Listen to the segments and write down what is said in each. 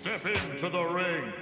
Step into the ring.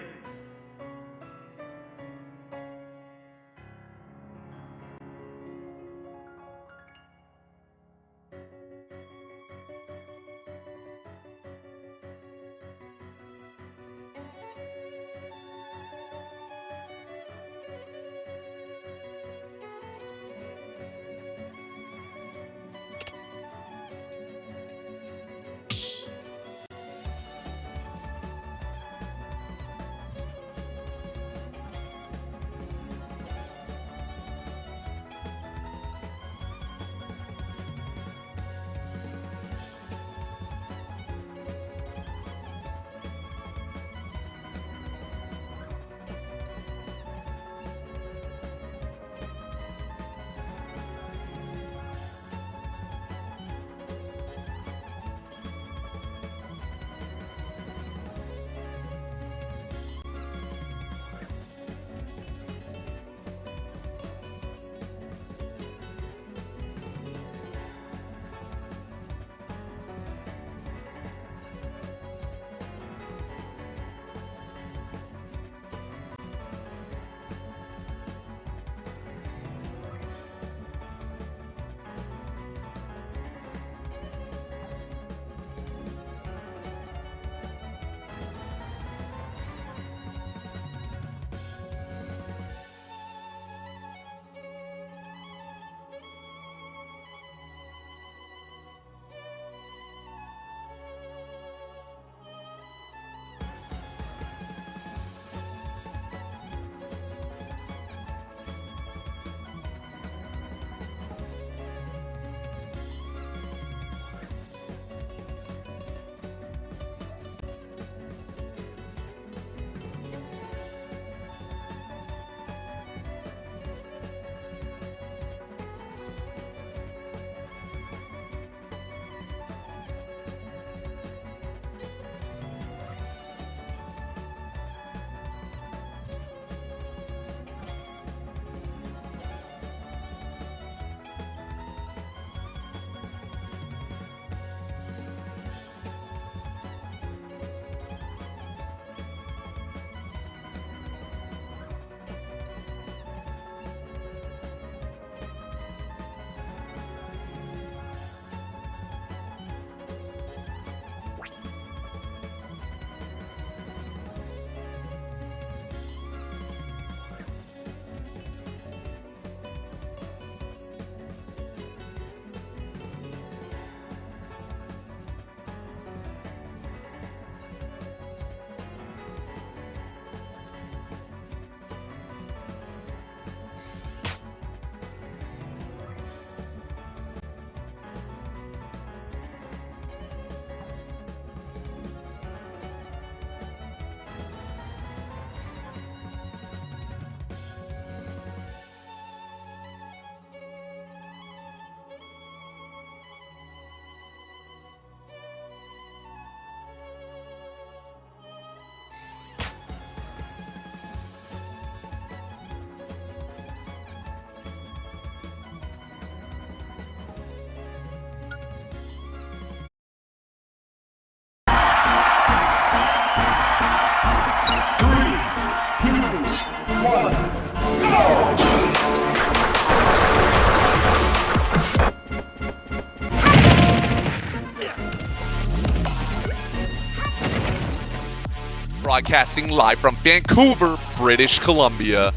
Broadcasting live from Vancouver, British Columbia,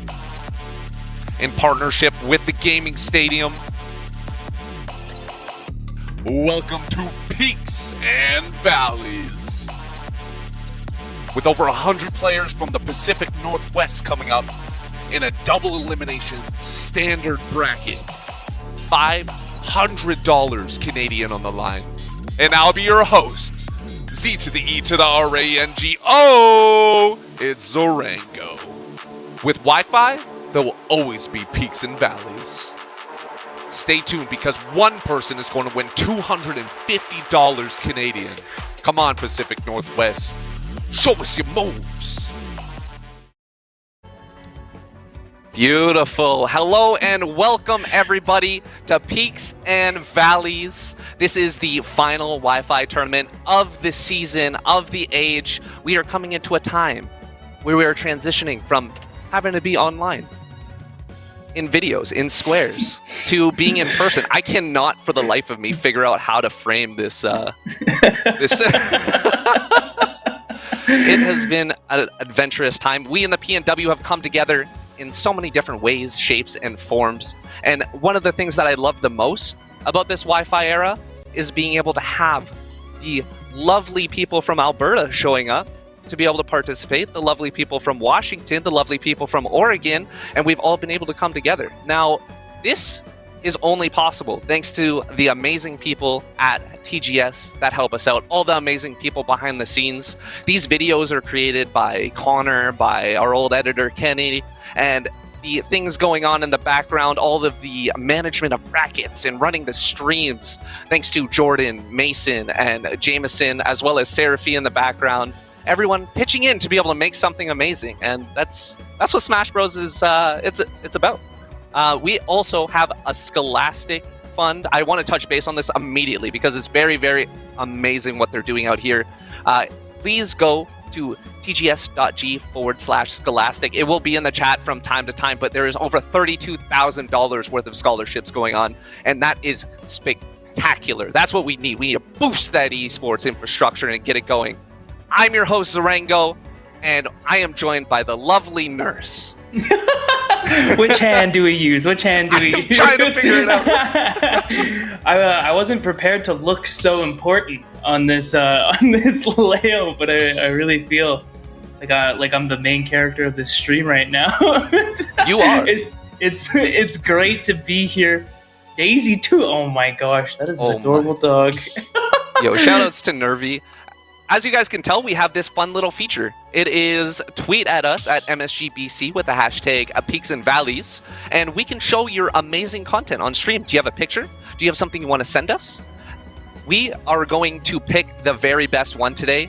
in partnership with the Gaming Stadium. Welcome to Peaks and Valleys. With over 100 players from the Pacific Northwest coming up in a double elimination standard bracket. $500 Canadian on the line. And I'll be your host, Z to the E to the R-A-N-G-O. It's Zorango. With Wi-Fi, there will always be peaks and valleys. Stay tuned because one person is going to win $250 Canadian. Come on, Pacific Northwest. Show us your moves. Beautiful. Hello and welcome everybody to Peaks and Valleys. This is the final Wi-Fi tournament of the season, of the age. We are coming into a time where we are transitioning from having to be online in videos, in squares, to being in person. I cannot for the life of me figure out how to frame this. It has been an adventurous time. We in the PNW have come together in so many different ways, shapes, and forms. And one of the things that I love the most about this Wi-Fi era is being able to have the lovely people from Alberta showing up to be able to participate, the lovely people from Washington, the lovely people from Oregon, and we've all been able to come together. Now, this is only possible thanks to the amazing people at TGS that help us out, all the amazing people behind the scenes. These videos are created by Connor, by our old editor Kenny, and the things going on in the background, all of the management of brackets and running the streams, thanks to Jordan, Mason, and Jameson, as well as Seraphy in the background. Everyone pitching in to be able to make something amazing, and that's what Smash Bros is. It's about. We also have a Scholastic Fund. I want to touch base on this immediately because it's very, very amazing what they're doing out here. Please go to tgs.g/Scholastic. It will be in the chat from time to time, but there is over $32,000 worth of scholarships going on, and that is spectacular. That's what we need. We need to boost that esports infrastructure and get it going. I'm your host, Zarango, and I am joined by the lovely Nurse. Which hand do we use? Which hand do we use? I'm trying to figure it out. I wasn't prepared to look so important on this layout, but I really feel like I'm the main character of this stream right now. You are. It's great to be here. Daisy too. Oh my gosh, that is an adorable dog. Yo, shoutouts to Nervy. As you guys can tell, we have this fun little feature. It is tweet at us at MSGBC with the hashtag Peaks and Valleys, and we can show your amazing content on stream. Do you have a picture? Do you have something you want to send us? We are going to pick the very best one today,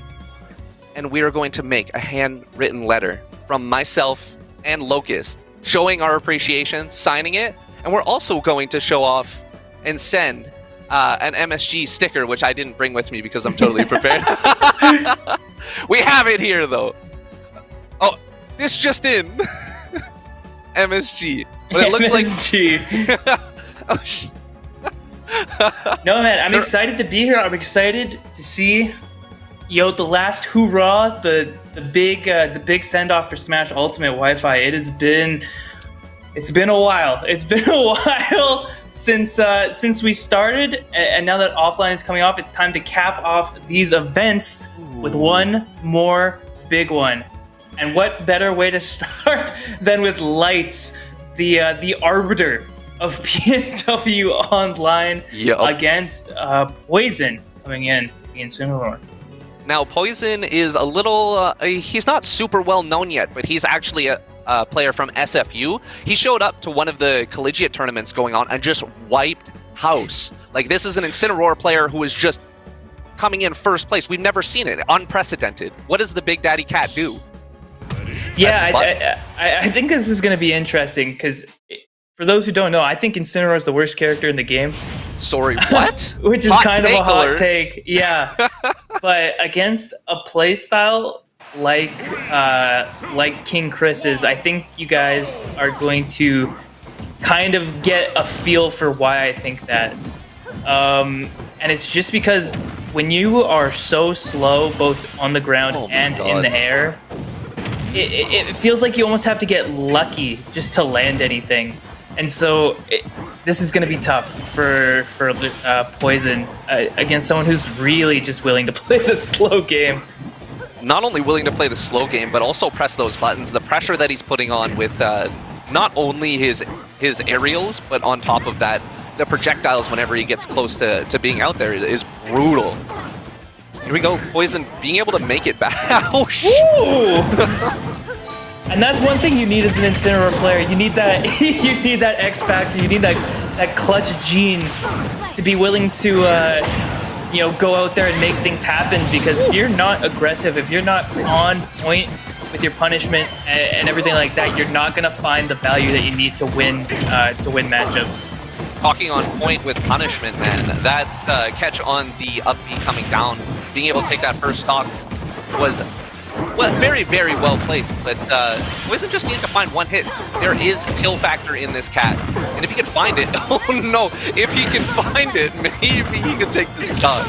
and we are going to make a handwritten letter from myself and Locust showing our appreciation, signing it, and we're also going to show off and send an MSG sticker, which I didn't bring with me because I'm totally prepared. We have it here, though. Oh, this just in. MSG. But it looks MSG. No, man, I'm excited to be here. I'm excited to see, the last hoorah, the big send off for Smash Ultimate Wi-Fi. It's been a while. It's been a while since we started, and now that offline is coming off, it's time to cap off these events with one more big one. And what better way to start than with Lights, the arbiter of PNW Online against Poison coming in Incineroar. Now, Poison is a little... he's not super well known yet, but he's actually a player from SFU. He showed up to one of the collegiate tournaments going on and just wiped house. Like, this is an Incineroar player who is just coming in first place. We've never seen it. Unprecedented. What does the Big Daddy Cat do? Yeah, I think this is going to be interesting because for those who don't know, I think Incineroar is the worst character in the game. Sorry, what? Which is kind of a hot take. Yeah. But against a playstyle like King Chris's, I think you guys are going to kind of get a feel for why I think that. And it's just because when you are so slow, both on the ground and in the air, it feels like you almost have to get lucky just to land anything. And so this is going to be tough for Poison against someone who's really just willing to play the slow game. Not only willing to play the slow game, but also press those buttons. The pressure that he's putting on with not only his aerials, but on top of that, the projectiles whenever he gets close to being out there is brutal. Here we go, Poison being able to make it back. Oh, And that's one thing you need as an Incineroar player. You need that X factor. You need that clutch gene to be willing to go out there and make things happen. Because if you're not aggressive, if you're not on point with your punishment and everything like that, you're not gonna find the value that you need to win matchups. Talking on point with punishment, man, that catch on the up B coming down, being able to take that first stock was very, very well placed, but Poison just needs to find one hit. There is kill factor in this cat, and if he can find it, oh no, if he can find it, maybe he can take the stock.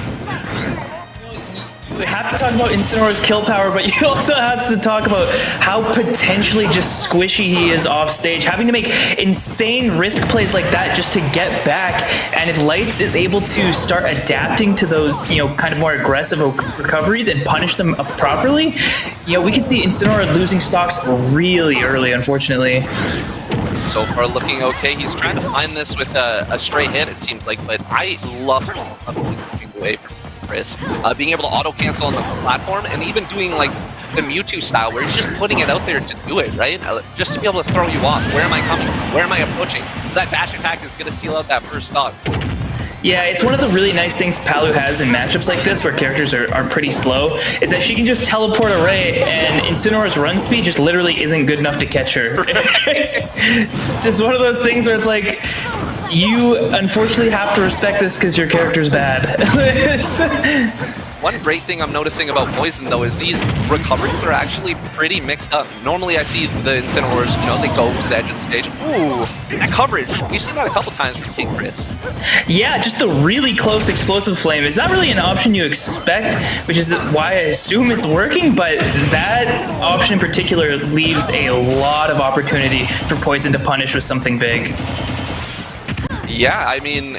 We have to talk about Incineroar's kill power, but you also have to talk about how potentially just squishy he is off stage, having to make insane risk plays like that just to get back. And if Lights is able to start adapting to those, you know, kind of more aggressive recoveries and punish them properly, you know, we can see Incineroar losing stocks really early, unfortunately. So far looking okay. He's trying to find this with a straight hit, it seems like, but I love he's moving away from Chris. Being able to auto-cancel on the platform and even doing like the Mewtwo style where he's just putting it out there to do it, right? Just to be able to throw you off. Where am I coming from? Where am I approaching? That dash attack is going to seal out that first stock. Yeah, it's one of the really nice things Palu has in matchups like this where characters are pretty slow, is that she can just teleport away and Incineroar's run speed just literally isn't good enough to catch her. It's just one of those things where it's like, you unfortunately have to respect this because your character's bad. One great thing I'm noticing about Poison, though, is these recoveries are actually pretty mixed up. Normally I see the Incineroars, you know, they go to the edge of the stage. Ooh, that coverage. We've seen that a couple times from King Chris. Yeah, just the really close explosive flame is not really an option you expect, which is why I assume it's working, but that option in particular leaves a lot of opportunity for Poison to punish with something big. Yeah, I mean,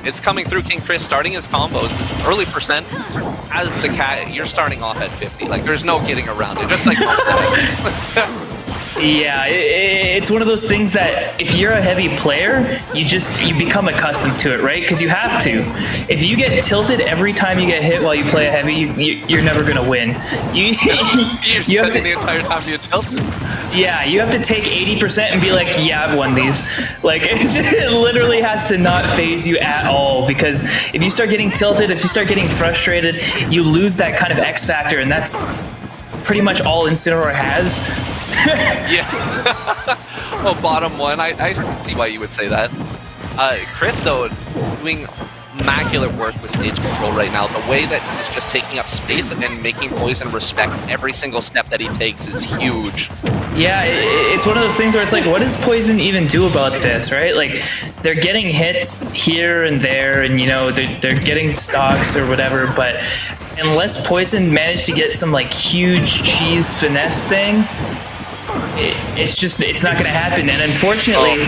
it's coming through King Chris starting his combos. This early percent, as the cat, you're starting off at 50. Like, there's no getting around it, just like most of the Yeah, it's one of those things that if you're a heavy player, you become accustomed to it, right? Because you have to. If you get tilted every time you get hit while you play a heavy, you're never gonna win. You're spending the entire time being tilted. Yeah, you have to take 80% and be like, yeah, I've won these. Like, it literally has to not phase you at all, because if you start getting tilted, if you start getting frustrated, you lose that kind of X factor, and that's pretty much all Incineroar has. Yeah. Well, bottom one, I see why you would say that. Chris, though, doing immaculate work with stage control right now. The way that he's just taking up space and making Poison respect every single step that he takes is huge. Yeah, it's one of those things where it's like, what does Poison even do about this, right? Like, they're getting hits here and there, and, you know, they're getting stocks or whatever, but unless Poison managed to get some, like, huge cheese finesse thing, it's not going to happen. And unfortunately,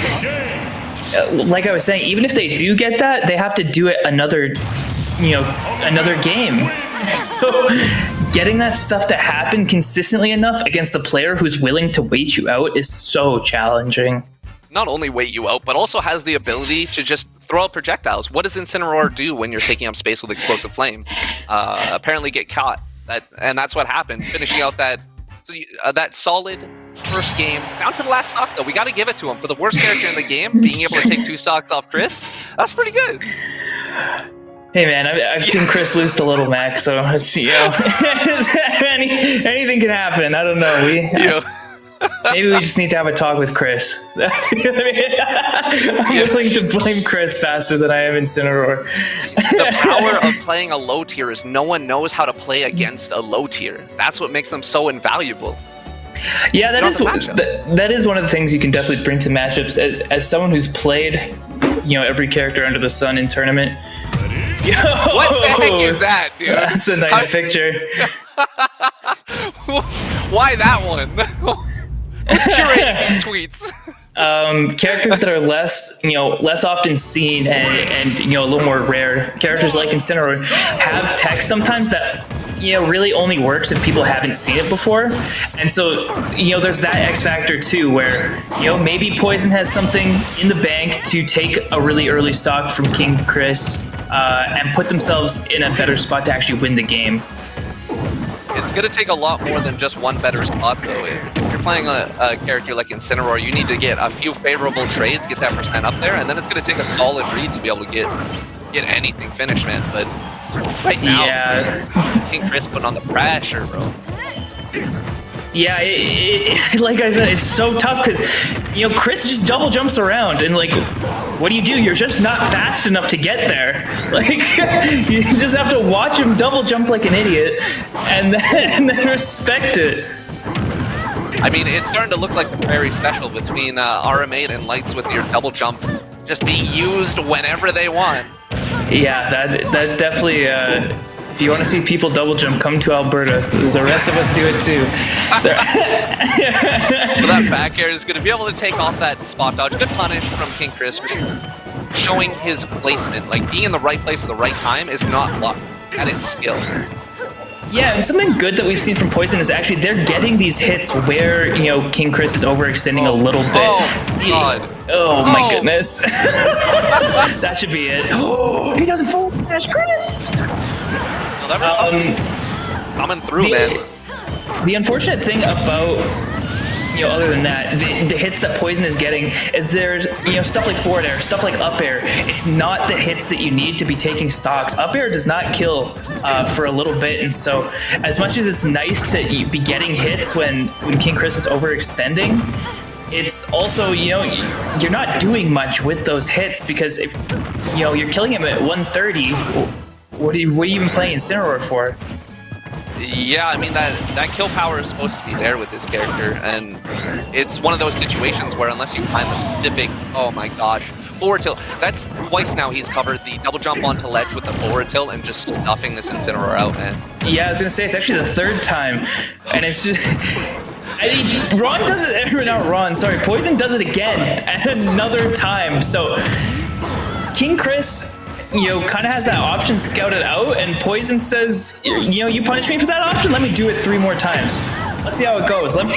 like I was saying, even if they do get that, they have to do it another game. So getting that stuff to happen consistently enough against the player who's willing to wait you out is so challenging. Not only wait you out, but also has the ability to just throw out projectiles. What does Incineroar do when you're taking up space with Explosive Flame? Apparently get caught. And that's what happened. Finishing out that solid first game. Down to the last stock, though. We got to give it to him. For the worst character in the game, being able to take 2 stocks off Chris, that's pretty good. Hey man, I've seen Chris lose to Little Mac, so it's, you know, anything can happen. I don't know. Maybe we just need to have a talk with Chris. I'm willing to blame Chris faster than I am Incineroar. The power of playing a low tier is no one knows how to play against a low tier. That's what makes them so invaluable. Yeah, that is one of the things you can definitely bring to matchups. As someone who's played, you know, every character under the sun in tournament. Yo, what the heck is that, dude? That's a nice picture. Why that one? Who's curating these tweets? Characters that are less often seen and you know, a little more rare. Characters like Incineroar have tech sometimes that, you know, really only works if people haven't seen it before. And so, you know, there's that X factor too, where, you know, maybe Poison has something in the bank to take a really early stock from King Chris and put themselves in a better spot to actually win the game. It's going to take a lot more than just one better spot, though. If you're playing a character like Incineroar, you need to get a few favorable trades, get that percent up there, and then it's going to take a solid read to be able to get anything finished, man. But right now, King Chris putting on the pressure, bro. Yeah, like I said, it's so tough because, Chris just double jumps around and like, what do? You're just not fast enough to get there. Like, you just have to watch him double jump like an idiot and then respect it. I mean, it's starting to look like the very special between RM8 and Lights with your double jump just being used whenever they want. Yeah, that definitely. If you want to see people double jump, come to Alberta. The rest of us do it too. Well, that back air is going to be able to take off that spot dodge. Good punish from King Chris, showing his placement. Like, being in the right place at the right time is not luck. That is skill. Yeah, and something good that we've seen from Poison is actually they're getting these hits where, King Chris is overextending a little bit. Oh, God. Oh, my goodness. That should be it. Oh, he doesn't full dash Chris! Coming through, man. The unfortunate thing about, other than that, the hits that Poison is getting is there's, stuff like forward air, stuff like up air. It's not the hits that you need to be taking stocks. Up air does not kill for a little bit, and so as much as it's nice to be getting hits when King Chris is overextending, it's also, you're not doing much with those hits because if, you're killing him at 130, what are you even playing Incineroar for? Yeah, I mean, that kill power is supposed to be there with this character, and it's one of those situations where unless you find the specific, oh my gosh, forward tilt. That's twice now he's covered the double jump onto ledge with the forward tilt and just stuffing this Incineroar out, man. Yeah, I was gonna say, it's actually the third time, and it's just... Ron does it, not Ron, sorry, Poison does it again at another time, so King Chris... kind of has that option scouted out, and Poison says, you punish me for that option, let me do it 3 more times. Let's see how it goes. Let me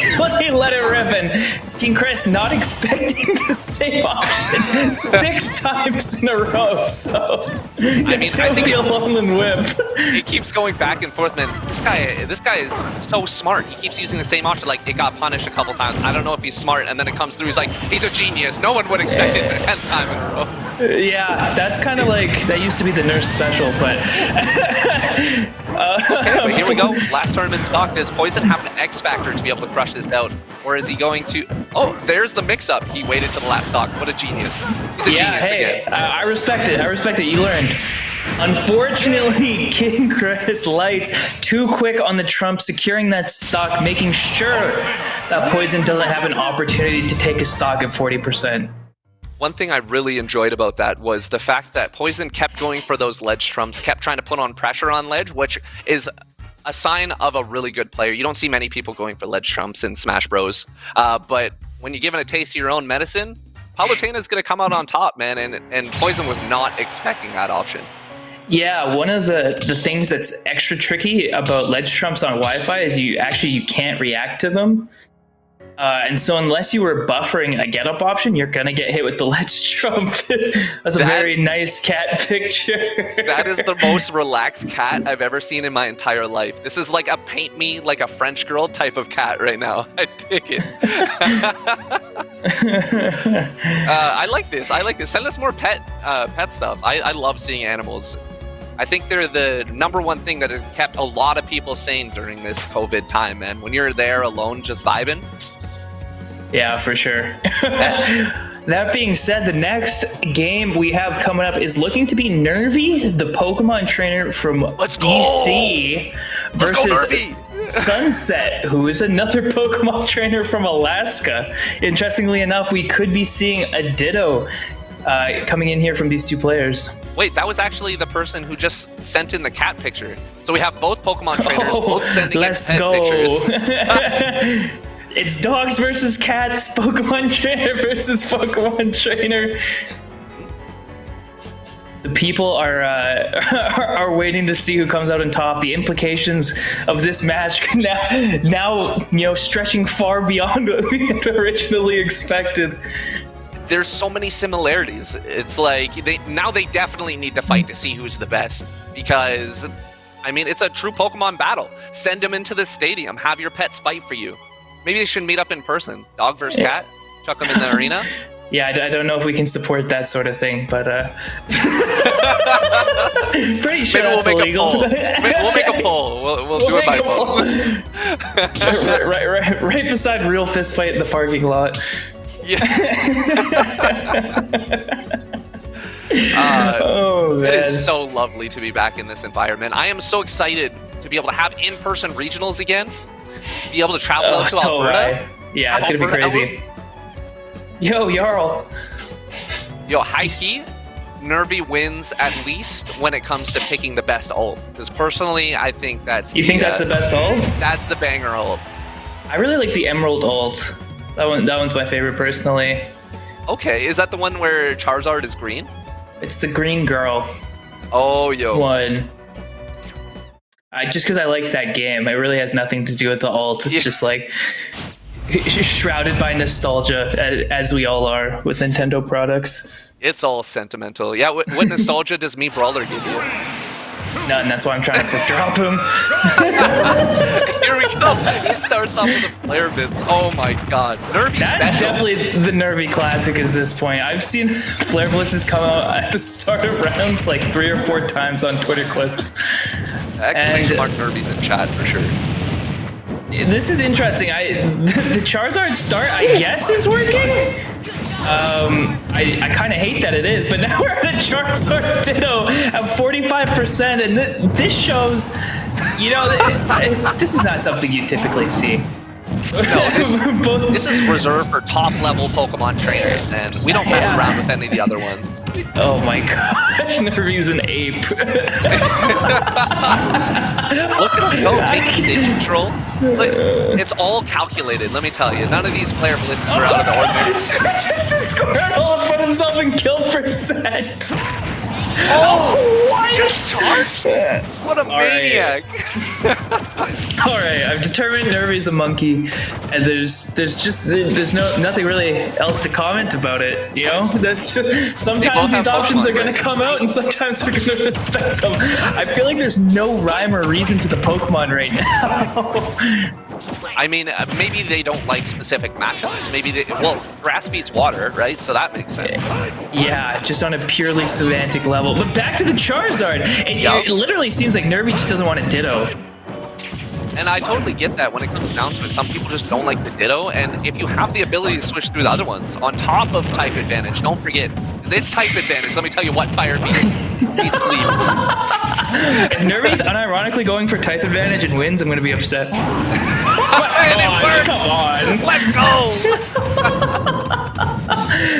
let it rip. And King Chris not expecting the same option 6 times in a row. So I think a Lowland whip. It keeps going back and forth, man. This guy is so smart. He keeps using the same option. Like, it got punished a couple times. I don't know if he's smart, and then it comes through. He's like, he's a genius. No one would expect it the 10th time in a row. Yeah, that's kind of like, that used to be the nurse special, but... Okay, but here we go. Last tournament stock. Does Poison have the X factor to be able to crush this out? Or is he going to... Oh, there's the mix-up. He waited to the last stock. What a genius. He's a genius again. I respect it. I respect it. You learned. Unfortunately, King Chris Lights too quick on the trump, securing that stock, making sure that Poison doesn't have an opportunity to take a stock at 40%. One thing I really enjoyed about that was the fact that Poison kept going for those ledge trumps, kept trying to put on pressure on ledge, which is a sign of a really good player. You don't see many people going for ledge trumps in Smash Bros. But when you're given a taste of your own medicine, Palutena is going to come out on top, man, and Poison was not expecting that option. Yeah, one of the things that's extra tricky about ledge trumps on Wi-Fi is you can't react to them. And so unless you were buffering a get-up option, you're going to get hit with the ledge trump. That's a very nice cat picture. That is the most relaxed cat I've ever seen in my entire life. This is like a paint me like a French girl type of cat right now. I dig it. I like this. Send us more pet stuff. I love seeing animals. I think they're the #1 thing that has kept a lot of people sane during this COVID time, man. When you're there alone just vibing. Yeah, for sure. That being said, the next game we have coming up is looking to be Nervy, the Pokemon trainer from DC, versus Sunset, who is another Pokemon trainer from Alaska. Interestingly enough, we could be seeing a Ditto coming in here from these two players. Wait, that was actually the person who just sent in the cat picture. So we have both Pokemon trainers both sending in pet pictures. It's dogs versus cats, Pokemon trainer versus Pokemon trainer. The people are waiting to see who comes out on top. The implications of this match now stretching far beyond what we had originally expected. There's so many similarities. It's like now they definitely need to fight to see who's the best, because I mean, it's a true Pokemon battle. Send them into the stadium. Have your pets fight for you. Maybe they should meet up in person. Dog versus cat. Chuck them in the arena. Yeah, I don't know if we can support that sort of thing, but pretty sure maybe that's illegal. We'll make a poll. We'll do it by poll. right beside Real Fist Fight in the parking lot. Yeah. Oh man, it is so lovely to be back in this environment. I am so excited to be able to have in-person regionals again. Be able to travel out to Alberta. Yeah, it's gonna be crazy. Yo, Jarl. Yo, high key, Nervy wins at least when it comes to picking the best ult. Because personally, I think that's You think that's the best ult? That's the banger ult. I really like the Emerald ult. That one's my favorite personally. Okay, is that the one where Charizard is green? It's the green girl. Oh, yo. One. Just because I like that game. It really has nothing to do with the ult. It's just like shrouded by nostalgia, as we all are with Nintendo products. It's all sentimental. Yeah, what nostalgia does Me Brawler give you? None, that's why I'm trying to drop him. Here we go. He starts off with the flare bits. Oh my god. Nervy That's special. definitely the Nervy classic at this point. I've seen flare blitzes come out at the start of rounds like 3 or 4 times on Twitter clips. Exclamation mark Nervy's in chat for sure. This is interesting. The Charizard start, I guess, is working. I kind of hate that it is, but now we're at a Charizard Ditto at 45%, and this shows, you know, this is not something you typically see. No, this is reserved for top-level Pokemon trainers, man. We don't mess around with any of the other ones. Oh my gosh, Nervy's an ape. Look at him go, taking stage control. Like, it's all calculated, let me tell you. None of these player blitzes are out of the ordinary. Just a Squirtle put himself in kill percent. Oh, what? Just charged? What a maniac. Alright, I've determined Nervy's a monkey, and there's nothing really else to comment about it, you know? That's just, sometimes these options are gonna come out and sometimes we're gonna respect them. I feel like there's no rhyme or reason to the Pokemon right now. I mean, maybe they don't like specific matchups. Maybe well, grass beats water, right? So that makes sense. Yeah, just on a purely semantic level. But back to the Charizard. It literally seems like Nervy just doesn't want a Ditto. And I totally get that when it comes down to it. Some people just don't like the Ditto, and if you have the ability to switch through the other ones, on top of type advantage, don't forget, because it's type advantage. Let me tell you what fire beats leaf. If Nervy's unironically going for type advantage and wins, I'm going to be upset. And it works! Come on. Let's go!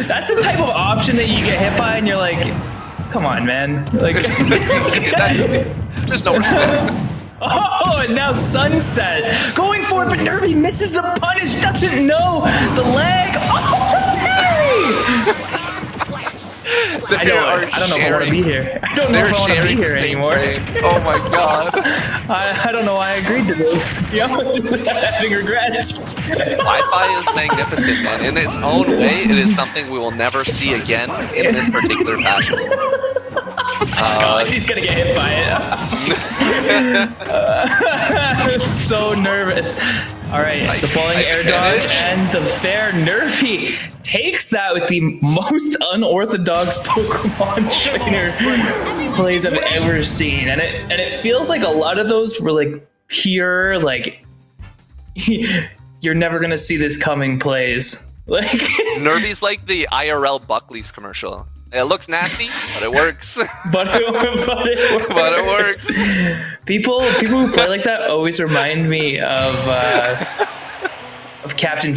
That's the type of option that you get hit by and you're like, come on, man. Like, there's no respect. Oh, and now Sunset going for it, but Nervy misses the punish, doesn't know the leg. Oh, hey! I don't know if I want to be here. I don't know if I want to be here anymore. Oh my god. I don't know why I agreed to this. Yeah, I'm having regrets. Wi-Fi is magnificent, man. In its own way, it is something we will never see again in this particular fashion. God, he's gonna get hit by it. I'm so nervous. All right, the falling air dodge and the fair Nervy takes that with the most unorthodox Pokemon trainer plays I've ever seen, and it feels like a lot of those were like pure like you're never gonna see this coming plays. Like Nervy's like the IRL Buckley's commercial. It looks nasty, but it works. but it works. People who play like that always remind me of Captain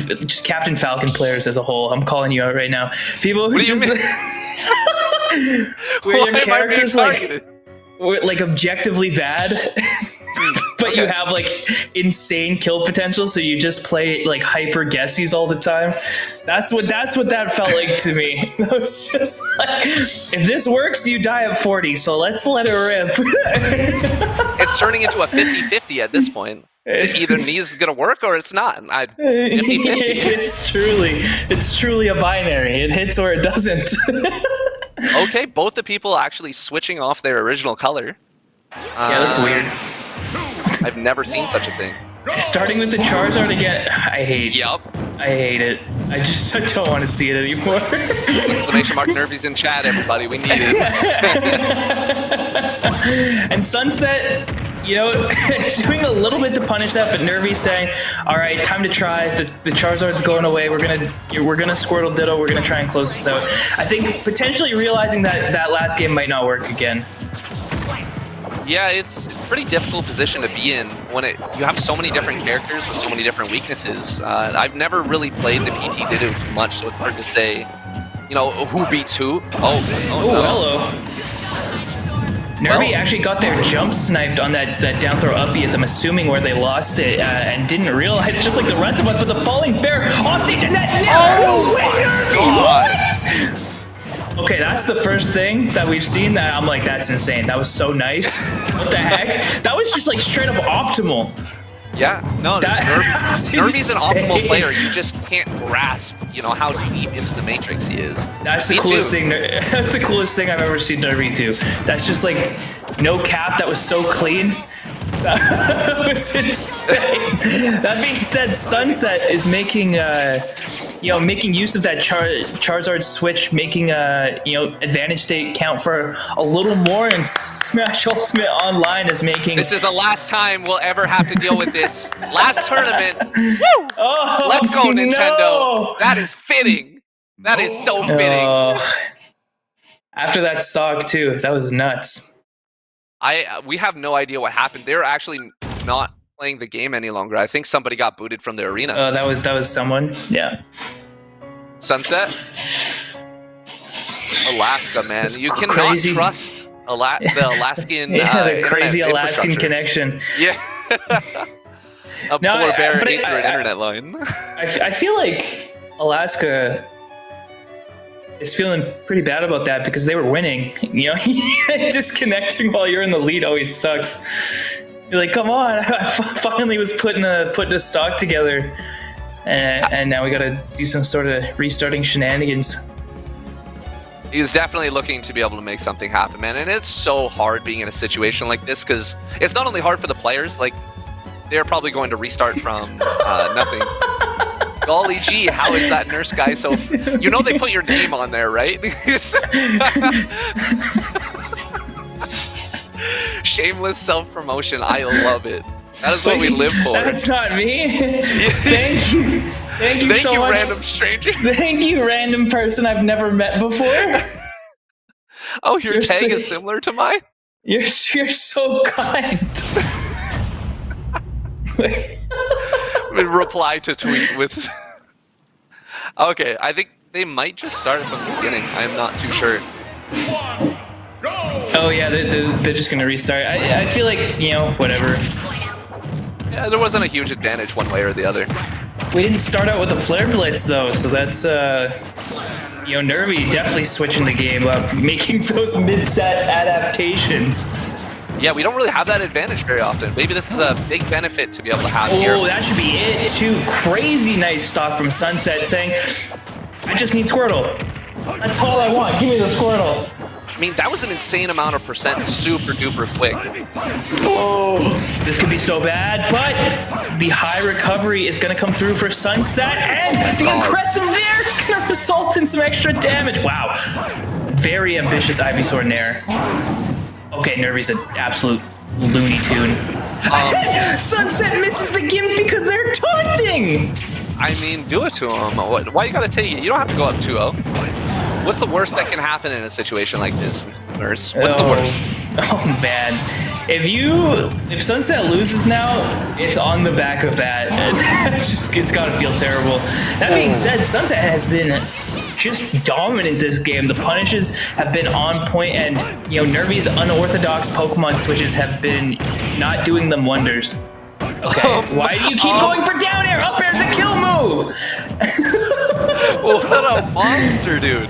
Falcon players as a whole. I'm calling you out right now. People who just where your character's like objectively bad. But you have like insane kill potential, so you just play like hyper guessies all the time. That's what that felt like to me. It was just like, if this works, you die at 40, so let's let it rip. It's turning into a 50-50 at this point. Either Knee's gonna work or it's not. 50-50. It's truly a binary. It hits or it doesn't. Okay, both the people actually switching off their original color. Yeah, that's weird. I've never seen such a thing. Starting with the Charizard again, I hate it. Yup. I hate it. I don't want to see it anymore. Exclamation mark Nervy's in chat, everybody. We need it. And Sunset, you know, doing a little bit to punish that, but Nervy saying, "All right, time to try. The Charizard's going away. We're gonna Squirtle Ditto. We're gonna try and close this out." I think potentially realizing that last game might not work again. Yeah, it's a pretty difficult position to be in when you have so many different characters with so many different weaknesses. I've never really played the PT Ditto too much, so it's hard to say, you know, who beats who. Oh no. Hello. Nervy actually got their jump sniped on that down throw uppie, as I'm assuming where they lost it, and didn't realize, just like the rest of us, but the falling fair off stage and that Nervy! What? Okay, that's the first thing that we've seen that I'm like, that's insane. That was so nice. What the heck? That was just like straight up optimal. Yeah, no, Nervy's an optimal player. You just can't grasp, you know, how deep into the matrix he is. That's the coolest thing. That's the coolest thing I've ever seen Nervy do. That's just like no cap. That was so clean. That was insane. That being said, Sunset is making making use of that Charizard switch, making advantage state count for a little more, and Smash Ultimate Online is making. This is the last time we'll ever have to deal with this. Last tournament. Woo! Oh, let's go, Nintendo. No. That is fitting. That is so fitting. After that stock too, that was nuts. We have no idea what happened. They're actually not playing the game any longer. I think somebody got booted from their arena. Oh, that was someone. Yeah. Sunset. Alaska, man. You cannot trust the Alaskan. The crazy Alaskan connection. Yeah. A polar bear ate through an internet line. I feel like Alaska is feeling pretty bad about that because they were winning. You know, disconnecting while you're in the lead always sucks. You're like, come on! I finally was putting a stock together, and now we gotta do some sort of restarting shenanigans. He's definitely looking to be able to make something happen, man. And it's so hard being in a situation like this because it's not only hard for the players. Like, they're probably going to restart from nothing. Golly gee, how is that nurse guy so... You know they put your name on there, right? Shameless self-promotion. I love it. That is what we live for. That's not me. Thank you. Thank you so much. Random stranger. Thank you, random person I've never met before. Oh, your tag is similar to mine? You're so kind. Reply to tweet with... Okay, I think they might just start from the beginning. I'm not too sure. Oh yeah, they're just gonna restart. I feel like, you know, whatever. Yeah, there wasn't a huge advantage one way or the other. We didn't start out with the Flare Blitz though, so that's Nervy definitely switching the game up, making those mid-set adaptations. Yeah, we don't really have that advantage very often. Maybe this is a big benefit to be able to have here. Oh, that should be it too. Crazy nice stock from Sunset saying, I just need Squirtle. That's all I want. Give me the Squirtle. I mean, that was an insane amount of percent, super duper quick. Oh, this could be so bad, but the high recovery is going to come through for Sunset, and the aggressive there is going to result in some extra damage. Wow. Very ambitious Ivysaur Nair. Okay, Nervy's an absolute Looney Tune. Sunset misses the gimp because they're taunting! I mean, do it to him. Why you gotta take it? You don't have to go up 2-0. What's the worst that can happen in a situation like this, Nurse? What's the worst? Oh man, if Sunset loses now, it's on the back of that. It's gotta feel terrible. That being said, Sunset has been just dominant this game. The punishes have been on point, and Nervy's unorthodox Pokemon switches have been not doing them wonders. Okay, why do you keep going for down air? Up air's a kill move! Well, what a monster, dude.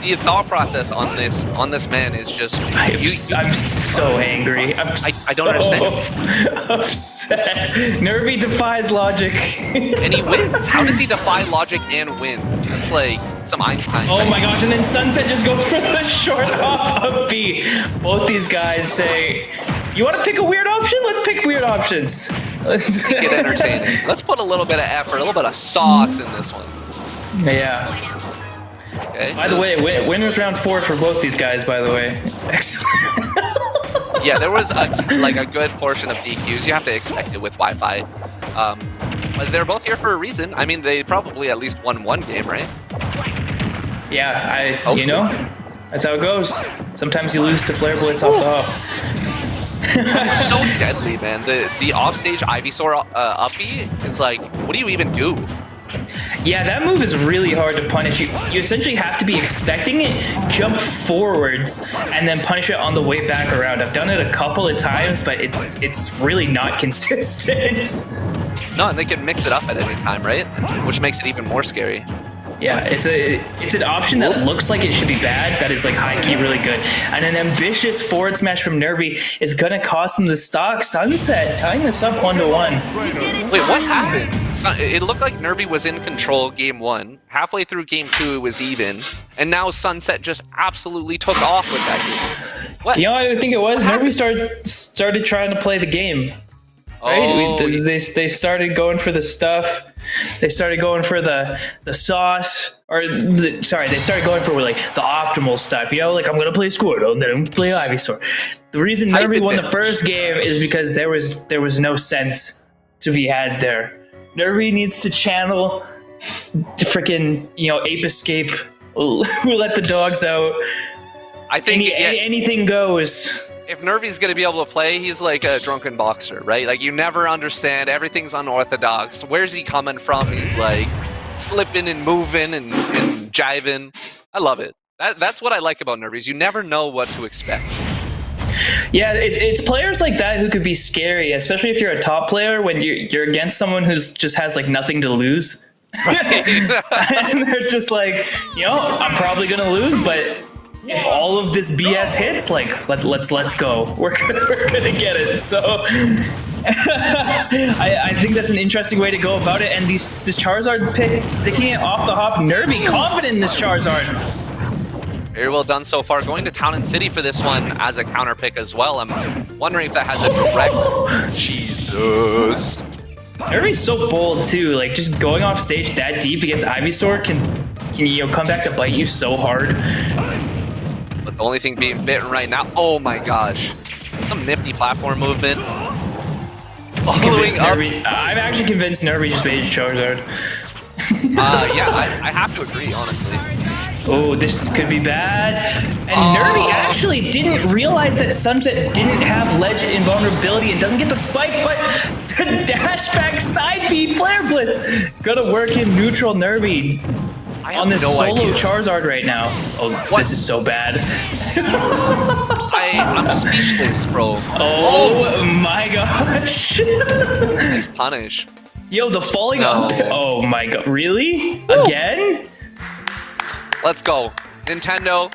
The thought process on this man is just... I'm so angry. I don't understand. Upset. Nervy defies logic. And he wins. How does he defy logic and win? That's like some Einstein thing. Oh my gosh, and then Sunset just goes for the short hop of B. Both these guys say, you want to pick a weird option? Let's pick weird options. Let's make it entertaining. Let's put a little bit of effort, a little bit of sauce in this one. Yeah. Okay. By the way, winners round 4 for both these guys, by the way. Excellent. Yeah, there was a good portion of DQs. You have to expect it with Wi-Fi. But they're both here for a reason. I mean, they probably at least won one game, right? Yeah, you know, that's how it goes. Sometimes you lose to Flare Blitz off the hop. It's so deadly, man. The offstage Ivysaur uppie is like, what do you even do? Yeah, that move is really hard to punish. You essentially have to be expecting it, jump forwards, and then punish it on the way back around. I've done it a couple of times, but it's really not consistent. No, and they can mix it up at any time, right? Which makes it even more scary. Yeah, it's an option that looks like it should be bad, that is like high key really good. And an ambitious forward smash from Nervy is gonna cost them the stock. Sunset tying this up 1-1. Wait, what happened? It looked like Nervy was in control game 1. Halfway through game 2 it was even. And now Sunset just absolutely took off with that game. What? You know what I think it was? Nervy started trying to play the game. Right? Oh, They started going for the stuff. They started going for the sauce, they started going for like the optimal stuff. You know, like I'm gonna play Squirtle, and then I'm gonna play Ivysaur. The reason Nervy won the first game is because there was no sense to be had there. Nervy needs to channel freaking Ape Escape. We'll let the dogs out. I think anything goes. If Nervy's going to be able to play, he's like a drunken boxer, right? Like, you never understand. Everything's unorthodox. Where's he coming from? He's like slipping and moving and jiving. I love it. That's what I like about Nervy. You never know what to expect. Yeah, it's players like that who could be scary, especially if you're a top player when you're against someone who's just has like nothing to lose. And they're just like, I'm probably going to lose, but if all of this BS hits, like let's go. We're gonna get it. So I think that's an interesting way to go about it. And this Charizard pick, sticking it off the hop, Nervy confident in this Charizard. Very well done so far. Going to Town and City for this one as a counter pick as well. I'm wondering if that has a direct. Jesus. Nervy's so bold too. Like just going off stage that deep against Ivysaur can come back to bite you so hard. The only thing being bitten right now. Oh my gosh. Some nifty platform movement. Following up. I'm actually convinced Nervy just made Charizard. Yeah, I have to agree, honestly. Oh, this could be bad. And Nervy actually didn't realize that Sunset didn't have ledge invulnerability and doesn't get the spike, but the dash back side B Flare Blitz. Gonna work in neutral Nervy. On this solo Charizard right now. Oh, what? This is so bad. I'm speechless, bro. Oh my gosh. Nice punish. Yo, the falling up. Oh my god. Really? Woo. Again? Let's go. Nintendo,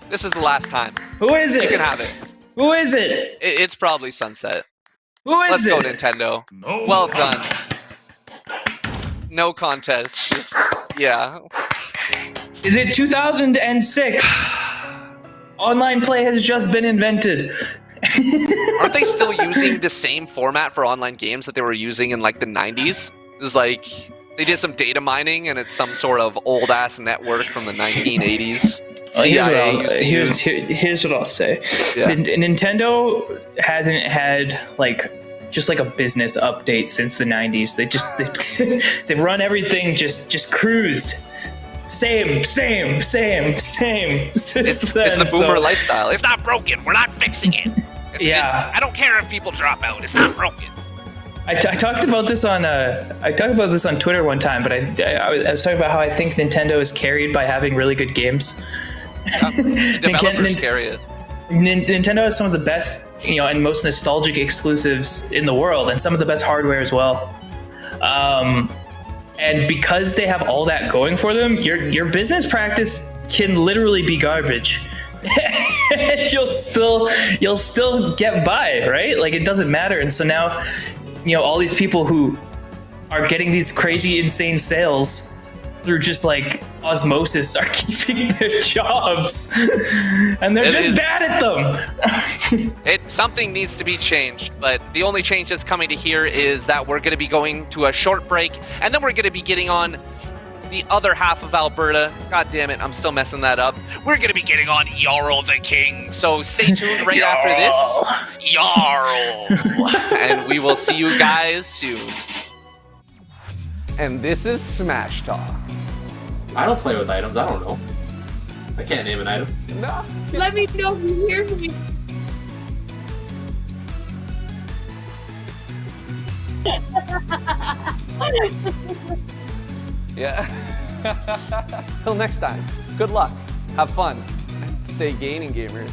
this is the last time. Who is it? You can have it. Who is it? It's probably Sunset. Who is it? Let's go, Nintendo. No. Well done. No contest. Just, yeah. Is it 2006? Online play has just been invented. Aren't they still using the same format for online games that they were using in like the 90s? It's like they did some data mining and it's some sort of old ass network from the 1980s. Here's what I'll say. Yeah. Nintendo hasn't had just like a business update since the 90s. They've run everything just cruised. Same. It's the boomer lifestyle. It's not broken. We're not fixing it. I don't care if people drop out. It's not broken. I talked about this on Twitter one time, but I was talking about how I think Nintendo is carried by having really good games. Developers carry it. Nintendo has some of the best, and most nostalgic exclusives in the world, and some of the best hardware as well. And because they have all that going for them, your business practice can literally be garbage. And you'll still get by, right? Like it doesn't matter. And so now, all these people who are getting these crazy, insane sales through just like osmosis are keeping their jobs, and they're bad at them. Something needs to be changed, but the only change that's coming to here is that we're going to be going to a short break, and then we're going to be getting on the other half of Alberta, god damn it, I'm still messing that up, we're going to be getting on Jarl the King. So stay tuned right after this. Jarl! And we will see you guys soon. And this is Smash Talk. I don't play with items, I don't know. I can't name an item. No. Let me know if you hear me. Yeah. Till next time, good luck, have fun, and stay gaining, gamers.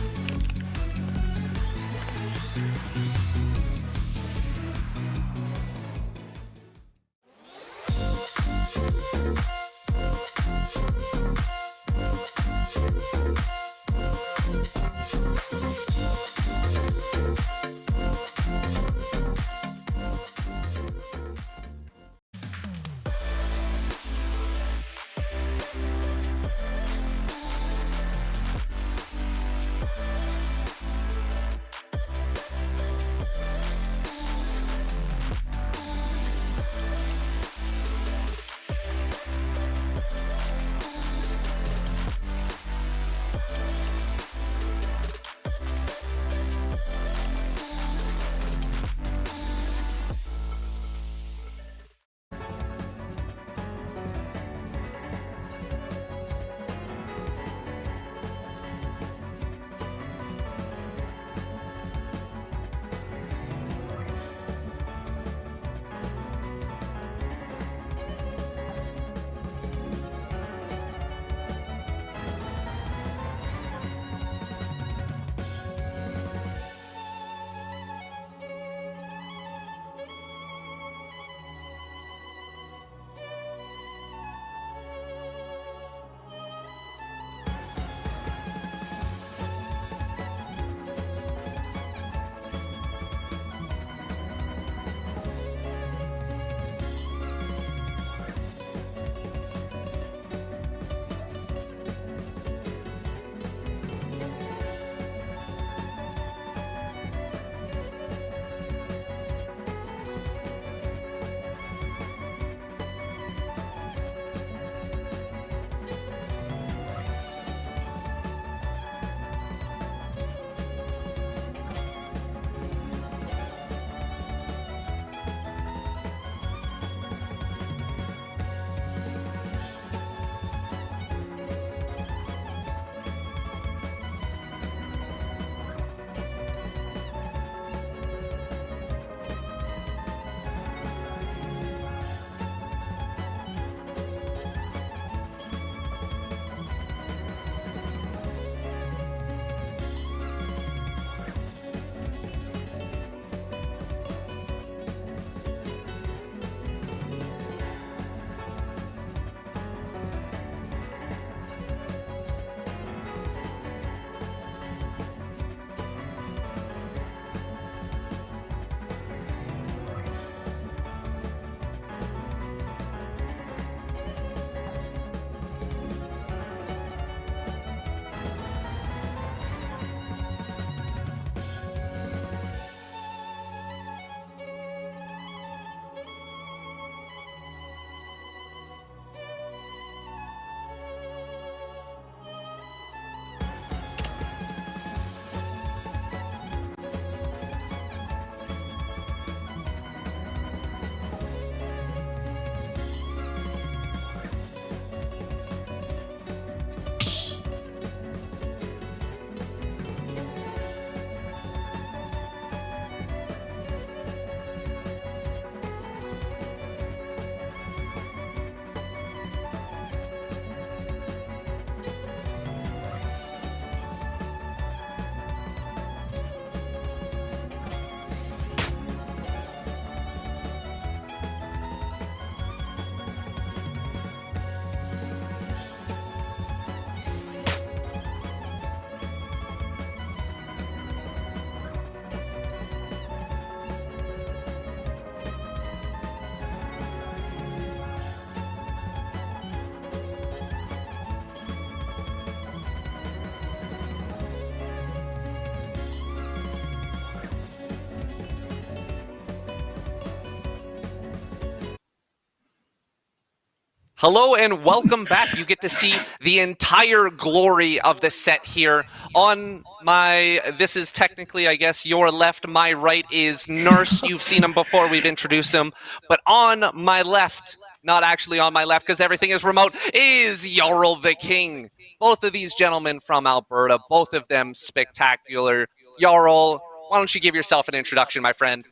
Hello and welcome back. You get to see the entire glory of the set here. On my, this is technically, I guess, your left. My right is Nurse. You've seen him before. We've introduced him. But on my left, not actually on my left because everything is remote, is Jarl the King. Both of these gentlemen from Alberta, both of them spectacular. Jarl, why don't you give yourself an introduction, my friend?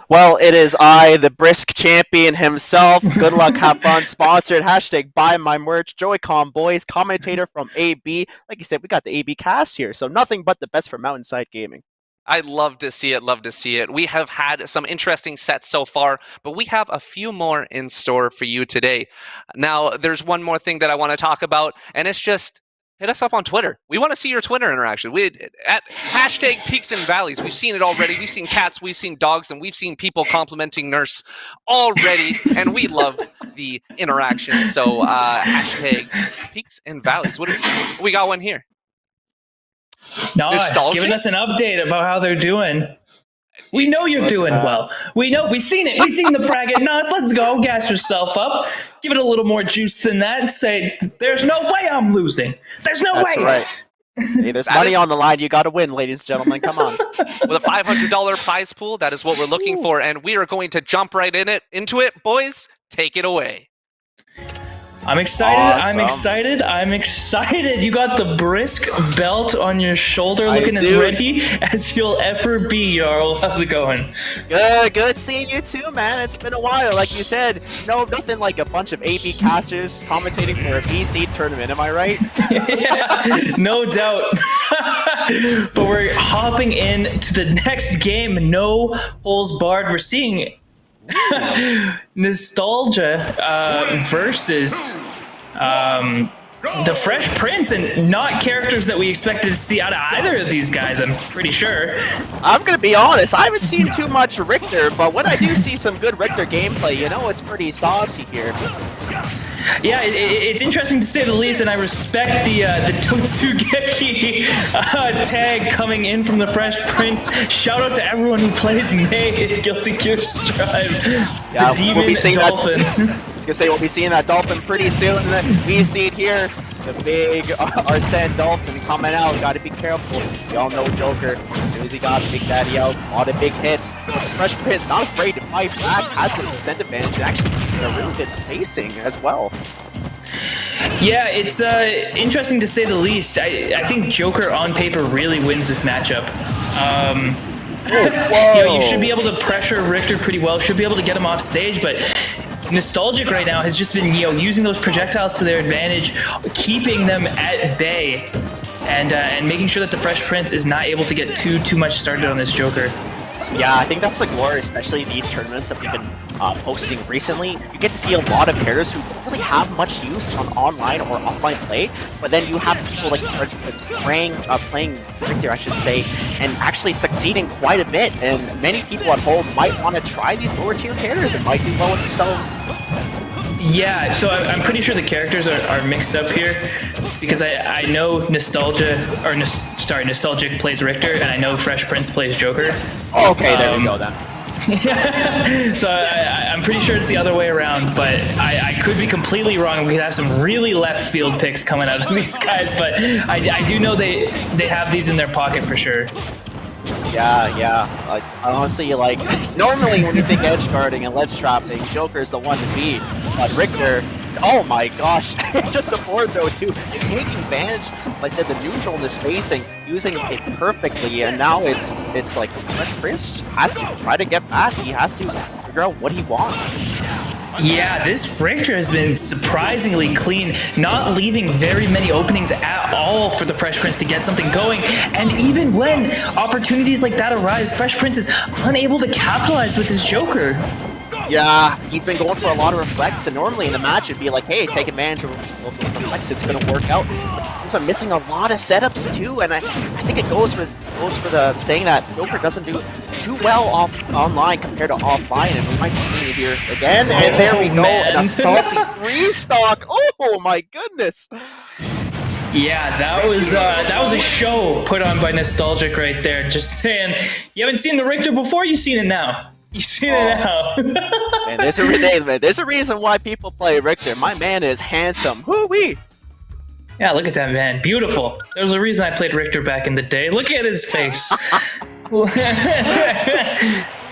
Well, it is I, the brisk champion himself. Good luck, have fun. Sponsored, hashtag buy my merch. Joy-Con Boys, commentator from AB. Like you said, we got the AB cast here, so nothing but the best for Mountainside Gaming. I'd love to see it, love to see it. We have had some interesting sets so far, but we have a few more in store for you today. Now, there's one more thing that I want to talk about, and it's just hit us up on Twitter. We want to see your Twitter interaction. At hashtag Peaks and Valleys. We've seen it already. We've seen cats, we've seen dogs, and we've seen people complimenting Nurse already, and we love the interaction. So hashtag Peaks and Valleys. We got one here. Nice, giving us an update about how they're doing. We know you're doing well. We know. We've seen it. We've seen the bracket. Nuts. Let's go. Gas yourself up. Give it a little more juice than that. And say, there's no way I'm losing. There's no That's way. Right. Hey, there's money on the line. You got to win, ladies and gentlemen. Come on. With a $500 prize pool, that is what we're looking for, and we are going to jump right into it. Boys, take it away. I'm excited. Awesome. I'm excited. I'm excited. You got the brisk belt on your shoulder, looking as do. ready as you'll ever be, Jarl. How's it going? Good seeing you too, man. It's been a while. Like you said, nothing like a bunch of AB casters commentating for a BC tournament. Am I right? Yeah, no doubt. But we're hopping into the next game. No holes barred. We're seeing Nostalgia versus the Fresh Prince, and not characters that we expected to see out of either of these guys, I'm pretty sure. I'm gonna be honest, I haven't seen too much Richter, but when I do see some good Richter gameplay, it's pretty saucy here. Yeah, it's interesting to say the least, and I respect the Totsugeki tag coming in from the Fresh Prince. Shout out to everyone who plays May at Guilty Gear Strive. Yeah, the Demon we'll be seeing Dolphin. I was gonna say we'll be seeing that Dolphin pretty soon, and then we see it here. The big Arsene Dolphin coming out. Got to be careful. We all know Joker. As soon as he got Big Daddy out, a lot of big hits. But the Fresh Prince not afraid to fight back. Has the percent advantage. And actually, a really good spacing as well. Yeah, it's interesting to say the least. I think Joker on paper really wins this matchup. You should be able to pressure Richter pretty well. Should be able to get him off stage, but Nostalgic right now has just been using those projectiles to their advantage, keeping them at bay, and making sure that the Fresh Prince is not able to get too much started on this Joker. Yeah, I think that's the glory, especially these tournaments that we've been posting recently. You get to see a lot of pairs who don't really have much use on online or offline play, but then you have people like playing Richter, I should say, and actually succeeding quite a bit. And many people at home might want to try these lower tier pairs and might do well with themselves. Yeah, so I'm pretty sure the characters are mixed up here, because I know Nostalgic plays Richter, and I know Fresh Prince plays Joker. Oh, okay, there we go then. So I'm pretty sure it's the other way around, but I could be completely wrong. We could have some really left field picks coming out of these guys, but I do know they have these in their pocket for sure. Yeah. Honestly, normally when you think edge guarding and ledge trapping, Joker's the one to beat. But Richter, oh my gosh, just support though too. Taking advantage, like I said, the neutral and the spacing, using it perfectly, and now it's like Fresh Prince has to try to get back. He has to figure out what he wants. Yeah, this Richter has been surprisingly clean, not leaving very many openings at all for the Fresh Prince to get something going. And even when opportunities like that arise, Fresh Prince is unable to capitalize with this Joker. Yeah, he's been going for a lot of reflects, and normally in the match it'd be like, hey, take advantage of reflects, it's going to work out. He's been missing a lot of setups too, and I think it goes for the saying that Joker doesn't do too well online compared to offline, and we might be seeing it here again. And there we go, man. and a saucy restock. Oh my goodness! Yeah, that was a show put on by Nostalgic right there. Just saying, you haven't seen the Richter before, you've seen it now. You see it now. Man, there's a reason why people play Richter. My man is handsome. Whoo-wee! Yeah, look at that man. Beautiful. There's a reason I played Richter back in the day. Look at his face.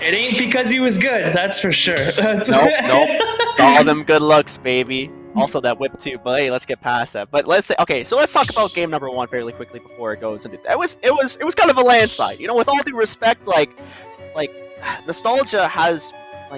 It ain't because he was good, that's for sure. Nope. It's all them good looks, baby. Also that whip too, but hey, let's get past that. But let's talk about game number 1 fairly quickly before it goes into that. It was kind of a landslide. You know, with all due respect, like Nostalgia has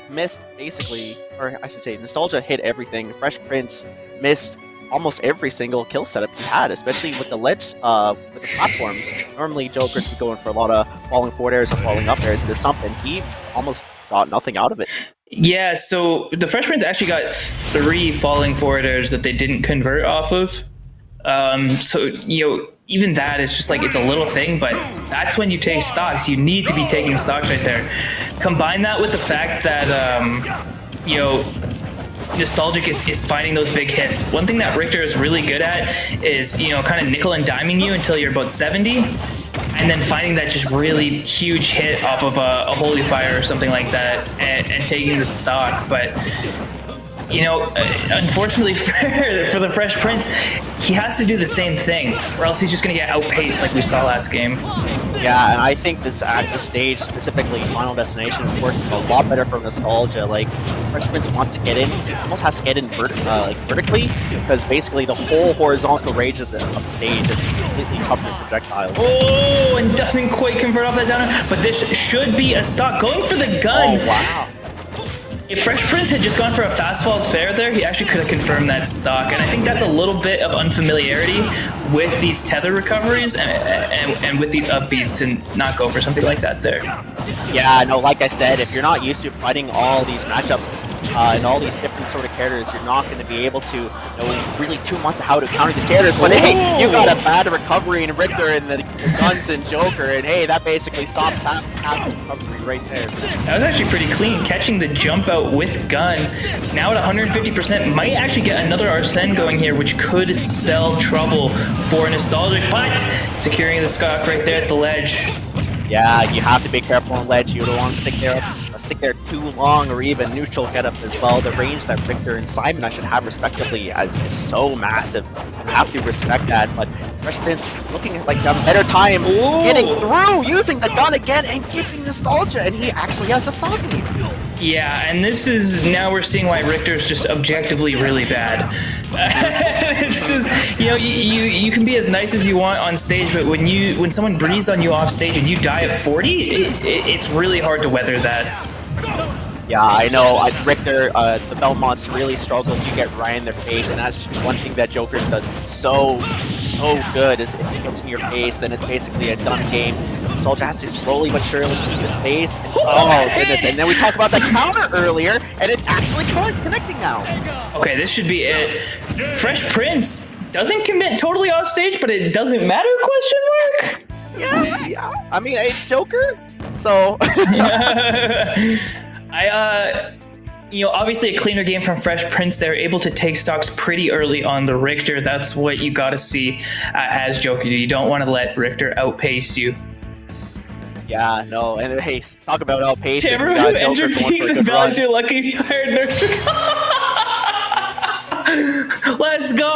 missed basically, or I should say Nostalgia hit everything. Fresh Prince missed almost every single kill setup he had, especially with the ledge, with the platforms. Normally, Joker's be going for a lot of falling forward airs or falling up airs into something. He almost got nothing out of it. Yeah, so the Fresh Prince actually got 3 falling forward airs that they didn't convert off of. So, you know, even that is just it's a little thing, but that's when you take stocks. You need to be taking stocks right there. Combine that with the fact that, you know, Nostalgic is finding those big hits. One thing that Richter is really good at is, you know, kind of nickel and diming you until you're about 70, and then finding that just really huge hit off of a Holy Fire or something like that, and taking the stock. But, you know, unfortunately for the Fresh Prince, he has to do the same thing, or else he's just going to get outpaced like we saw last game. Yeah, and I think this at this stage, specifically Final Destination, is working a lot better for Nostalgia. Like, Fresh Prince wants to get in, almost has to get in vertically, because basically the whole horizontal range of the stage is completely covered in projectiles. Oh, and doesn't quite convert off that down, but this should be a stock. Going for the gun. Oh, wow. If Fresh Prince had just gone for a fast fall fair there, he actually could have confirmed that stock. And I think that's a little bit of unfamiliarity with these tether recoveries and with these up Bs to not go for something like that there. Yeah, no, like I said, if you're not used to fighting all these matchups and all these different sort of characters, you're not going to be able to know really too much how to counter these characters. But hey, you got a bad recovery in Richter and the guns in Joker, and hey, that basically stops half recovery right there. That was actually pretty clean. Catching the jump out with gun, now at 150%, might actually get another Arsene going here, which could spell trouble for Nostalgic, but securing the stock right there at the ledge. Yeah, you have to be careful on ledge. You don't want to stick there too long, or even neutral get up as well. The range that Richter and Simon should have respectively is so massive. You have to respect that. But Fresh Prince looking like a better time getting through, using the gun again and giving Nostalgia, and he actually has a stock lead. Yeah, and this is, now we're seeing why Richter's just objectively really bad. It's just, you know, you can be as nice as you want on stage, but when someone breathes on you off stage and you die at 40, it's really hard to weather that. Yeah, I know. Richter, the Belmonts really struggle to get right in their face, and that's just one thing that Joker's does so good is if it gets in your face, then it's basically a done game. Soldier has to slowly but surely keep his space. Oh, goodness. And then we talked about the counter earlier, and it's actually connecting now. Okay, this should be it. Fresh Prince doesn't commit totally off stage, but it doesn't matter, question mark? Yeah. I mean, it's Joker, so... You know, obviously a cleaner game from Fresh Prince. They're able to take stocks pretty early on the Richter. That's what you got to see as Joker. You don't want to let Richter outpace you. Yeah, no, and hey, talk about outpacing. To everyone who entered Peaks and Valleys, you're lucky you hired Nurse. Let's go!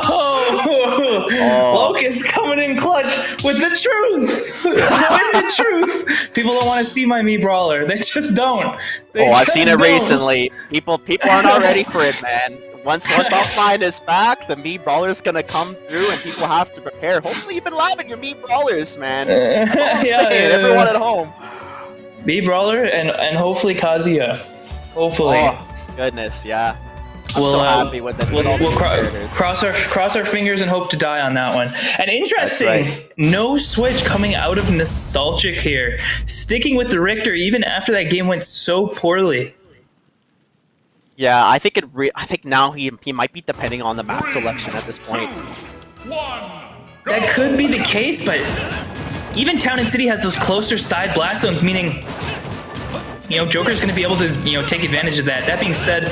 Locust coming in clutch with the truth! With the truth! People don't want to see my Mii Brawler. They just don't. I've seen it recently. People are not ready for it, man. Once Offline is back, the Mii Brawler's gonna come through and people have to prepare. Hopefully you've been labbing your Mii Brawlers, man. That's all I'm saying. Everyone at home. Mii Brawler and hopefully Kazuya. Hopefully. Oh, goodness, yeah. I'm so happy with it. We'll cross our fingers and hope to die on that one. And interesting, no switch coming out of Nostalgic here. Sticking with the Richter even after that game went so poorly. Yeah, I think now he might be depending on the map selection at this point. That could be the case, but even Town and City has those closer side blast zones, meaning, you know, Joker's going to be able to, you know, take advantage of that. That being said,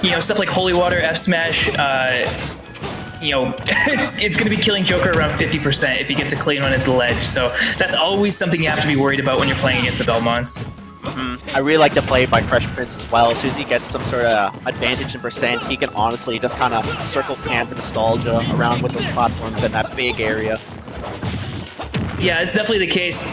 you know, stuff like Holy Water, F Smash, you know, it's going to be killing Joker around 50% if he gets a clean one at the ledge. So that's always something you have to be worried about when you're playing against the Belmonts. I really like the play by Fresh Prince as well. As soon as he gets some sort of advantage in percent, he can honestly just kind of circle camp and nostalgia around with those platforms in that big area. Yeah, it's definitely the case.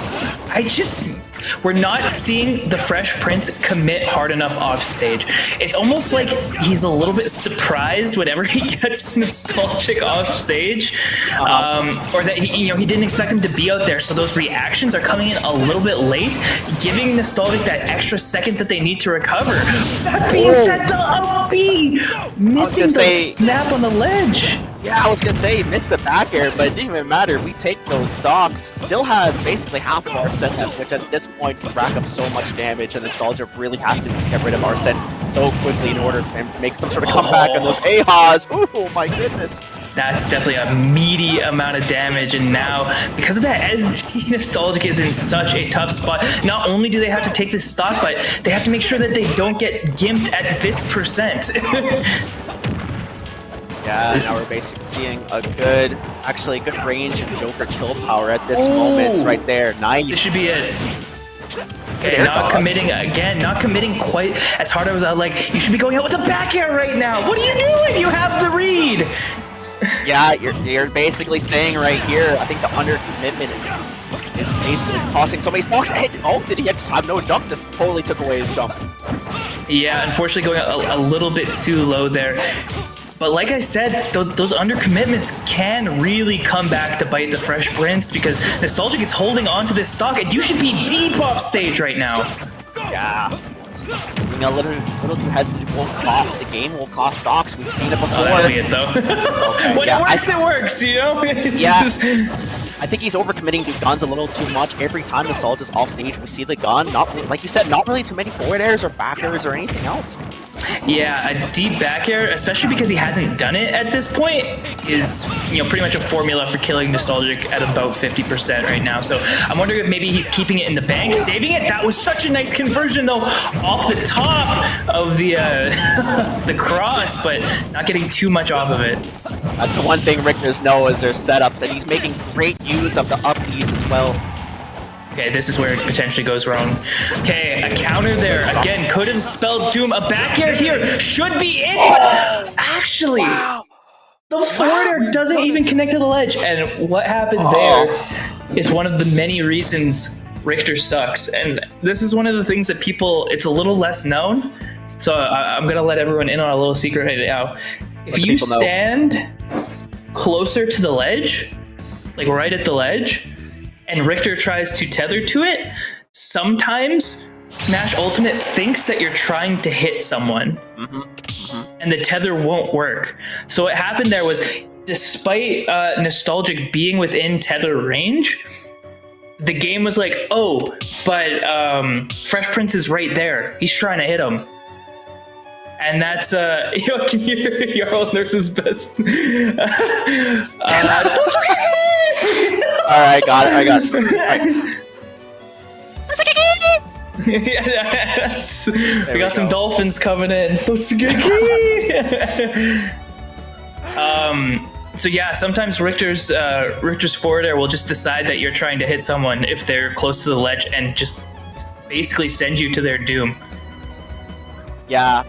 We're not seeing the Fresh Prince commit hard enough off stage. It's almost like he's a little bit surprised whenever he gets nostalgic off stage, or that he didn't expect him to be out there. So those reactions are coming in a little bit late, giving nostalgic that extra second that they need to recover. That being said, the up B missing the snap on the ledge. Yeah, I was gonna say, missed the back air, but it didn't even matter. We take those stocks. Still has basically half of our set left, which at this point can rack up so much damage, and Nostalgia really has to get rid of our set so quickly in order for him to make some sort of comeback on those AHAs. Oh my goodness. That's definitely a meaty amount of damage, and now, because of that, SG Nostalgic is in such a tough spot. Not only do they have to take this stock, but they have to make sure that they don't get gimped at this percent. Yeah, now we're basically seeing a good range of Joker kill power at this moment right there. Nice. This should be it. Okay, not committing quite as hard as I would like. You should be going out with the back air right now. What are you doing? You have the read. Yeah, you're basically saying right here, I think the undercommitment is basically costing so many stocks. Oh, did he just have no jump? Just totally took away his jump. Yeah, unfortunately going a little bit too low there. But like I said, those undercommitments can really come back to bite the Fresh Prince, because Nostalgic is holding on to this stock, and you should be deep off stage right now. Yeah. Being a little too hesitant won't cost the game, won't cost stocks. We've seen it before. Oh, that'll be it, though. Okay, when it works, it works, you know? I think he's overcommitting to guns a little too much. Every time Nostalgia's off stage, we see the gun. Not really, like you said, not really too many forward airs or back airs or anything else. Yeah, a deep back air, especially because he hasn't done it at this point, is pretty much a formula for killing Nostalgic at about 50% right now. So I'm wondering if maybe he's keeping it in the bank, saving it. That was such a nice conversion though, off the top of the the cross, but not getting too much off of it. That's the one thing Richters know is their setups, and he's making great use of the up Bs as well. Okay, this is where it potentially goes wrong. Okay, a counter there. Again, could have spelled doom. A back air here should be it, but actually, the forward air doesn't even connect to the ledge. And what happened there is one of the many reasons Richter sucks. And this is one of the things that it's a little less known. So I'm going to let everyone in on a little secret right now. If you stand closer to the ledge, like right at the ledge, and Richter tries to tether to it, sometimes Smash Ultimate thinks that you're trying to hit someone, and the tether won't work. So what happened there was, despite Nostalgic being within tether range, the game was like, oh, but Fresh Prince is right there. He's trying to hit him. And that's, can you hear Jarl Nurse's best? Alright, I got it. Right. Yes. We got some dolphins coming in. So yeah, sometimes Richter's forward air will just decide that you're trying to hit someone if they're close to the ledge and just basically send you to their doom. Yeah,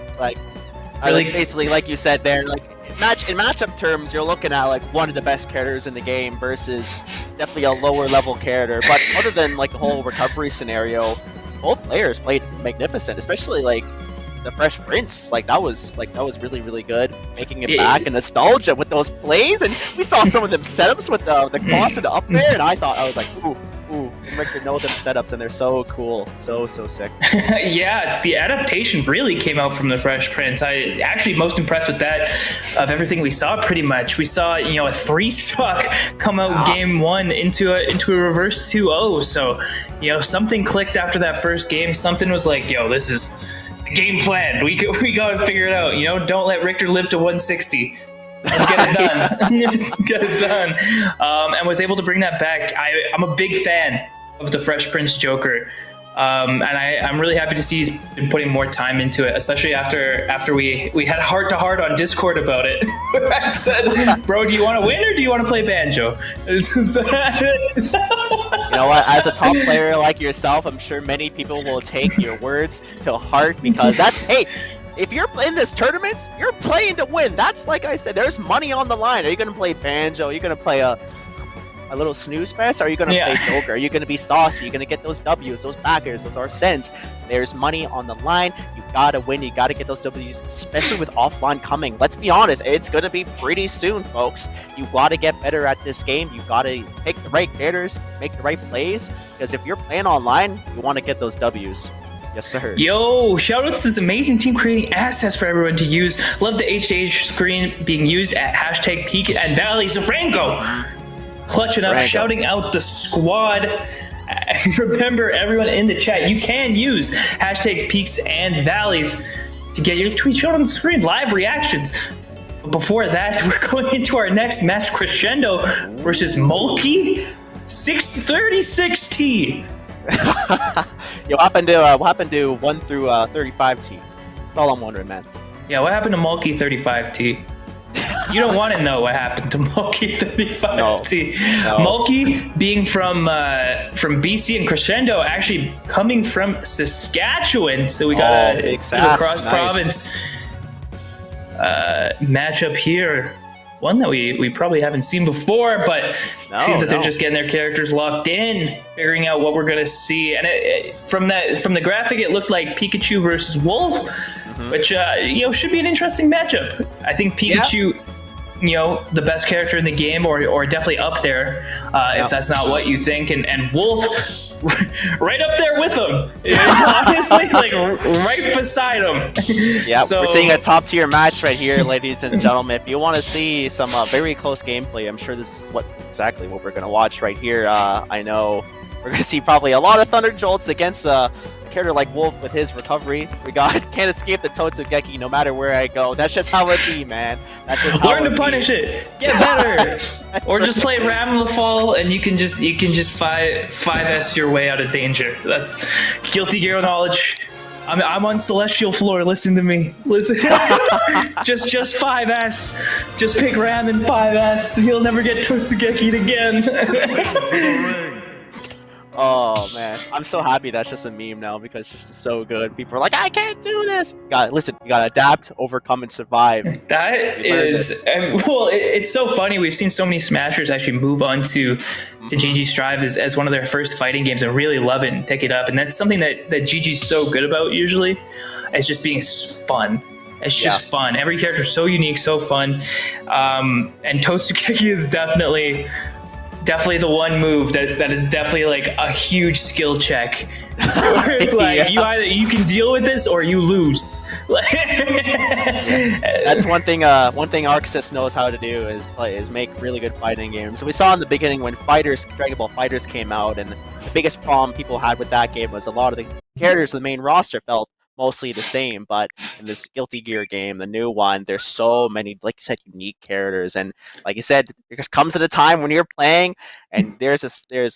basically, like you said there, in matchup terms, you're looking at one of the best characters in the game versus definitely a lower level character. But other than the whole recovery scenario, both players played magnificent, especially the Fresh Prince. That was really, really good, making it back and nostalgia with those plays. And we saw some of them setups with the cross and up there, and I was like, ooh, Richter knows them setups, and they're so cool, so sick. Yeah, the adaptation really came out from the Fresh Prince. I actually most impressed with that of everything we saw. Pretty much, we saw a 3-stock come out game 1 into a reverse 2-0. So something clicked after that first game. Something was like, this is the game plan. We gotta figure it out. Don't let Richter live to 160. Let's get it done. Let's get it done. And was able to bring that back. I'm a big fan of the Fresh Prince Joker. And I'm really happy to see he's been putting more time into it, especially after we had heart-to-heart on Discord about it. I said, bro, do you want to win or do you want to play Banjo? You know what? As a top player like yourself, I'm sure many people will take your words to heart because hey, if you're in this tournament, you're playing to win. That's like I said, there's money on the line. Are you gonna play banjo? Are you gonna play a little snooze fest? Or are you gonna play Joker? Are you gonna be saucy? You're gonna get those W's, those backers, those Arsens. There's money on the line. You gotta win. You gotta get those W's, especially with offline coming. Let's be honest, it's gonna be pretty soon, folks. You gotta get better at this game. You gotta pick the right characters, make the right plays. Because if you're playing online, you want to get those W's. Yes, sir. Yo, shoutouts to this amazing team creating assets for everyone to use. Love the HH screen being used at hashtag Peak and Valleys of Rango. Clutching up, shouting out the squad. Remember, everyone in the chat, you can use hashtag Peaks and Valleys to get your tweet shown on the screen, live reactions. But before that, we're going into our next match, Crescendo versus Mulkey, 636T. Yo, what happened to 1 through 35T? That's all I'm wondering, man. Yeah, what happened to Mulkey 35T? You don't want to know what happened to Mulkey 35T. No. Mulkey being from BC and Crescendo, actually coming from Saskatchewan. So we got a cross province matchup here. One that we probably haven't seen before, but seems that they're just getting their characters locked in, figuring out what we're gonna see. And from the graphic, it looked like Pikachu versus Wolf, which should be an interesting matchup. I think Pikachu, the best character in the game, or definitely up there, if that's not what you think, and Wolf. Right up there with him. Honestly, like right beside him. Yeah, so, we're seeing a top tier match right here, ladies and gentlemen. If you want to see some very close gameplay, I'm sure this is exactly what we're going to watch right here. I know we're going to see probably a lot of Thunder Jolts against a character like Wolf with his recovery. Can't escape the Totsugeki no matter where I go. That's just how it be, man. That's just how learn to punish it. Get better. Or just play Ram the Fall, and you can just 5S your way out of danger. That's Guilty Gear knowledge. I'm on celestial floor. Listen to me. Listen. just 5S. Just pick Ram and 5S. You'll never get Totsugeki'd again. Oh man, I'm so happy that's just a meme now because it's just so good. People are like, I can't do this. You gotta adapt, overcome, and survive. That is, it's so funny. We've seen so many Smashers actually move on to GG Strive as one of their first fighting games and really love it and pick it up. And that's something that GG's so good about usually. It's just being fun. It's just fun. Every character is so unique, so fun. And Totsugeki is definitely the one move that is definitely like a huge skill check. It's like you can deal with this or you lose. That's one thing Arxis knows how to do is make really good fighting games. We saw in the beginning when Dragon Ball Fighters came out, and the biggest problem people had with that game was a lot of the characters of the main roster felt mostly the same, but in this Guilty Gear game, the new one, there's so many, like you said, unique characters, and like you said, there just comes at a time when you're playing, and there's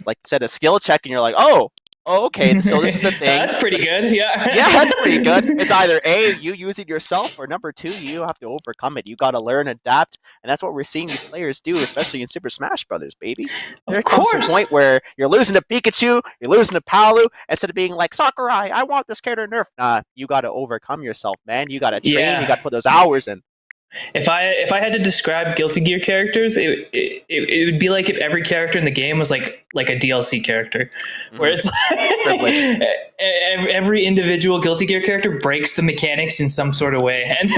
like you said, a skill check, and you're like, oh, okay, so this is a thing. That's pretty good, yeah. Yeah, that's pretty good. It's either A, you use it yourself, or number two, you have to overcome it. You got to learn, adapt, and that's what we're seeing these players do, especially in Super Smash Brothers, baby. There comes a point where you're losing to Pikachu, you're losing to Palu, instead of being like, Sakurai, I want this character nerfed. Nah, you got to overcome yourself, man. You got to train, you got to put those hours in. If I had to describe Guilty Gear characters, it would be like if every character in the game was like a DLC character, where it's like every individual Guilty Gear character breaks the mechanics in some sort of way, and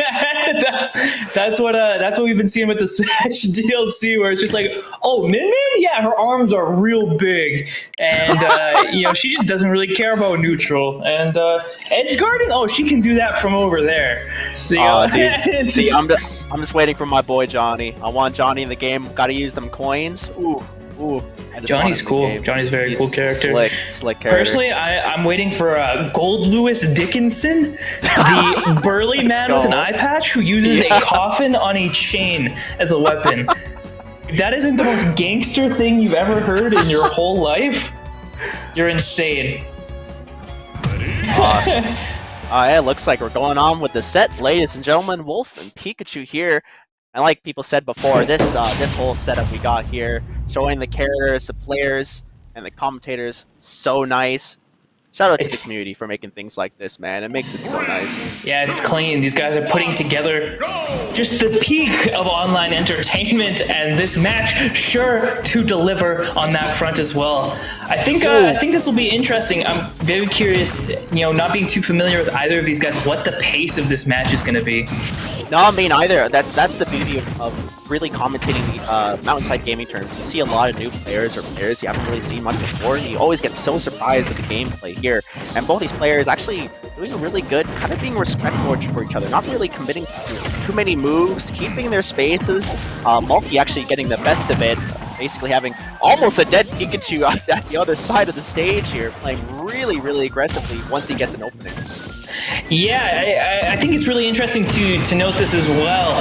that's what we've been seeing with the Smash DLC, where it's just like, oh, Min Min, yeah, her arms are real big, and she just doesn't really care about neutral, and edge guarding, oh, she can do that from over there. So, dude. See, I'm just waiting for my boy Johnny. I want Johnny in the game. Got to use them coins. Ooh. Johnny's cool. Johnny's a very cool character. Slick character. Personally, I'm waiting for Gold Lewis Dickinson, the burly man with an eye patch who uses a coffin on a chain as a weapon. If that isn't the most gangster thing you've ever heard in your whole life, you're insane. Awesome. It looks like we're going on with the set, ladies and gentlemen. Wolf and Pikachu here. And like people said before, this whole setup we got here, showing the characters, the players, and the commentators, so nice. Shout out to the community for making things like this, man. It makes it so nice. Yeah, it's clean. These guys are putting together just the peak of online entertainment, and this match sure to deliver on that front as well. I think this will be interesting. I'm very curious, not being too familiar with either of these guys, what the pace of this match is going to be. No, me neither. That's the beauty of really commentating Mountainside gaming terms. You see a lot of new players or players you haven't really seen much before, and you always get so surprised at the gameplay here. And both these players actually doing a really good, kind of being respectful for each other, not really committing to too many moves, keeping their spaces. Mulkey actually getting the best of it, basically having almost a dead Pikachu at the other side of the stage here, playing really, really aggressively once he gets an opening. Yeah, I think it's really interesting to note this as well,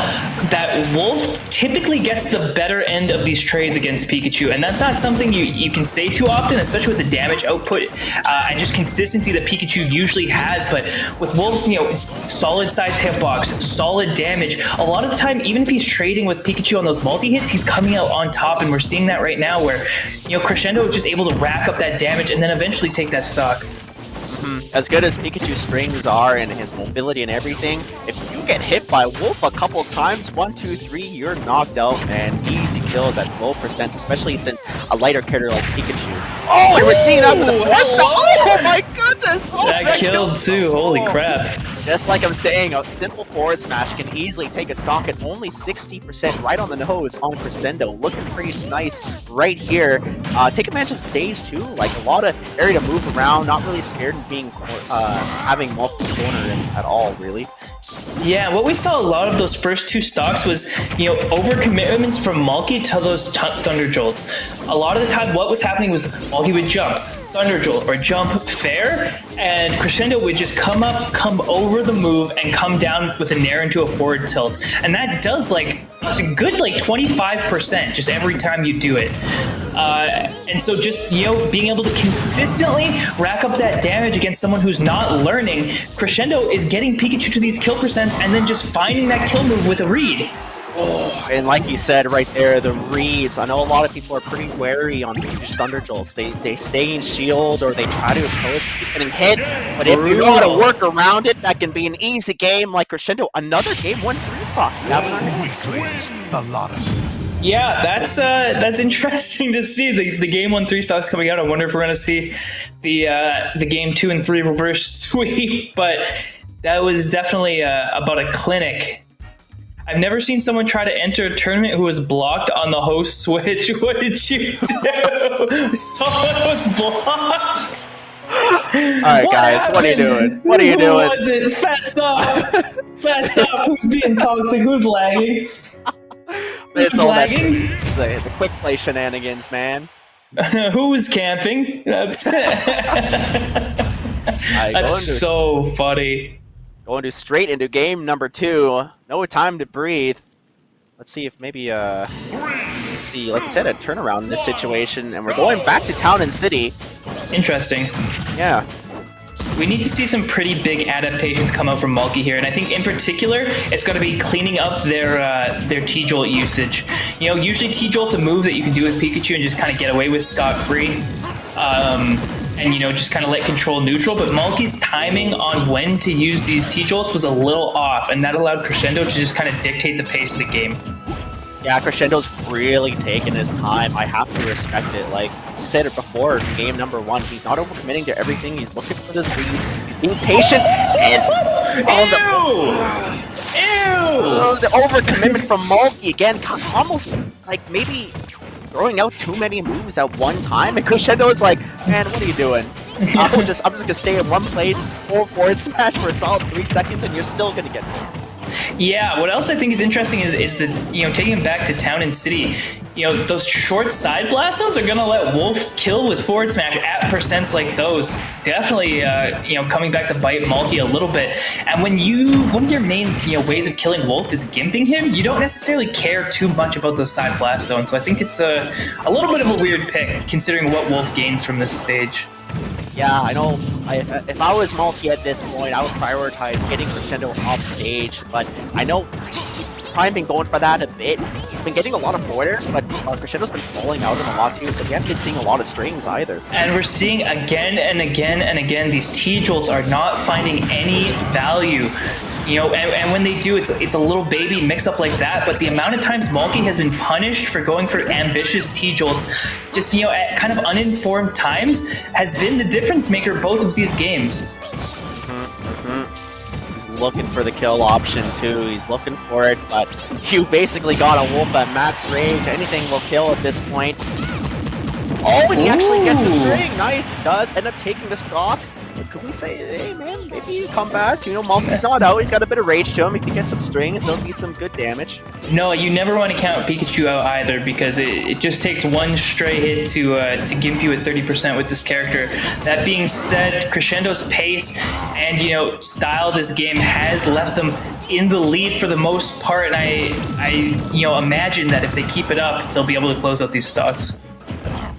that Wolf typically gets the better end of these trades against Pikachu, and that's not something you can say too often, especially with the damage output and just consistency that Pikachu usually has. But with Wolf's, solid size hitbox, solid damage, a lot of the time, even if he's trading with Pikachu on those multi-hits, he's coming out on top, and we're seeing that right now where, Crescendo is just able to rack up that damage and then eventually take that stock. As good as Pikachu's strings are and his mobility and everything, if you get hit by Wolf a couple of times, 1, 2, 3, you're knocked out, man. Easy kills at low percent, especially since a lighter character like Pikachu. Oh, and we're seeing that with the force spell. Oh my goodness! Oh, that killed too, holy crap. Just like I'm saying, a simple forward smash can easily take a stock at only 60%, right on the nose on Crescendo. Looking pretty nice right here. Take advantage of the stage too, like a lot of area to move around, not really scared of being having multiple corner at all, really. Yeah, what we saw a lot of those first two stocks was, overcommitments from Mulkey to those Thunder Jolts. A lot of the time, what was happening was Mulkey would jump, Thunder Jolt, or jump fair, and Crescendo would just come up, come over the move, and come down with a nair into a forward tilt. And that does it's a good 25% just every time you do it. And so just, being able to consistently rack up that damage against someone who's not learning, Crescendo is getting Pikachu to these kill percents and then just finding that kill move with a read. Oh, and like you said right there, the reads. I know a lot of people are pretty wary on Pikachu's Thunder Jolts. They stay in shield or they try to approach getting hit. But if you know how to work around it, that can be an easy game like Crescendo. Another game 1-3 stock. Yeah, that's interesting to see the game 1-3 stocks coming out. I wonder if we're gonna see the game 2 and 3 reverse sweep. But that was definitely about a clinic. I've never seen someone try to enter a tournament who was blocked on the host switch. What did you do? Someone was blocked. Alright guys, what are you doing? What are you doing? Who was it? Fess up! Fess up! Who's being toxic? Who's lagging? It's all lagging? It's the quick play shenanigans, man. Who was camping? That's so funny. Going straight into game number 2. No time to breathe. Let's see if maybe, let's see, like I said, a turnaround in this situation. And we're going back to Town and City. Interesting. Yeah. We need to see some pretty big adaptations come out from Mulkey here. And I think in particular, it's going to be cleaning up their T-Jolt usage. Usually T-Jolt's a move that you can do with Pikachu and just kind of get away with scot-free. And just kind of let control neutral, but Mulkey's timing on when to use these T-Jolts was a little off, and that allowed Crescendo to just kind of dictate the pace of the game. Yeah, Crescendo's really taking his time. I have to respect it. Like I said it before, game number 1, he's not overcommitting to everything. He's looking for those reads. He's being patient. And the overcommitment from Mulkey again, almost like maybe throwing out too many moves at one time, and Crescendo is like, man, what are you doing? I'm just gonna stay in one place, forward smash for a solid 3 seconds, and you're still gonna get hit. Yeah, what else I think is interesting is the taking him back to Town and City. Those short side blast zones are gonna let Wolf kill with forward smash at percents like those. Definitely, coming back to bite Mulkey a little bit. And when one of your main ways of killing Wolf is gimping him, you don't necessarily care too much about those side blast zones. So I think it's a little bit of a weird pick considering what Wolf gains from this stage. Yeah, I know. If I was Mulkey at this point, I would prioritize getting Crescendo off stage. But I know Time been going for that a bit. He's been getting a lot of forwarders, but Crescendo's been falling out of a lot too, so we haven't been seeing a lot of strings either. And we're seeing again and again and again, these T-Jolts are not finding any value. You know, and when they do, it's a little baby mix-up like that, but the amount of times Malky has been punished for going for ambitious T-Jolts, just, you know, at kind of uninformed times, has been the difference maker both of these games. He's looking for the kill option too, he's looking for it, but you basically got a Wolf at max range, anything will kill at this point. Oh, and he actually gets a string, nice, he does end up taking the stock. Could we say, hey man, maybe you come back? You know, Malky's not out, he's got a bit of rage to him, he can get some strings, there'll be some good damage. No, you never want to count Pikachu out either, because it just takes one stray hit to gimp you at 30% with this character. That being said, Crescendo's pace and, you know, style of this game has left them in the lead for the most part, and I you know, imagine that if they keep it up, they'll be able to close out these stocks.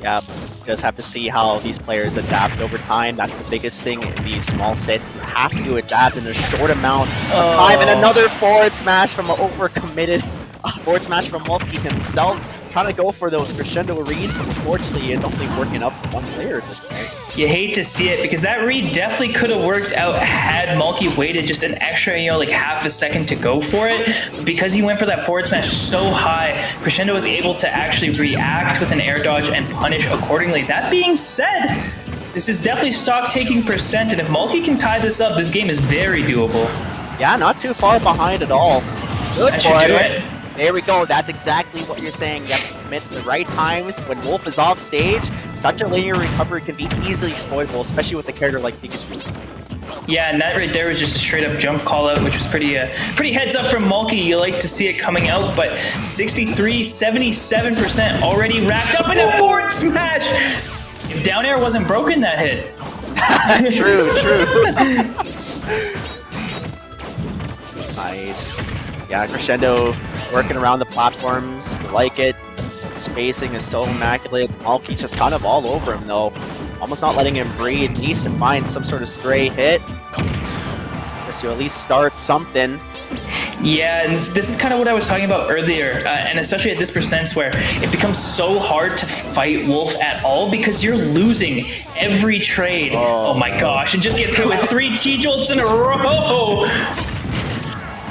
Yeah, just have to see how these players adapt over time. That's the biggest thing in these small sets. You have to adapt in a short amount of time. And another forward smash from an overcommitted forward smash from Malky himself. Trying to go for those crescendo reads, but unfortunately it's only working up for one player at this point. You hate to see it, because that read definitely could have worked out had Malky waited just an extra, you know, like half a second to go for it. Because he went for that forward smash so high, Crescendo was able to actually react with an air dodge and punish accordingly. That being said, this is definitely stock taking percent, and if Malky can tie this up, this game is very doable. Yeah, not too far behind at all. Good That should do it. There we go. That's exactly what you're saying. You have to commit at the right times. When Wolf is off stage, such a linear recovery can be easily exploitable, especially with a character like Pikachu. Yeah, and that right there was just a straight up jump call out, which was pretty heads up from Malky. You like to see it coming out, but 77% already racked up in a forward smash. If down air wasn't broken, that hit. True. Nice. Yeah, Crescendo working around the platforms, like it. Spacing is so immaculate. Malky's just kind of all over him though. Almost not letting him breathe. Needs to find some sort of stray hit. Just to at least start something. Yeah, and this is kind of what I was talking about earlier, and especially at this percent where it becomes so hard to fight Wolf at all because you're losing every trade. Oh my gosh, and just gets hit with 3 T-Jolts in a row.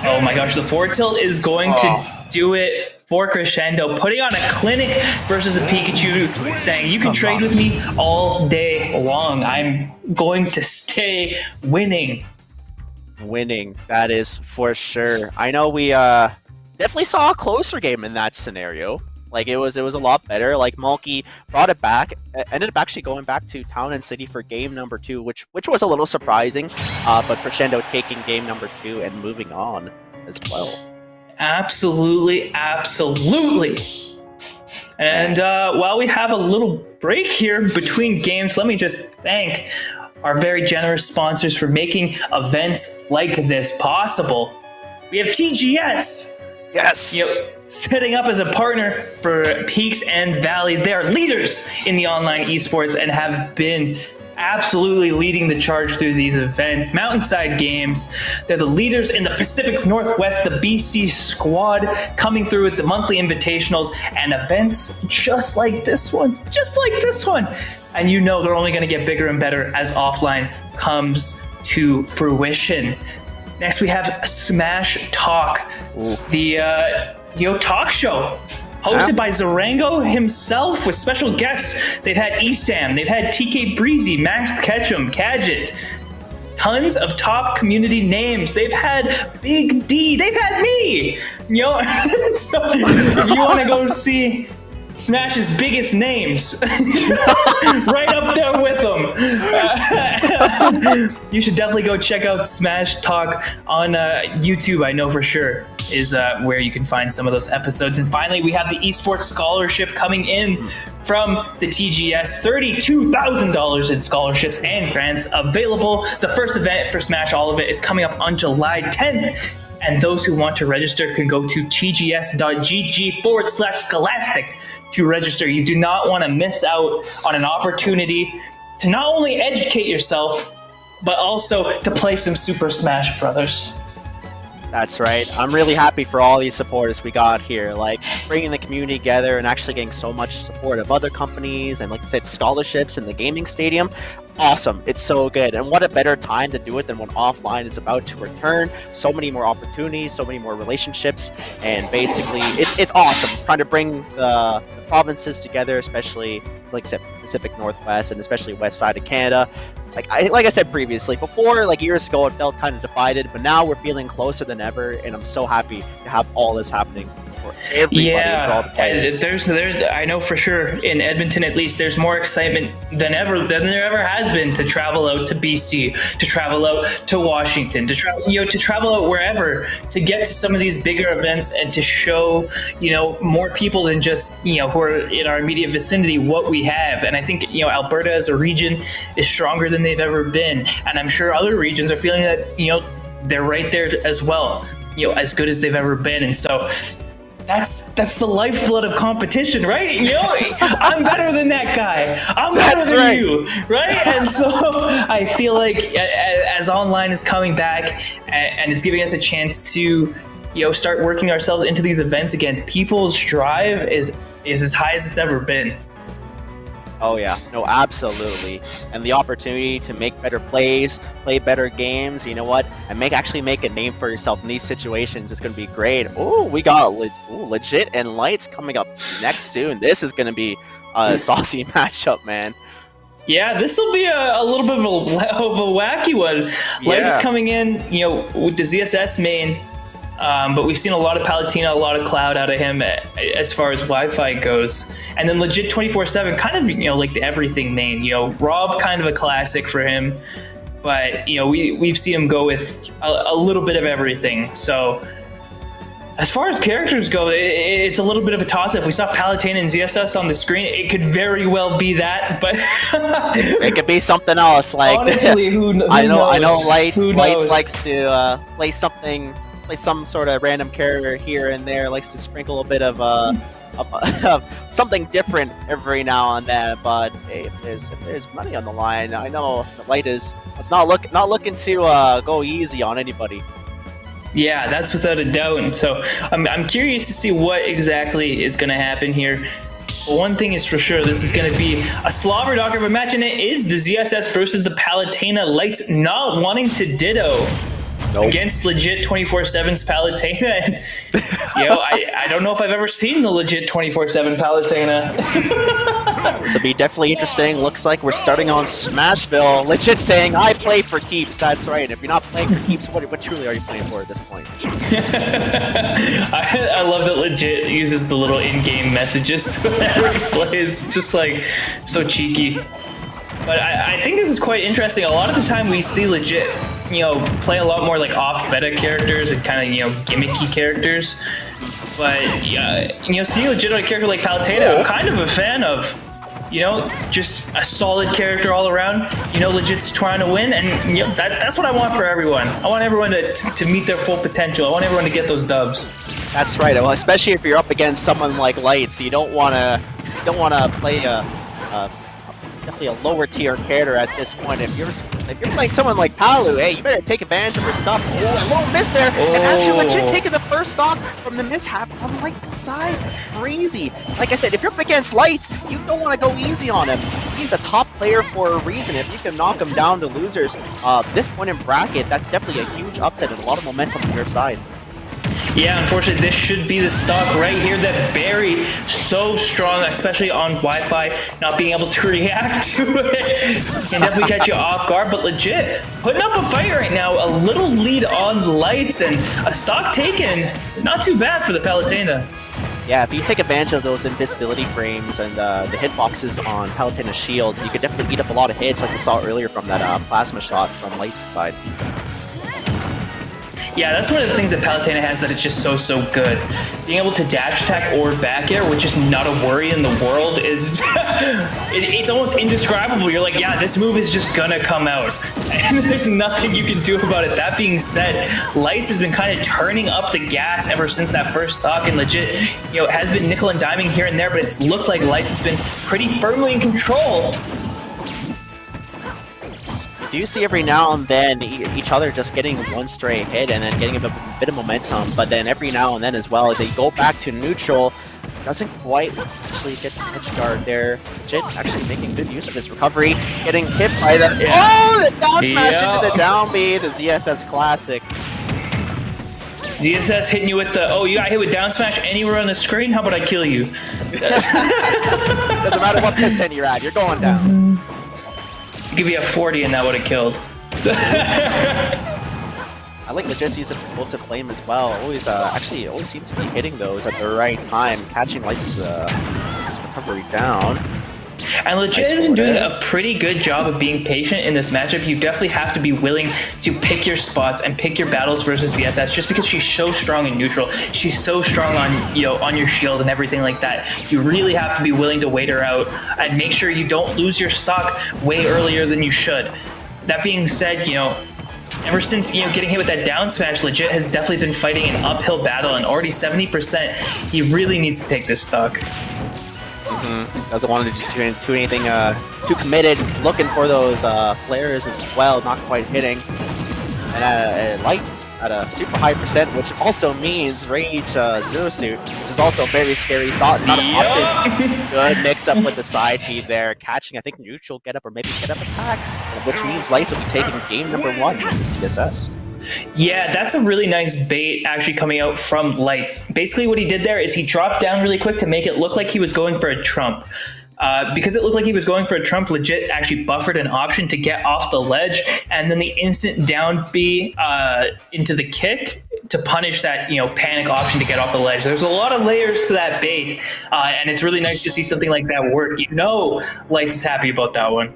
Oh my gosh, the forward tilt is going to do it for Crescendo, putting on a clinic versus a Pikachu, saying, you can trade with me all day long. I'm going to stay winning. Winning, that is for sure. I know we definitely saw a closer game in that scenario. Like it was a lot better. Like Malky brought it back, ended up actually going back to Town and City for game number 2, which was a little surprising. But Crescendo taking game number 2 and moving on as well. Absolutely. And while we have a little break here between games, let me just thank our very generous sponsors for making events like this possible. We have TGS. Yes. Setting up as a partner for Peaks and Valleys. They are leaders in the online esports and have been absolutely leading the charge through these events. Mountainside Games, they're the leaders in the Pacific Northwest, the BC squad, coming through with the monthly invitationals and events just like this one. And you know they're only going to get bigger and better as offline comes to fruition. Next, we have Smash Talk, the talk show hosted by Zarango himself with special guests. They've had Esam, they've had TK Breezy, Max Ketchum, Kadget, tons of top community names. They've had Big D, they've had me. So if you want to go see Smash's biggest names, right up there with them. You should definitely go check out Smash Talk on YouTube. I know for sure is where you can find some of those episodes. And finally, we have the esports scholarship coming in from the TGS. $32,000 in scholarships and grants available. The first event for Smash All of It is coming up on July 10th. And those who want to register can go to tgs.gg/scholastic to register. You do not want to miss out on an opportunity to not only educate yourself, but also to play some Super Smash Brothers. That's right. I'm really happy for all these supporters we got here, like bringing the community together and actually getting so much support of other companies and, like I said, scholarships in the gaming stadium. Awesome. It's so good. And what a better time to do it than when offline is about to return. So many more opportunities, so many more relationships, and basically it's awesome trying to bring the provinces together, especially, like I said, Pacific Northwest and especially west side of Canada. Like I said previously, before, like years ago, it felt kind of divided, but now we're feeling closer than ever, and I'm so happy to have all this happening for everybody, for all the players. There's I know for sure in Edmonton at least there's more excitement than there ever has been to travel out to BC, to travel out to Washington, to travel out wherever to get to some of these bigger events and to show more people than just who are in our immediate vicinity what we have. And I think Alberta as a region is stronger than they've ever been, and I'm sure other regions are feeling that they're right there as well, as good as they've ever been. And so that's the lifeblood of competition, right? I'm better than that guy. I'm better than you, right? And so I feel like as online is coming back and it's giving us a chance to start working ourselves into these events again, people's drive is as high as it's ever been. Oh yeah, no, absolutely. And the opportunity to make better plays, play better games, you know what, and actually make a name for yourself in these situations is going to be great. Oh, we got Legit and Lights coming up next soon. This is going to be a saucy matchup, man. Yeah, this will be a little bit of a wacky one. Yeah. Lights coming in, with the ZSS main. But we've seen a lot of Palatina, a lot of Cloud out of him as far as Wi-Fi goes. And then Legit 24/7, kind of, like the everything main. Rob, kind of a classic for him. But, we've seen him go with a little bit of everything. So as far as characters go, it's a little bit of a toss-up. We saw Palatina and ZSS on the screen. It could very well be that, but it could be something else. Like, honestly, who knows? I know Lights likes to play some sort of random character here and there, likes to sprinkle a bit of something different every now and then. But hey, if there's money on the line, I know the Light is not looking to go easy on anybody. Yeah, that's without a doubt. And so I'm curious to see what exactly is going to happen here. But one thing is for sure, this is going to be a slobber knocker of a match, and it is the ZSS versus the Palatina. Lights not wanting to ditto. Nope. Against Legit 24/7's Palatina. And, I don't know if I've ever seen the Legit 24/7 Palatina. This will be definitely interesting. Looks like we're starting on Smashville. Legit saying, I play for keeps. That's right. If you're not playing for keeps, what truly are you playing for at this point? I love that Legit uses the little in-game messages whenever he plays. Just like so cheeky. But I think this is quite interesting. A lot of the time we see Legit, play a lot more like off-meta characters and kind of, gimmicky characters. But, seeing Legit on a character like Palatina, I'm kind of a fan of. Just a solid character all around. Legit's trying to win, and that's what I want for everyone. I want everyone to meet their full potential. I want everyone to get those dubs. That's right. Well, especially if you're up against someone like Lights, you don't want to play definitely a lower tier character at this point. If you're playing someone like Palu, hey, you better take advantage of her stuff. Oh, a little miss there, and actually Legit taking the first stock from the mishap on Lights' side. Crazy. Like I said, if you're up against Lights, you don't want to go easy on him. He's a top player for a reason. If you can knock him down to losers, this point in bracket, that's definitely a huge upset and a lot of momentum on your side. Yeah, unfortunately, this should be the stock right here that Barry, so strong, especially on Wi-Fi, not being able to react to it, can definitely catch you off guard. But Legit, putting up a fight right now, a little lead on Lights, and a stock taken. Not too bad for the Palatina. Yeah, if you take advantage of those invisibility frames and the hitboxes on Palatina's shield, you could definitely eat up a lot of hits like we saw earlier from that plasma shot from Lights' side. Yeah, that's one of the things that Palatina has that it's just so good. Being able to dash attack or back air, which is not a worry in the world, is it's almost indescribable. You're like, yeah, this move is just gonna come out. And there's nothing you can do about it. That being said, Lights has been kind of turning up the gas ever since that first stock, and Legit, has been nickel and diming here and there, but it's looked like Lights has been pretty firmly in control. do see every now and then each other just getting one stray hit and then getting a bit of momentum, but then every now and then as well, they go back to neutral. Doesn't quite actually get the edge guard there. Jit actually making good use of his recovery, getting hit by the the down smash into the down B, the ZSS classic. ZSS hitting you with the you got hit with down smash anywhere on the screen. How about I kill you? Doesn't matter what percent you're at, you're going down. Give me a 40 and that would have killed. I like Legit's use of explosive flame as well. Always always seems to be hitting those at the right time, catching Light's recovery down. And Legit has been doing a pretty good job of being patient in this matchup. You definitely have to be willing to pick your spots and pick your battles versus CSS, just because she's so strong in neutral. She's so strong on on your shield and everything like that. You really have to be willing to wait her out and make sure you don't lose your stock way earlier than you should. That being said, ever since getting hit with that down smash, Legit has definitely been fighting an uphill battle, and already 70%. He really needs to take this stock. Doesn't want to do anything too committed. Looking for those flares as well, not quite hitting. And Lights is at a super high percent, which also means Rage Zero Suit, which is also a very scary thought. Not options. Good mix up with the side feed there, catching I think neutral get up or maybe get up attack, which means Lights will be taking game number 1 with CSS. Yeah, that's a really nice bait actually coming out from Lights. Basically what he did there is he dropped down really quick to make it look like he was going for a trump. Because it looked like he was going for a trump, Legit actually buffered an option to get off the ledge, and then the instant down B into the kick to punish that panic option to get off the ledge. There's a lot of layers to that bait, and it's really nice to see something like that work. Lights is happy about that one.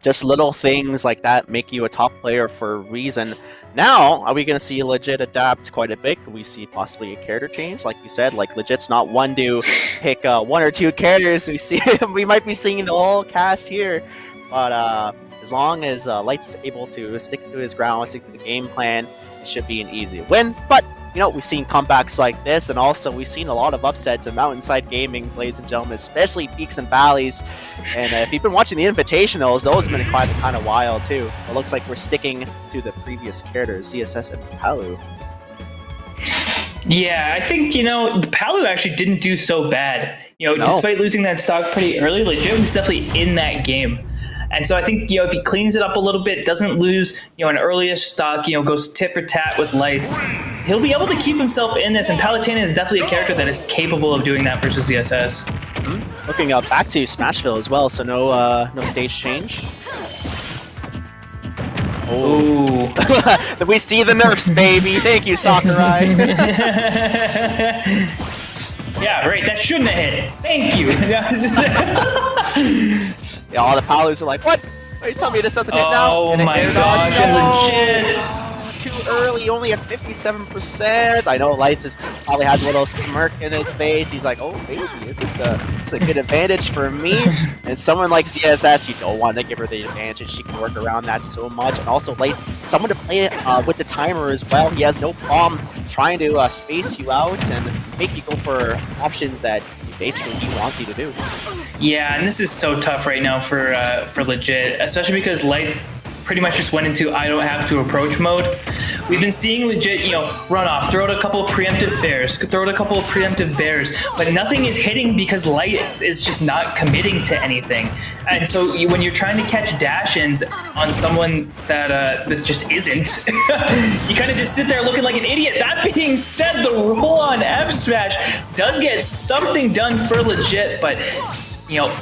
Just little things like that make you a top player for a reason. Now, are we going to see Legit adapt quite a bit? Could we see possibly a character change? Like you said, Legit's not one to pick 1 or 2 characters. We might be seeing the whole cast here. But as long as Lights is able to stick to his ground, stick to the game plan, it should be an easy win. But we've seen comebacks like this, and also we've seen a lot of upsets in Mountainside Gamings, ladies and gentlemen, especially Peaks and Valleys. And if you've been watching the Invitationals, those have been quite kind of wild too. It looks like we're sticking to the previous characters, CSS and Palu. Yeah, I think, the Palu actually didn't do so bad. Despite losing that stock pretty early, Legit was definitely in that game. And so I think, if he cleans it up a little bit, doesn't lose, an earliest stock, goes tit for tat with Lights, he'll be able to keep himself in this. And Palutena is definitely a character that is capable of doing that versus ZSS. Looking back to Smashville as well, so no stage change. Oh, we see the nerfs, baby. Thank you, Sakurai. Yeah, right. That shouldn't have hit. Thank you. Yeah, all the Palus are like, what? Are you telling me this doesn't hit now? Oh my gosh, Legit. Too early, only at 57%. I know Lights probably has a little smirk in his face. He's like, oh baby, this is a good advantage for me. And someone like ZSS, you don't want to give her the advantage. She can work around that so much. And also Lights, someone to play it with the timer as well. He has no problem trying to space you out and make you go for options that basically he wants you to do. Yeah, and this is so tough right now for Legit, especially because Lights pretty much just went into I don't have to approach mode. We've been seeing Legit, run off, throw out a couple of preemptive fairs, throw out a couple of preemptive bears, but nothing is hitting because Lights is just not committing to anything. And so when you're trying to catch dash-ins on someone that just isn't, you kind of just sit there looking like an idiot. That being said, the roll on F smash does get something done for Legit, but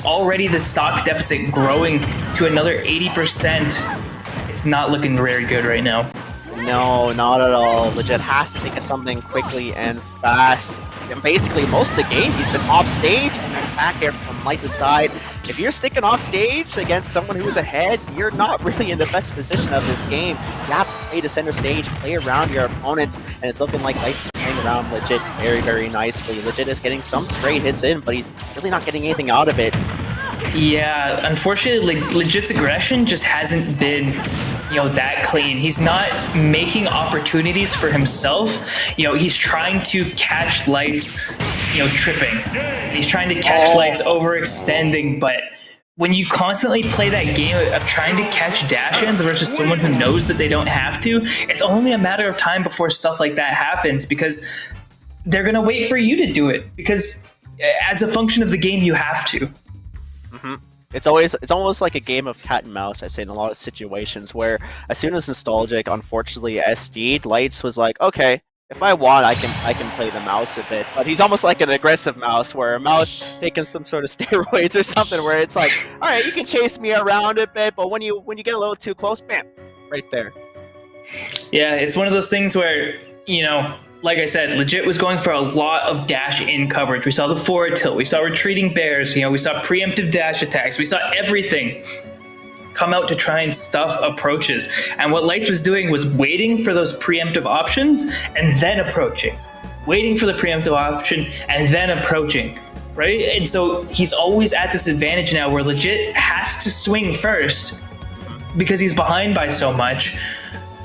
already the stock deficit growing to another 80%. It's not looking very good right now. No, not at all. Legit has to think of something quickly and fast. And basically, most of the game, he's been off stage and back here from Lights' side. If you're sticking off stage against someone who's ahead, you're not really in the best position of this game. You have to play to center stage, play around your opponents, and it's looking like Lights is playing around Legit very, very nicely. Legit is getting some straight hits in, but he's really not getting anything out of it. Yeah, unfortunately, Legit's aggression just hasn't been, that clean. He's not making opportunities for himself. He's trying to catch Lights, tripping. He's trying to catch Lights overextending, but when you constantly play that game of trying to catch dash-ins versus someone who knows that they don't have to, it's only a matter of time before stuff like that happens, because they're going to wait for you to do it, because as a function of the game, you have to. It's almost like a game of cat and mouse, I say, in a lot of situations where as soon as Nostalgic unfortunately SD'd, Lights was like, okay, if I want, I can play the mouse a bit. But he's almost like an aggressive mouse, where a mouse taking some sort of steroids or something, where it's like, all right, you can chase me around a bit, but when you get a little too close, bam, right there. Yeah, it's one of those things where, you know, like I said, legit was going for a lot of dash-in coverage. We saw the forward tilt, we saw retreating bears, you know, we saw preemptive dash attacks, we saw everything come out to try and stuff approaches. And what Lights was doing was waiting for those preemptive options and then approaching. Waiting for the preemptive option and then approaching, right? And so he's always at this advantage now where legit has to swing first because he's behind by so much.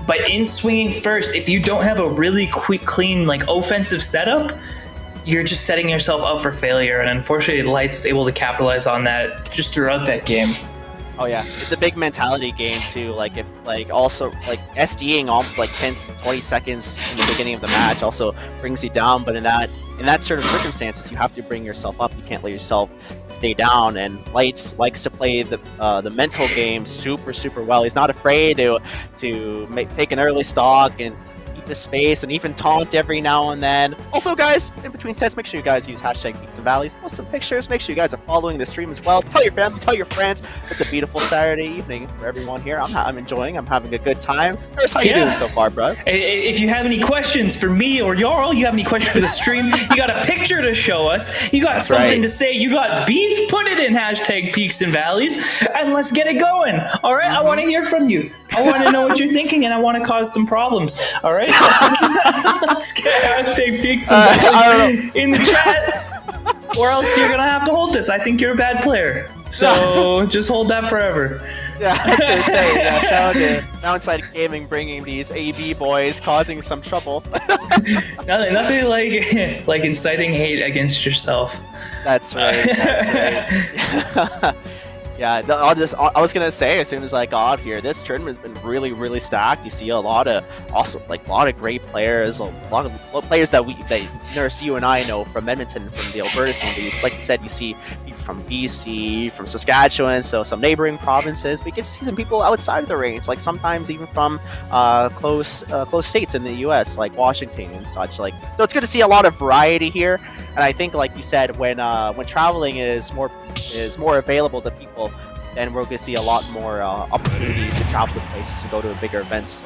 But in swinging first, if you don't have a really quick, clean, like offensive setup, you're just setting yourself up for failure. And unfortunately, Lights was able to capitalize on that just throughout that game. Oh yeah, it's a big mentality game too. Like if also SDing almost like 10 to 20 seconds in the beginning of the match also brings you down. But in that sort of circumstances, you have to bring yourself up. You can't let yourself stay down. And Lights likes to play the mental game super well. He's not afraid to take an early stock and keep the space and even taunt every now and then. Also, guys, in between sets, make sure you guys use hashtag Peaks and Valleys. Post some pictures. Make sure you guys are following the stream as well. Tell your family, tell your friends. It's a beautiful Saturday evening for everyone here. I'm enjoying. I'm having a good time. Chris, how you doing so far, bro? If you have any questions for me or Jarl, you have any questions for the stream, you got a picture to show us, you got something to say, you got beef, put it in hashtag Peaks and Valleys, and let's get it going. All right, I want to hear from you. I want to know what you're thinking, and I want to cause some problems. All right, let's get hashtag Peaks and Valleys in the chat, or else you're gonna have to hold this. I think you're a bad player, so just hold that forever. Yeah, I was gonna say, shout out to Downside Gaming bringing these AB boys causing some trouble. nothing like inciting hate against yourself. That's right. That's right. Yeah, I was gonna say, as soon as I got out here, this tournament's been really stacked. You see a lot of great players, a lot of players that Nurse, you and I know from Edmonton, from the Alberta scene. Like you said, you see people from BC, from Saskatchewan, so some neighboring provinces. But you get to see some people outside of the range, like sometimes even from close states in the U.S., like Washington and such. So it's good to see a lot of variety here. And I think, like you said, when traveling is more available to people, then we're going to see a lot more opportunities to travel to places and go to bigger events.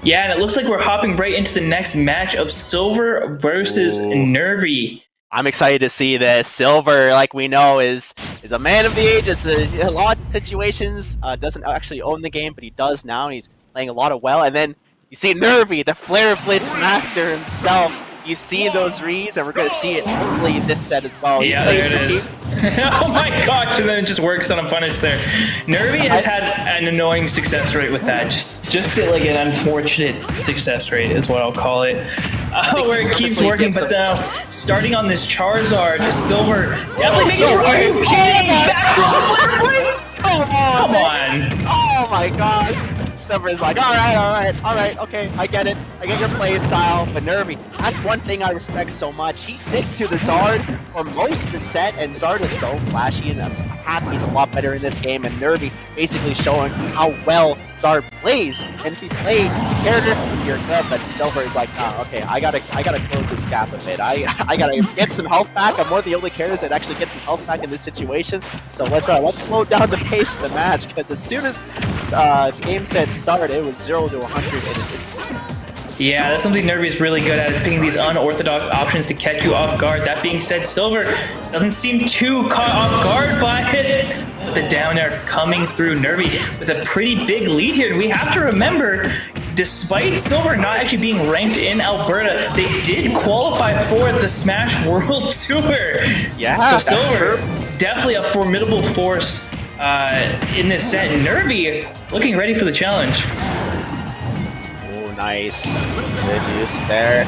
Yeah, and it looks like we're hopping right into the next match of Silver versus Nervy. I'm excited to see this. Silver, like we know, is a man of the ages. A lot of situations, doesn't actually own the game, but he does now, and he's playing a lot of well. And then you see Nervy, the Flare Blitz master himself. You see those reads, and we're going to see it hopefully in this set as well. Yeah, there it is. Oh my gosh, and then it just works unpunished there. Nervy has had an annoying success rate with that. Just like an unfortunate success rate is what I'll call it. Where it keeps working, but now starting on this Charizard, Silver definitely making it. Are you kidding? Back to the Flare Blitz? Come on. Oh my gosh. Silver's like, all right, okay, I get it. I get your play style, but Nervy, that's one thing I respect so much. He sits to the Zard for most of the set, and Zard is so flashy, and I'm happy he's a lot better in this game, and Nervy basically showing how well Zard plays. And if you play character, you're good, but Silver is like, nah, okay, I gotta close this gap a bit. I gotta get some health back. I'm one of the only characters that actually gets some health back in this situation. So let's slow down the pace of the match, because as soon as the game set started, it was 0 to 100 in an instant. Yeah, that's something Nervy is really good at, is picking these unorthodox options to catch you off guard. That being said, Silver doesn't seem too caught off guard by it. But the down air coming through, Nervy with a pretty big lead here. And we have to remember, despite Silver not actually being ranked in Alberta, they did qualify for the Smash World Tour. Yeah, so Silver, definitely a formidable force in this set. Nervy looking ready for the challenge. Oh, nice. Good use there.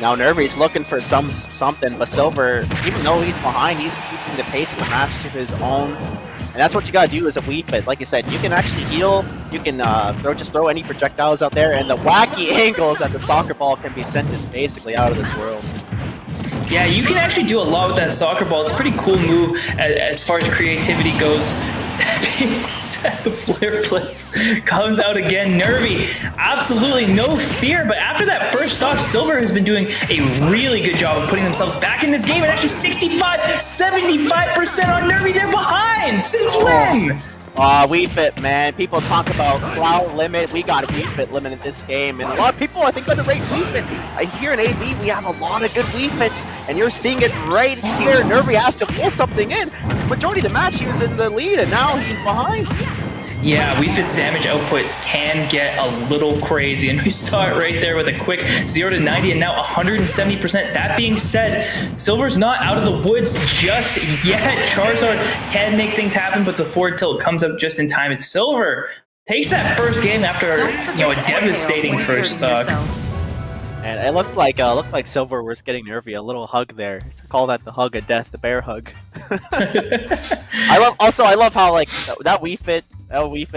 Now Nervy's looking for something, but Silver, even though he's behind, he's keeping the pace of the match to his own. And that's what you gotta do as a Wii Fit. Like I said, you can actually heal, you can just throw any projectiles out there, and the wacky angles that the soccer ball can be sent is basically out of this world. Yeah, you can actually do a lot with that soccer ball. It's a pretty cool move as far as creativity goes. That being said, the flare blitz comes out again. Nervy, absolutely no fear. But after that first stock, Silver has been doing a really good job of putting themselves back in this game. And actually 75% on Nervy. They're behind. Since when? Wii Fit, man. People talk about cloud limit. We got a Wii Fit limit in this game, and a lot of people, I think, underrate Wii Fit. Here in AV, we have a lot of good Wii Fits, and you're seeing it right here. Nervy has to pull something in. Majority of the match, he was in the lead, and now he's behind. Yeah, Wii Fit's damage output can get a little crazy, and we saw it right there with a quick 0 to 90 and now 170%. That being said, Silver's not out of the woods just yet. Charizard can make things happen, but the forward tilt comes up just in time. It's Silver takes that first game after a devastating first stock. And it looked like Silver was getting Nervy a little hug there. Call that the hug of death, the bear hug. I love how like that Wii Fit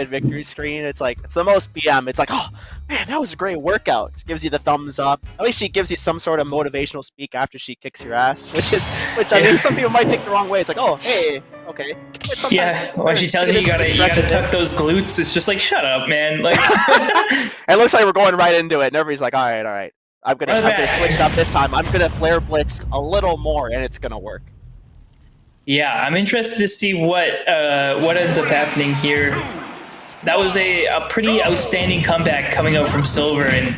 victory screen. It's like it's the most BM. It's like, oh man, that was a great workout. She gives you the thumbs up. At least she gives you some sort of motivational speak after she kicks your ass, which I mean some people might take the wrong way. It's like, oh hey, okay. Yeah, when she tells you you gotta tuck those glutes, it's just like shut up, man. Like it looks like we're going right into it. And everybody's like, all right. I'm gonna switch it up this time. I'm gonna flare blitz a little more, and it's gonna work. Yeah, I'm interested to see what ends up happening here. That was a pretty outstanding comeback coming out from Silver, and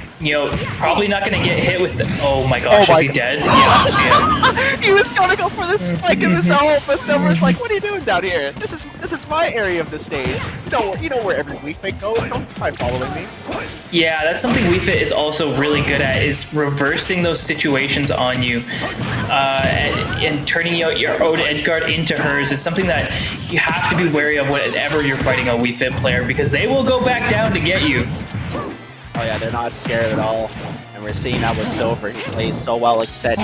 probably not going to get hit with the. Oh my gosh, is he dead? Yeah, he was going to go for the spike in his ult, but Silver's like, "What are you doing down here? This is my area of the stage. You know where every Wii Fit goes. Don't try following me." Yeah, that's something Wii Fit is also really good at, is reversing those situations on you, and turning out your own edge guard into hers. It's something that you have to be wary of whenever you're fighting a Wii Fit player, because they will go back down to get you. Oh yeah, they're not scared at all, and we're seeing that with Silver. He plays so well, like you said.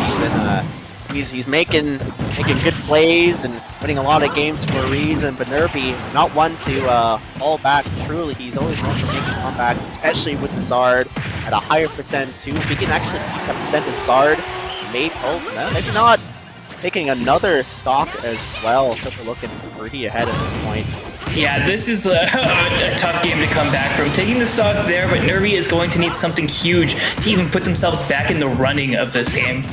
He's making good plays and winning a lot of games for a reason. But Nervy, not one to fall back. Truly, he's always one to make comebacks, especially with the Zard at a higher percent too. If he can actually keep that percent of Zard, maybe not taking another stock as well. So we're looking pretty ahead at this point. Yeah, this is a tough game to come back from. Taking the stock there, but Nervy is going to need something huge to even put themselves back in the running of this game.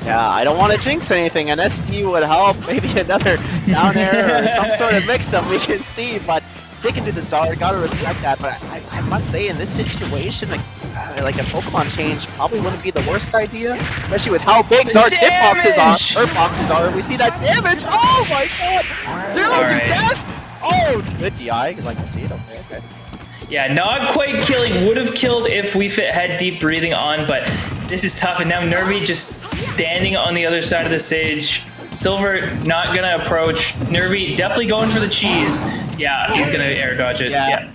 Yeah, I don't want to jinx anything. An SD would help. Maybe another down air or some sort of mix-up we can see, but sticking to the Zard, gotta respect that. But I must say, in this situation, like a Pokemon change probably wouldn't be the worst idea, especially with how big Zard's hitboxes are. We see that damage. Oh my god! 0 to death! Oh, good DI. I'd like to see it. Okay. Yeah, not quite killing. Would have killed if Wii Fit had deep breathing on, but this is tough. And now Nervy just standing on the other side of the stage. Silver not gonna approach. Nervy definitely going for the cheese. Yeah, he's gonna air dodge it. Yeah.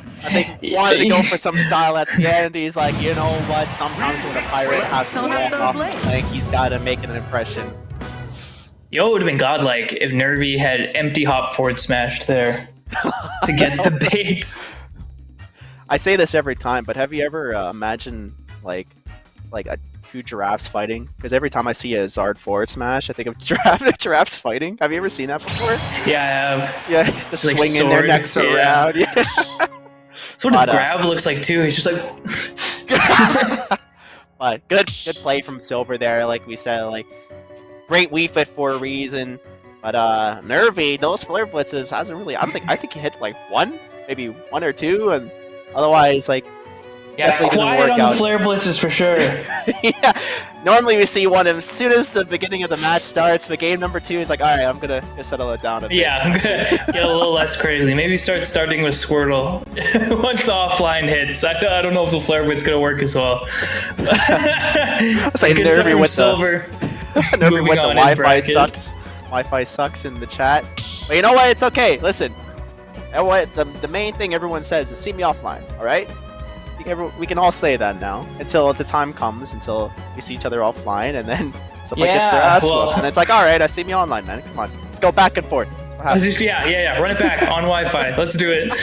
I think he wanted to go for some style at the end. He's like, you know what? Sometimes when a pirate has to walk off the plank, he's gotta make an impression. Yo, it would have been godlike if Nervy had empty hop forward smashed there to get the bait. I say this every time, but have you ever imagined like two giraffes fighting? Because every time I see a Zard forward smash, I think of giraffes fighting. Have you ever seen that before? Yeah, I have. Yeah, just like swinging their necks around. Yeah. That's what his grab looks like too. He's just like. But good play from Silver there. Like we said, like great Wii Fit for a reason. But Nervy, those flare blitzes hasn't really. I think he hit like maybe one or two, and otherwise like. Yeah, quiet on the flare blitzes for sure. Yeah, normally we see one as soon as the beginning of the match starts, but game number 2 is like, all right, I'm gonna settle it down a bit. Yeah, I'm gonna get a little less crazy. Maybe starting with Squirtle once offline hits. I don't know if the flare blitz gonna work as well. It's like good stuff from Silver. Nervy with the Wi-Fi sucks. Wi-Fi sucks in the chat. But you know what? It's okay. Listen, you know what? The main thing everyone says is see me offline. All right. We can all say that now until the time comes, until we see each other offline, and then someone gets their ass whooped, and it's like, all right, I see me online, man. Come on, let's go back and forth. That's what happens. Yeah. Run it back on Wi-Fi. Let's do it.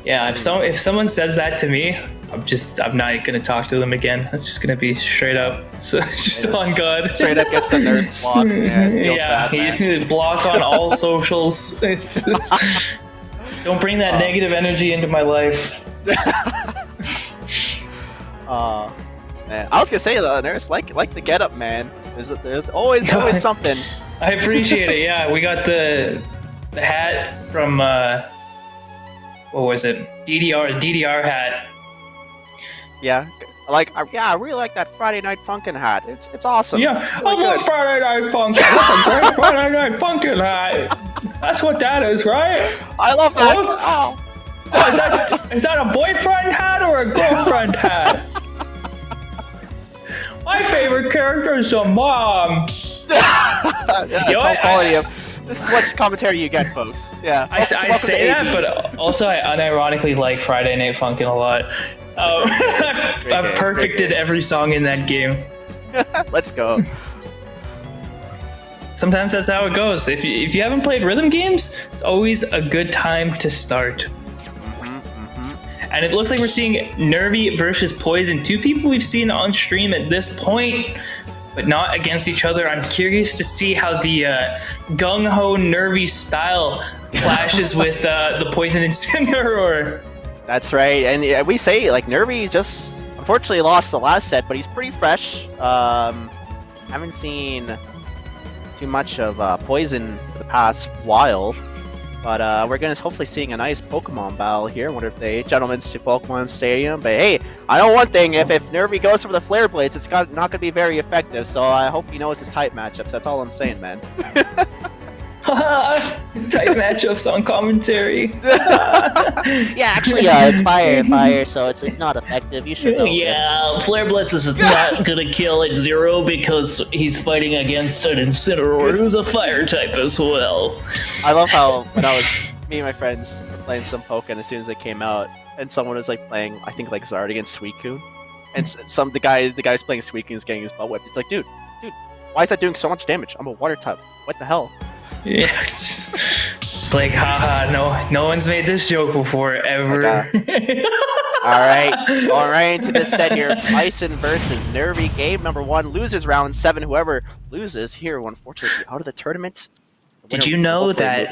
Yeah, if someone says that to me, I'm not gonna talk to them again. It's just gonna be straight up. So just on God. Straight up gets the nurse blocked. Yeah, it feels bad, man. He's blocked on all socials. It's just, don't bring that negative energy into my life. Man. I was gonna say the nurse like the getup, man. There's always something. I appreciate it. Yeah, we got the hat from what was it? DDR hat. Yeah, I really like that Friday Night Funkin' hat. It's awesome. Yeah, really I love Friday Night Funkin'. That's a great Friday Night Funkin' hat. That's what that is, right? I love that. Is that a boyfriend hat or a girlfriend hat? My favorite character is a mom. Top quality of. This is what commentary you get, folks. Yeah. I say that, but also I unironically like Friday Night Funkin' a lot. I've perfected every song in that game. Let's go. Sometimes that's how it goes. If you haven't played rhythm games, it's always a good time to start. And it looks like we're seeing Nervy versus Poison, two people we've seen on stream at this point, but not against each other. I'm curious to see how the gung-ho Nervy style clashes with the Poison Incineroar. That's right, and we say like Nervy just unfortunately lost the last set, but he's pretty fresh. Haven't seen too much of Poison for the past while, but we're gonna hopefully seeing a nice Pokemon battle here. I wonder if they gentlemen's to Pokemon Stadium. But hey, I know one thing: if Nervy goes for the Flare Blades, it's not gonna be very effective. So I hope he knows his type matchups. That's all I'm saying, man. Type matchups on commentary. Yeah, actually, it's fire, so it's not effective. You should know this. Flare Blitz is not gonna kill at 0 because he's fighting against an Incineroar who's a fire type as well. I love how when me and my friends were playing some Pokken as soon as they came out, and someone was like playing, I think like Zard against Suicune, and the guy's playing Suicune's getting his butt whipped. It's like, dude, why is that doing so much damage? I'm a water type. What the hell? Yeah, it's just like, haha, no one's made this joke before, ever. All right, into this set here. Bison versus Nervy, game number 1. Losers round 7. Whoever loses here will unfortunately be out of the tournament. Did you know that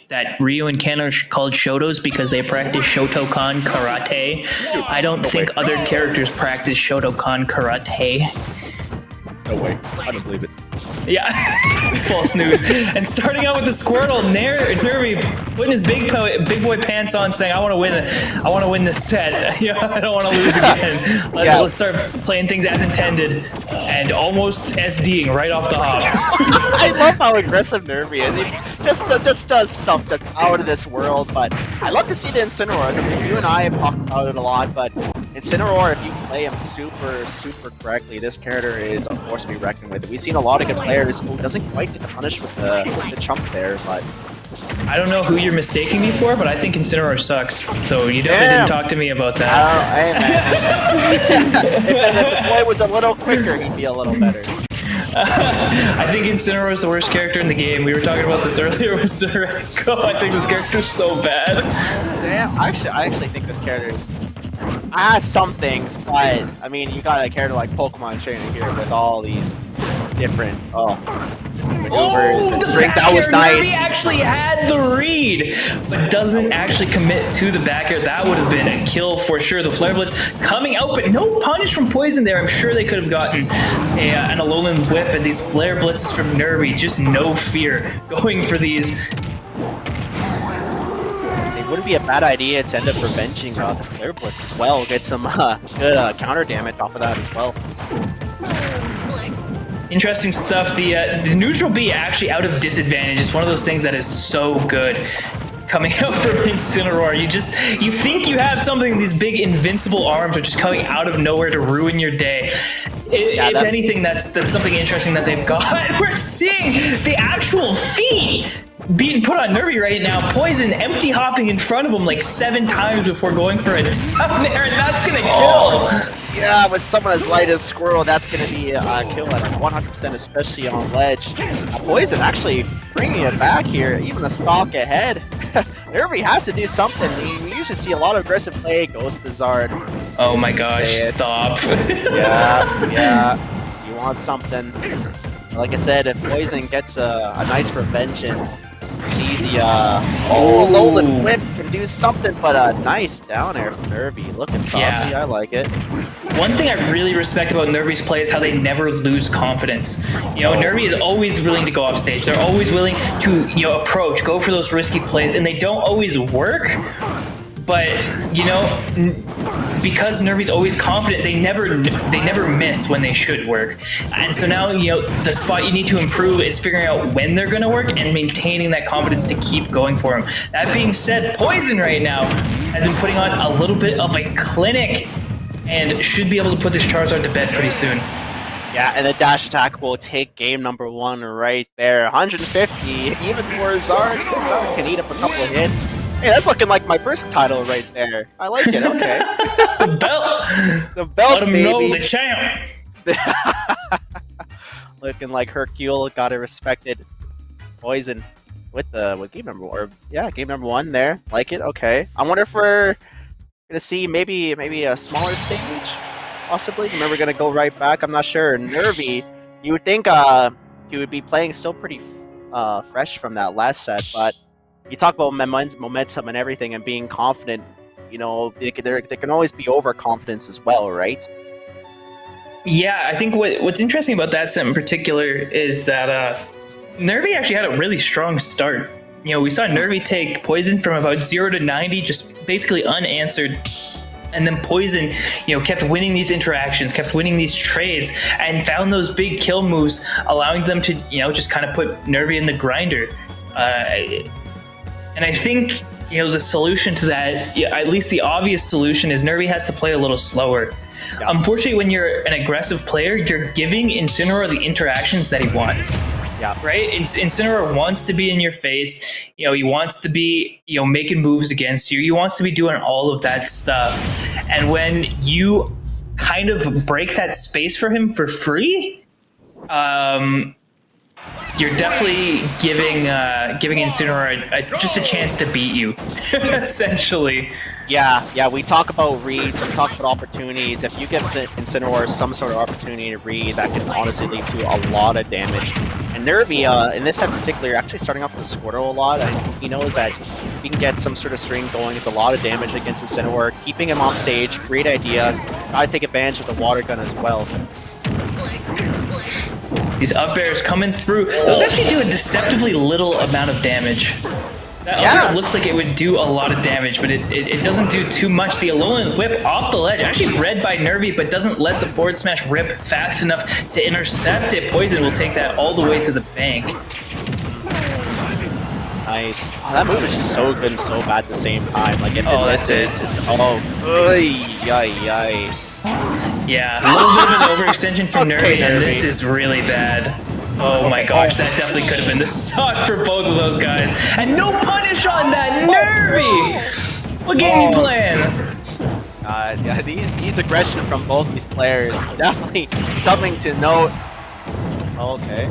that Ryu and Ken are called Shotos because they practice Shotokan karate? I don't think other characters practice Shotokan karate. No way. I don't believe it. Yeah, it's false news. And starting out with the Squirtle, Nervy putting his big boy pants on, saying, "I want to win this set. Yeah, I don't want to lose again. Let's start playing things as intended," and almost SDing right off the hop. I love how aggressive Nervy is. He just does stuff that's out of this world. But I love to see the Incineroars. I mean, you and I have talked about it a lot, but Incineroar, if you play him super correctly, this character is a force to be reckoned with. We've seen a lot of good players who doesn't quite get punished with the chump there, but I don't know who you're mistaking me for, but I think Incineroar sucks. So you definitely didn't talk to me about that. If the boy was a little quicker, he'd be a little better. I think Incineroar is the worst character in the game. We were talking about this earlier with Zereko. I think this character's so bad. Damn, I actually think this character has some things, but I mean, you got a character like Pokemon Trainer here with all these different maneuvers and strength. That was nice. Nervy actually had the read, but doesn't actually commit to the back air. That would have been a kill for sure. The Flare Blitz coming out, but no punish from Poison there. I'm sure they could have gotten an Alolan Whip, and these Flare Blitzes from Nervy, just no fear going for these. It wouldn't be a bad idea to end up revenging the Flare Blitz as well. Get some good counter damage off of that as well. Interesting stuff. The neutral B actually out of disadvantage is one of those things that is so good coming out from Incineroar. You think you have something, these big invincible arms are just coming out of nowhere to ruin your day. If anything, that's something interesting that they've got. We're seeing the actual feat being put on Nervy right now. Poison empty hopping in front of him like 7 times before going for a down there, and that's gonna kill. Yeah, with someone as light as Squirrel, that's gonna be a kill at 100%, especially on ledge. Poison actually bringing it back here, even a stock ahead. Nervy has to do something. We usually see a lot of aggressive play. Goes to Zard. Oh my gosh! Stop. Yeah. You want something. Like I said, if Poison gets a nice revenge and easy, Alolan Whip can do something, but a nice down air from Nervy. Looking saucy, I like it. One thing I really respect about Nervy's play is how they never lose confidence. You know, Nervy is always willing to go off stage. They're always willing to, you know, approach, go for those risky plays, and they don't always work. But, you know, because Nervy's always confident, they never miss when they should work. And so now, you know, the spot you need to improve is figuring out when they're going to work and maintaining that confidence to keep going for them. That being said, Poison right now has been putting on a little bit of a clinic and should be able to put this Charizard to bed pretty soon. Yeah, and the dash attack will take game number 1 right there. 150, even for Zard. Zard can eat up a couple of hits. Hey, that's looking like my first title right there. I like it, okay. The belt! The belt, Let him baby. know the champ! Looking like Hercule got it respected. Poison with game number 1. Or, yeah, game number 1 there. Like it, okay. I wonder if we're gonna see maybe a smaller stage, possibly. Maybe we're gonna go right back. I'm not sure. Nervy, you would think he would be playing still pretty fresh from that last set, but you talk about momentum and everything and being confident. You know, there can always be overconfidence as well, right? Yeah, I think what's interesting about that set in particular is that Nervy actually had a really strong start. You know, we saw Nervy take Poison from about 0 to 90, just basically unanswered. And then Poison, you know, kept winning these interactions, kept winning these trades, and found those big kill moves, allowing them to, you know, just kind of put Nervy in the grinder. And I think, you know, the solution to that, at least the obvious solution, is Nervy has to play a little slower. Yeah. Unfortunately, when you're an aggressive player, you're giving Incineroar the interactions that he wants. Yeah. Right? Incineroar wants to be in your face. You know, he wants to be, you know, making moves against you. He wants to be doing all of that stuff. And when you kind of break that space for him for free, you're definitely giving Incineroar just a chance to beat you, essentially. Yeah, we talk about reads, we talk about opportunities. If you give Incineroar some sort of opportunity to read, that can honestly lead to a lot of damage. And Nervy, in this set in particular, actually starting off with Squirtle a lot. And he knows that if he can get some sort of string going, it's a lot of damage against Incineroar. Keeping him off stage, great idea. Gotta take advantage of the water gun as well. These up airs coming through. Those actually do a deceptively little amount of damage. That up air looks like it would do a lot of damage, but it doesn't do too much. The Alolan Whip off the ledge, actually read by Nervy, but doesn't let the forward smash rip fast enough to intercept it. Poison will take that all the way to the bank. Nice. Oh, that move is just so good and so bad at the same time. Like, that's it. Yeah, a little bit of an overextension from Nervy, and this is really bad. Oh my gosh, that definitely could have been the stock for both of those guys. And no punish on that, Nervy! What game you playing? Yeah, these aggression from both these players, definitely something to note. Okay.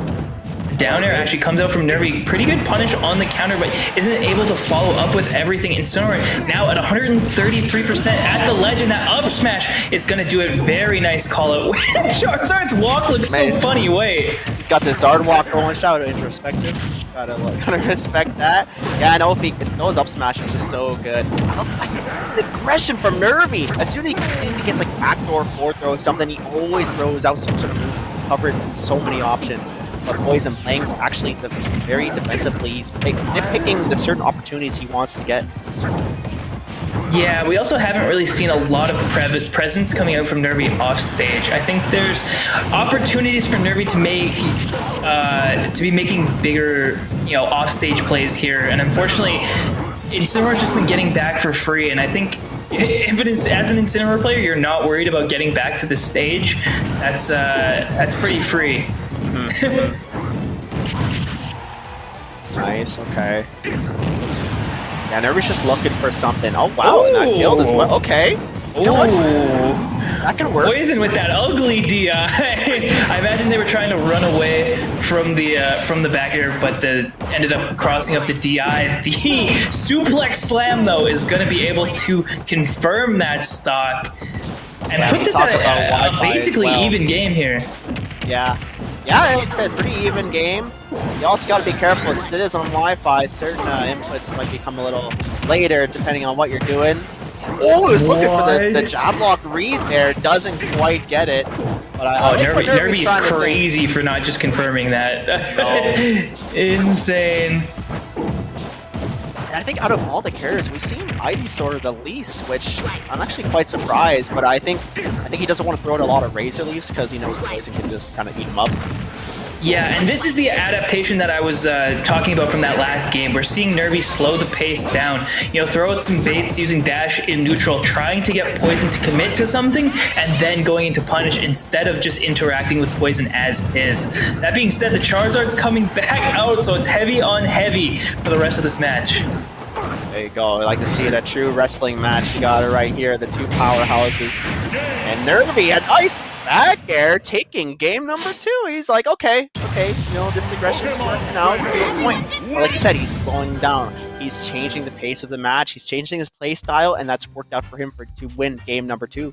Down air actually comes out from Nervy. Pretty good punish on the counter, but isn't able to follow up with everything. Incineroar now at 133% at the ledge, and that up smash is going to do a very nice call out. Charizard's walk looks so funny. Wait. He's got this Zard walk going. Shout out introspective. Gotta respect that. Yeah, I know those up smashes are so good. I love the aggression from Nervy. As soon as he gets like backdoor forward throw something, he always throws out some sort of move. Covered so many options. But Poison playing is actually very defensively. He's nitpicking the certain opportunities he wants to get. Yeah, we also haven't really seen a lot of presence coming out from Nervy off stage. I think there's opportunities for Nervy to be making bigger, you know, off stage plays here, and unfortunately, Incineroar's just been getting back for free. And I think if it is, as an Incineroar player, you're not worried about getting back to the stage, that's pretty free. Nice, okay. Yeah, Nervy's just looking for something. Oh, wow, and that killed as well. Okay. You know what? That can work. Poison with that ugly DI. I imagine they were trying to run away from the back air, but ended up crossing up the DI. The suplex slam, though, is going to be able to confirm that stock and put this at a basically even game here. Yeah. Yeah, like I said, pretty even game. You also got to be careful since it is on Wi-Fi. Certain inputs might become a little later depending on what you're doing. Oh, he's looking for the jab lock read there. Doesn't quite get it. But Nervy's crazy for not just confirming that. Oh. Insane. And I think out of all the characters, we've seen Ivysaur the least, which I'm actually quite surprised. But I think he doesn't want to throw out a lot of Razor Leafs because he knows Poison can just kind of eat him up. Yeah, and this is the adaptation that I was talking about from that last game. We're seeing Nervy slow the pace down, throw out some baits using dash in neutral, trying to get Poison to commit to something, and then going into punish instead of just interacting with Poison as is. That being said, the Charizard's coming back out, so it's heavy on heavy for the rest of this match. There you go. I like to see it, a true wrestling match. You got it right here, the two powerhouses. And Nervy, a nice back air, taking game number 2. He's like, okay, this aggression's working out. Well, like you said, he's slowing down. He's changing the pace of the match. He's changing his play style, and that's worked out for him to win game number 2.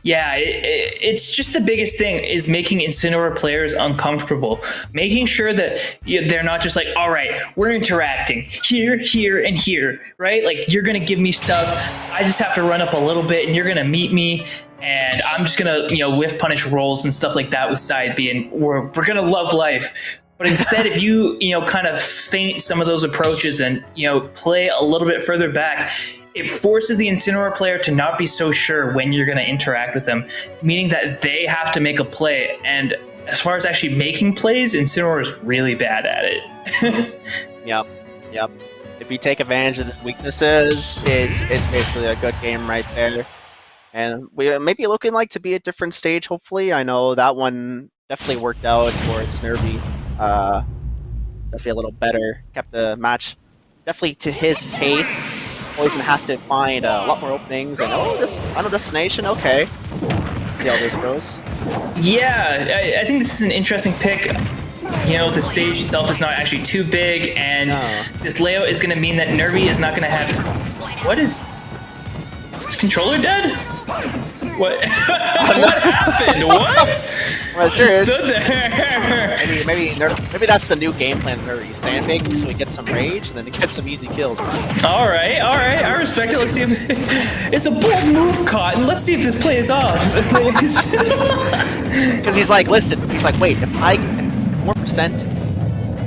Yeah, it's just the biggest thing is making Incineroar players uncomfortable. Making sure that they're not just like, all right, we're interacting here, here, and here, right? Like, you're going to give me stuff. I just have to run up a little bit, and you're going to meet me. And I'm just going to, whiff punish rolls and stuff like that with side B, and we're going to love life. But instead, if you, kind of feint some of those approaches and, play a little bit further back, it forces the Incineroar player to not be so sure when you're going to interact with them, meaning that they have to make a play. And as far as actually making plays, Incineroar is really bad at it. Yep. If you take advantage of the weaknesses, it's basically a good game right there. And we may be looking like to be a different stage, hopefully. I know that one definitely worked out towards Nervy. Definitely a little better. Kept the match definitely to his pace. Poison has to find a lot more openings, and this Final Destination, okay. Let's see how this goes. Yeah, I think this is an interesting pick. The stage itself is not actually too big, and this layout is going to mean that Nervy is not going to have... What is controller dead? What? What happened? What? Well, it sure is. Stood there. Maybe that's the new game plan. Nervy sandbagging, so we get some rage, and then we get some easy kills. All right. I respect it. Let's see if it's a bold move, Cotton. Let's see if this plays off. Because he's like, listen. He's like, wait. If I get more percent.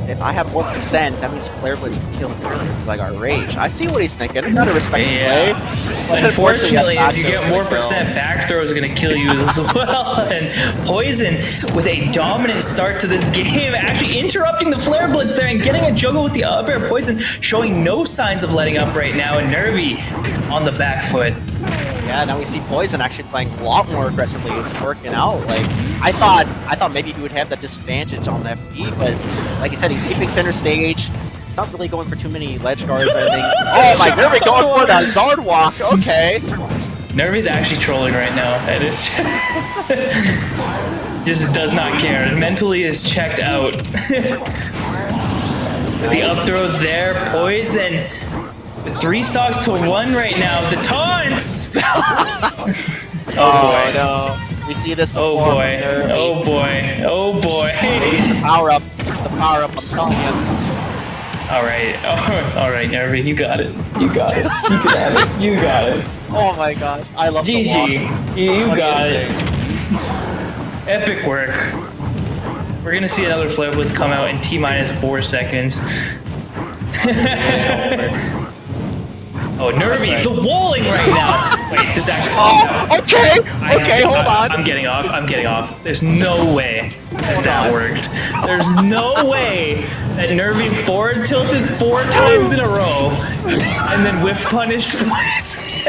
If I have more percent, that means Flare Blitz will kill Nervy. He's like, our rage. I see what he's thinking. I gotta respect the play. Unfortunately, as you get more percent, back throw is going to kill you as well. And Poison, with a dominant start to this game, actually interrupting the Flare Blitz there and getting a juggle with the up air. Poison showing no signs of letting up right now, and Nervy on the back foot. Yeah, now we see Poison actually playing a lot more aggressively. It's working out. Like I thought maybe he would have the disadvantage on FP, but like I said, he's keeping center stage. He's not really going for too many ledge guards or anything. Oh my, Nervy going for that Zard walk. Okay. Nervy's actually trolling right now. That is just does not care. Mentally is checked out. With the up throw there, Poison. 3 stocks to 1 right now. The taunts! Oh boy. No. We see this before. Oh boy. It's a power up. I'm telling you. Alright, Nervy, you got it. You got it. Oh my gosh. I love the walk. GG. You got it. Epic work. We're gonna see another Flare Blitz come out in T-4 seconds. Oh, Nervy, right. The walling right now. Wait, this actually. Okay, hold on. I'm getting off. There's no way that worked. There's no way that Nervy forward tilted 4 times in a row and then whiff punished twice.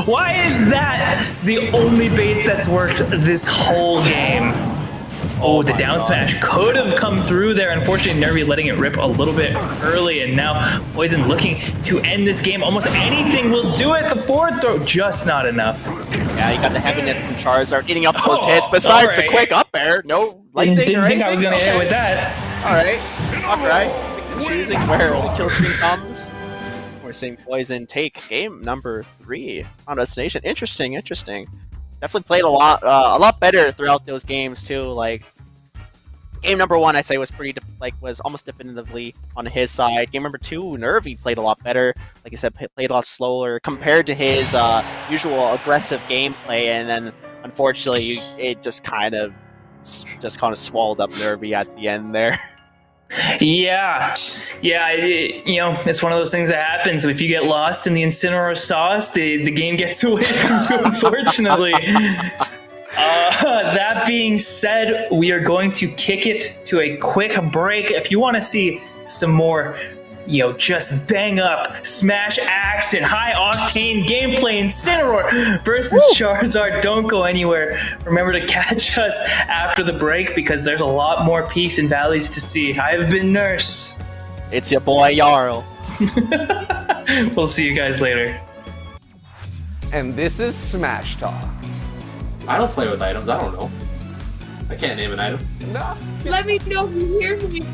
Why is that the only bait that's worked this whole game? Oh, the my down God. smash could have come through there. Unfortunately, Nervy letting it rip a little bit early, and now Poison looking to end this game. Almost anything will do it. The forward throw, just not enough. Yeah, you got the heaviness from Charizard eating up those hits. Oh, Besides the alright. quick up air, no lightning Didn't or think I was anything? gonna hit with that. Alright, picking and choosing where the kill streak comes. We're seeing Poison take game number 3 on Destination. Interesting. Definitely played a lot better throughout those games too. Like game number 1, I say was was almost definitively on his side. Game number 2, Nervy played a lot better. Like I said, played a lot slower compared to his usual aggressive gameplay, and then unfortunately it just kind of swallowed up Nervy at the end there. Yeah, it's one of those things that happens. If you get lost in the Incineroar sauce, the game gets away from you, unfortunately. That being said, we are going to kick it to a quick break. If you want to see some more, just bang up, smash action, high octane gameplay, Incineroar versus Charizard, don't go anywhere. Remember to catch us after the break because there's a lot more peaks and valleys to see. I've been Nurse. It's your boy Jarl. We'll see you guys later. And this is Smash Talk. I don't play with items. I don't know. I can't name an item. No. Let me know if you hear me.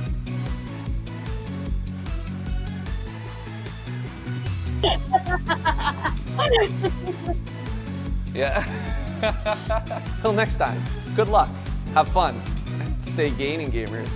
Yeah. Till next time, good luck, have fun, and stay gaining, gamers.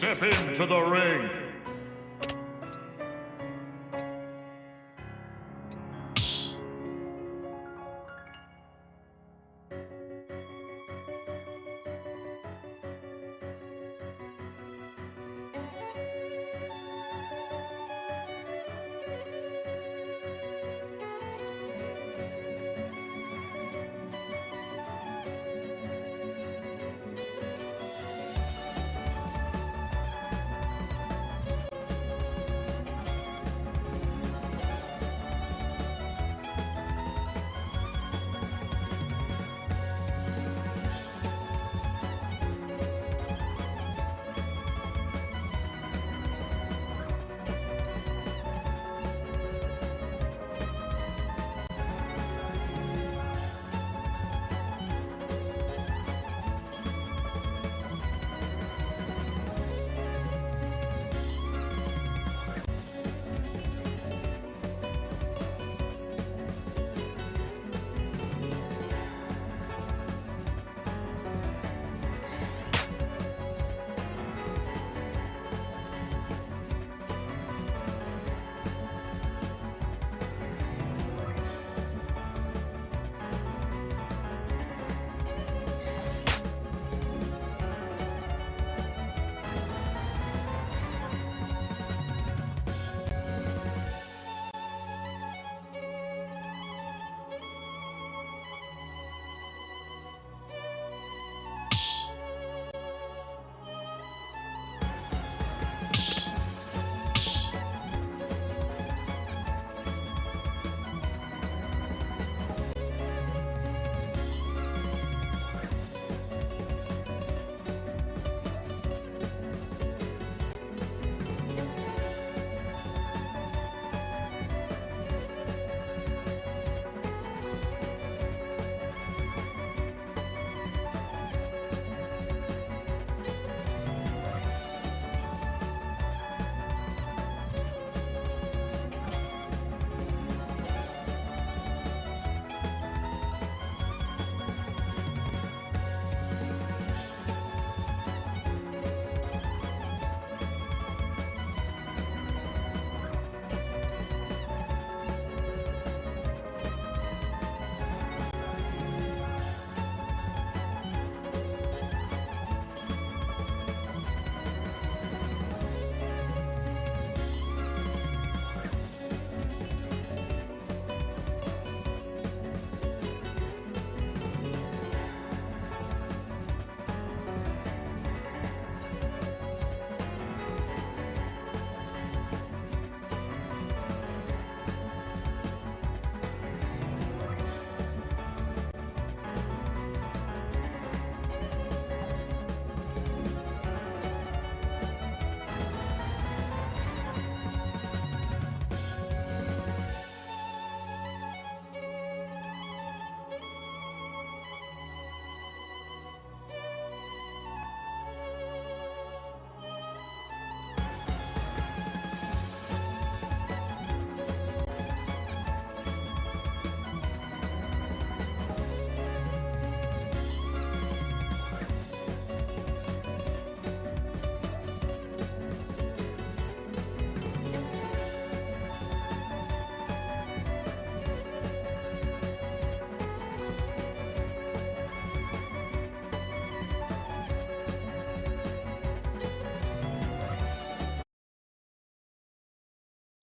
step into the ring.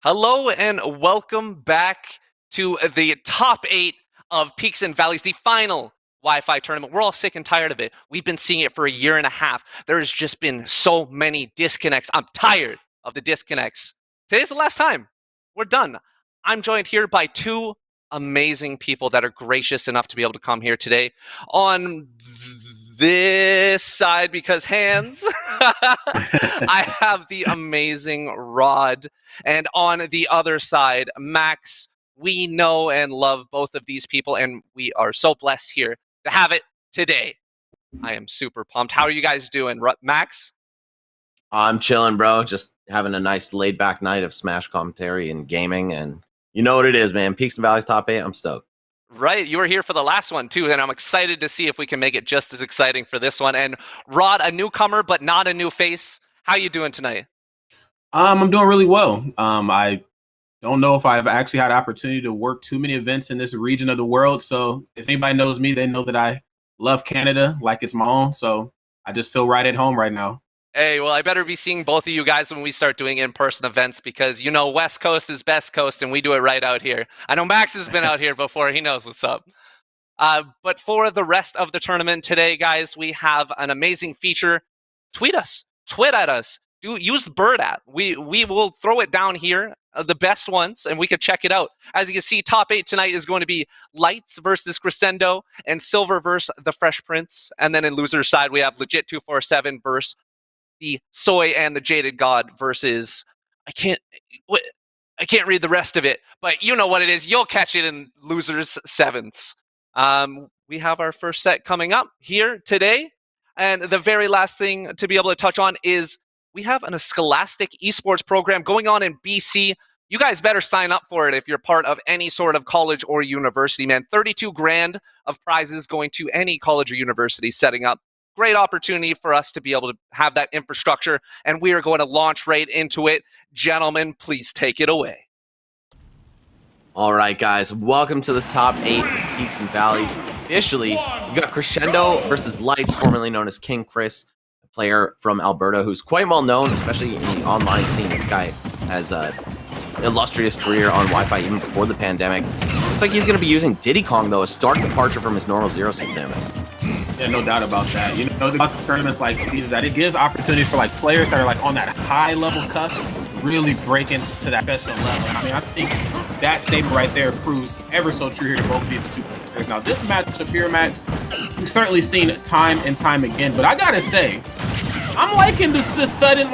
Hello and welcome back to the top 8 of Peaks and Valleys, the final Wi-Fi tournament. We're all sick and tired of it. We've been seeing it for a year and a half. There has just been so many disconnects. I'm tired of the disconnects. Today's the last time. We're done. I'm joined here by two amazing people that are gracious enough to be able to come here today. On this side, because hands, I have the amazing Rod. And on the other side, Max. We know and love both of these people, and we are so blessed here to have it today. I am super pumped. How are you guys doing, Max? I'm chilling, bro. Just having a nice laid back night of Smash commentary and gaming, and you know what it is, man. Peaks and Valleys top 8. I'm stoked. Right, you were here for the last one too, and I'm excited to see if we can make it just as exciting for this one. And Rod, a newcomer but not a new face. How you doing tonight? I'm doing really well. I don't know if I've actually had the opportunity to work too many events in this region of the world. So if anybody knows me, they know that I love Canada like it's my own. So I just feel right at home right now. Hey, well, I better be seeing both of you guys when we start doing in-person events because, West Coast is best coast and we do it right out here. I know Max has been out here before. He knows what's up. But for the rest of the tournament today, guys, we have an amazing feature. Tweet us. Tweet at us. Use the bird app. We will throw it down here, the best ones, and we can check it out. As you can see, top 8 tonight is going to be Lights versus Crescendo and Silver versus the Fresh Prince. And then in loser's side, we have Legit 247 versus the Soy and the Jaded God versus I can't read the rest of it, but you know what it is. You'll catch it in losers sevenths. We have our first set coming up here today, and the very last thing to be able to touch on is we have a Scholastic esports program going on in BC. You guys better sign up for it if you're part of any sort of college or university, man. 32 grand of prizes going to any college or university setting up. Great opportunity for us to be able to have that infrastructure, and we are going to launch right into it. Gentlemen, please take it away. All right, guys, welcome to the top 8 Peaks and Valleys. Officially, we got Crescendo versus Lights, formerly known as King Chris, a player from Alberta who's quite well known, especially in the online scene. This guy has an illustrious career on Wi-Fi even before the pandemic. Looks like he's going to be using Diddy Kong, though, a stark departure from his normal zero-suit Samus. Yeah, no doubt about that. About the tournaments like these, that it gives opportunity for players that are on that high level cusp really break into that professional level. I mean, I think that statement right there proves ever so true here to both of these two players. Now, this matchup here, Max, we've certainly seen it time and time again, but I gotta say, I'm liking this sudden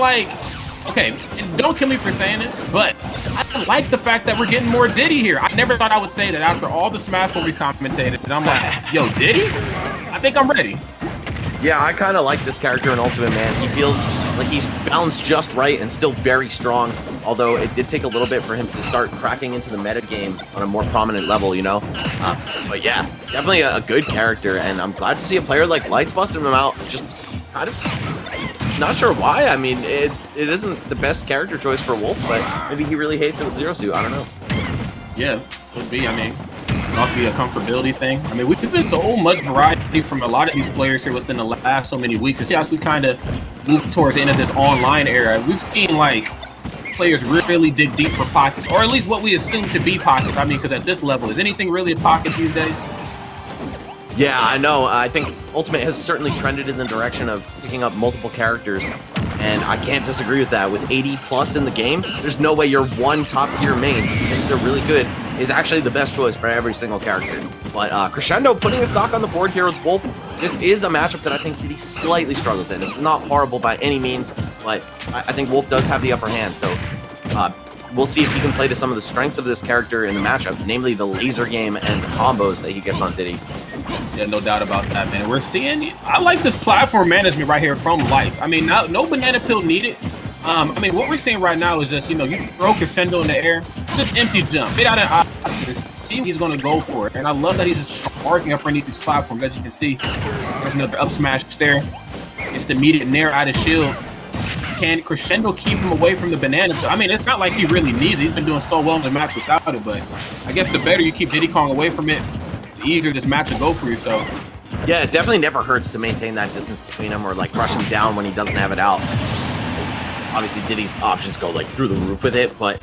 okay, and don't kill me for saying this, but I like the fact that we're getting more Diddy here. I never thought I would say that after all the Smash when we commentated, and I'm like, yo, Diddy? I think I'm ready. Yeah, I kind of like this character in Ultimate, man. He feels like he's balanced just right and still very strong, although it did take a little bit for him to start cracking into the meta game on a more prominent level, But yeah, definitely a good character, and I'm glad to see a player like Lights busting him out. Just kind of not sure why. I mean, it isn't the best character choice for Wolf, but maybe he really hates it with Zero Suit. I don't know. Yeah, could be. I mean, it must be a comfortability thing. I mean, we've been so much variety from a lot of these players here within the last so many weeks. And see, as we kind of move towards the end of this online era, we've seen players really dig deep for pockets, or at least what we assume to be pockets. I mean, because at this level, is anything really a pocket these days? Yeah, I know. I think Ultimate has certainly trended in the direction of picking up multiple characters, and I can't disagree with that. With 80 plus in the game, there's no way your one top-tier main, if they're really good, is actually the best choice for every single character. But Crescendo putting his stock on the board here with Wolf, this is a matchup that I think Diddy slightly struggles in. It's not horrible by any means, but I think Wolf does have the upper hand, so we'll see if he can play to some of the strengths of this character in the matchup, namely the laser game and the combos that he gets on Diddy. Yeah, no doubt about that, man. We're seeing, I like this platform management right here from Lights. I mean, no banana peel needed. I mean, what we're seeing right now is just, you throw Crescendo in the air, just empty jump, get out of options, see what he's going to go for it. And I love that he's just sparking up underneath these platforms. As you can see, there's another up smash there. It's the immediate nair out of shield. Can Crescendo keep him away from the banana? I mean, it's not like he really needs it. He's been doing so well in the match without it, but I guess the better you keep Diddy Kong away from it, the easier this match will go for yourself. Yeah, it definitely never hurts to maintain that distance between them or rush him down when he doesn't have it out. Obviously, Diddy's options go through the roof with it, but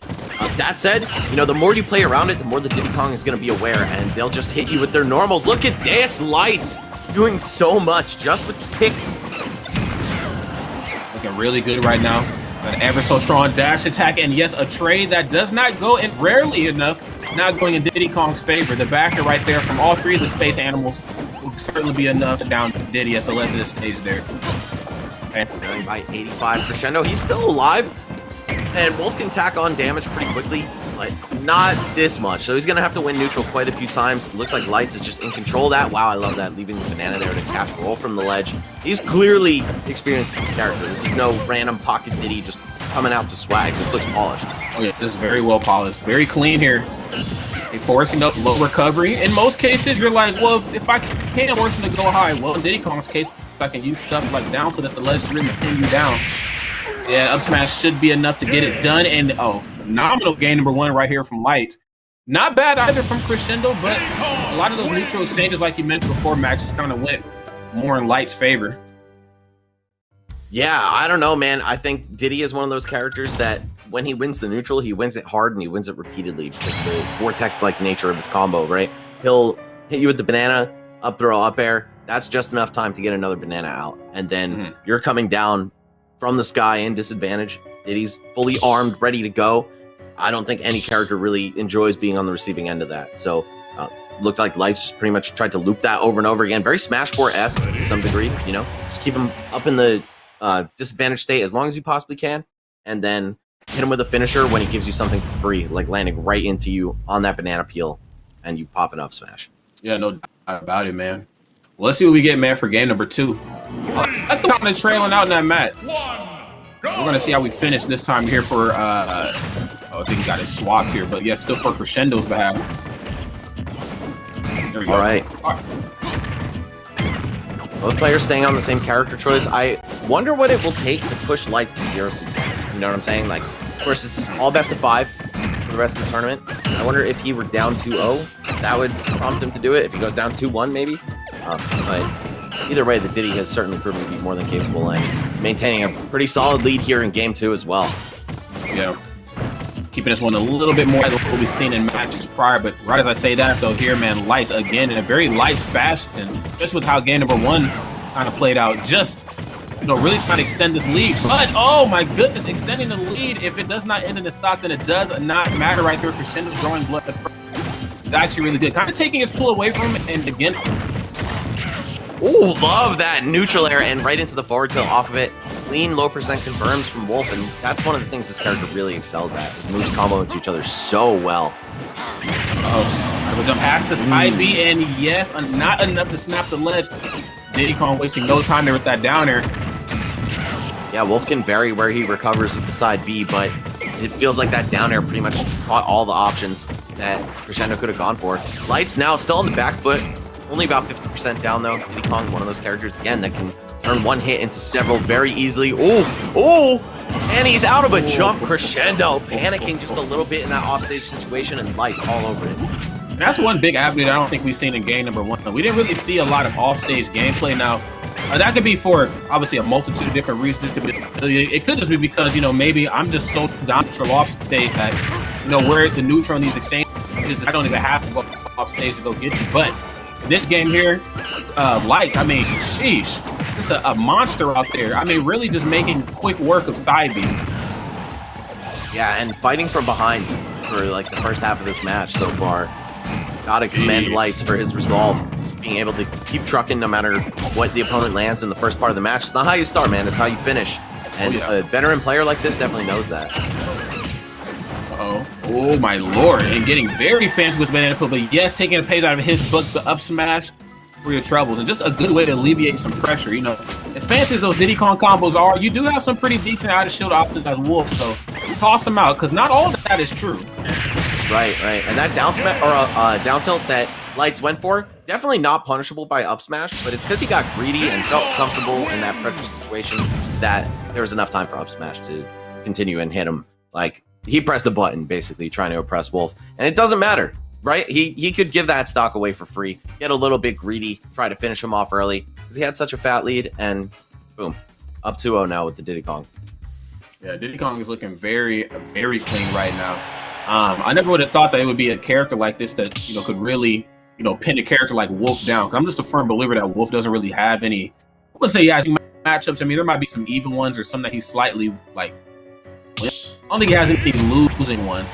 that said, the more you play around it, the more the Diddy Kong is going to be aware, and they'll just hit you with their normals. Look at this, Lights doing so much just with picks. Looking really good right now. An ever so strong dash attack, and yes, a trade that does not go in rarely enough, not going in Diddy Kong's favor. The backer right there from all three of the space animals will certainly be enough to down Diddy at the left of the stage there. And by 85 Crescendo, he's still alive, and Wolf can tack on damage pretty quickly, but not this much. So he's going to have to win neutral quite a few times. It looks like Lights is just in control of that. Wow, I love that, leaving the banana there to catch roll from the ledge. He's clearly experienced this character. This is no random pocket Diddy just coming out to swag. This looks polished. Oh yeah, this is very well polished. Very clean here. Forcing up low recovery. In most cases, you're like, well, if I can't force him to go high, well, in Diddy Kong's case, I can use stuff like down so that the ledge rim to pin you down. Yeah, up smash should be enough to get it done. And phenomenal game number 1 right here from Light. Not bad either from Crescendo, but a lot of those neutral exchanges, like you mentioned before, Max, just kind of went more in Light's favor. Yeah, I don't know, man. I think Diddy is one of those characters that when he wins the neutral, he wins it hard and he wins it repeatedly because the vortex-like nature of his combo, right? He'll hit you with the banana, up throw, up air. That's just enough time to get another banana out. And then you're coming down from the sky in disadvantage. Diddy's fully armed, ready to go. I don't think any character really enjoys being on the receiving end of that. So looked like Lights just pretty much tried to loop that over and over again. Very Smash 4-esque to some degree, you know? Just keep him up in the disadvantaged state as long as you possibly can. And then hit him with a finisher when he gives you something for free, like landing right into you on that banana peel and you pop an up smash. Yeah, no doubt about it, man. Well, let's see what we get, man, for game number 2. I think kind of trailing out in that mat. We're going to see how we finish this time here for, I think he got it swapped here, but yeah, still for Crescendo's behalf. There we go. All right. Both players staying on the same character choice. I wonder what it will take to push Lights to 0 success. You know what I'm saying? Like, of course, it's all best of 5 for the rest of the tournament. I wonder if he were down 2-0, that would prompt him to do it. If he goes down 2-1, maybe. But either way, the Diddy has certainly proven to be more than capable, and he's maintaining a pretty solid lead here in game 2 as well. Yeah. Keeping this one a little bit more than what we've seen in matches prior, but right as I say that, though, here, man, Lights again in a very Lights fashion, just with how game number 1 kind of played out, just, you know, really trying to extend this lead. But, oh my goodness, extending the lead, if it does not end in the stock, then it does not matter right there. Crescendo drawing blood. It's actually really good. Kind of taking his tool away from him and against him. Ooh, love that neutral air and right into the forward tilt off of it. Clean, low percent confirms from Wolf, and that's one of the things this character really excels at. His moves combo into each other so well. We'll jump past the side B, and yes, not enough to snap the ledge. Diddy Kong wasting no time there with that down air. Yeah, Wolf can vary where he recovers with the side B, but it feels like that down air pretty much caught all the options that Crescendo could have gone for. Lights now still on the back foot. Only about 50% down, though. Diddy Kong, one of those characters, again, that can turn one hit into several very easily. Ooh! And he's out of a jump. Crescendo panicking just a little bit in that offstage situation, and Lights all over it. That's one big avenue that I don't think we've seen in game number 1. We didn't really see a lot of offstage gameplay. Now, that could be for, obviously, a multitude of different reasons. It could just be because, you know, maybe I'm just so neutral offstage that, you know, where the neutral in these exchanges, I don't even have to go offstage to go get you. But this game here, Lights, I mean, sheesh. It's a monster out there. I mean, really just making quick work of side B. Yeah, and fighting from behind for, like, the first half of this match so far. Gotta commend Lights for his resolve. Being able to keep trucking no matter what the opponent lands in the first part of the match. It's not how you start, man. It's how you finish. And a veteran player like this definitely knows that. Oh my lord. And getting very fancy with banana peel, but yes, taking a page out of his book, the up smash for your troubles. And just a good way to alleviate some pressure. You know, as fancy as those Diddy Kong combos are, you do have some pretty decent out of shield options as Wolf. So toss them out, because not all of that is true. Right. And that down tilt that Lights went for, definitely not punishable by up smash, but it's because he got greedy and felt comfortable in that pressure situation that there was enough time for up smash to continue and hit him. Like, he pressed the button, basically, trying to oppress Wolf. And it doesn't matter, right? He could give that stock away for free, get a little bit greedy, try to finish him off early, because he had such a fat lead, and boom, up 2-0 now with the Diddy Kong. Yeah, Diddy Kong is looking very, very clean right now. I never would have thought that it would be a character like this that, you know, could really, you know, pin a character like Wolf down. Because I'm just a firm believer that Wolf doesn't really have any, I wouldn't say he has any matchups. I mean, there might be some even ones or some that he's slightly, like, I don't think he has any losing ones.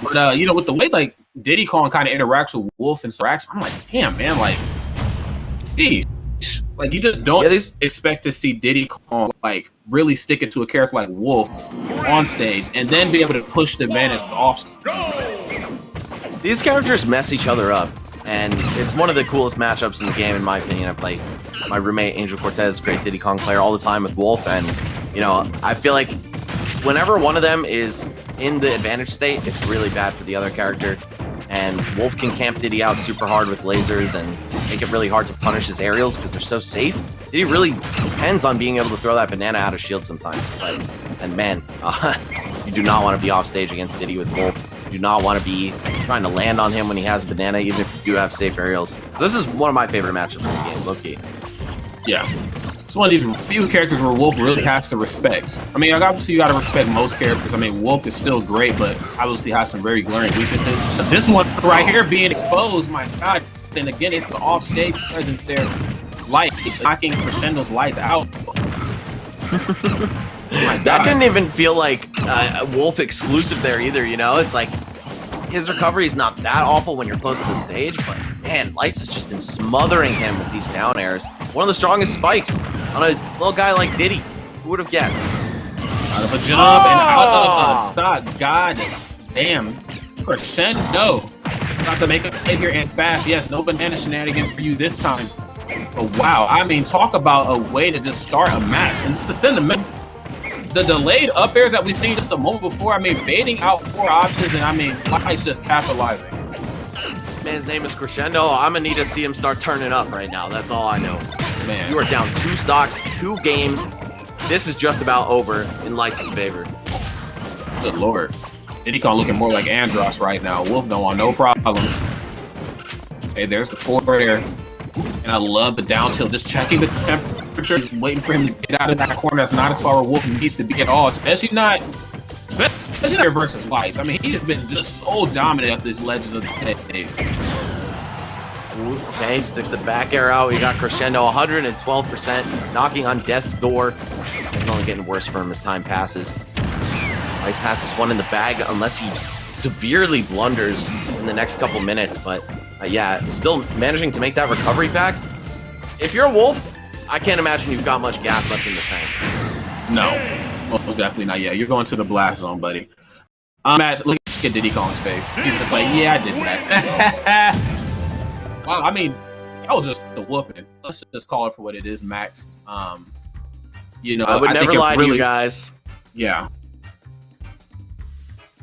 But, you know, with the way, like, Diddy Kong kind of interacts with Wolf and Srax, I'm like, damn, man, like, geez. Like, you just don't expect to see Diddy Kong, like, really stick it to a character like Wolf on stage and then be able to push the advantage off. These characters mess each other up, and it's one of the coolest matchups in the game, in my opinion. I play my roommate, Angel Cortez, great Diddy Kong player, all the time with Wolf, and, you know, I feel like whenever one of them is in the advantage state, it's really bad for the other character. And Wolf can camp Diddy out super hard with lasers and make it really hard to punish his aerials because they're so safe. Diddy really depends on being able to throw that banana out of shield sometimes. But And man, you do not want to be off stage against Diddy with Wolf. You do not want to be trying to land on him when he has a banana, even if you do have safe aerials. So this is one of my favorite matchups in the game, low-key. Yeah. It's one of these few characters where Wolf really has to respect. I mean, obviously you got to respect most characters. I mean, Wolf is still great, but obviously has some very glaring weaknesses. But this one right here being exposed, my God. And again, it's the off-stage presence there. Light, it's knocking Crescendo's lights out. That didn't even feel like Wolf exclusive there either, you know? It's like, his recovery is not that awful when you're close to the stage, but man, Lights has just been smothering him with these down airs. One of the strongest spikes on a little guy like Diddy. Who would have guessed? Out of a jump and out of a stock. God damn. Crescendo. About to make a play here and fast. Yes, no banana shenanigans for you this time. But wow, I mean, talk about a way to just start a match. And it's the sentiment. The delayed up airs that we seen just a moment before, I mean, baiting out 4 options, and I mean, Lights just capitalizing. Man, his name is Crescendo. I'm gonna need to see him start turning up right now. That's all I know. Man. You are down 2 stocks, 2 games. This is just about over in Lights' favor. Good lord. Diddy Kong looking more like Andros right now. Wolf don't want no problem. Hey, there's the forward air. And I love the down tilt, just checking the temperature, just waiting for him to get out of that corner. That's not as far where Wolf needs to be at all, especially not versus Lights. I mean, he's been just so dominant at this Legends of the Stage. Okay, sticks the back air out. We got Crescendo 112%, knocking on death's door. It's only getting worse for him as time passes. Lights has this one in the bag unless he severely blunders in the next couple minutes, but yeah, still managing to make that recovery back. If you're a Wolf, I can't imagine you've got much gas left in the tank. No, most definitely not yet. You're going to the blast zone, buddy. Matt, look at Diddy Kong's face. He's just like, yeah, I did that. Wow, I mean, that was just the whooping. Let's just call it for what it is, Max. You know, I would never lie to you guys. Yeah.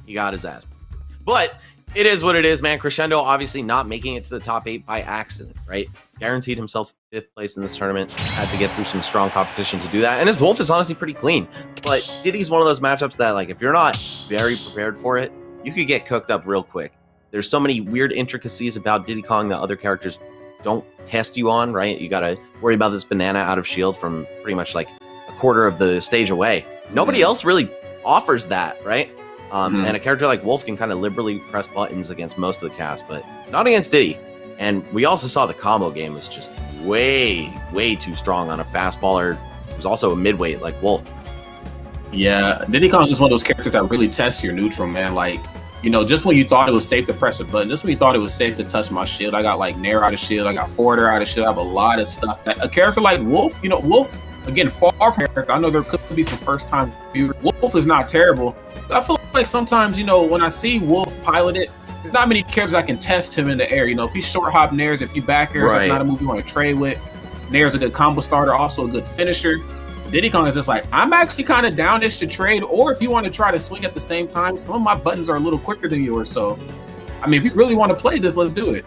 He got his ass. But it is what it is, man. Crescendo obviously not making it to the top 8 by accident, right? Guaranteed himself 5th place in this tournament. Had to get through some strong competition to do that. And his Wolf is honestly pretty clean. But Diddy's one of those matchups that, like, if you're not very prepared for it, you could get cooked up real quick. There's so many weird intricacies about Diddy Kong that other characters don't test you on, right? You got to worry about this banana out of shield from pretty much like a quarter of the stage away. Nobody else really offers that, right? And a character like Wolf can kind of liberally press buttons against most of the cast, but not against Diddy. And we also saw the combo game was just way, way too strong on a fastballer who's also a midweight like Wolf. Yeah, Diddy Kong's just one of those characters that really tests your neutral, man. Like, you know, just when you thought it was safe to press a button, just when you thought it was safe to touch my shield, I got like Nair out of shield, I got forwarder out of shield, I have a lot of stuff. That a character like Wolf, you know, Wolf, again, far from character. I know there could be some first-time viewers. Wolf is not terrible. But I feel like sometimes, you know, when I see Wolf pilot it, there's not many characters I can test him in the air. You know, if he short hop Nairs, if he back airs, that's not a move you want to trade with. Nair's a good combo starter, also a good finisher. Diddy Kong is just like, I'm actually kind of down-ish to trade, or if you want to try to swing at the same time, some of my buttons are a little quicker than yours. So, I mean, if you really want to play this, let's do it.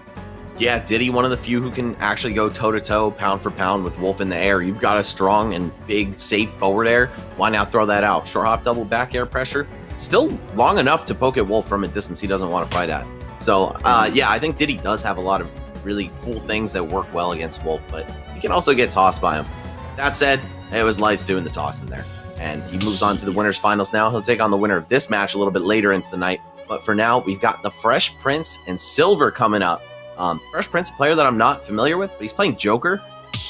Yeah, Diddy, one of the few who can actually go toe-to-toe, pound for pound with Wolf in the air. You've got a strong and big, safe forward air. Why not throw that out? Short hop, double back air pressure. Still long enough to poke at Wolf from a distance he doesn't want to fight at. So, yeah, I think Diddy does have a lot of really cool things that work well against Wolf, but he can also get tossed by him. That said, it was Lights doing the toss in there. And he moves on to the winners finals now. He'll take on the winner of this match a little bit later into the night. But for now, we've got the Fresh Prince and Silver coming up. Fresh Prince, a player that I'm not familiar with, but he's playing Joker.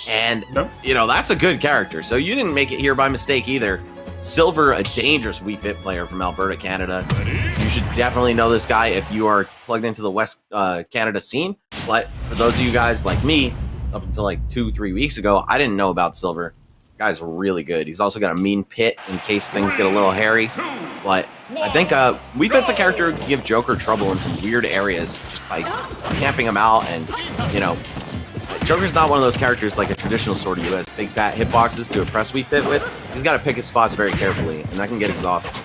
And, you know, that's a good character. So you didn't make it here by mistake either. Silver, a dangerous Wii Fit player from Alberta, Canada. You should definitely know this guy if you are plugged into the West Canada scene. But for those of you guys like me, up until like 2-3 weeks ago, I didn't know about Silver. Guy's really good. He's also got a mean pit in case things get a little hairy. But I think Wii Fit's a character who can give Joker trouble in some weird areas just by camping him out. And, you know, Joker's not one of those characters like a traditional Sword who has big fat hitboxes to impress Wii Fit with. He's got to pick his spots very carefully, and that can get exhausting.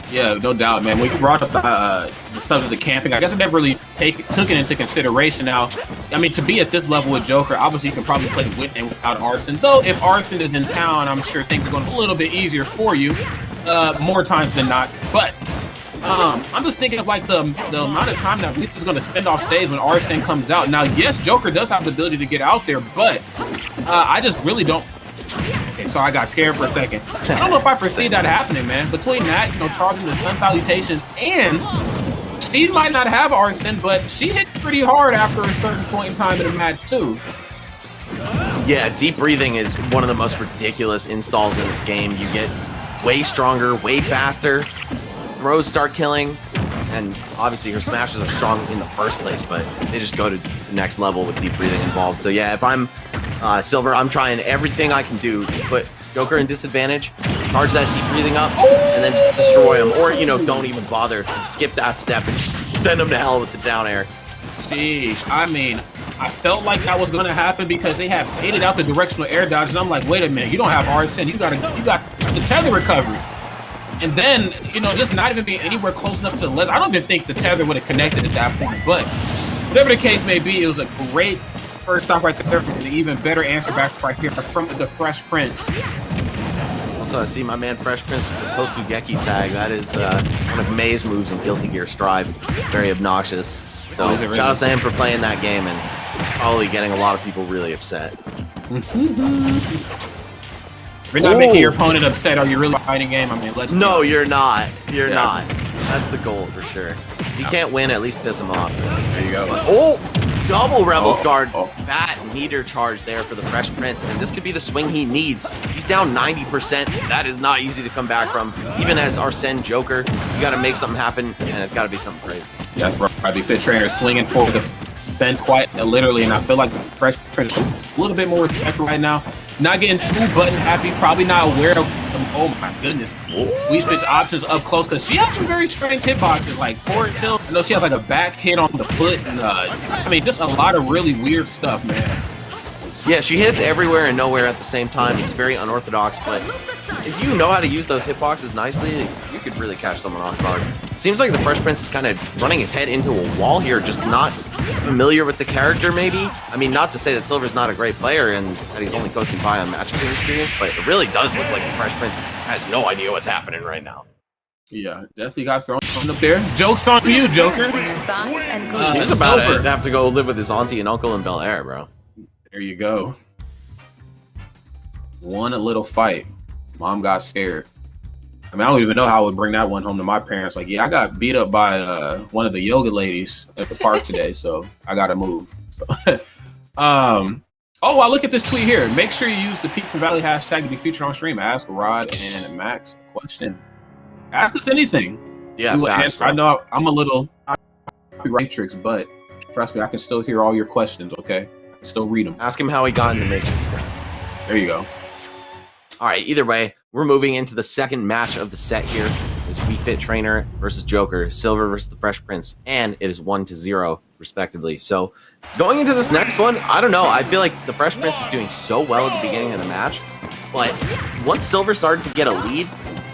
Yeah, no doubt, man. When you brought up the subject of camping, I guess I never really took it into consideration. Now, I mean, to be at this level with Joker, obviously you can probably play with and without Arson. Though, if Arson is in town, I'm sure things are going a little bit easier for you. more times than not. But I'm just thinking of like the amount of time that Leaf is going to spend off stage when Arsene comes out. Now, yes, Joker does have the ability to get out there, but I just really don't. Okay, so I got scared for a second. I don't know if I foresee that happening, man. Between that, charging the Sun Salutation, and she might not have Arsene, but she hit pretty hard after a certain point in time in the match, too. Yeah, deep breathing is one of the most ridiculous installs in this game. You get way stronger, way faster. Throws start killing, and obviously her smashes are strong in the first place, but they just go to the next level with deep breathing involved. So yeah, if I'm Silver, I'm trying everything I can do to put Joker in disadvantage, charge that deep breathing up, and then destroy him. Or, don't even bother. Skip that step and just send him to hell with the down air. Sheesh. I mean, I felt like that was going to happen because they have faded out the directional air dodge, and I'm like, wait a minute, you don't have Arsene. You got the tether recovery. And then, just not even being anywhere close enough to the ledge. I don't even think the tether would have connected at that point. But whatever the case may be, it was a great first stop right there for the even better answer back right here from the Fresh Prince. Also, I see my man Fresh Prince with the Totsugeki tag. That is one of May's moves in Guilty Gear Strive. Very obnoxious. So shout out to him for playing that game and probably getting a lot of people really upset. If you're not making your opponent upset, are you really fighting game? I mean, No, you're not. You're not. That's the goal for sure. If you can't win, at least piss him off. There you go. Double Rebels Guard. Fat meter charge there for the Fresh Prince, and this could be the swing he needs. He's down 90%. That is not easy to come back from. Even as Arsene Joker, you got to make something happen, and it's got to be something crazy. That's right. The Fit Trainer swinging for the fence quite literally, and I feel like the Fresh Prince a little bit more respect right now. Not getting too button happy, probably not aware of them. Oh my goodness. We switch options up close because she has some very strange hitboxes, like forward tilt. I know she has like a back hit on the foot, and I mean, just a lot of really weird stuff, man. Yeah, she hits everywhere and nowhere at the same time. It's very unorthodox, but if you know how to use those hitboxes nicely, you could really catch someone off guard. It seems like the Fresh Prince is kind of running his head into a wall here, just not familiar with the character, maybe. I mean, not to say that Silver's not a great player and that he's only coasting by on matchmaking experience, but it really does look like the Fresh Prince has no idea what's happening right now. Yeah, definitely got thrown up there. Joke's on you, Joker. He's about to have to go live with his auntie and uncle in Bel Air, bro. There you go. One little fight. Mom got scared. I mean, I don't even know how I would bring that one home to my parents. Like, yeah, I got beat up by one of the yoga ladies at the park today, so I got to move. So, oh, wow, look at this tweet here. Make sure you use the Peaks and Valley hashtag to be featured on stream. Ask Rod and Max a question. Ask us anything. Yeah, I know I'm a little Matrix, but trust me, I can still hear all your questions, okay? I can still read them. Ask him how he got in the Matrix, guys. There you go. All right, either way, we're moving into the second match of the set here. It's Wii Fit Trainer versus Joker, Silver versus the Fresh Prince, and it is 1-0, respectively. So, going into this next one, I don't know. I feel like the Fresh Prince was doing so well at the beginning of the match, but once Silver started to get a lead,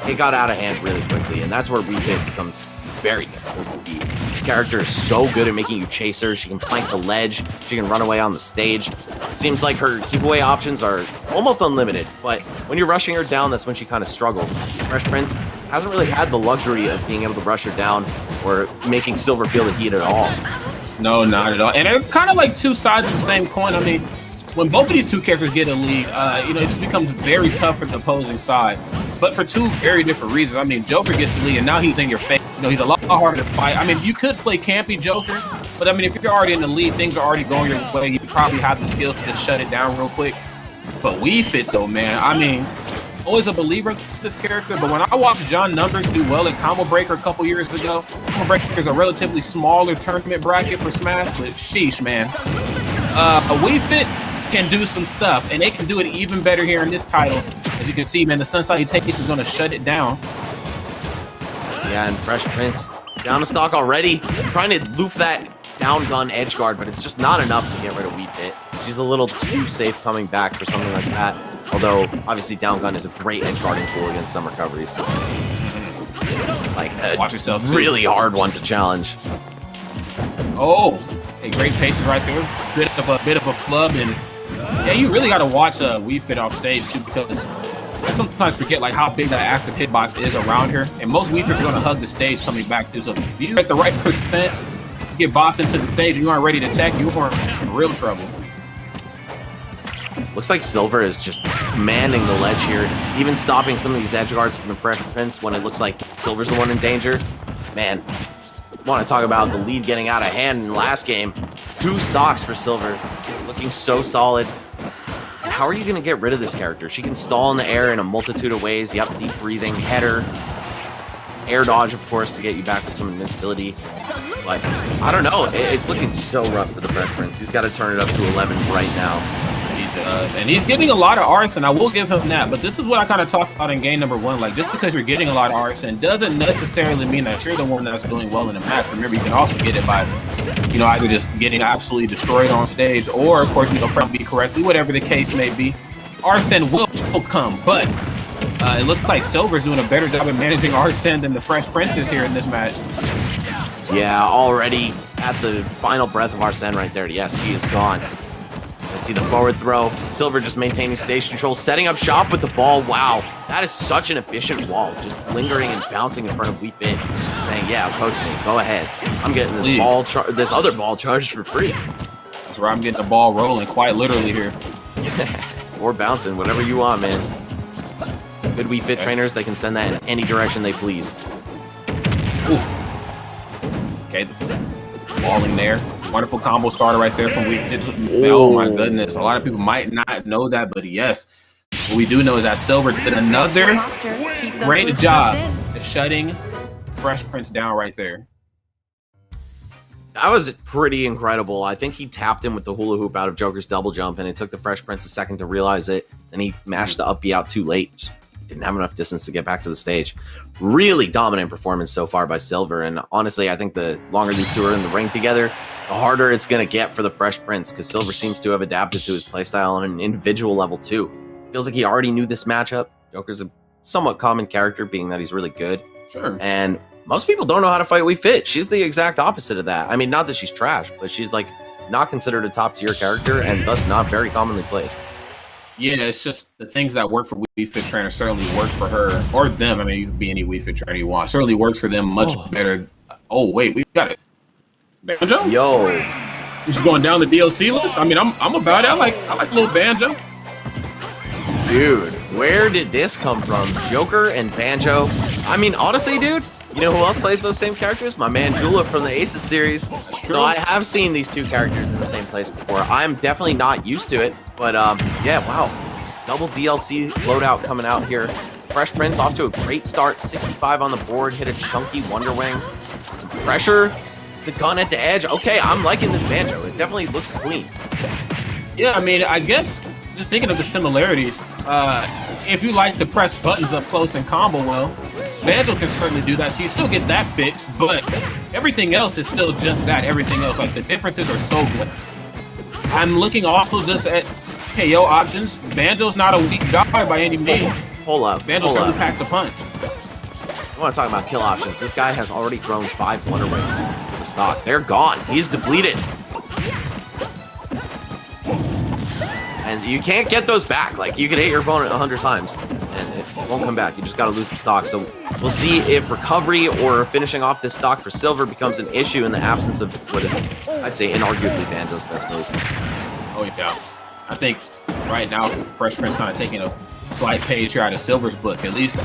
it got out of hand really quickly, and that's where Wii Fit becomes very difficult to beat. This character is so good at making you chase her. She can flank the ledge. She can run away on the stage. It seems like her keep away options are almost unlimited, but when you're rushing her down, that's when she kind of struggles. Fresh Prince hasn't really had the luxury of being able to rush her down or making Silver feel the heat at all. No, not at all. And it's kind of like two sides of the same coin. I mean, when both of these two characters get a lead, it just becomes very tough for the opposing side. But for two very different reasons. I mean, Joker gets the lead, and now he's in your face. He's a lot harder to fight. I mean, you could play campy Joker, but I mean, if you're already in the lead, things are already going your way. You probably have the skills to just shut it down real quick. But Wii Fit, though, man, I mean, always a believer in this character, but when I watched John Numbers do well at Combo Breaker a couple years ago, Combo Breaker is a relatively smaller tournament bracket for Smash, but sheesh, man. Wii Fit can do some stuff, and they can do it even better here in this title. As you can see, man, the Sun Salutation is going to shut it down. Yeah, and Fresh Prince down to stock already. Trying to loop that down gun edge guard, but it's just not enough to get rid of Wii Fit. She's a little too safe coming back for something like that. Although, obviously, down gun is a great edge guarding tool against some recoveries. So, like, watch yourself too. Really hard one to challenge. Oh, a great patience right there. Bit of a flub, and yeah, you really got to watch Wii Fit off stage too, because I sometimes forget like how big that active hitbox is around here, and most Wii Fits are going to hug the stage coming back too. So if you get the right percent, you get bopped into the stage, and you aren't ready to attack, you are in some real trouble. Looks like Silver is just commanding the ledge here, even stopping some of these edge guards from the Fresh Prince when it looks like Silver's the one in danger. Man, want to talk about the lead getting out of hand in the last game. 2 stocks for Silver, looking so solid. How are you going to get rid of this character? She can stall in the air in a multitude of ways. Yep, deep breathing, header, air dodge, of course, to get you back with some invincibility. But I don't know. It's looking so rough for the Fresh Prince. He's got to turn it up to 11 right now. He does, and he's getting a lot of arson. I will give him that, but this is what I kind of talked about in game number 1. Like, just because you're getting a lot of arson doesn't necessarily mean that you're the one that's doing well in the match. Remember, you can also get it by, you know, either just getting absolutely destroyed on stage, or of course, you know, probably correctly, whatever the case may be. Arson will come, but it looks like Silver's doing a better job of managing arson than the Fresh Prince is here in this match. Yeah, already at the final breath of Arsene right there. Yes, he is gone. Let's see the forward throw. Silver just maintaining stage control, setting up shop with the ball. Wow, that is such an efficient wall. Just lingering and bouncing in front of Wii Fit, saying, yeah, coach me, go ahead. I'm getting this ball, this other ball charged for free. That's where I'm getting the ball rolling, quite literally here. Or bouncing, whatever you want, man. Good Wii Fit trainers, they can send that in any direction they please. Ooh. Okay, balling there. Wonderful combo starter right there from Wii Fit. Oh my goodness, a lot of people might not know that, but yes, what we do know is that Silver did another great job at shutting Fresh Prince down right there. That was pretty incredible. I think he tapped him with the hula hoop out of Joker's double jump, and it took the Fresh Prince a second to realize it. Then he mashed the up B out too late. Just didn't have enough distance to get back to the stage. Really dominant performance so far by Silver, and honestly, I think the longer these two are in the ring together, the harder it's going to get for the Fresh Prince, because Silver seems to have adapted to his playstyle on an individual level too. Feels like he already knew this matchup. Joker's a somewhat common character, being that he's really good. Sure. And most people don't know how to fight Wii Fit. She's the exact opposite of that. I mean, not that she's trash, but she's like not considered a top tier character and thus not very commonly played. Yeah, it's just the things that work for Wii Fit trainers certainly work for her or them. I mean, you can be any Wii Fit trainer you want. Certainly works for them much better. Oh wait, we got it. Banjo? Yo, you just going down the DLC list? I mean, I'm about it. I like a little Banjo. Dude, where did this come from? Joker and Banjo. I mean, honestly, dude, you know who else plays those same characters? My man Julep from the Aces series. So I have seen these two characters in the same place before. I'm definitely not used to it, but yeah, wow. Double DLC loadout coming out here. Fresh Prince off to a great start. 65 on the board, hit a chunky Wonder Wing. Some pressure. The gun at the edge. Okay, I'm liking this Banjo. It definitely looks clean. Yeah, I mean, I guess just thinking of the similarities, if you like to press buttons up close and combo well, Banjo can certainly do that. So you still get that fixed, but everything else is still just that. Everything else, like the differences are so good. I'm looking also just at KO options. Banjo's not a weak guy by any means. Hold up. Banjo certainly packs a punch. I want to talk about kill options. This guy has already thrown 5 Wonder Wings to the stock. They're gone. He's depleted. And you can't get those back. Like, you can hit your opponent 100 times, and it won't come back. You just got to lose the stock. So we'll see if recovery or finishing off this stock for Silver becomes an issue in the absence of what is, I'd say, inarguably Banjo's best move. Oh, yeah. I think right now, Fresh Prince kind of taking a slight page here out of Silver's book, at least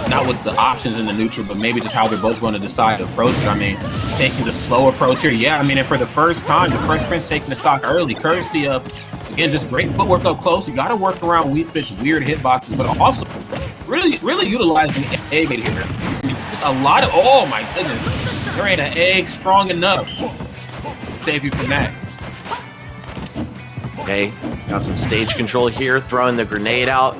not with the options in the neutral, but maybe just how they're both going to decide to approach it. I mean, taking the slow approach here. Yeah, I mean, and for the first time, the Fresh Prince taking the stock early, courtesy of, again, just great footwork up close. You got to work around Wii Fit's weird hitboxes, but also really utilizing egg here. I mean, just a lot of, oh my goodness, there ain't an egg strong enough to save you from that. Okay, got some stage control here, throwing the grenade out.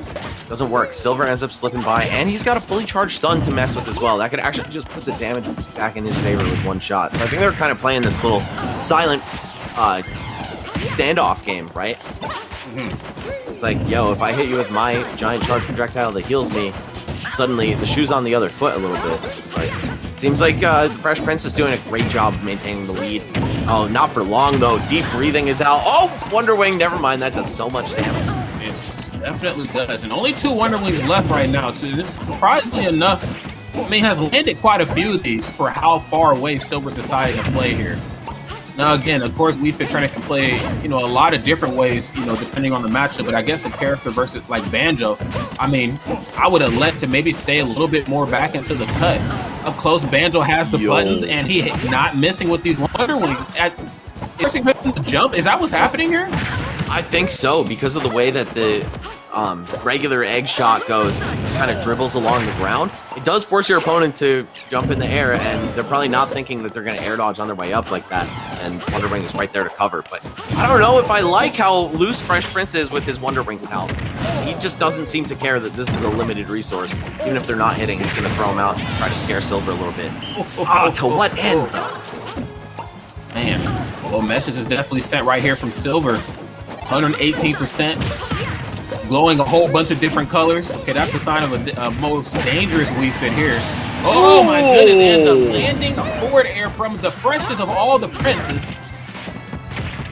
Doesn't work. Silver ends up slipping by, and he's got a fully charged stun to mess with as well. That could actually just put the damage back in his favor with one shot. So I think they're kind of playing this little silent standoff game, right? It's like, yo, if I hit you with my giant charge projectile that heals me, suddenly the shoe's on the other foot a little bit. But it seems like the Fresh Prince is doing a great job of maintaining the lead. Oh, not for long, though. Deep breathing is out. Oh, Wonder Wing. Never mind. That does so much damage. Definitely does. And only 2 Wonder Wings left right now, too. This is surprisingly enough. I mean, has landed quite a few of these for how far away Silver's decided to play here. Now, again, of course, Wii Fit Trainer can play, a lot of different ways, depending on the matchup. But I guess a character versus like Banjo, I mean, I would have let to maybe stay a little bit more back into the cut. Up close, Banjo has the buttons, and he's not missing with these Wonder Wings. Forcing him to jump? Is that what's happening here? I think so, because of the way that the regular egg shot goes, kind of dribbles along the ground. It does force your opponent to jump in the air, and they're probably not thinking that they're going to air dodge on their way up like that, and Wonder Wing is right there to cover. But I don't know if I like how loose Fresh Prince is with his Wonder Wing pal. He just doesn't seem to care that this is a limited resource. Even if they're not hitting, he's going to throw them out and try to scare Silver a little bit. To what end, though? Man, well, message is definitely sent right here from Silver. 118%. Glowing a whole bunch of different colors. Okay, that's the sign of a most dangerous Wii Fit here. Oh my goodness, and the landing forward air from the freshest of all the princes.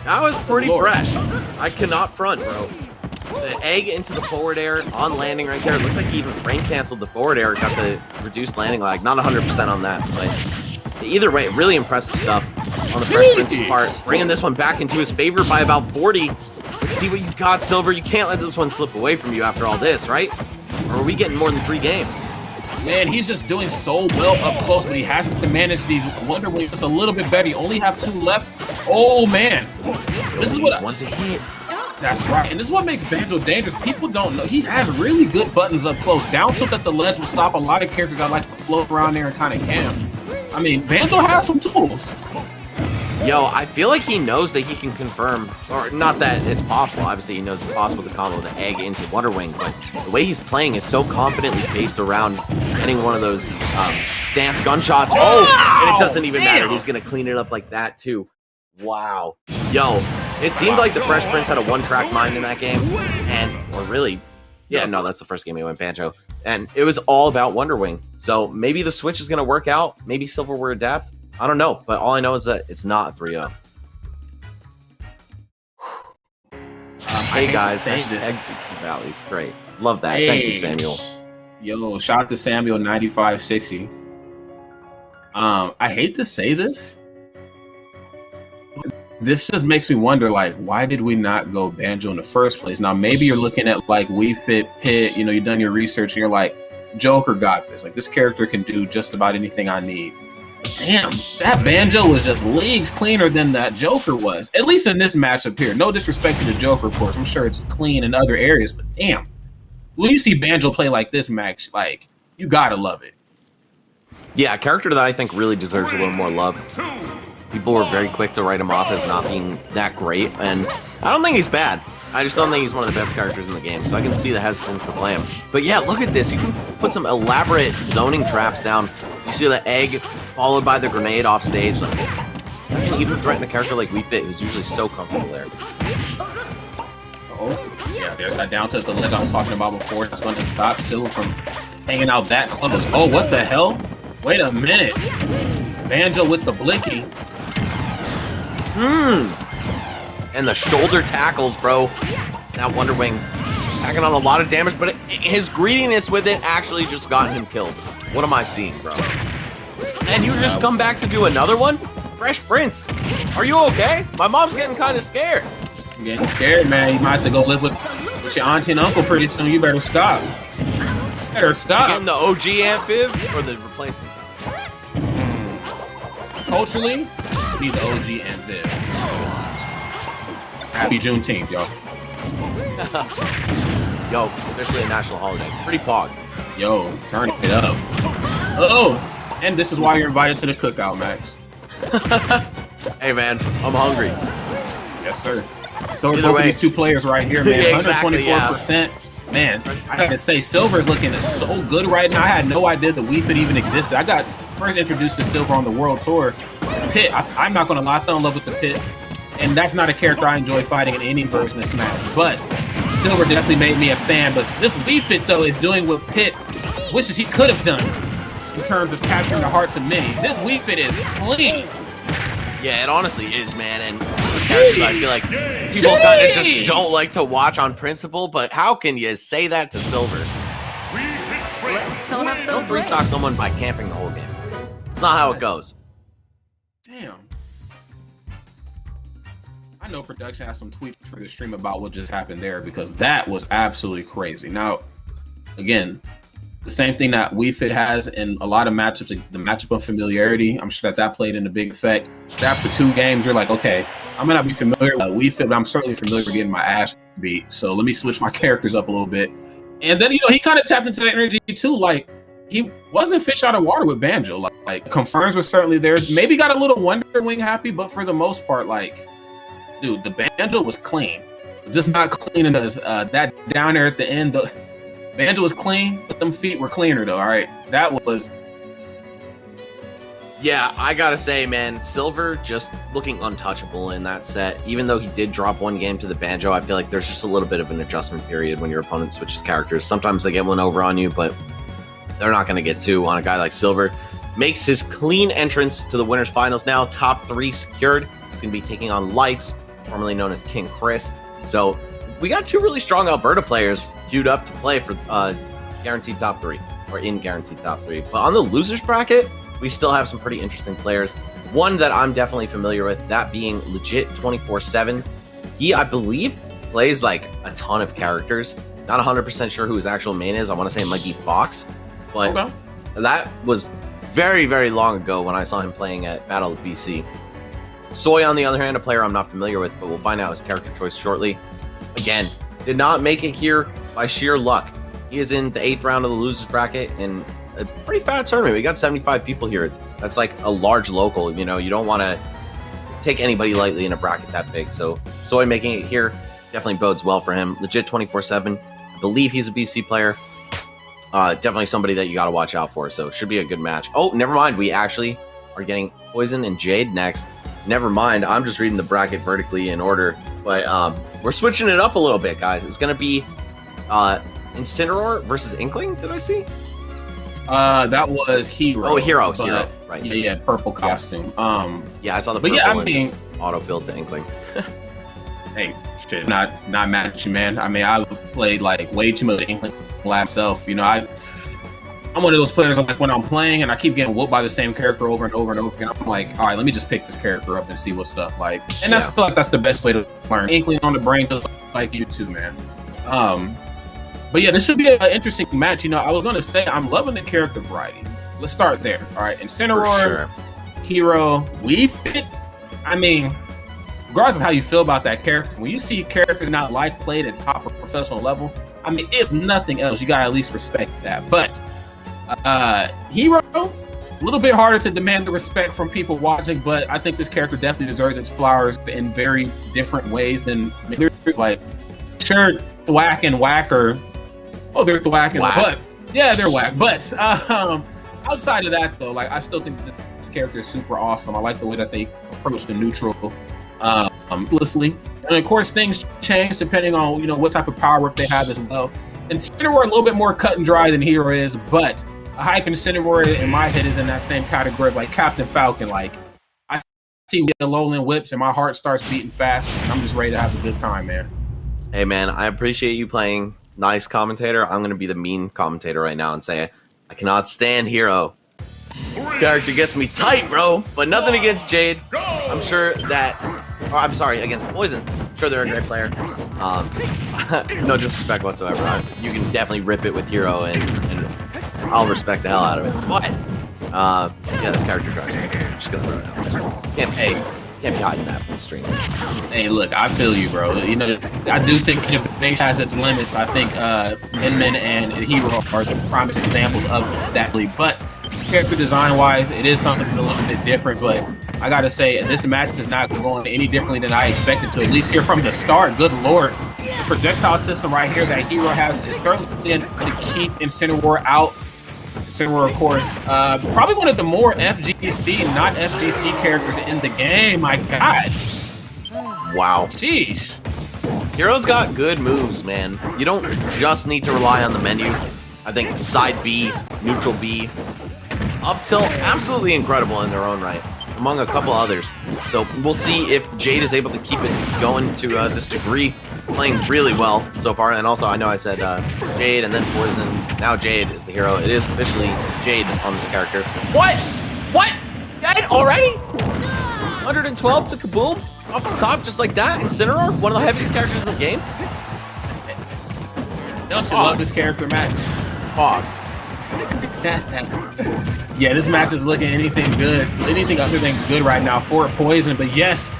That was pretty fresh. I cannot front, bro. The egg into the forward air on landing right there. It looked like he even rain canceled the forward air, got the reduced landing lag. Not 100% on that, but either way, really impressive stuff on the Fresh Prince's part. Bringing this one back into his favor by about 40. Let's see what you got, Silver. You can't let this one slip away from you after all this, right? Or are we getting more than 3 games? Man, he's just doing so well up close, but he has to manage these Wonder Wings just a little bit better. You only have 2 left. Oh, man. This is what one to hit. That's right, and this is what makes Banjo dangerous. People don't know. He has really good buttons up close. Down tilt at the ledge will stop a lot of characters that like to float around there and kind of camp. I mean, Banjo has some tools. Yo, I feel like he knows that he can confirm, or not that it's possible. Obviously, he knows it's possible to combo the egg into Wonder Wing, but the way he's playing is so confidently based around getting one of those stance gunshots. Oh, and it doesn't even matter. He's going to clean it up like that, too. Wow. Yo, it seemed like the Fresh Prince had a one-track mind in that game, or really, yeah, no, that's the first game he went Banjo, and it was all about Wonder Wing. So maybe the switch is going to work out. Maybe Silver will adapt. I don't know, but all I know is that it's not 3-0. Hey guys, hashtag Peaks and Valleys. Great. Love that. Thank you, Samuel. Yo, shout out to Samuel 9560. I hate to say this. This just makes me wonder, like, why did we not go Banjo in the first place? Now, maybe you're looking at, like, Wii Fit, Pit, you've done your research, and you're like, Joker got this. Like, this character can do just about anything I need. Damn, that Banjo was just leagues cleaner than that Joker was. At least in this matchup here. No disrespect to the Joker, of course. I'm sure it's clean in other areas, but damn. When you see Banjo play like this, Max, like, you gotta love it. Yeah, a character that I think really deserves a little more love. People were very quick to write him off as not being that great, and I don't think he's bad. I just don't think he's one of the best characters in the game, so I can see the hesitance to play him. But yeah, look at this. You can put some elaborate zoning traps down. You see the egg followed by the grenade off stage. Like, you can even threaten a character like Wii Fit, who's usually so comfortable there. Oh, yeah, there's that down to the ledge I was talking about before. That's going to stop Silver from hanging out that close. Oh, what the hell? Wait a minute. Banjo with the blicky. And the shoulder tackles, bro. That Wonder Wing packing on a lot of damage, but his greediness with it actually just got him killed. What am I seeing, bro? And you just come back to do another one? Fresh Prince, are you okay? My mom's getting kind of scared. I'm getting scared, man. You might have to go live with your auntie and uncle pretty soon. You better stop. Better stop. You getting the OG amphib or the replacement? Culturally, be the OG amphib. Happy Juneteenth, yo. Yo, officially a national holiday. Pretty pog. Yo, turn it up. Oh, and this is why you're invited to the cookout, Max. Hey, man, I'm hungry. Yes, sir. So we're both these 2 players right here, man. Exactly, 124%. Yeah. Man, I gotta say, Silver's looking so good right now. I had no idea the Wii Fit even existed. I got first introduced to Silver on the World Tour. Pit, I'm not gonna lie, I fell in love with the Pit. And that's not a character I enjoy fighting in any version of Smash. But Silver definitely made me a fan. But this Wii Fit, though, is doing what Pit wishes he could have done in terms of capturing the hearts of many. This Wii Fit is clean. Yeah, it honestly is, man. And characters I feel like people kind of just don't like to watch on principle, but how can you say that to Silver? Let's tone up Don't those restock legs. someone by camping the whole game. It's not how it goes. Damn. I know production has some tweets for the stream about what just happened there because that was absolutely crazy. Now, again, the same thing that Wii Fit has in a lot of matchups, like the matchup of familiarity. I'm sure that played in a big effect. After 2 games, you're like, okay, I might not be familiar with Wii Fit, but I'm certainly familiar with getting my ass beat. So let me switch my characters up a little bit. And then, he kind of tapped into that energy too. Like, he wasn't fish out of water with Banjo. Like confirms were certainly there. Maybe got a little Wonder Wing happy, but for the most part, like, dude, the Banjo was clean. Just not clean enough. That down there at the end, the Banjo was clean, but them feet were cleaner though. All right, that was. Yeah, I gotta say, man, Silver just looking untouchable in that set. Even though he did drop 1 game to the Banjo, I feel like there's just a little bit of an adjustment period when your opponent switches characters. Sometimes they get 1 over on you, but they're not gonna get 2 on a guy like Silver. Makes his clean entrance to the winners finals now. Top 3 secured. He's gonna be taking on Lights, formerly known as King Chris. So we got 2 really strong Alberta players queued up to play for guaranteed top 3, or in guaranteed top 3. But on the losers bracket, we still have some pretty interesting players. One that I'm definitely familiar with, that being Legit 24/7. He, I believe, plays like a ton of characters. Not 100% sure who his actual main is. I want to say it might be Fox, but Okay. that was very, very long ago when I saw him playing at Battle of BC. Soy, on the other hand, a player I'm not familiar with, but we'll find out his character choice shortly. Again, did not make it here by sheer luck. He is in the 8th round of the losers bracket in a pretty fat tournament. We got 75 people here. That's like a large local. You don't want to take anybody lightly in a bracket that big. So Soy making it here definitely bodes well for him. Legit 24/7. I believe he's a BC player. Definitely somebody that you got to watch out for. So should be a good match. Oh, never mind. We actually are getting Poison and Jade next. Never mind. I'm just reading the bracket vertically in order. But we're switching it up a little bit, guys. It's going to be Incineroar versus Inkling, did I see? That was Hero. Oh, Hero, but, right. Yeah, purple costume. Yeah, I saw the but purple yeah, I one mean, just autofilled to Inkling. hey, shit, not mad at you, man. I mean, I played like way too much Inkling last self. I'm one of those players like when I'm playing and I keep getting whooped by the same character over and over and over again. I'm like, all right, let me just pick this character up and see what's up. Like, and I feel like that's the best way to learn. Inkling on the brain, just like you too, man. But yeah, this should be an interesting match. I was gonna say I'm loving the character variety. Let's start there. All right, Incineroar, Hero, Wii Fit. I mean, regardless of how you feel about that character, when you see characters not played at top of professional level, I mean, if nothing else, you gotta at least respect that. But Hero, a little bit harder to demand the respect from people watching, but I think this character definitely deserves its flowers in very different ways than like sure thwack and whacker. Oh, they're thwack and but yeah, they're whack. But outside of that though, like I still think this character is super awesome. I like the way that they approach the neutral seamlessly. And of course things change depending on what type of power up they have as well. And Incineroar a little bit more cut and dry than Hero is, but a hype Incineroar in my head is in that same category of like Captain Falcon. Like I see the Lowland whips and my heart starts beating fast. And I'm just ready to have a good time, man. Hey man, I appreciate you playing nice commentator. I'm gonna be the mean commentator right now and say I cannot stand Hero. This character gets me tight, bro. But nothing against Jade. I'm sure that, or I'm sorry, against Poison. I'm sure they're a great player. No disrespect whatsoever. You can definitely rip it with Hero, and I'll respect the hell out of it. But yeah, this character drives me. I'm just gonna throw it out. Can't be hiding that from the stream. Hey, look, I feel you, bro. I do think innovation has its limits. I think Min and Hero are the primest examples of that. But character design-wise, it is something a little bit different. But I gotta say, this match is not going any differently than I expected to. At least here from the start. Good lord, the projectile system right here that Hero has is certainly to keep Incineroar out. Incineroar, of course, probably one of the more FGC, not FGC characters in the game. My God. Wow. Jeez. Hero's got good moves, man. You don't just need to rely on the menu. I think side B, neutral B, up tilt, absolutely incredible in their own right. among a couple others. So we'll see if Jade is able to keep it going to this degree. Playing really well so far, and also I know I said Jade and then Poison. Now Jade is the hero. It is officially Jade on this character. What? What? Dead already? 112 to Kaboom? Off the top, just like that? Incineroar? One of the heaviest characters in the game? Don't you love this character, Max? Fog. Yeah, this match is looking anything other than good right now for Poison, but yes,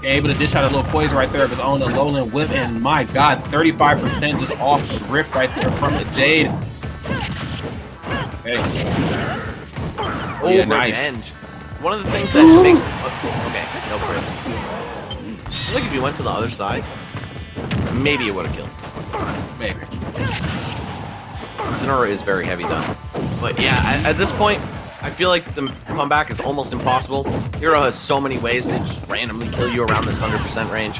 able to dish out a little poison right there of his own, the Lowland Whip, and my god, 35% just off the rip right there from the Jade. Okay. Oh, yeah, nice. nice. One of the things that makes... Okay, no crit. I feel like if you went to the other side, maybe it would have killed. Maybe. Incineroar is very heavy though. But yeah, at this point, I feel like the comeback is almost impossible. Hero has so many ways to just randomly kill you around this 100% range.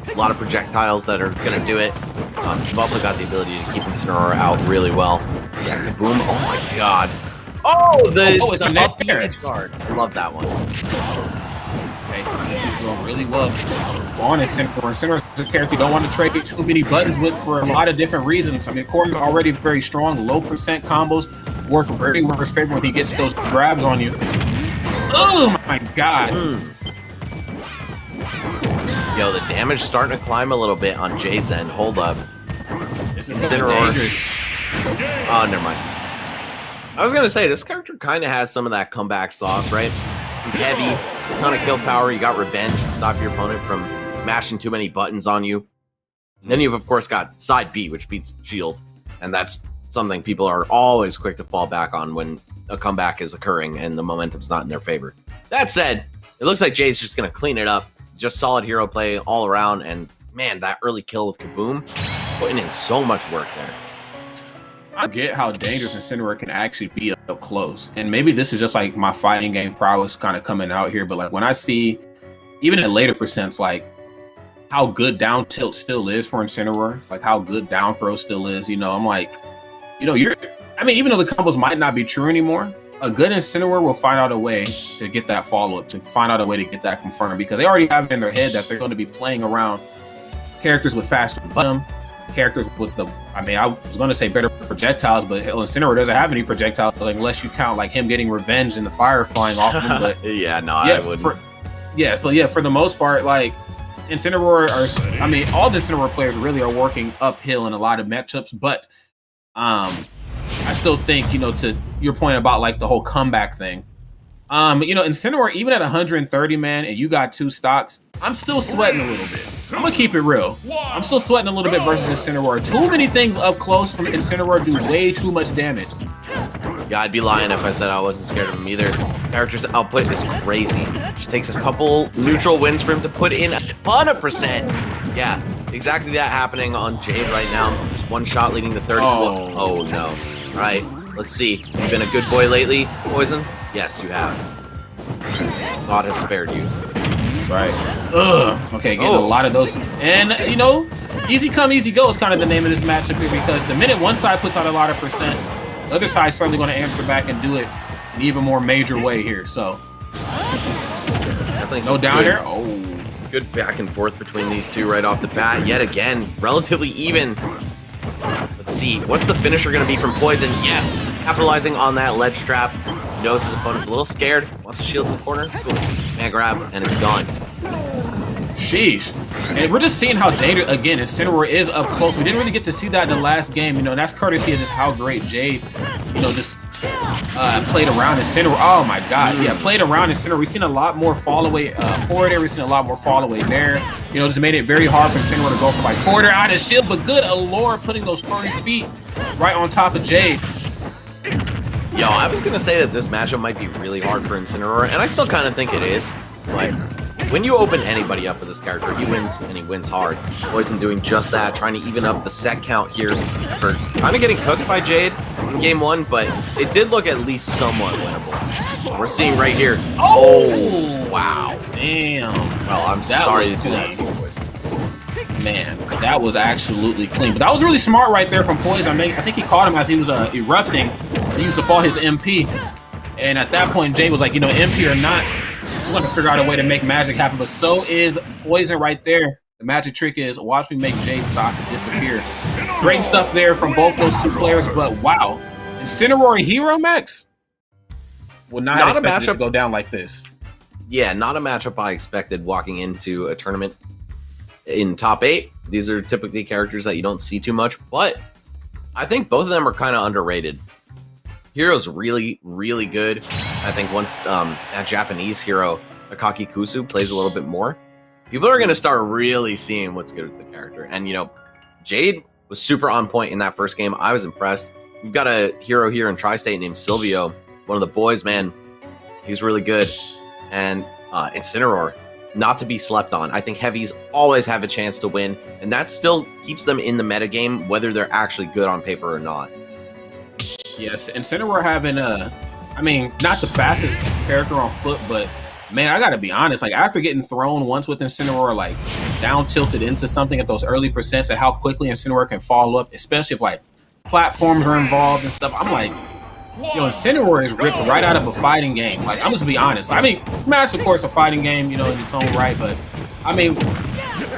A lot of projectiles that are going to do it. You've also got the ability to keep Incineroar out really well. Yeah, Kaboom. Oh my god. Oh, it's a up there. edge guard. I love that one. Okay, he's doing really well on Incineroar. Incineroar is a character you don't want to trade too many buttons with for a lot of different reasons. I mean, Corey's already very strong. Low percent combos work very well in his favor when he gets those grabs on you. Oh my god. Yo, the damage starting to climb a little bit on Jade's end. Hold up. This is Incineroar. dangerous. Oh, never mind. I was gonna say, this character kind of has some of that comeback sauce, right? He's heavy, a ton of kill power, you got revenge to stop your opponent from mashing too many buttons on you. And then you've, of course, got side B, which beats shield. And that's something people are always quick to fall back on when a comeback is occurring and the momentum's not in their favor. That said, it looks like Jade's just gonna clean it up. Just solid hero play all around, and man, that early kill with Kaboom, putting in so much work there. I get how dangerous Incineroar can actually be up close. And maybe this is just like my fighting game prowess kind of coming out here. But like when I see, even at later percents, like how good down tilt still is for Incineroar, like how good down throw still is, you know, I'm like, you know, even though the combos might not be true anymore, a good Incineroar will find out a way to get that follow-up, to find out a way to get that confirmed, because they already have it in their head that they're going to be playing around characters with faster bottom, characters with the, I mean, I was going to say better projectiles, but hell, Incineroar doesn't have any projectiles, like, unless you count like him getting revenge and the fire flying off him. But yeah, no, I wouldn't. For the most part, like Incineroar are, I mean, all the Incineroar players really are working uphill in a lot of matchups, but I still think, you know, to your point about like the whole comeback thing, you know, Incineroar, even at 130, man, and you got 2 stocks, I'm still sweating a little bit. I'm gonna keep it real. I'm still sweating a little bit versus Incineroar. Too many things up close from Incineroar do way too much damage. Yeah, I'd be lying if I said I wasn't scared of him either. Character's output is crazy. Just takes a couple neutral wins for him to put in a ton of percent. Yeah, exactly that happening on Jade right now. Just one shot leading to 30. Oh no. All right, let's see. You've been a good boy lately, Poison? Yes, you have. God has spared you. That's right. Ugh. Okay, getting a lot of those. And, you know, easy come, easy go is kind of the name of this matchup here, because the minute one side puts out a lot of percent, the other side's certainly going to answer back and do it in an even more major way here. So, definitely no down here. Oh, good back and forth between these two right off the bat. Yet again, relatively even. Let's see, what's the finisher going to be from Poison? Yes, capitalizing on that ledge trap. He knows his opponent's a little scared. Wants to shield in the corner. Cool. Man grab, and it's done. Sheesh. And we're just seeing how dangerous, again, Incineroar is up close. We didn't really get to see that in the last game. You know, and that's courtesy of just how great Jade, you know, just played around Incineroar. Oh my god, yeah, played around Incineroar. We've seen a lot more fall away forward air. We've seen a lot more fall away there. You know, just made it very hard for Incineroar to go for like forward air out of shield, but good allure putting those furry feet right on top of Jade. Yo, I was going to say that this matchup might be really hard for Incineroar, and I still kind of think it is. Like, when you open anybody up with this character, he wins, and he wins hard. Poison doing just that, trying to even up the set count here for kind of getting cooked by Jade in game 1, but it did look at least somewhat winnable. We're seeing right here. Oh, wow. Damn. Well, I'm sorry to do that to you, Poison. Man, that was absolutely clean. But that was really smart right there from Poison. I think he caught him as he was erupting. He used to fall his MP. And at that point, Jade was like, you know, MP or not, we're going to figure out a way to make magic happen. But so is Poison right there. The magic trick is watch me make Jade stop and disappear. Great stuff there from both those two players, but wow. Incineroar Hero Max? Would not expect it to go down like this. Yeah, not a matchup I expected walking into a tournament in top 8. These are typically characters that you don't see too much, but I think both of them are kind of underrated. Hero's really, really good. I think once that Japanese hero, Akaki Kusu, plays a little bit more, people are going to start really seeing what's good with the character. And, you know, Jade was super on point in that first game. I was impressed. We've got a hero here in Tri-State named Silvio, one of the boys, man. He's really good. And Incineroar, not to be slept on. I think heavies always have a chance to win, and that still keeps them in the metagame, whether they're actually good on paper or not. Yes, Incineroar having I mean, not the fastest character on foot, but man, I gotta be honest, like after getting thrown once with Incineroar, like down tilted into something at those early percents and how quickly Incineroar can follow up, especially if like platforms are involved and stuff, I'm like, yo, Incineroar is ripped right out of a fighting game. Like, I'm just gonna be honest. I mean, Smash, of course, a fighting game, you know, in its own right, but I mean,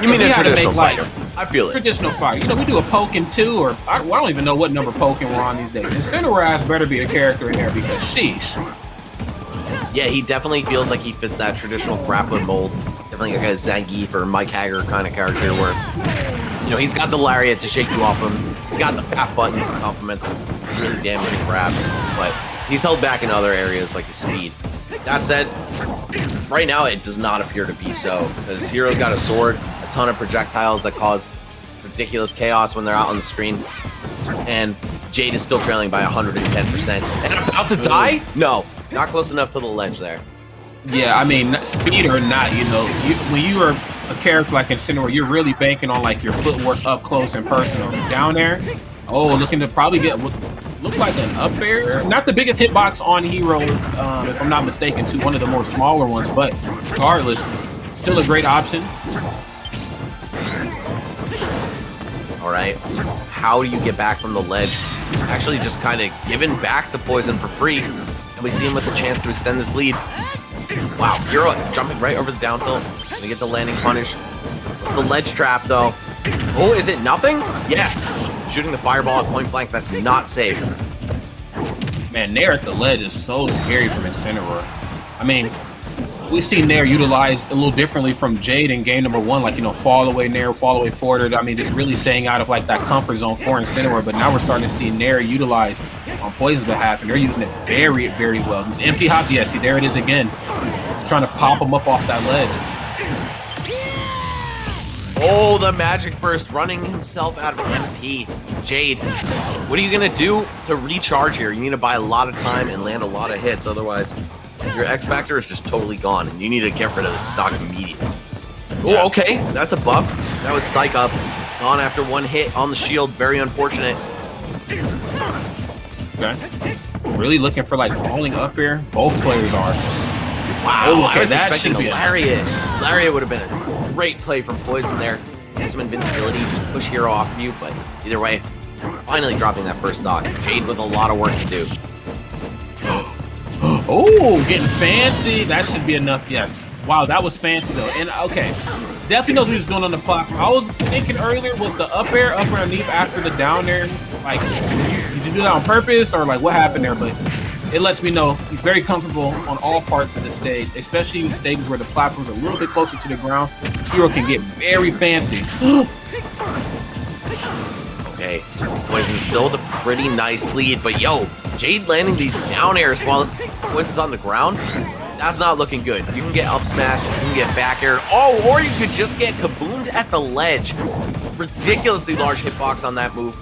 you mean a traditional fighter? I feel it. Traditional fighter. You know, we do a Pokken too, or I don't even know what number Pokken we're on these days. Incineroar better be a character in there because sheesh. Yeah, he definitely feels like he fits that traditional grappler mold. Definitely like a Zangief or Mike Hager kind of character where, you know, he's got the lariat to shake you off him. He's got the fat buttons to complement the really damaging grabs, but he's held back in other areas like his speed. That said, right now it does not appear to be so, because Hero's got a sword, a ton of projectiles that cause ridiculous chaos when they're out on the screen, and Jade is still trailing by 110%. And about to die? No, not close enough to the ledge there. Yeah, I mean, speed or not, you know, when you are a character like Incineroar, you're really banking on like your footwork up close and personal. Down there, oh, looking to probably get what look like an up air. Not the biggest hitbox on Hero, if I'm not mistaken, to one of the more smaller ones, but regardless, still a great option. All right, how do you get back from the ledge? Actually just kind of given back to Poison for free, and we see him with a chance to extend this lead. Wow, Hero jumping right over the down tilt. Gonna get the landing punish. It's the ledge trap, though. Oh, is it nothing? Yes. Shooting the fireball at point blank, that's not safe. Man, Nair at the ledge is so scary from Incineroar. I mean, we've seen Nair utilized a little differently from Jade in game number 1, like, you know, fall away Nair, fall away forward. I mean, just really staying out of like that comfort zone for Incineroar, but now we're starting to see Nair utilized on Poison's behalf, and they're using it very, very well. These empty hops, yes, see, there it is again. Just trying to pop him up off that ledge. Oh, the magic burst, running himself out of MP. Jade, what are you gonna do to recharge here? You need to buy a lot of time and land a lot of hits, otherwise your X Factor is just totally gone, and you need to get rid of the stock immediately. Yeah. Oh, okay, that's a buff. That was Psych Up. Gone after one hit on the shield, very unfortunate. Okay. Really looking for like falling up here. Both players are. Wow, oh, okay, I was that expecting should be a lariat. Lariat would have been a great play from Poison there. Get some invincibility, just push Hero off of you, but either way, finally dropping that first stock. Jade with a lot of work to do. Oh, getting fancy. That should be enough, yes. Wow, that was fancy though. And okay, definitely knows what he's doing on the platform. I was thinking earlier, was the up air up underneath after the down air? Like, did you do that on purpose or like what happened there? But it lets me know he's very comfortable on all parts of the stage, especially in stages where the platform's a little bit closer to the ground. Hero can get very fancy. Okay, Poison still with a pretty nice lead, but yo, Jade landing these down airs while Poison's on the ground, that's not looking good. You can get up smash, you can get back air, oh, or you could just get kaboomed at the ledge. Ridiculously large hitbox on that move.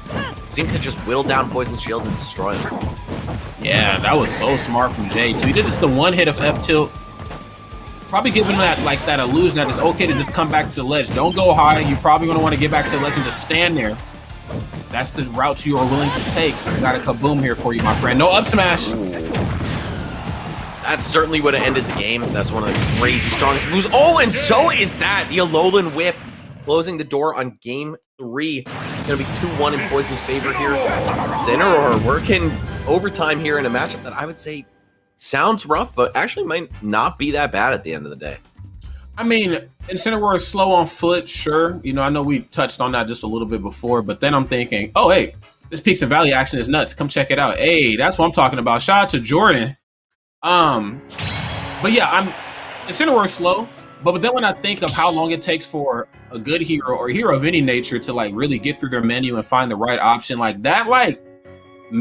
Seemed to just whittle down Poison's shield and destroy him. Yeah, that was so smart from Jade. So he did just the one hit of F tilt. Probably giving that like that illusion that it's okay to just come back to the ledge. Don't go high. You're probably going to want to get back to the ledge and just stand there. If that's the route you are willing to take, I got a kaboom here for you, my friend. No up smash. Ooh. That certainly would have ended the game. That's one of the crazy strongest moves. Oh, and so is that. The Alolan Whip closing the door on game 3. It's going to be 2-1 in Poison's favor here. Incineroar working overtime here in a matchup that I would say sounds rough, but actually might not be that bad at the end of the day. I mean, Incineroar is slow on foot, sure. You know, I know we touched on that just a little bit before, but then I'm thinking, oh, hey, this Peaks and Valley action is nuts. Come check it out. Hey, that's what I'm talking about. Shout out to Jordan. But yeah, Incineroar is slow, but then when I think of how long it takes for a good hero or a hero of any nature to like really get through their menu and find the right option, like that, like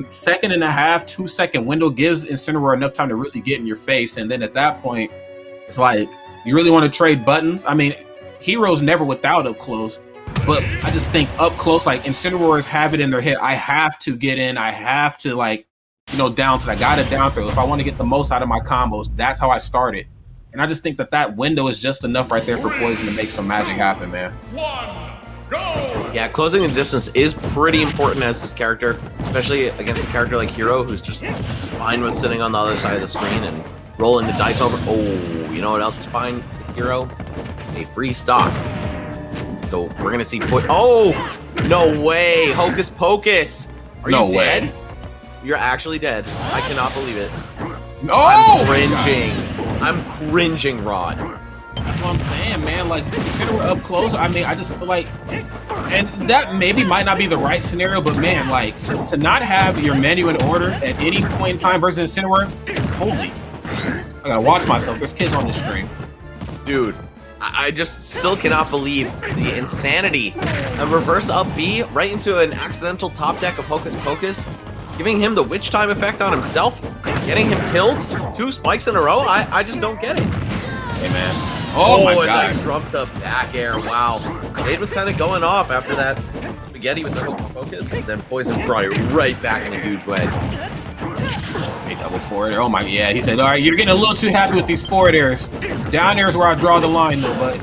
second and a half, 2 second window gives Incineroar enough time to really get in your face. And then at that point, it's like, you really want to trade buttons? I mean, heroes never without up close, but I just think up close, like Incineroars have it in their head. I have to get in. I have to like, you know, down to I got to down throw. If I want to get the most out of my combos, that's how I started. And I just think that window is just enough right there for Poison to make some magic happen, man. Yeah, closing the distance is pretty important as this character, especially against a character like Hero, who's just fine with sitting on the other side of the screen and rolling the dice over. Oh, you know what else is fine with Hero? A free stock. So we're going to see Oh, no way. Hocus Pocus. Are you dead? Way. You're actually dead. I cannot believe it. No! I'm cringing. I'm cringing, Rod. That's what I'm saying, man. Like, consider we're up close. I mean, I just feel like, and that maybe might not be the right scenario, but man, like, to not have your menu in order at any point in time versus Incineroar, holy. I gotta watch myself. There's kids on the stream. Dude, I just still cannot believe the insanity. A reverse up B right into an accidental top deck of Hocus Pocus, giving him the witch time effect on himself, getting him killed 2 spikes in a row. I just don't get it. Hey, man. Oh my god. Nice trumped up back air. Wow. Jade was kind of going off after that spaghetti with the Hocus Pocus, but then Poison brought it right back in a huge way. Hey, double forward. Oh my, yeah. He said, all right, you're getting a little too happy with these forward airs. Down there is where I draw the line, though, but.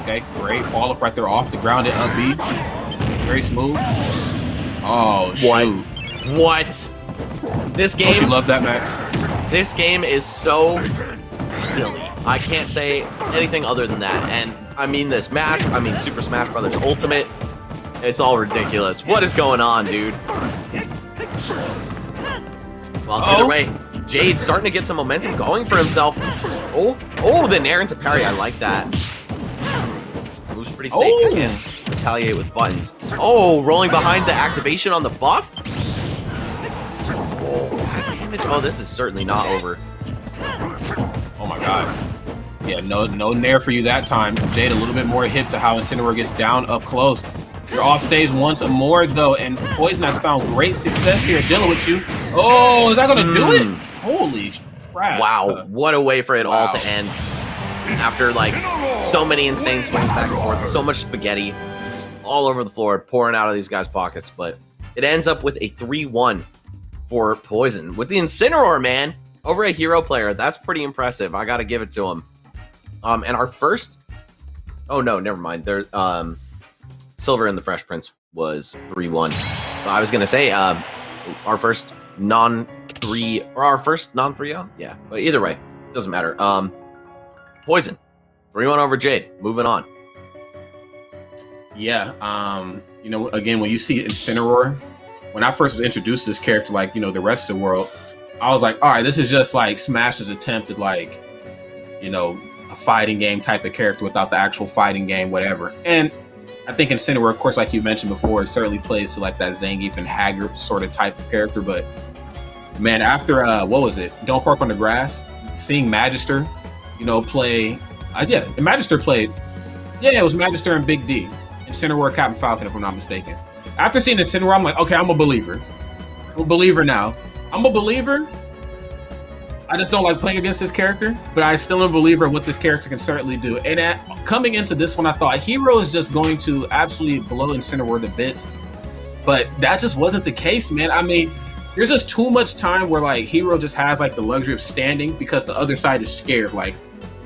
Okay, great. Fall up right there off the ground at up B. Very smooth. Oh, shoot. What? This game. Don't you love that, Max? This game is so silly. I can't say anything other than that. And I mean this match, I mean Super Smash Bros. Ultimate, it's all ridiculous. What is going on, dude? Well, either way, Jade starting to get some momentum going for himself. Oh, the Nair into parry. I like that. Moves pretty safe. I can retaliate with buttons. Oh, rolling behind the activation on the buff. Oh, damage. Oh, this is certainly not over. Oh my god. Yeah, no Nair for you that time. Jade a little bit more hit to how Incineroar gets down up close. You're off stage once more though, and Poison has found great success here dealing with you. Oh, is that gonna do it? Holy crap. Wow, what a way for it all to end. After like so many insane swings back and forth, so much spaghetti all over the floor, pouring out of these guys' pockets, but it ends up with a 3-1 for Poison. With the Incineroar, man, over a hero player, that's pretty impressive. I gotta give it to him. And our first, oh no, never mind. There, Silver and the Fresh Prince was 3-1. I was gonna say, our first non-3-0, yeah. But either way, doesn't matter. Poison, 3-1 over Jade. Moving on. Yeah. You know, again, when you see Incineroar, when I first was introduced to this character, like, you know, the rest of the world, I was like, all right, this is just like Smash's attempt at like, you know, a fighting game type of character without the actual fighting game, whatever. And I think Incineroar, of course, like you mentioned before, it certainly plays to like that Zangief and Haggard sort of type of character. But man, after what was it? Don't Park on the Grass, seeing Magister, you know, play. Yeah, Magister played. Yeah, it was Magister and Big D. Incineroar, Captain Falcon, if I'm not mistaken. After seeing Incineroar, I'm like, okay, I'm a believer. I'm a believer now. I'm a believer. I just don't like playing against this character, but I still am a believer of what this character can certainly do. And coming into this one, I thought Hero is just going to absolutely blow Incineroar to bits, but that just wasn't the case, man. I mean, there's just too much time where like Hero just has like the luxury of standing because the other side is scared. Like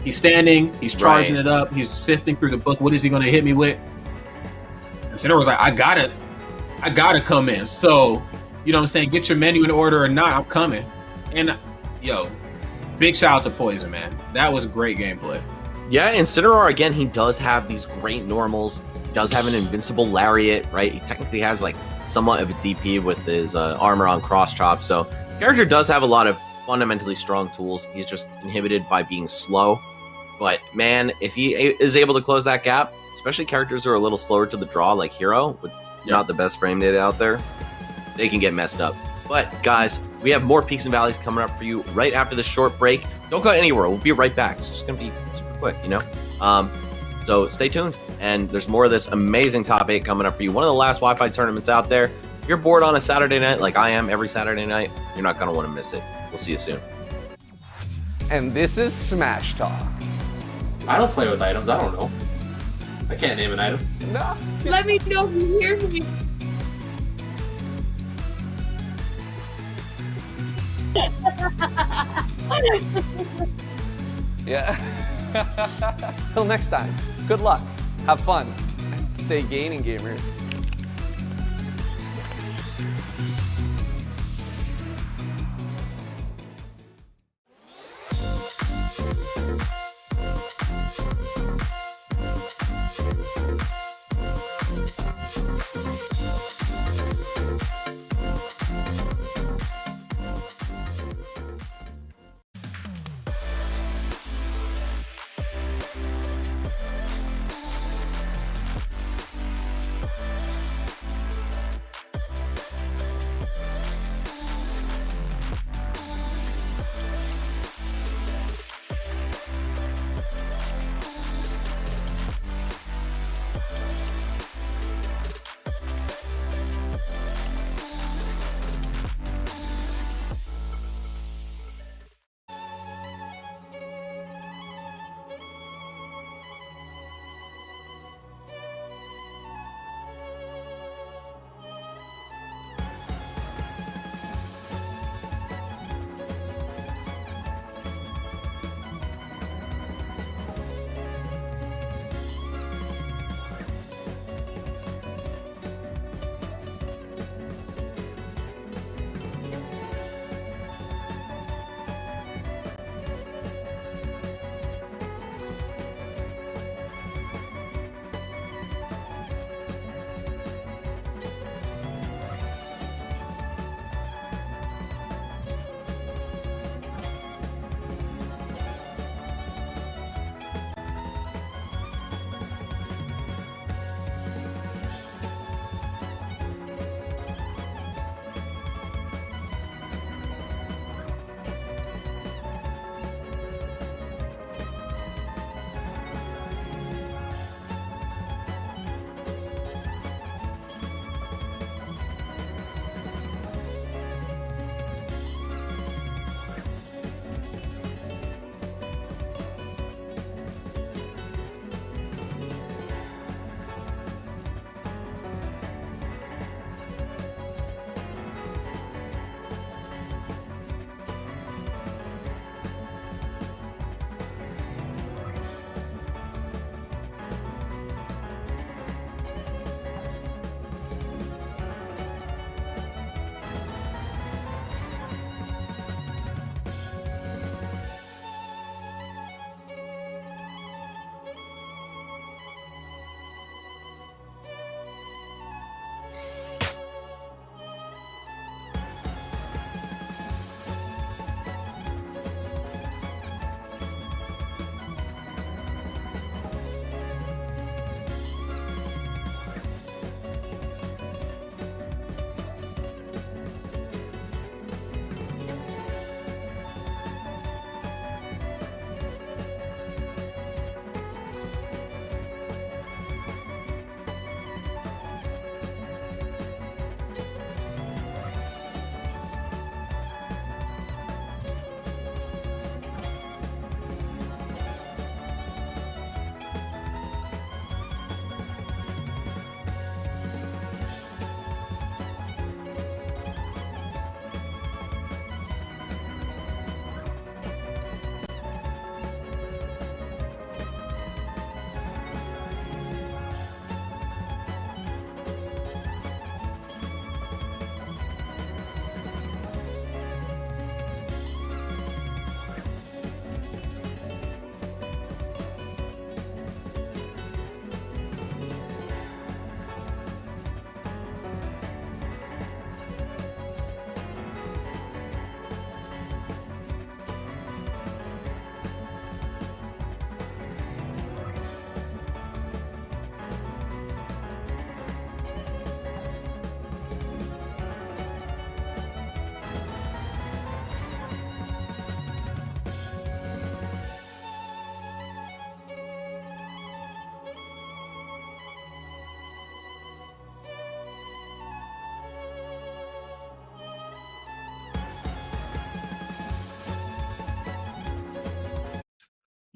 he's standing, he's charging it up, he's sifting through the book. What is he going to hit me with? Incineroar's like, I gotta come in. So, you know what I'm saying? Get your menu in order or not, I'm coming. And yo, big shout out to Poison, man. That was great gameplay. Yeah, Incineroar, again, he does have these great normals. He does have an invincible lariat, right? He technically has like somewhat of a DP with his armor on cross chop. So Character does have a lot of fundamentally strong tools. He's just inhibited by being slow. But man, if he is able to close that gap, especially characters who are a little slower to the draw, like Hero, with not the best frame data out there, they can get messed up. But guys, we have more Peaks and Valleys coming up for you right after this short break. Don't go anywhere. We'll be right back. It's just going to be super quick, you know? So stay tuned. And there's more of this amazing top 8 coming up for you. One of the last Wi-Fi tournaments out there. If you're bored on a Saturday night, like I am every Saturday night, you're not going to want to miss it. We'll see you soon. And this is Smash Talk. I don't play with items. I don't know. I can't name an item. No. Let me know if you hear me. Yeah. Till next time. Good luck. Have fun. And stay gaining, gamers.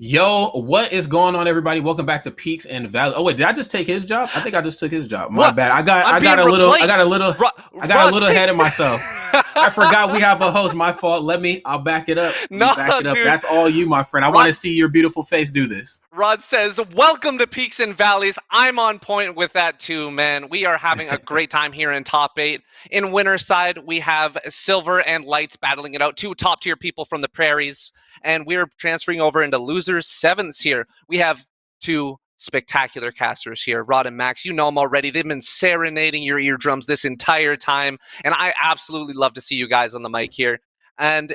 Yo, what is going on, everybody? Welcome back to Peaks and Valleys. Oh wait, did I just take his job? I think I just took his job. My bad. I got a little ahead of myself. I forgot we have a host. My fault. I'll back it up. No, back it up. dude. That's all you, my friend. I want to see your beautiful face do this. Rod says, welcome to Peaks and Valleys. I'm on point with that too, man. We are having a great time here in top 8. In winner's side, we have Silver and Lights battling it out. 2 top-tier people from the prairies. And we're transferring over into losers 7s here. We have 2 spectacular casters here. Rod and Max, you know them already. They've been serenading your eardrums this entire time. And I absolutely love to see you guys on the mic here. And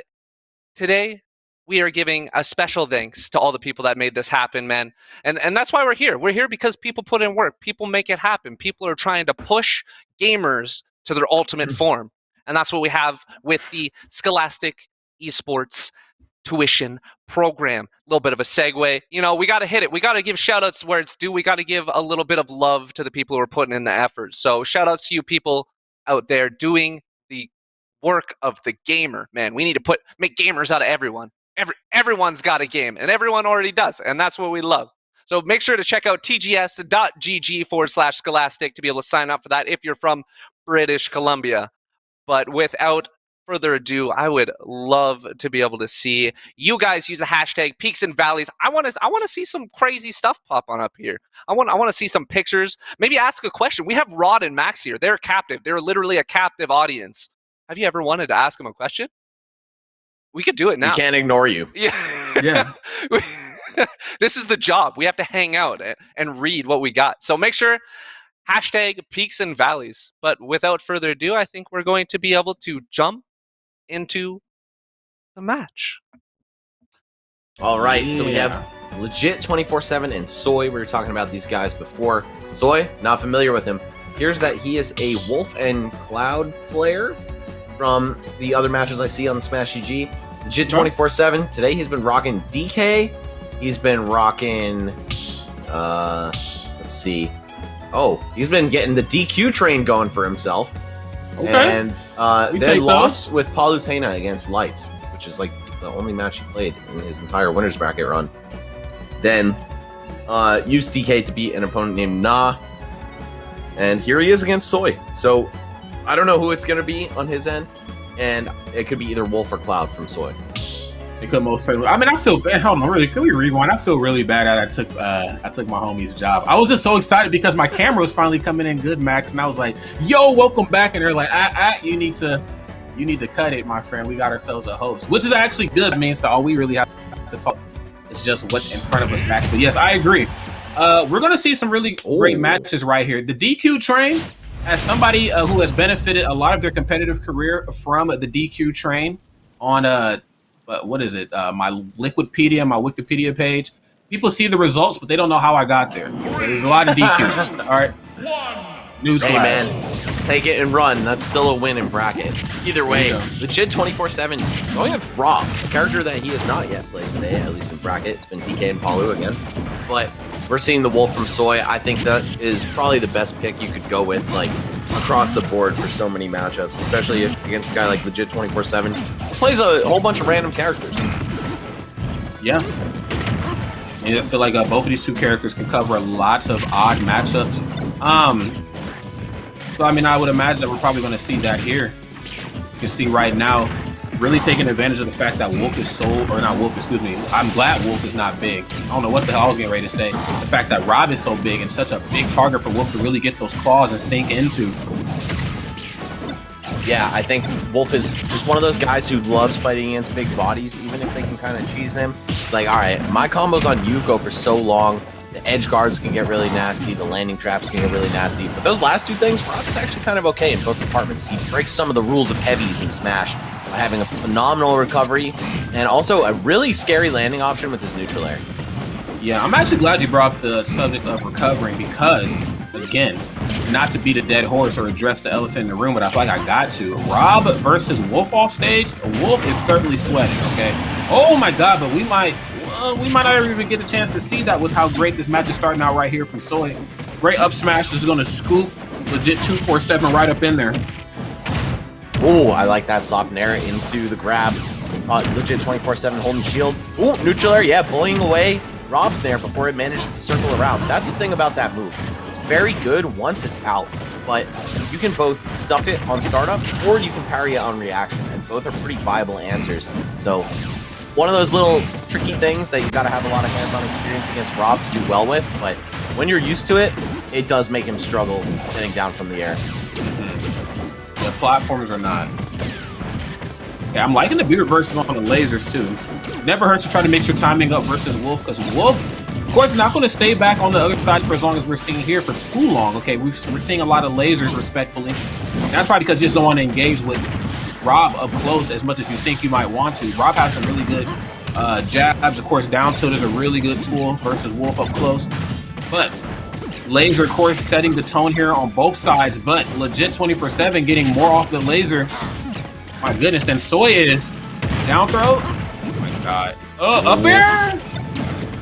today, we are giving a special thanks to all the people that made this happen, man. And that's why we're here. We're here because people put in work. People make it happen. People are trying to push gamers to their ultimate form. And that's what we have with the Scholastic Esports tuition program. A little bit of a segue. You know, we got to hit it. We got to give shout outs where it's due. We got to give a little bit of love to the people who are putting in the effort. So shout outs to you people out there doing the work of the gamer, man. We need to make gamers out of everyone. Everyone's got a game, and everyone already does, and that's what we love. So make sure to check out tgs.gg/Scholastic to be able to sign up for that if you're from British Columbia. But without further ado, I would love to be able to see you guys use the hashtag Peaks and Valleys. I want to see some crazy stuff pop on up here. I want to see some pictures. Maybe ask a question. We have Rod and Max here. They're captive. They're literally a captive audience. Have you ever wanted to ask them a question? We could do it now. We can't ignore you. Yeah. This is the job. We have to hang out and read what we got. So make sure, hashtag Peaks and Valleys. But without further ado, I think we're going to be able to jump into the match. All right, so we have Legit 24/7 and Soy. We were talking about these guys before. Soy, not familiar with him. Here's that he is a Wolf and Cloud player from the other matches I see on Smash GG. Legit 24/7. Today he's been rocking DK. He's been rocking, let's see. Oh, he's been getting the DQ train going for himself. Okay. And then lost with Palutena against Lights, which is like the only match he played in his entire winner's bracket run. Then used DK to beat an opponent named Na. And here he is against Soy. So I don't know who it's going to be on his end. And it could be either Wolf or Cloud from Soy. It could most certainly. I mean, I feel bad. Hold on, really? Could we rewind? I feel really bad that I took my homie's job. I was just so excited because my camera was finally coming in good, Max, and I was like, "Yo, welcome back!" And they're like, you need to cut it, my friend. We got ourselves a host," which is actually good. Means that all we really have to talk is just what's in front of us, Max. But yes, I agree. We're gonna see some really great matches right here. The DQ train, as somebody who has benefited a lot of their competitive career from the DQ train on what is it? My Liquipedia, my Wikipedia page. People see the results, but they don't know how I got there. There's a lot of DQs. All right. Newsflash. Hey man, take it and run. That's still a win in bracket. Either way, Legit 24/7 going with Rob, a character that he has not yet played today, at least in bracket. It's been DK and Palu again. But we're seeing the Wolf from Soy. I think that is probably the best pick you could go with, like, across the board for so many matchups, especially against a guy like Legit 24/7. Plays a whole bunch of random characters. Yeah. And I feel like both of these two characters can cover lots of odd matchups. So, I mean, I would imagine that we're probably going to see that here. You can see right now, really taking advantage of the fact that Wolf is I'm glad Wolf is not big. I don't know what the hell I was getting ready to say. The fact that Rob is so big and such a big target for Wolf to really get those claws and sink into. Yeah, I think Wolf is just one of those guys who loves fighting against big bodies, even if they can kind of cheese him. It's like, all right, my combos on you go for so long. The edge guards can get really nasty. The landing traps can get really nasty. But those last two things, Rob's actually kind of okay in both departments. He breaks some of the rules of heavies in Smash by having a phenomenal recovery and also a really scary landing option with his neutral air. Yeah, I'm actually glad you brought up the subject of recovering because, again, not to beat a dead horse or address the elephant in the room, but I feel like I got to. Rob versus Wolf off stage, Wolf is certainly sweating, okay? Oh my god, but we might not even get a chance to see that with how great this match is starting out right here from Soy. Great up smash is going to scoop Legit 247 right up in there. Oh, I like that soft nair into the grab. Legit 24/7 holding shield. Ooh, neutral air, yeah, bullying away Rob's there before it manages to circle around. That's the thing about that move. It's very good once it's out, but you can both stuff it on startup or you can parry it on reaction, and both are pretty viable answers. So one of those little tricky things that you got to have a lot of hands-on experience against Rob to do well with, but when you're used to it, it does make him struggle getting down from the air. The platforms are not. Yeah, I'm liking the B reverses on the lasers too. Never hurts to try to mix your timing up versus Wolf, because Wolf, of course, not going to stay back on the other side for as long as we're seeing here for too long. Okay, we're seeing a lot of lasers, respectfully. That's probably because you just don't want to engage with Rob up close as much as you think you might want to. Rob has some really good jabs. Of course, down tilt is a really good tool versus Wolf up close. But laser, of course, setting the tone here on both sides, but legit 24/7 getting more off the laser. My goodness, then Soy is down throw. Oh my god. Up air?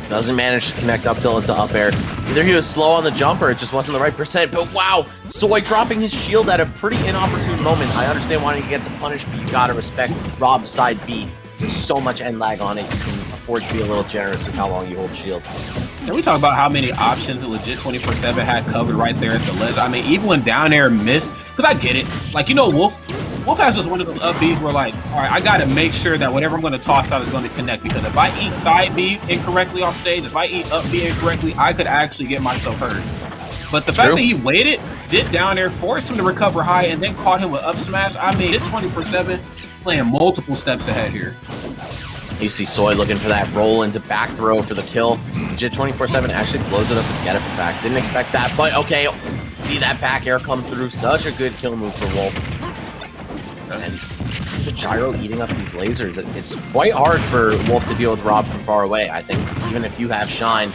Doesn't manage to connect up till it's an up air. Either he was slow on the jump or it just wasn't the right percent, but wow, Soy dropping his shield at a pretty inopportune moment. I understand wanting to get the punish, but you gotta respect Rob's side B. There's so much end lag on it, you can afford to be a little generous with how long you hold shield. Can we talk about how many options Legit 24/7 had covered right there at the ledge? I mean, even when down air missed, because I get it. Like, you know, Wolf has just one of those up Bs where, like, all right, I got to make sure that whatever I'm going to toss out is going to connect, because if I eat side B incorrectly off stage, if I eat up B incorrectly, I could actually get myself hurt. But the fact that he waited, did down air, forced him to recover high, and then caught him with up smash, I mean, it's 24/7 playing multiple steps ahead here. You see Soy looking for that roll into back throw for the kill. Legit 24/7 actually blows it up with get up attack. Didn't expect that, but okay. See that back air come through. Such a good kill move for Wolf. And the gyro eating up these lasers. It's quite hard for Wolf to deal with Rob from far away. I think even if you have Shine,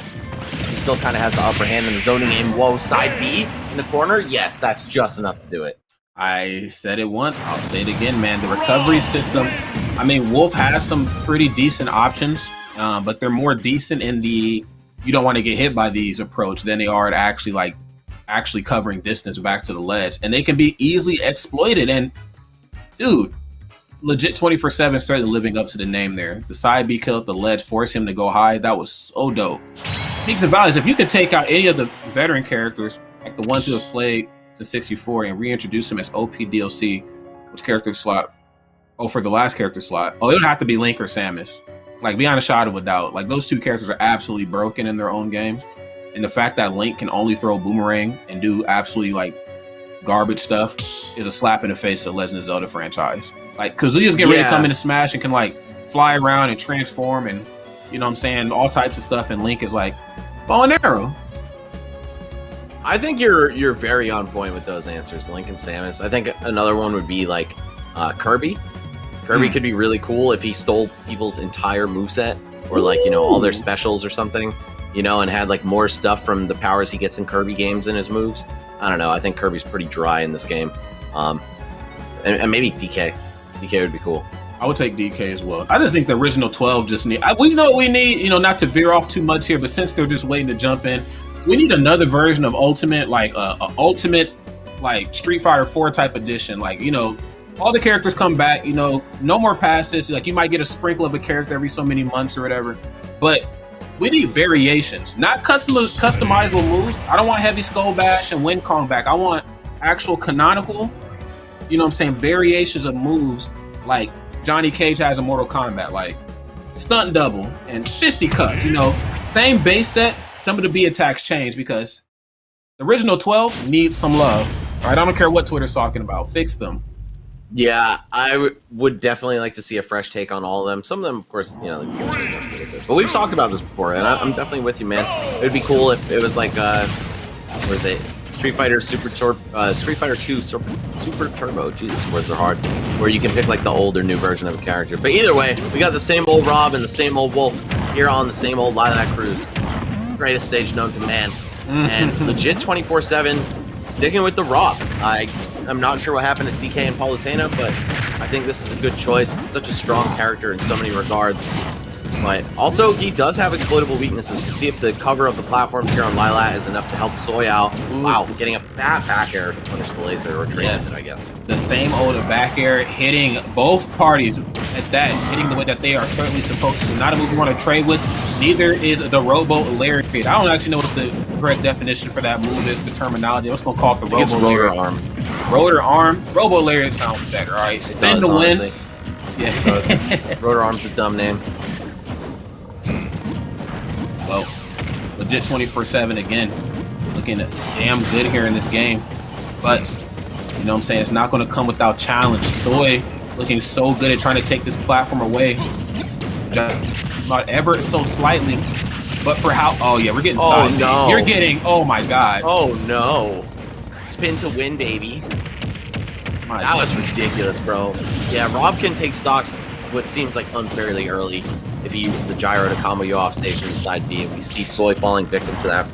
he still kind of has the upper hand in the zoning game. Whoa, side B in the corner? Yes, that's just enough to do it. I said it once, I'll say it again, man. The recovery system, I mean, Wolf has some pretty decent options, but they're more decent in the you don't want to get hit by these approach than they are at actually covering distance back to the ledge. And they can be easily exploited. And dude, Legit 24/7 started living up to the name there. The side B kill at the ledge, force him to go high. That was so dope. Peaks and Valleys, if you could take out any of the veteran characters, like the ones who have played to 64 and reintroduce them as OP DLC, which character slot? Oh, for the last character slot. Oh, it would have to be Link or Samus. Like, beyond a shadow of a doubt. Like, those two characters are absolutely broken in their own games. And the fact that Link can only throw Boomerang and do absolutely, like, garbage stuff is a slap in the face to the Legend of Zelda franchise. Like, Kazuya's getting ready to come in and smash and can, like, fly around and transform and, you know what I'm saying, all types of stuff. And Link is like, bow and arrow. I think you're very on point with those answers, Link and Samus. I think another one would be like Kirby. Kirby could be really cool if he stole people's entire moveset, or like, you know, all their specials or something, you know, and had like more stuff from the powers he gets in Kirby games in his moves. I don't know. I think Kirby's pretty dry in this game. And maybe DK. DK would be cool. I would take DK as well. I just think the original 12 just need. We know what we need, you know, not to veer off too much here, but since they're just waiting to jump in, we need another version of Ultimate, like Ultimate, like Street Fighter 4 type edition. Like, you know, all the characters come back. You know, no more passes. Like, you might get a sprinkle of a character every so many months or whatever, but we need variations, not customizable moves. I don't want Heavy Skull Bash and Wind Kong back. I want actual canonical, you know what I'm saying, variations of moves like Johnny Cage has in Mortal Kombat, like stunt double and fisticuffs. You know, same base set. Some of the B attacks change because the original 12 needs some love. All right, I don't care what Twitter's talking about. Fix them. Yeah, I would definitely like to see a fresh take on all of them. Some of them, of course, you know, but we've talked about this before, and I'm definitely with you, man. It would be cool if it was like, what is it? Street Fighter Street Fighter 2 Super Turbo. Jesus, words are hard. Where you can pick like the old or new version of a character. But either way, we got the same old Rob and the same old Wolf here on the same old Lilac Cruise. Greatest stage known to man. And Legit 24/7 sticking with the Rob. I'm not sure what happened to TK and Palutena, but I think this is a good choice. Such a strong character in so many regards. But also, he does have exploitable weaknesses. To see if the cover of the platforms here on Lilat is enough to help Soy out. Ooh. Wow, getting a fat back air to punish the laser, or transit, I guess. The same old back air hitting both parties at that, hitting the way that they are certainly supposed to. Not a move you want to trade with. Neither is the Robo Lariat. I don't actually know what the correct definition for that move is, the terminology. I'm just going to call it the Robo Rotor Lariat. arm. Rotor arm. Robo Lariat sounds better, all right? Spin to win. Honestly. Yeah. Rotor arm's a dumb name. Well, legit 24/7 again. Looking damn good here in this game. But, you know what I'm saying, it's not going to come without challenge. Soy looking so good at trying to take this platform away. Just not ever so slightly. But for how... Oh, yeah, we're getting side. No. You're getting... Oh, my God. Oh, no. Spin to win, baby. That was ridiculous, bro. Yeah, Rob can take stocks what seems like unfairly early if he uses the gyro to combo you off stage in the side B, and we see Soy falling victim to that.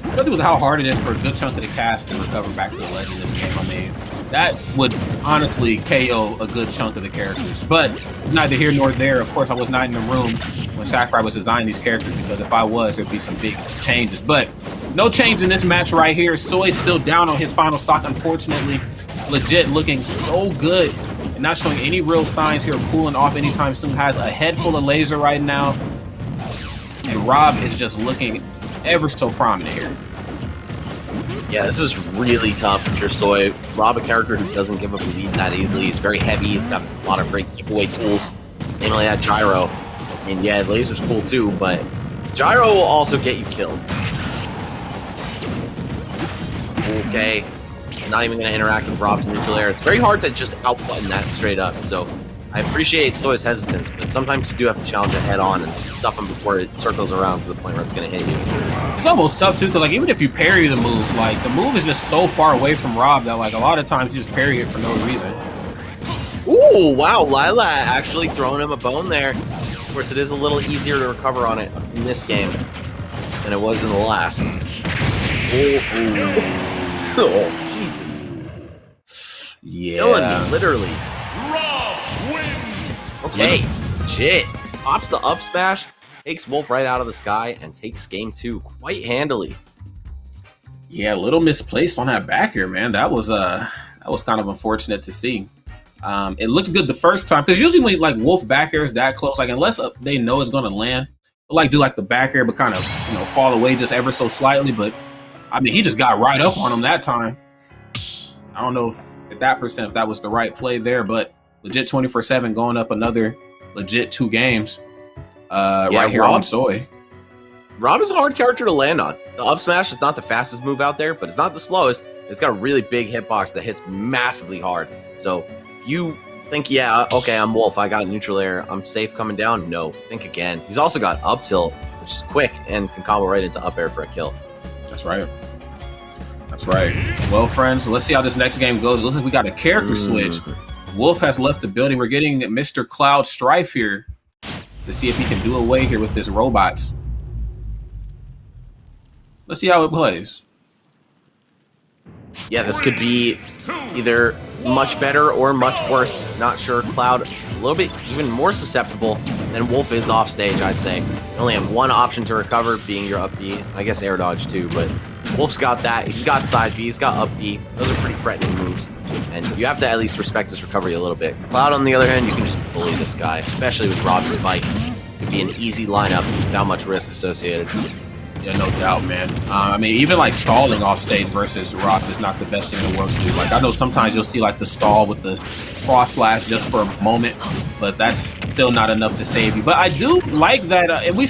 Especially with how hard it is for a good chunk of the cast to recover back to the ledge in this game. I mean, that would honestly KO a good chunk of the characters. But neither here nor there. Of course, I was not in the room when Sakurai was designing these characters, because if I was, there'd be some big changes. But no change in this match right here. Soy's still down on his final stock, unfortunately. Legit looking so good and not showing any real signs here of cooling off anytime soon. Has a head full of laser right now. And Rob is just looking ever so prominent here. Yeah, this is really tough if you're Soy. Rob, a character who doesn't give up a lead that easily. He's very heavy. He's got a lot of great keep-away tools. Namely that gyro. I mean, yeah, laser's cool too, but gyro will also get you killed. Okay. Not even going to interact with Rob's neutral air. It's very hard to just out-button that straight up. So I appreciate Soy's hesitance, but sometimes you do have to challenge it head-on and stuff him before it circles around to the point where it's going to hit you. It's almost tough, too, because like, even if you parry the move, like, the move is just so far away from Rob that like a lot of times you just parry it for no reason. Ooh, wow, Lila actually throwing him a bone there. Of course, it is a little easier to recover on it in this game than it was in the last. Oh, Jesus. Yeah. Killing me, literally. Okay, shit. Pops the up smash, takes Wolf right out of the sky, and takes game 2 quite handily. Yeah, a little misplaced on that back here, man. That was kind of unfortunate to see. It looked good the first time, because usually when like Wolf back air is that close, like unless they know it's gonna land, they'll like do like the back air but kind of, you know, fall away just ever so slightly. But I mean, he just got right up on him that time. I don't know if at that percent if that was the right play there, but legit 24/7 going up another legit 2 games right here on Soy. Rob is a hard character to land on. The up smash is not the fastest move out there, but it's not the slowest. It's got a really big hitbox that hits massively hard. So if you think, yeah, okay, I'm Wolf, I got neutral air, I'm safe coming down, no, think again. He's also got up tilt, which is quick and can combo right into up air for a kill. That's right. That's right. Well, friends, let's see how this next game goes. It looks like we got a character switch. Wolf has left the building. We're getting Mr. Cloud Strife here to see if he can do away here with this robots. Let's see how it plays. Yeah, this could be either much better or much worse. Not sure. Cloud a little bit even more susceptible than Wolf is off stage, I'd say. You only have one option to recover, being your up B. I guess air dodge too, but Wolf's got that. He's got side B, he's got up B. Those are pretty threatening moves, and you have to at least respect his recovery a little bit. Cloud, on the other hand, you can just bully this guy, especially with Rob's spike. It could be an easy lineup without much risk associated. Yeah, no doubt, man. I mean, even like stalling off stage versus Rock is not the best thing in the world to do. Like, I know sometimes you'll see like the stall with the cross slash just for a moment, but that's still not enough to save you. But I do like that, and we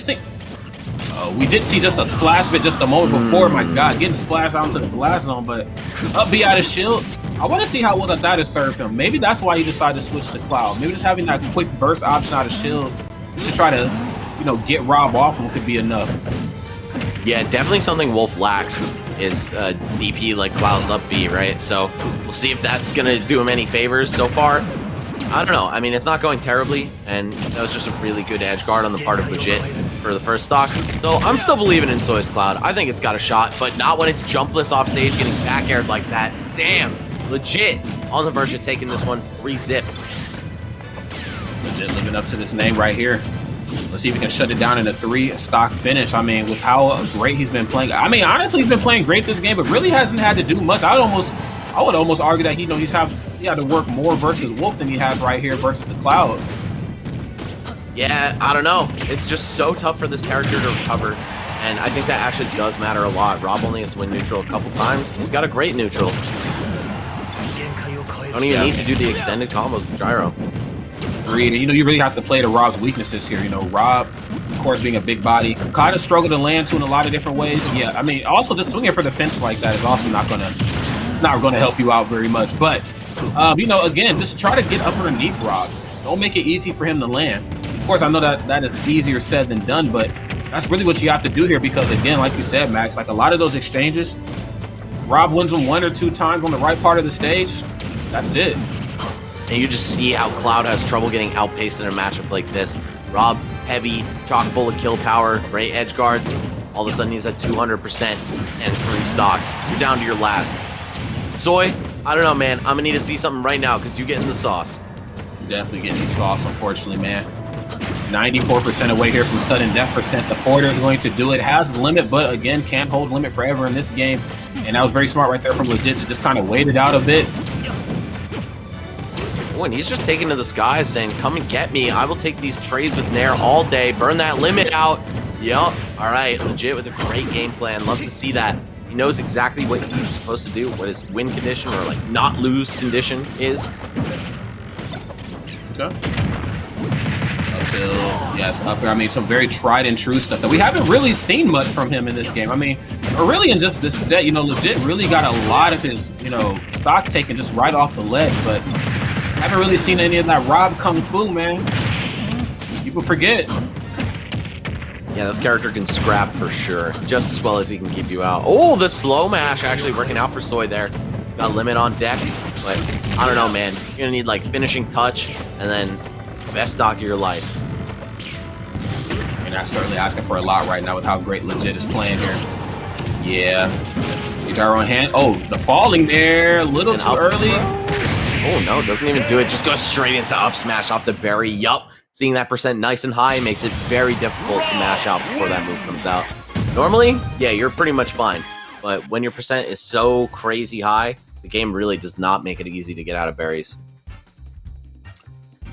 did see just a splash bit just a moment before. My God, getting splashed onto the blast zone, but up B out of shield. I want to see how well that has served him. Maybe that's why he decided to switch to Cloud. Maybe just having that quick burst option out of shield just to try to, you know, get Rob off him could be enough. Yeah, definitely something Wolf lacks is DP like Cloud's up B, right? So we'll see if that's going to do him any favors. So far, I don't know. I mean, it's not going terribly, and that was just a really good edge guard on the part of Legit for the first stock. So I'm still believing in Soy's Cloud. I think it's got a shot, but not when it's jumpless off stage getting back aired like that. Damn, Legit on the verge of taking this one free zip. Legit living up to this name right here. Let's see if we can shut it down in a 3-stock finish. I mean, with how great he's been playing. I mean, honestly, he's been playing great this game, but really hasn't had to do much. I would almost argue that he had to work more versus Wolf than he has right here versus the Cloud. Yeah, I don't know. It's just so tough for this character to recover, and I think that actually does matter a lot. Rob only has to win neutral a couple times. He's got a great neutral. Don't even need to do the extended combos with gyro. Agreed. You know, you really have to play to Rob's weaknesses here. You know, Rob, of course, being a big body, kind of struggled to land to in a lot of different ways. Yeah, I mean, also just swinging for the fence like that is also not gonna help you out very much. But you know, again, just try to get up underneath Rob. Don't make it easy for him to land. Of course, I know that is easier said than done, but that's really what you have to do here because, again, like you said, Max, like a lot of those exchanges, Rob wins them 1 or 2 times on the right part of the stage. That's it. And you just see how Cloud has trouble getting outpaced in a matchup like this. Rob, heavy, chock full of kill power, great edge guards. All of a sudden, he's at 200% and 3 stocks. You're down to your last. Soy, I don't know, man. I'm going to need to see something right now because you're getting the sauce. You're definitely getting the sauce, unfortunately, man. 94% away here from sudden death percent. The Porter is going to do it. Has limit, but again, can't hold limit forever in this game. And that was very smart right there from Legit to just kind of wait it out a bit. Oh, and he's just taking to the skies saying, come and get me. I will take these trades with Nair all day. Burn that limit out. Yep. All right. Legit with a great game plan. Love to see that. He knows exactly what he's supposed to do, what his win condition or like not lose condition is. Okay. Yes, up there. I mean, some very tried and true stuff that we haven't really seen much from him in this game. I mean, or really in just this set, you know, Legit really got a lot of his, you know, stocks taken just right off the ledge, but haven't really seen any of that Rob Kung Fu, man. People forget. Yeah, this character can scrap for sure, just as well as he can keep you out. Oh, the slow mash actually working out for Soy there. Got a limit on deck, but I don't know, man. You're gonna need like finishing touch and then best stock of your life. And that's certainly asking for a lot right now with how great Legit is playing here. Yeah. Gyro on hand. Oh, the falling there. A little too early. Oh, no. Doesn't even do it. Just goes straight into up smash off the berry. Yup. Seeing that percent nice and high makes it very difficult to mash out before that move comes out. Normally, yeah, you're pretty much fine. But when your percent is so crazy high, the game really does not make it easy to get out of berries.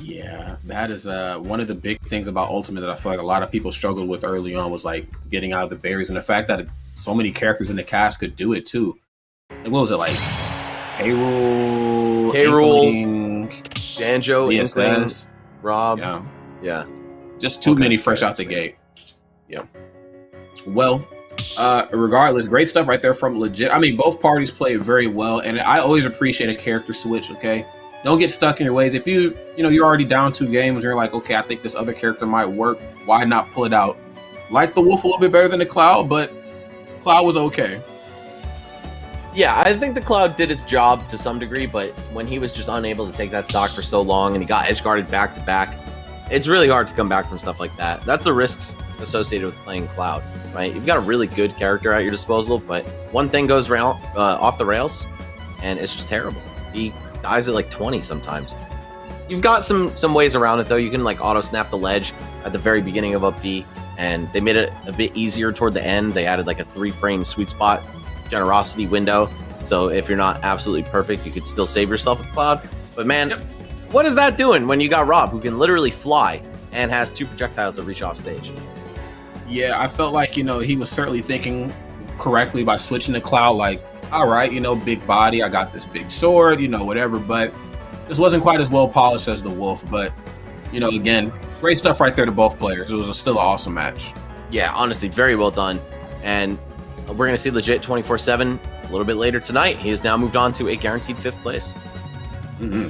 Yeah, that is one of the big things about Ultimate that I feel like a lot of people struggled with early on was like getting out of the berries, and the fact that so many characters in the cast could do it too. And what was it like? K-Rool, Banjo, DSS, Rob. Yeah. Just too many fresh out the gate. Yeah. Well, regardless, great stuff right there from Legit. I mean, both parties play very well, and I always appreciate a character switch, okay? Don't get stuck in your ways. If you're already down 2 games, you're like, okay, I think this other character might work. Why not pull it out? Like the Wolf a little bit better than the Cloud, but Cloud was okay. Yeah, I think the Cloud did its job to some degree, but when he was just unable to take that stock for so long and he got edge guarded back to back, it's really hard to come back from stuff like that. That's the risks associated with playing Cloud, right? You've got a really good character at your disposal, but one thing goes off the rails, and it's just terrible. He dies at like 20 sometimes. You've got some ways around it though. You can like auto snap the ledge at the very beginning of up B, and they made it a bit easier toward the end. They added like a 3-frame sweet spot generosity window, so if you're not absolutely perfect, you could still save yourself with Cloud. But man, what is that doing when you got Rob, who can literally fly and has 2 projectiles that reach off stage? Yeah, I felt like, he was certainly thinking correctly by switching to Cloud, like, all right, big body, I got this big sword, whatever, but this wasn't quite as well polished as the Wolf. But, again, great stuff right there to both players. It was still an awesome match. Yeah, honestly, very well done. And we're going to see Legit 24/7 a little bit later tonight. He has now moved on to a guaranteed 5th place. Mm-hmm.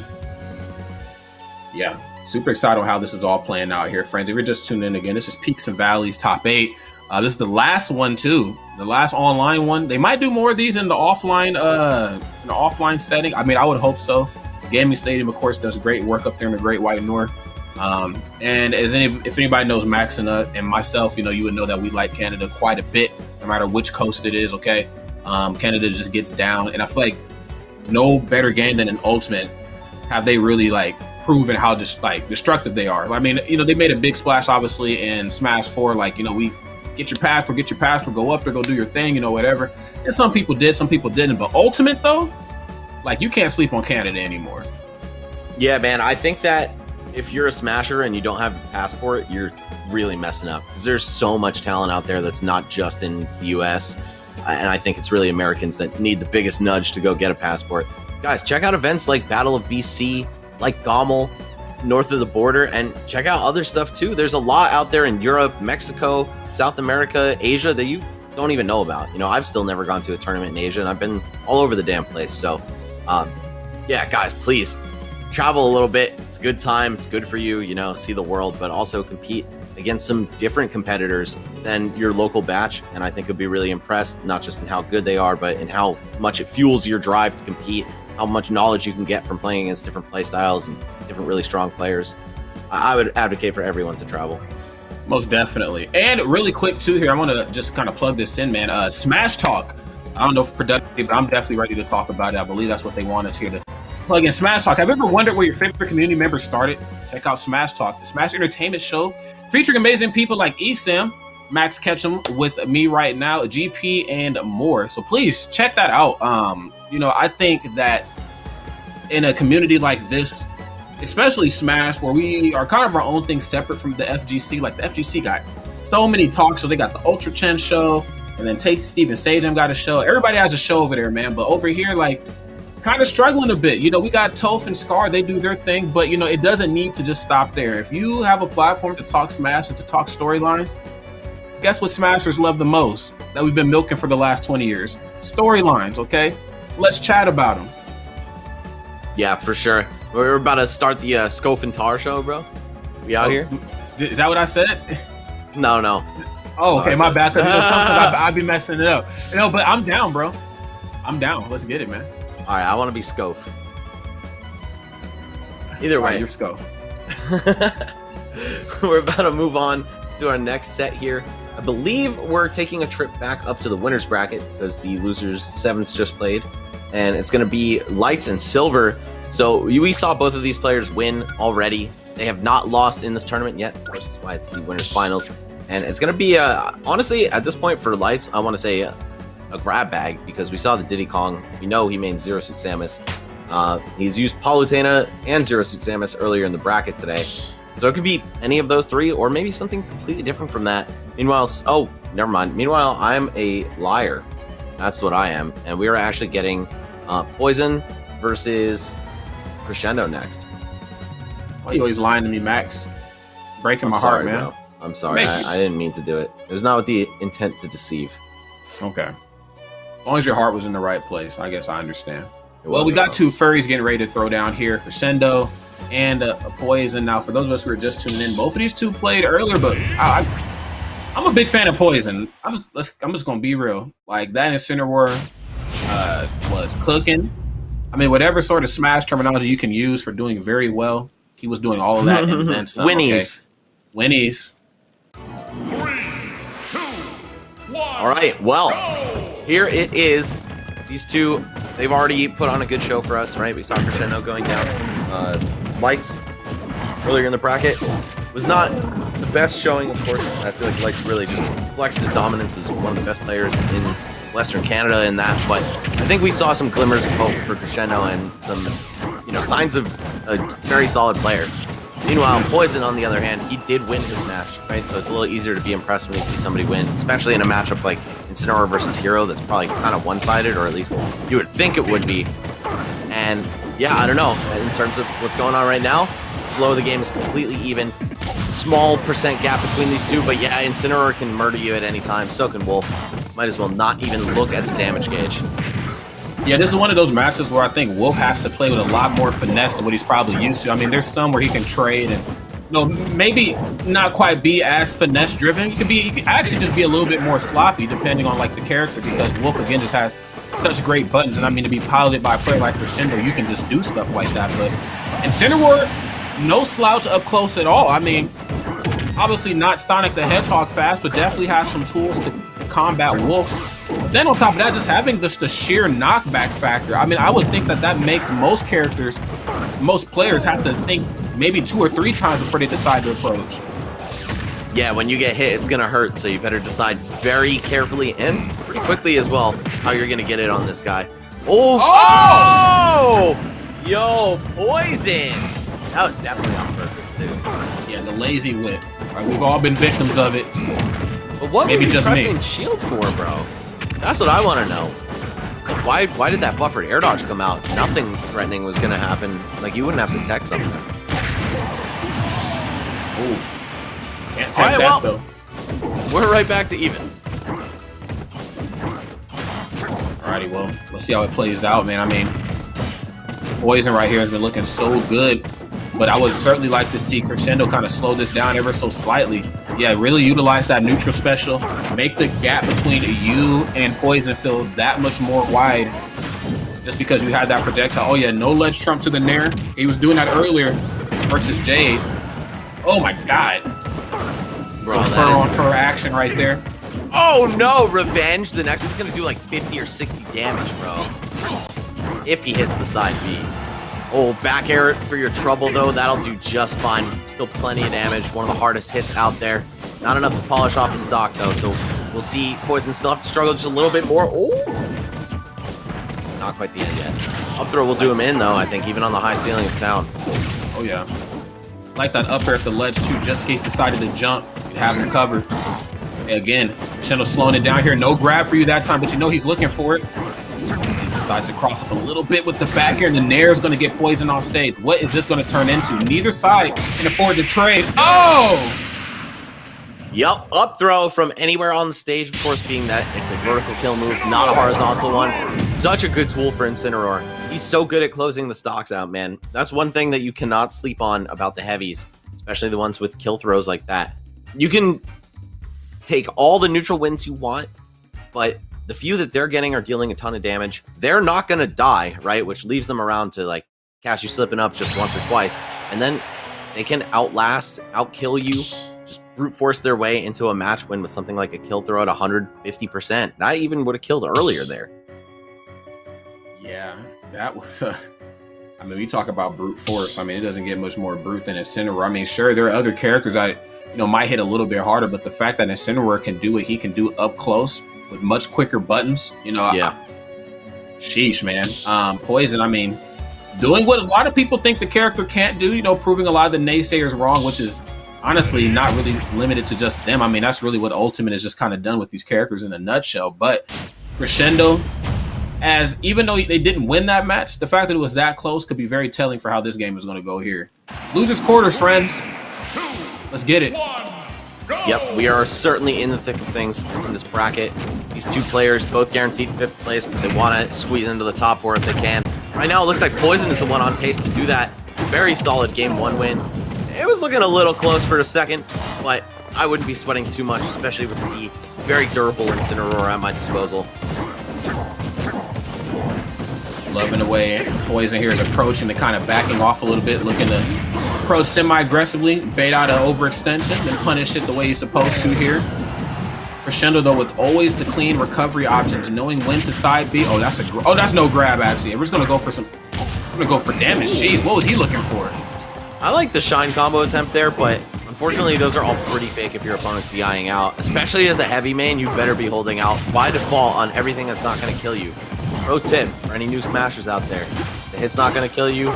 Yeah, super excited on how this is all playing out here, friends. If you're just tuning in again, this is Peaks and Valleys Top 8. This is the last one too, the last online one. They might do more of these in the offline setting. I mean, I would hope so. Gaming Stadium, of course, does great work up there in the Great White North. And if anybody knows Max and myself, you would know that we like Canada quite a bit, no matter which coast it is. Okay, Canada just gets down, and I feel like no better game than an Ultimate have they really like proven how just like destructive they are. I mean, you know, they made a big splash obviously in Smash 4, like, you know, we get your passport, go up there, go do your thing, you know, whatever. And some people did, some people didn't. But Ultimate though, like, you can't sleep on Canada anymore. Yeah, man, I think that if you're a Smasher and you don't have a passport, you're really messing up, because there's so much talent out there that's not just in the US. And I think it's really Americans that need the biggest nudge to go get a passport. Guys, check out events like Battle of BC, like Gommel, north of the border, and check out other stuff too. There's a lot out there in Europe, Mexico, South America, Asia that you don't even know about. You know, I've still never gone to a tournament in Asia, and I've been all over the damn place. So, yeah, guys, please travel a little bit. It's a good time. It's good for you, you know, see the world, but also compete against some different competitors than your local batch. And I think you'll be really impressed, not just in how good they are, but in how much it fuels your drive to compete, how much knowledge you can get from playing against different play styles and different really strong players. I would advocate for everyone to travel. Most definitely. And really quick too here, I want to just kind of plug this in, man. Smash Talk. I don't know if productive, but I'm definitely ready to talk about it. I believe that's what they want us here to plug in. Smash Talk. Have you ever wondered where your favorite community member started? Check out Smash Talk, the Smash Entertainment Show, featuring amazing people like Esam, Max Ketchum with me right now, GP, and more. So please check that out. You know, I think that in a community like this, especially Smash, where we are kind of our own thing separate from the FGC, like the FGC got so many talk shows. They got the Ultra Chen show, and then Tasty Steve and Sajam got a show. Everybody has a show over there, man. But over here, like, kind of struggling a bit. You know, we got Toph and Scar, they do their thing, but you know, it doesn't need to just stop there. If you have a platform to talk Smash and to talk storylines, guess what Smashers love the most that we've been milking for the last 20 years? Storylines, okay? Let's chat about them. Yeah, for sure. We're about to start the Scof and Tar show, bro. We out here? Is that what I said? No. Oh, okay, my bad. Because you know, sometimes I'd be messing it up. You know, but I'm down, bro. I'm down. Let's get it, man. All right, I want to be Scof. Either way. Right, you're Scof. We're about to move on to our next set here. I believe we're taking a trip back up to the winner's bracket because the losers' sevens just played. And it's going to be Lights and Silver. So we saw both of these players win already. They have not lost in this tournament yet. Of course, that's why it's the winner's finals. And it's going to be, honestly, at this point for Lights, I want to say a grab bag, because we saw the Diddy Kong. We know he made Zero Suit Samus. He's used Palutena and Zero Suit Samus earlier in the bracket today. So it could be any of those three, or maybe something completely different from that. Meanwhile, oh, never mind. Meanwhile, I'm a liar. That's what I am. And we are actually getting Poison versus Crescendo next. Why you always lying to me, Max? Breaking my sorry, heart, man. Bro. I'm sorry. I didn't mean to do it. It was not with the intent to deceive. Okay. As long as your heart was in the right place, I guess I understand. Well, we got two furries getting ready to throw down here, Crescendo and a Poison. Now, for those of us who are just tuning in, both of these two played earlier, but I'm a big fan of Poison. I'm just gonna be real. Like, that Incineroar was cooking. I mean, whatever sort of Smash terminology you can use for doing very well, he was doing all of that and then some. Winnies. Okay. Winnies. 3, 2, 1. All right, well, here it is. These two, they've already put on a good show for us, right? We saw Crescendo going down. Lights earlier in the bracket was not the best showing, of course. I feel like Lights really just flexed his dominance as one of the best players in Western Canada in that, but I think we saw some glimmers of hope for Crescendo and some, you know, signs of a very solid player. Meanwhile, Poison, on the other hand, he did win his match, right? So it's a little easier to be impressed when you see somebody win, especially in a matchup like Incineroar versus Hero that's probably kind of one-sided, or at least you would think it would be. And yeah, I don't know. In terms of what's going on right now, flow of the game is completely even. Small percent gap between these two, but yeah, Incineroar can murder you at any time. So can Wolf. Might as well not even look at the damage gauge. Yeah, this is one of those matches where I think Wolf has to play with a lot more finesse than what he's probably used to. I mean, there's some where he can trade and, you know, maybe not quite be as finesse driven. He could actually just be a little bit more sloppy depending on like the character, because Wolf again just has such great buttons, and I mean, to be piloted by a player like Crescendo, you can just do stuff like that. But Incineroar, no slouch up close at all. I mean, obviously not Sonic the Hedgehog fast, but definitely has some tools to combat Wolf. But then on top of that, just having the sheer knockback factor. I mean, I would think that makes most characters, most players have to think maybe 2 or 3 times before they decide to approach. Yeah, when you get hit, it's gonna hurt, so you better decide very carefully and pretty quickly as well how you're gonna get it on this guy. Oh! Yo, poison! That was definitely on purpose too. Yeah, the lazy whip. Right, we've all been victims of it. But what maybe were you just pressing me. shield for, bro? That's what I want to know. Why did that buffered air dodge come out? Nothing threatening was gonna happen. Like, you wouldn't have to tech something. Ooh. Can't tech that though. We're right back to even. Alrighty, well, let's see how it plays out, man. I mean, Poison right here has been looking so good, but I would certainly like to see Crescendo kind of slow this down ever so slightly. Yeah, really utilize that neutral special, make the gap between you and Poison feel that much more wide, just because you had that projectile. Oh yeah, no ledge trump to the Nair. He was doing that earlier versus Jade. Oh my god. Bro, fur on fur action right there. Oh no, revenge. The next one's gonna do like 50 or 60 damage, bro. If he hits the side B. Oh, back air for your trouble though. That'll do just fine. Still plenty of damage. One of the hardest hits out there. Not enough to polish off the stock though, so we'll see Poison still have to struggle just a little bit more. Oh! Not quite the end yet. Up throw will do him in though, I think, even on the high ceiling of town. Oh yeah. Like that up air at the ledge too, just in case he decided to jump. You'd have him covered. Again, Crescendo slowing it down here. No grab for you that time, but you know he's looking for it. He decides to cross up a little bit with the back air, and the Nair is going to get Poison off stage. What is this going to turn into? Neither side can afford to trade. Oh! Yup, up throw from anywhere on the stage, of course, being that it's a vertical kill move, not a horizontal one. Such a good tool for Incineroar. He's so good at closing the stocks out, man. That's one thing that you cannot sleep on about the heavies, especially the ones with kill throws like that. You can take all the neutral wins you want, but the few that they're getting are dealing a ton of damage. They're not going to die, right? Which leaves them around to like catch you slipping up just once or twice. And then they can outlast, outkill you, just brute force their way into a match win with something like a kill throw at 150%. That even would have killed earlier there. Yeah, that was... I mean, we talk about brute force. I mean, it doesn't get much more brute than Incineroar. I mean, sure, there are other characters that, you know, might hit a little bit harder, but the fact that Incineroar can do what he can do up close with much quicker buttons, you know, yeah. Sheesh, man. Poison, I mean, doing what a lot of people think the character can't do, you know, proving a lot of the naysayers wrong, which is honestly not really limited to just them. I mean, that's really what Ultimate has just kind of done with these characters in a nutshell. But Crescendo, as even though they didn't win that match, the fact that it was that close could be very telling for how this game is going to go here. Losers quarters, friends. Let's get it. Yep, we are certainly in the thick of things in this bracket. These two players both guaranteed 5th place, but they want to squeeze into the top 4 if they can. Right now, it looks like Poison is the one on pace to do that. Very solid game 1 win. It was looking a little close for a second, but I wouldn't be sweating too much, especially with the very durable Incineroar at my disposal. Loving the way Poison here is approaching and kind of backing off a little bit, looking to approach semi-aggressively, bait out an overextension, then punish it the way he's supposed to here. Crescendo, though, with always the clean recovery options, knowing when to side B. Oh, that's no grab, actually. We're just going to go for some... I'm going to go for damage. Jeez, what was he looking for? I like the Shine combo attempt there, but unfortunately, those are all pretty fake if your opponent's DIing out. Especially as a heavy main, you better be holding out by default on everything that's not going to kill you. Pro tip for any new smashers out there. The hit's not going to kill you.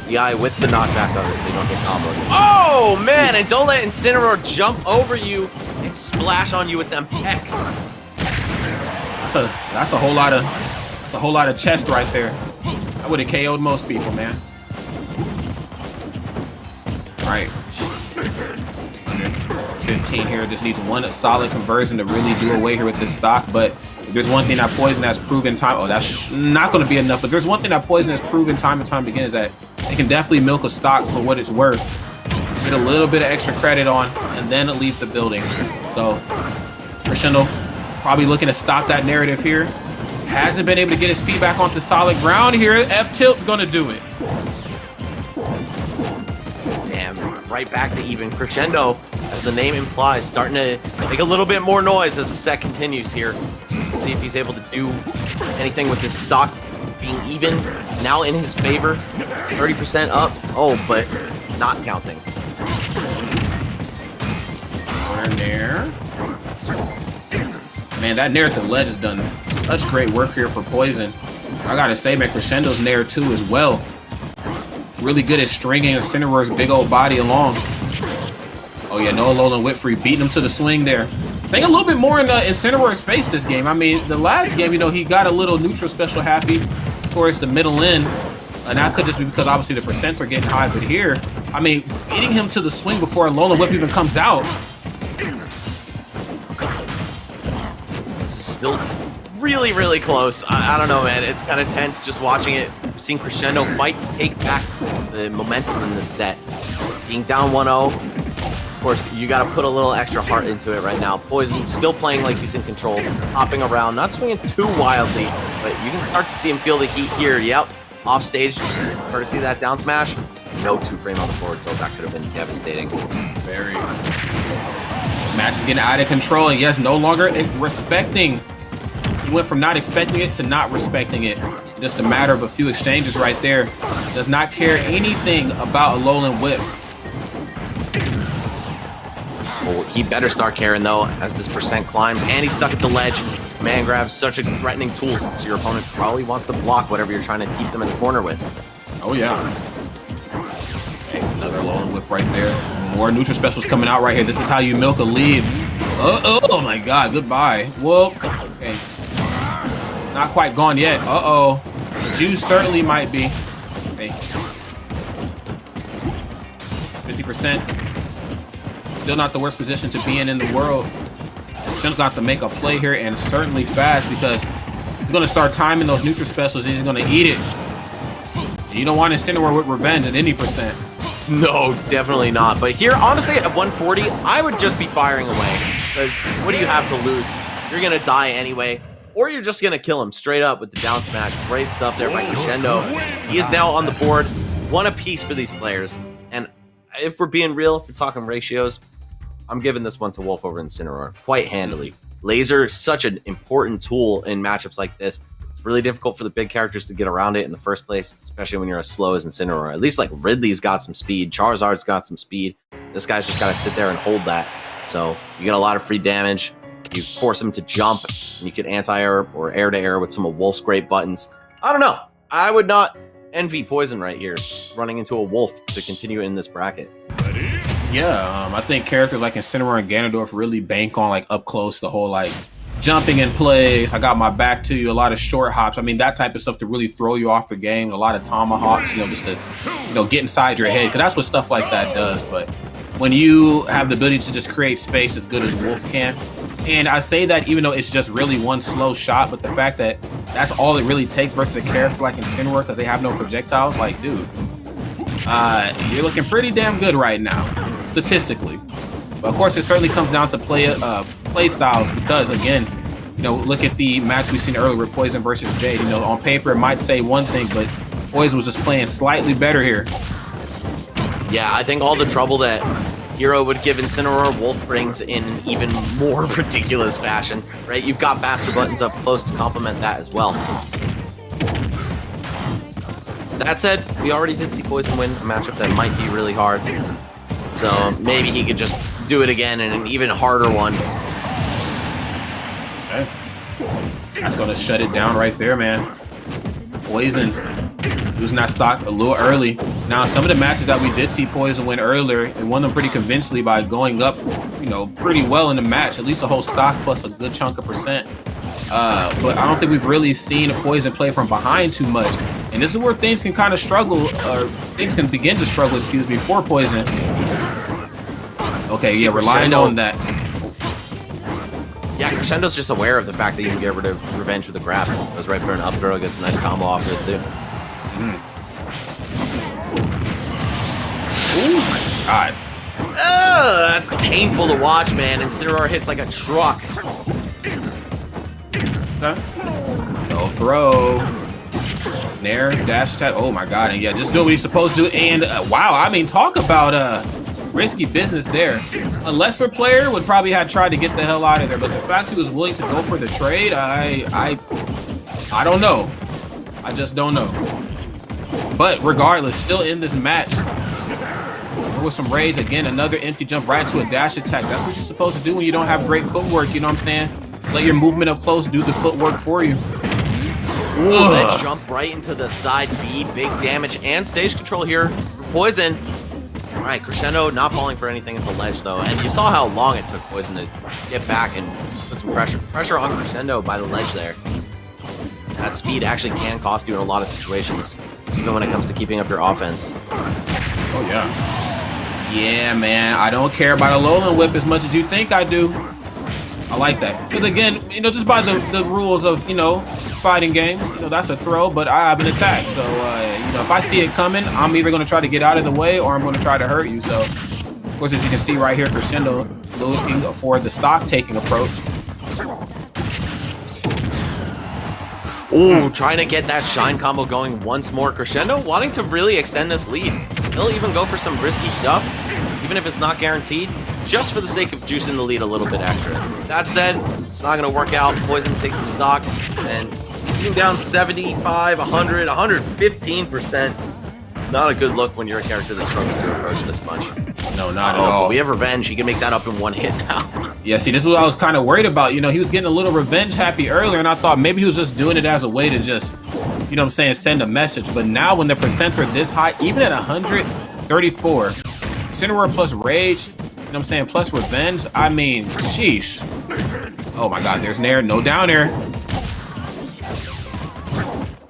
DI with the knockback of it so you don't get comboed. Oh, man, and don't let Incineroar jump over you and splash on you with them pecs. That's a whole lot of chest right there. I would have KO'd most people, man. All right. 15 here. Just needs one solid conversion to really do away here with this stock. But if there's one thing that Poison has proven time... Oh, that's not going to be enough. But there's one thing that Poison has proven time and time again is that they can definitely milk a stock for what it's worth. Get a little bit of extra credit on and then leave the building. So Crescendo probably looking to stop that narrative here. Hasn't been able to get his feet back onto solid ground here. F-Tilt's going to do it. Damn, right back to even. Crescendo, as the name implies, starting to make a little bit more noise as the set continues here. See if he's able to do anything with his stock being even. Now in his favor. 30% up. Oh, but not counting. Nair. Man, that Nair at the ledge has done such great work here for Poison. I gotta say, man, Crescendo's Nair too as well. Really good at stringing Incineroar's big old body along. Oh yeah, no Alolan Whitfree beating him to the swing there. I think a little bit more in Incineroar's face this game. I mean, the last game, you know, he got a little neutral special happy towards the middle end. And that could just be because obviously the percents are getting high, but here, I mean, beating him to the swing before Alolan Whip even comes out. This is still really, really close. I don't know, man. It's kind of tense just watching it. We're seeing Crescendo fight to take back the momentum in this set. Being down 1-0. Of course, you got to put a little extra heart into it right now. Poison still playing like he's in control, hopping around, not swinging too wildly, but you can start to see him feel the heat here. Yep, off stage, courtesy of that down smash. No 2-frame on the forward tilt. That could have been devastating. Very. Match is getting out of control, and yes, no longer respecting. He went from not expecting it to not respecting it. Just a matter of a few exchanges right there. Does not care anything about Alolan Whip. Well, he better start caring though, as this percent climbs, and he's stuck at the ledge. Man grabs such a threatening tool since your opponent probably wants to block whatever you're trying to keep them in the corner with. Oh yeah. Okay, another Alolan Whip right there. More neutral specials coming out right here. This is how you milk a lead. Oh my god, goodbye. Whoa. Okay. Not quite gone yet. Uh-oh. Juice certainly might be. Okay. 50%. Still not the worst position to be in the world. Shun's got to make a play here, and certainly fast, because he's going to start timing those neutral specials, and he's going to eat it. You don't want Incineroar with revenge at any percent. No, definitely not. But here, honestly, at 140, I would just be firing away. Because what do you have to lose? You're going to die anyway. Or you're just going to kill him straight up with the down smash. Great stuff there by Crescendo. He is now on the board. One apiece for these players. And if we're being real, if we're talking ratios, I'm giving this one to Wolf over Incineroar quite handily. Laser is such an important tool in matchups like this. It's really difficult for the big characters to get around it in the first place, especially when you're as slow as Incineroar. At least like Ridley's got some speed. Charizard's got some speed. This guy's just got to sit there and hold that. So you get a lot of free damage. You force him to jump, and you can anti-air or air-to-air with some of Wolf's great buttons. I don't know. I would not envy Poison right here, running into a Wolf to continue in this bracket. Yeah, I think characters like Incineroar and Ganondorf really bank on like up close, the whole like jumping in place, I got my back to you, a lot of short hops. I mean, that type of stuff to really throw you off the game. A lot of tomahawks, you know, just to, you know, get inside your head, because that's what stuff like that does. But when you have the ability to just create space as good as Wolf can, and I say that even though it's just really one slow shot, but the fact that that's all it really takes versus a character like Incineroar, because they have no projectiles, like, dude, you're looking pretty damn good right now, statistically. But of course, it certainly comes down to play styles, because again, you know, look at the match we seen earlier with Poison versus Jade. You know, on paper it might say one thing, but Poison was just playing slightly better here. Yeah, I think all the trouble that Hero would give Incineroar, Wolf brings in even more ridiculous fashion, right? You've got faster buttons up close to complement that as well. That said, we already did see Poison win a matchup that might be really hard. So maybe he could just do it again in an even harder one. Okay. That's going to shut it down right there, man. Poison losing that stock a little early. Now, some of the matches that we did see Poison win earlier, and won them pretty convincingly by going up, you know, pretty well in the match, at least a whole stock plus a good chunk of percent. But I don't think we've really seen a Poison play from behind too much. And this is where things can kind of struggle, or things can begin to struggle, excuse me, for Poison. Okay, yeah, relying on that. Yeah, Crescendo's just aware of the fact that you can get rid of Revenge with a grab. Goes right for an up throw, gets a nice combo off of it too. Oh my god. That's painful to watch, man. Incineroar hits like a truck. Okay. No throw. Nair, dash attack. Oh my god, and yeah, just doing what he's supposed to do. And wow, I mean, talk about risky business there. A lesser player would probably have tried to get the hell out of there, but the fact he was willing to go for the trade, I don't know. I just don't know. But regardless, still in this match, there was some rage. Again, another empty jump right to a dash attack. That's what you're supposed to do when you don't have great footwork, you know what I'm saying? Let your movement up close do the footwork for you. Ooh, that jump right into the side B, big damage and stage control here for Poison. All right, Crescendo not falling for anything at the ledge though, and you saw how long it took Poison to get back and put some pressure on Crescendo by the ledge there. That speed actually can cost you in a lot of situations, even when it comes to keeping up your offense. Oh yeah. Yeah, man, I don't care about a lowland whip as much as you think I do. I like that. Because again, you know, just by the rules of, you know, fighting games, you know, that's a throw, but I have an attack. So, you know, if I see it coming, I'm either going to try to get out of the way or I'm going to try to hurt you. So, of course, as you can see right here, Crescendo looking for the stock-taking approach. Ooh, trying to get that shine combo going once more. Crescendo wanting to really extend this lead. He'll even go for some risky stuff, even if it's not guaranteed, just for the sake of juicing the lead a little bit extra. That said, it's not going to work out. Poison takes the stock, and being down 75, 100, 115%. Not a good look when you're a character that struggles to approach this much. No, not at all. But we have revenge. He can make that up in one hit now. Yeah, see, this is what I was kind of worried about. You know, he was getting a little revenge happy earlier, and I thought maybe he was just doing it as a way to just, you know what I'm saying, send a message. But now when the percents are this high, even at 134, Cineroar plus Rage, you know what I'm saying, plus Revenge, I mean, sheesh. Oh my god, there's Nair, no down air.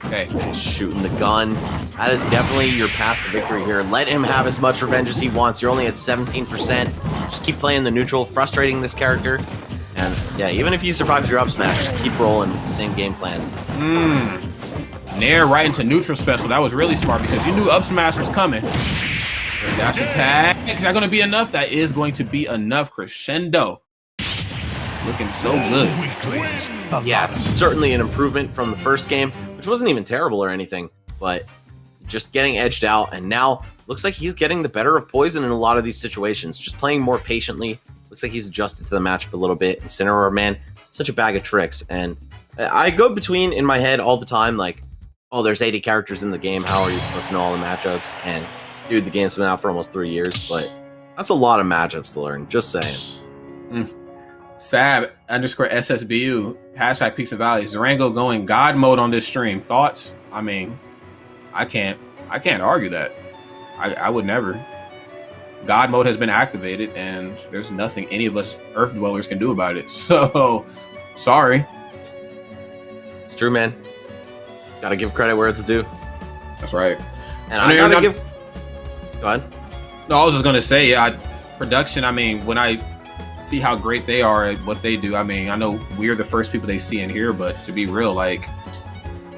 Okay. Shooting the gun. That is definitely your path to victory here. Let him have as much revenge as he wants. You're only at 17%. Just keep playing the neutral, frustrating this character. And yeah, even if he survives your up smash, just keep rolling. Same game plan. Nair right into neutral special. That was really smart because you knew up smash was coming. Dash attack. Is that going to be enough? That is going to be enough. Crescendo. Looking so good. Yeah, certainly an improvement from the first game, which wasn't even terrible or anything, but just getting edged out, and now looks like he's getting the better of Poison in a lot of these situations, just playing more patiently. Looks like he's adjusted to the matchup a little bit. And Cineroar, man, such a bag of tricks. And I go between in my head all the time, like, oh, there's 80 characters in the game. How are you supposed to know all the matchups? And dude, the game's been out for almost 3 years, but that's a lot of matchups to learn. Just saying. Sab _ SSBU # Peaks and Valleys. Zarango going God mode on this stream. Thoughts? I mean, I can't argue that. I would never. God mode has been activated, and there's nothing any of us Earth dwellers can do about it. So, sorry. It's true, man. Gotta give credit where it's due. That's right. And I gotta give. Go ahead. No, I was just gonna say, yeah, production. I mean, when I see how great they are at what they do, I mean, I know we're the first people they see in here, but to be real, like,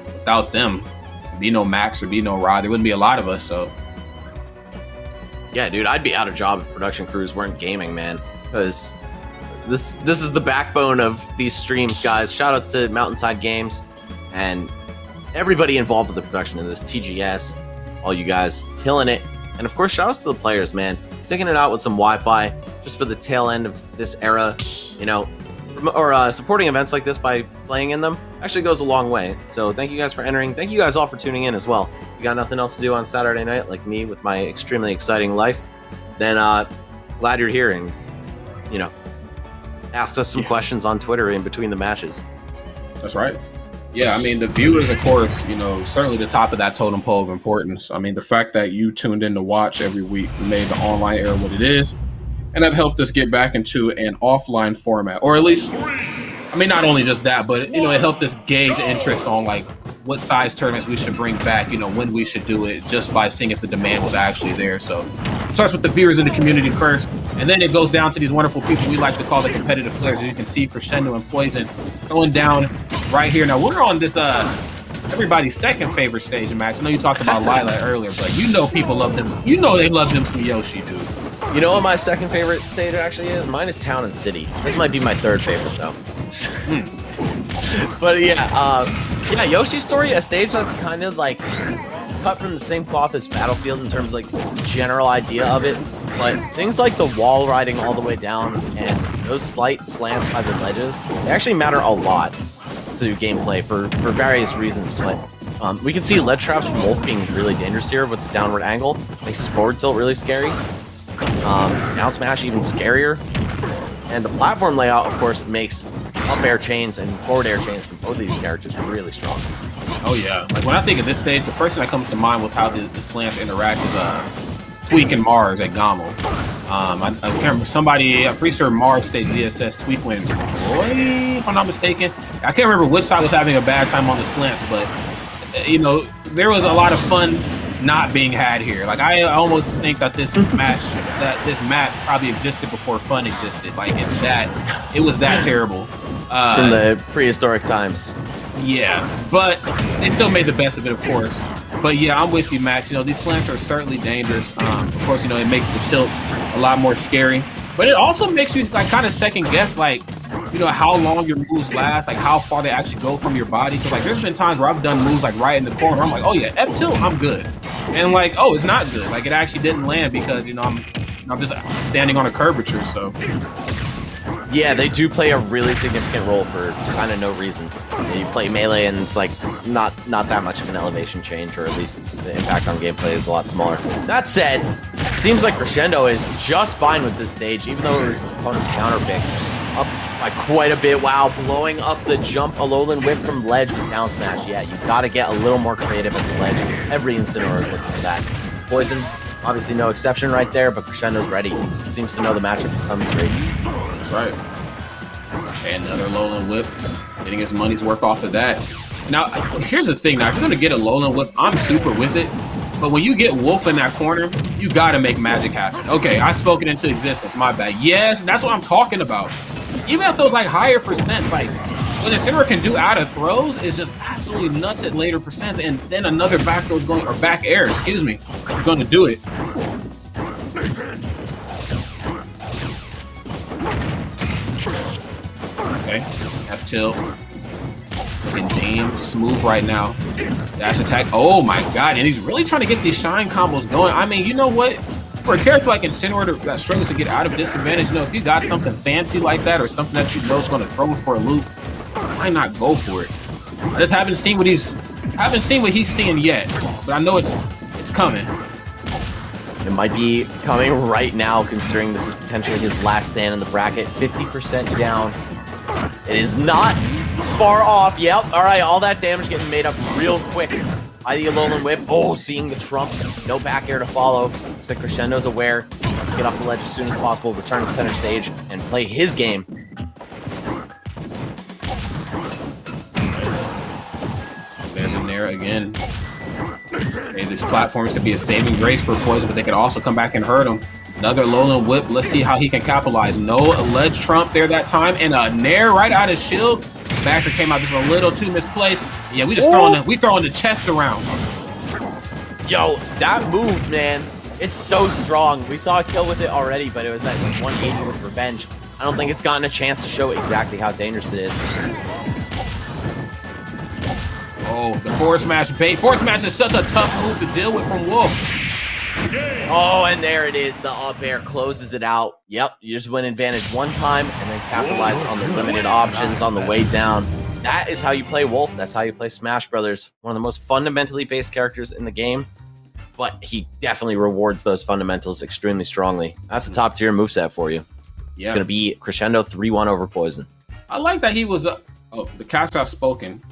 without them, there'd be no Max, there'd be no Rod, there wouldn't be a lot of us. So yeah, dude, I'd be out of job if production crews weren't gaming, man, because this is the backbone of these streams, guys. Shout outs to Mountainside Games and everybody involved with the production of this, TGS, all you guys killing it. And of course, shout outs to the players, man, sticking it out with some Wi-Fi just for the tail end of this era, you know, or supporting events like this by playing in them actually goes a long way. So thank you guys for entering. Thank you guys all for tuning in as well. If you got nothing else to do on Saturday night, like me with my extremely exciting life, then glad you're here and, you know, asked us some questions on Twitter in between the matches. That's right. Yeah, I mean, the viewers, of course, you know, certainly the top of that totem pole of importance. I mean, the fact that you tuned in to watch every week made the online era what it is. And that helped us get back into an offline format, or at least, I mean, not only just that, but, you know, it helped us gauge interest on, like, what size tournaments we should bring back, you know, when we should do it, just by seeing if the demand was actually there. So it starts with the viewers in the community first, and then it goes down to these wonderful people we like to call the competitive players. As you can see, Crescendo and Poison going down right here. Now, we're on this, everybody's second favorite stage, Max. I know you talked about Lila earlier, but you know people love them. You know they love them some Yoshi, dude. You know what my second favorite stage actually is? Mine is Town and City. This might be my third favorite, though. But yeah, yeah, Yoshi's Story, a stage that's kind of like cut from the same cloth as Battlefield in terms of like general idea of it, but things like the wall riding all the way down and those slight slants by the ledges, they actually matter a lot to gameplay for various reasons. But we can see ledge traps from Wolf being really dangerous here with the downward angle. Makes his forward tilt really scary. Down smash even scarier. And the platform layout, of course, makes up air chains and forward air chains from both of these characters really strong. Oh yeah, like when I think of this stage, the first thing that comes to mind with how the slants interact is Tweak and Mars at Gommel. I can't remember, I'm pretty sure Mars stayed ZSS, Tweak went Roy, if I'm not mistaken. I can't remember which side was having a bad time on the slants, but you know, there was a lot of fun not being had here. Like I almost think that this map probably existed before fun existed. Like it was that terrible. From the prehistoric times. Yeah, but they still made the best of it, of course. But yeah, I'm with you, Max. You know, these slants are certainly dangerous. Of course, you know, it makes the tilts a lot more scary. But it also makes you like kind of second guess, like, you know, how long your moves last, like how far they actually go from your body. Because like there's been times where I've done moves like right in the corner. I'm like, oh yeah, F tilt, I'm good. And like, oh, it's not good. Like it actually didn't land because, you know, I'm just standing on a curvature, so. Yeah, they do play a really significant role for kind of no reason. You play melee and it's like not that much of an elevation change, or at least the impact on gameplay is a lot smaller. That said, it seems like Crescendo is just fine with this stage, even though it was his opponent's counter pick. Up by quite a bit. Wow, blowing up the jump Alolan Whip from ledge with down smash. Yeah, you've got to get a little more creative at the ledge. Every Incineroar is looking for that. Poison, obviously no exception right there, but Crescendo's ready. Seems to know the matchup to some degree. That's right. And another Alolan Whip, getting his money's worth off of that. Now, here's the thing. Now, if you're going to get a Alolan Whip, I'm super with it. But when you get Wolf in that corner, you got to make magic happen. Okay, I spoke it into existence. My bad. Yes, that's what I'm talking about. Even at those like higher percents, like what Incineroar can do out of throws is just absolutely nuts at later percents. And then another back throw is going, or back air, excuse me, is going to do it. Okay, F tilt. And aim smooth right now. Dash attack. Oh my god, and he's really trying to get these shine combos going. I mean, you know what? For a character like Incineroar that struggles to get out of disadvantage, you know, if you got something fancy like that or something that you know is going to throw him for a loop, why not go for it? I just haven't seen what he's seeing yet, but I know it's coming. It might be coming right now, considering this is potentially his last stand in the bracket. 50% down. It is not far off. Yep. All right. All that damage getting made up real quick by the Alolan Whip. Oh, seeing the trump. No back air to follow. Looks like Crescendo's aware. Let's get off the ledge as soon as possible. Return to center stage and play his game. There's in there again. Okay, this platforms could be a saving grace for Poison, but they could also come back and hurt him. Another Alolan Whip. Let's see how he can capitalize. No ledge trump there that time, and a nair right out of shield. Backer came out just a little too misplaced. Yeah, we just throwing the chest around. Yo, that move, man, it's so strong. We saw a kill with it already, but it was at like 180 with Revenge. I don't think it's gotten a chance to show exactly how dangerous it is. Oh, the forward smash bait. Forward smash is such a tough move to deal with from Wolf. Oh, and there it is. The up air closes it out. Yep, you just win advantage one time and then capitalize on the limited options on the way down. That is how you play Wolf. That's how you play Smash Brothers. One of the most fundamentally based characters in the game, but he definitely rewards those fundamentals extremely strongly. That's a top tier moveset for you. Yeah. It's going to be Crescendo 3-1 over Poison. I like that he was... oh, the cast out spoken.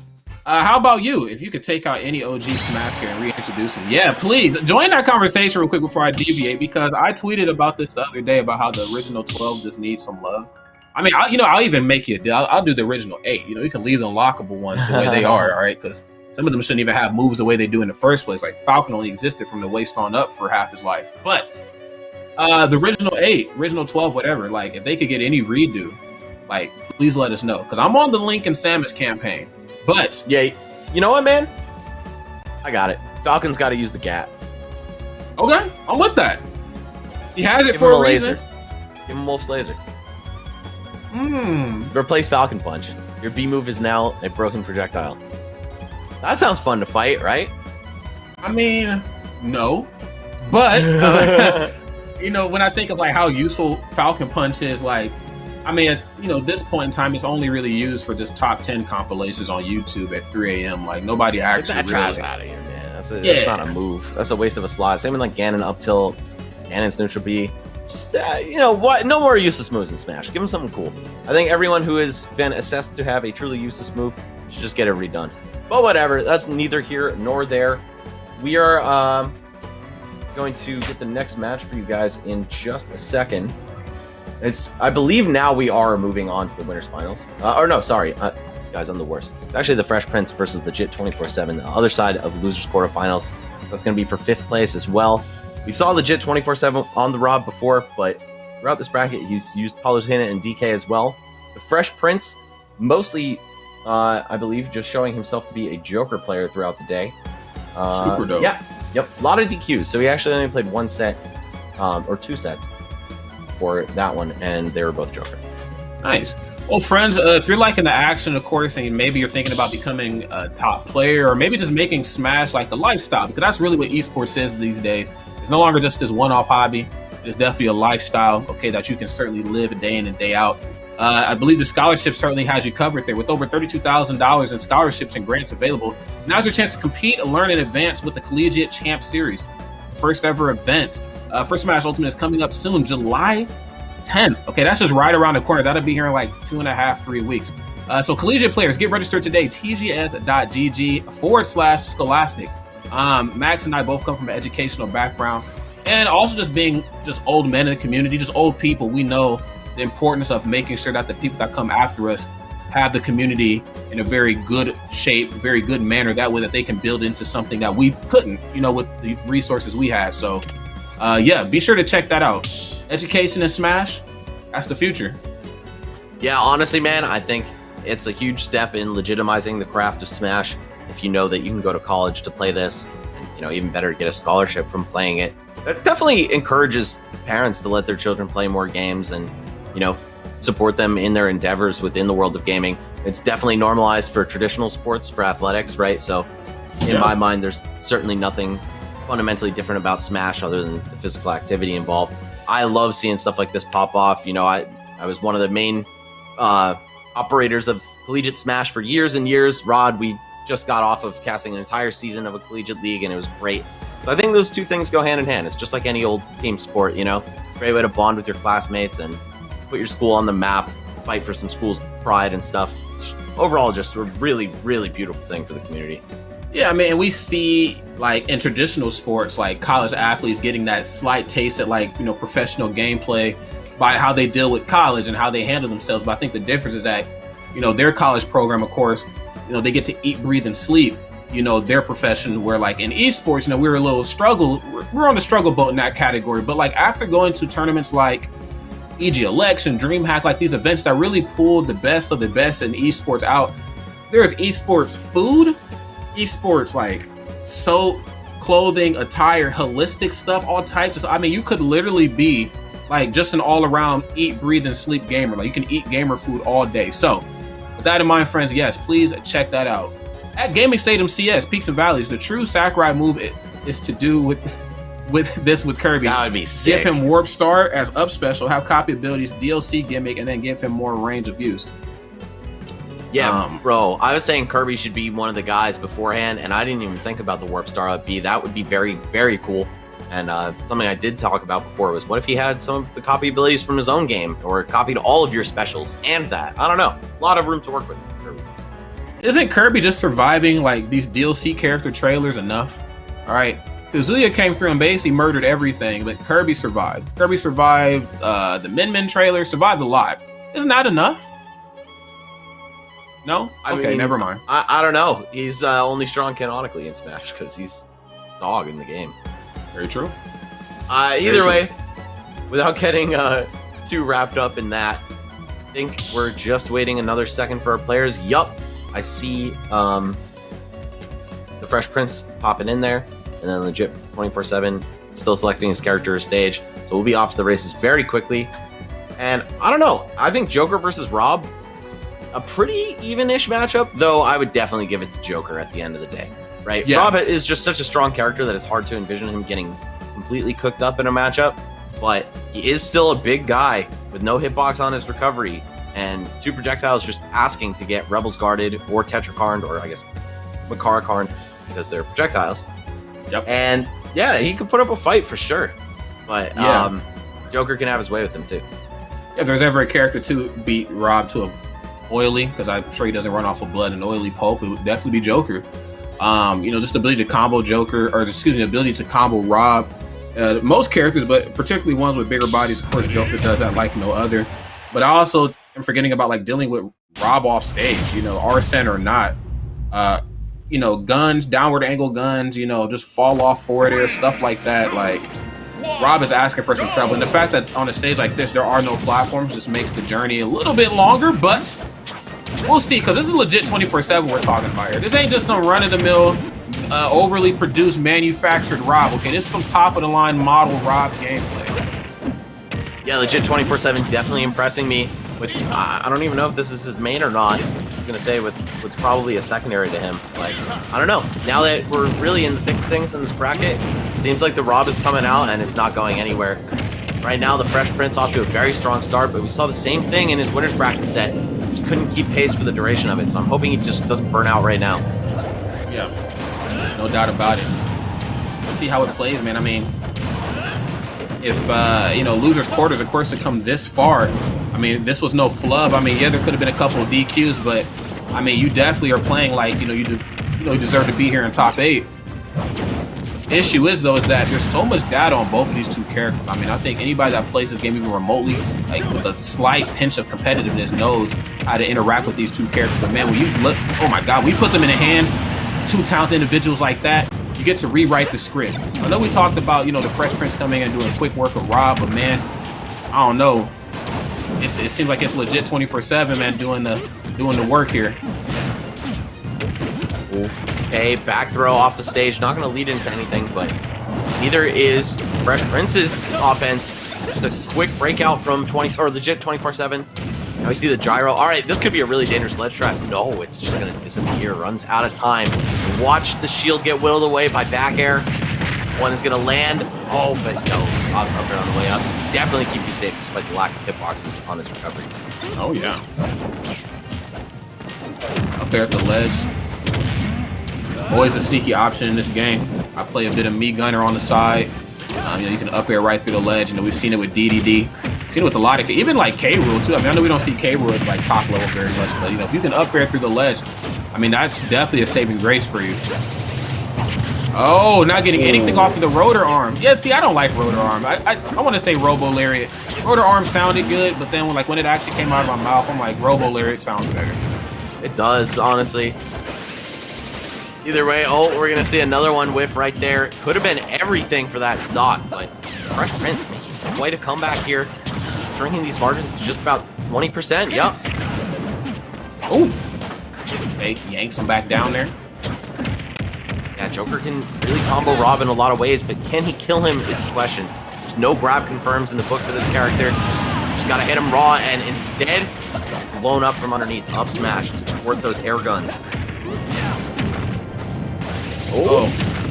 How about you? If you could take out any OG Smash character and reintroduce him. Yeah, please. Join that conversation real quick before I deviate, because I tweeted about this the other day about how the original 12 just needs some love. I mean, I'll even make you a deal. I'll do the original 8. You know, you can leave the unlockable ones the way they are, all right? Because some of them shouldn't even have moves the way they do in the first place. Like, Falcon only existed from the waist on up for half his life. But the original 8, original 12, whatever, like, if they could get any redo, like, please let us know. Because I'm on the Link and Samus campaign. But yeah, you know what, man? I got it. Falcon's got to use the gap. Okay, I'm with that. He has it Give for him a reason. Laser. Give him Wolf's laser. Replace Falcon Punch. Your B move is now a broken projectile. That sounds fun to fight, right? I mean, no. But, you know, when I think of like how useful Falcon Punch is, like, I mean, you know, this point in time, it's only really used for just top 10 compilations on YouTube at 3 a.m. Like, nobody Get actually that trash really... out of here, man. That's not a move. That's a waste of a slot. Same with like Ganon up tilt, Ganon's neutral B. Just, you know what? No more useless moves in Smash. Give them something cool. I think everyone who has been assessed to have a truly useless move should just get it redone. But whatever. That's neither here nor there. We are going to get the next match for you guys in just a second. I believe now we are moving on to the winners finals. Or no, sorry. Guys, I'm the worst. It's actually the Fresh Prince versus Legit 24/7, the other side of the losers quarterfinals. That's going to be for 5th place as well. We saw Legit 24/7 on the Rob before, but throughout this bracket, he's used Palutena and DK as well. The Fresh Prince, mostly, I believe, just showing himself to be a Joker player throughout the day. Super dope. Yeah, yep, a lot of DQs. So he actually only played 1 set, or 2 sets for that one, and they were both Joker. Nice. Well, friends, if you're liking the action, of course, and maybe you're thinking about becoming a top player, or maybe just making Smash like a lifestyle, because that's really what esports is these days. It's no longer just this one-off hobby. It's definitely a lifestyle, okay, that you can certainly live day in and day out. I believe the scholarship certainly has you covered there. With over $32,000 in scholarships and grants available, now's your chance to compete, learn, and advance with the Collegiate Champ Series. First ever event for Smash Ultimate is coming up soon, July 10th. Okay, that's just right around the corner. That'll be here in like 2.5-3 weeks. So collegiate players, get registered today, tgs.gg/scholastic. Max and I both come from an educational background, and also just being just old men in the community, just old people. We know the importance of making sure that the people that come after us have the community in a very good shape, very good manner, that way that they can build into something that we couldn't, you know, with the resources we have. So yeah, be sure to check that out. Education in Smash, that's the future. Yeah, honestly, man, I think it's a huge step in legitimizing the craft of Smash. If you know that you can go to college to play this, and, you know, even better to get a scholarship from playing it. That definitely encourages parents to let their children play more games and, you know, support them in their endeavors within the world of gaming. It's definitely normalized for traditional sports, for athletics, right? So in my mind, there's certainly nothing fundamentally different about Smash other than the physical activity involved. I love seeing stuff like this pop off. You know, I was one of the main operators of Collegiate Smash for years and years. Rod, we just got off of casting an entire season of a collegiate league, and it was great. So I think those two things go hand in hand. It's just like any old team sport, you know? Great way to bond with your classmates and put your school on the map, fight for some school's pride and stuff. Overall, just a really, really beautiful thing for the community. Yeah, I mean, we see, like, in traditional sports, like, college athletes getting that slight taste at, like, you know, professional gameplay by how they deal with college and how they handle themselves. But I think the difference is that, you know, their college program, of course, you know, they get to eat, breathe, and sleep, you know, their profession, where, like, in esports, you know, we're on the struggle boat in that category. But, like, after going to tournaments like EG Election, DreamHack, like these events that really pulled the best of the best in esports out, there's esports food, esports like soap, clothing, attire, holistic stuff, all types of. I mean, you could literally be like just an all-around eat, breathe, and sleep gamer. Like you can eat gamer food all day. So with that in mind, friends, yes, please check that out. At Gaming Stadium CS, Peaks and Valleys, the true Sakurai move is to do with Kirby. That would be sick. Give him Warp Star as up special, have copy abilities, DLC gimmick, and then give him more range of use. Yeah, bro, I was saying Kirby should be one of the guys beforehand, and I didn't even think about the Warp Star up B. That would be very, very cool. And something I did talk about before was, what if he had some of the copy abilities from his own game, or copied all of your specials and that? I don't know. A lot of room to work with Kirby. Isn't Kirby just surviving like these DLC character trailers enough? All right, Kazuya came through and basically murdered everything, but Kirby survived. Kirby survived the Min Min trailer, survived a lot. Isn't that enough? No? I Okay, mean, never mind. I don't know. He's only strong canonically in Smash because he's dog in the game. Very true. Either way, without getting too wrapped up in that, I think we're just waiting another second for our players. Yup, I see the Fresh Prince popping in there, and then Legit 24/7 still selecting his character or stage. So we'll be off to the races very quickly. And I don't know. I think Joker versus Rob, a pretty even-ish matchup, though I would definitely give it to Joker at the end of the day. right? Yeah. Rob is just such a strong character that it's hard to envision him getting completely cooked up in a matchup, but he is still a big guy with no hitbox on his recovery, and 2 projectiles just asking to get Rebels guarded or Tetrakarned, or I guess Makara-karned, because they're projectiles. Yep. And yeah, he could put up a fight for sure, but Yeah. Joker can have his way with him too. If there's ever a character to beat Rob to a oily, because I'm sure he doesn't run off of blood and oily pulp, it would definitely be Joker. Just the ability to combo Joker, or excuse me, the ability to combo Rob. Most characters, but particularly ones with bigger bodies, of course, Joker does that like no other. But I also am forgetting about like dealing with Rob off stage, Arsene or not. Guns, downward angle guns, just fall off forward air, stuff like that. Like, Rob is asking for some trouble. And the fact that on a stage like this, there are no platforms just makes the journey a little bit longer, but we'll see, because this is legit 24/7 we're talking about here. This ain't just some run-of-the-mill, overly produced, manufactured Rob, okay? This is some top-of-the-line model Rob gameplay. Yeah, legit 24/7, definitely impressing me. With I don't even know if this is his main or not. I was gonna say with what's probably a secondary to him. Like, I don't know. Now that we're really in the thick of things in this bracket, seems like the Rob is coming out and it's not going anywhere. Right now, the Fresh Prince off to a very strong start, but we saw the same thing in his winner's bracket set. Just couldn't keep pace for the duration of it, so I'm hoping he just doesn't burn out right now. Yeah, no doubt about it. Let's see how it plays, man. I mean, if losers quarters, of course, to come this far, I mean, this was no flub. I mean, yeah, there could have been a couple of DQs, but I mean, you definitely are playing like you deserve to be here in top 8. The issue is though is that there's so much data on both of these 2 characters. I mean, I think anybody that plays this game even remotely, like with a slight pinch of competitiveness, knows how to interact with these 2 characters. But man, when you look, oh my God, we put them in the hands, 2 talented individuals like that, you get to rewrite the script. I know we talked about the Fresh Prince coming in and doing quick work of Rob, but man, I don't know. It seems like it's legit 24/7, man, doing the work here. Okay, back throw off the stage. Not going to lead into anything, but neither is Fresh Prince's offense. Just a quick breakout from legit 24/7. Now we see the gyro. All right, this could be a really dangerous ledge trap. No, it's just going to disappear. Runs out of time. Watch the shield get whittled away by back air. One is going to land. Oh, but no. Bob's up there on the way up. Definitely keep you safe despite the lack of hitboxes on this recovery. Oh, yeah. Up there at the ledge. Always a sneaky option in this game. I play a bit of me gunner on the side. You can up air right through the ledge. We've seen it with DDD. Seen it with a lot of, even like K-Rule too. I mean, I know we don't see K-Rule at like top level very much, but if you can up air through the ledge, I mean, that's definitely a saving grace for you. Oh, not getting anything off of the rotor arm. Yeah, see, I don't like rotor arm. I want to say Robo Lariat. Rotor arm sounded good, but then when it actually came out of my mouth, I'm like, Robo Lariat sounds better. It does, honestly. Either way, we're going to see another one whiff right there. Could have been everything for that stock, but Fresh Prince making quite a comeback here. Shrinking these margins to just about 20%. Yep. Oh. Okay, yanks him back down there. Yeah, Joker can really combo Rob in a lot of ways, but can he kill him is the question. There's no grab confirms in the book for this character. Just got to hit him raw, and instead, it's blown up from underneath. Up smash to thwart those air guns. Oh,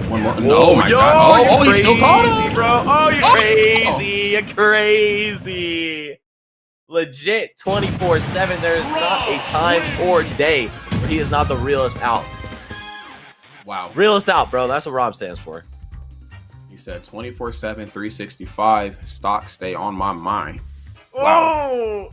one more. No, my God. Oh, he still caught him. Bro. Oh, you're crazy. You're crazy. Legit 24/7. There is not a time or day where he is not the realest out. Wow. Realest out, bro. That's what Rob stands for. He said 24/7, 365. Stocks stay on my mind. Wow. Oh,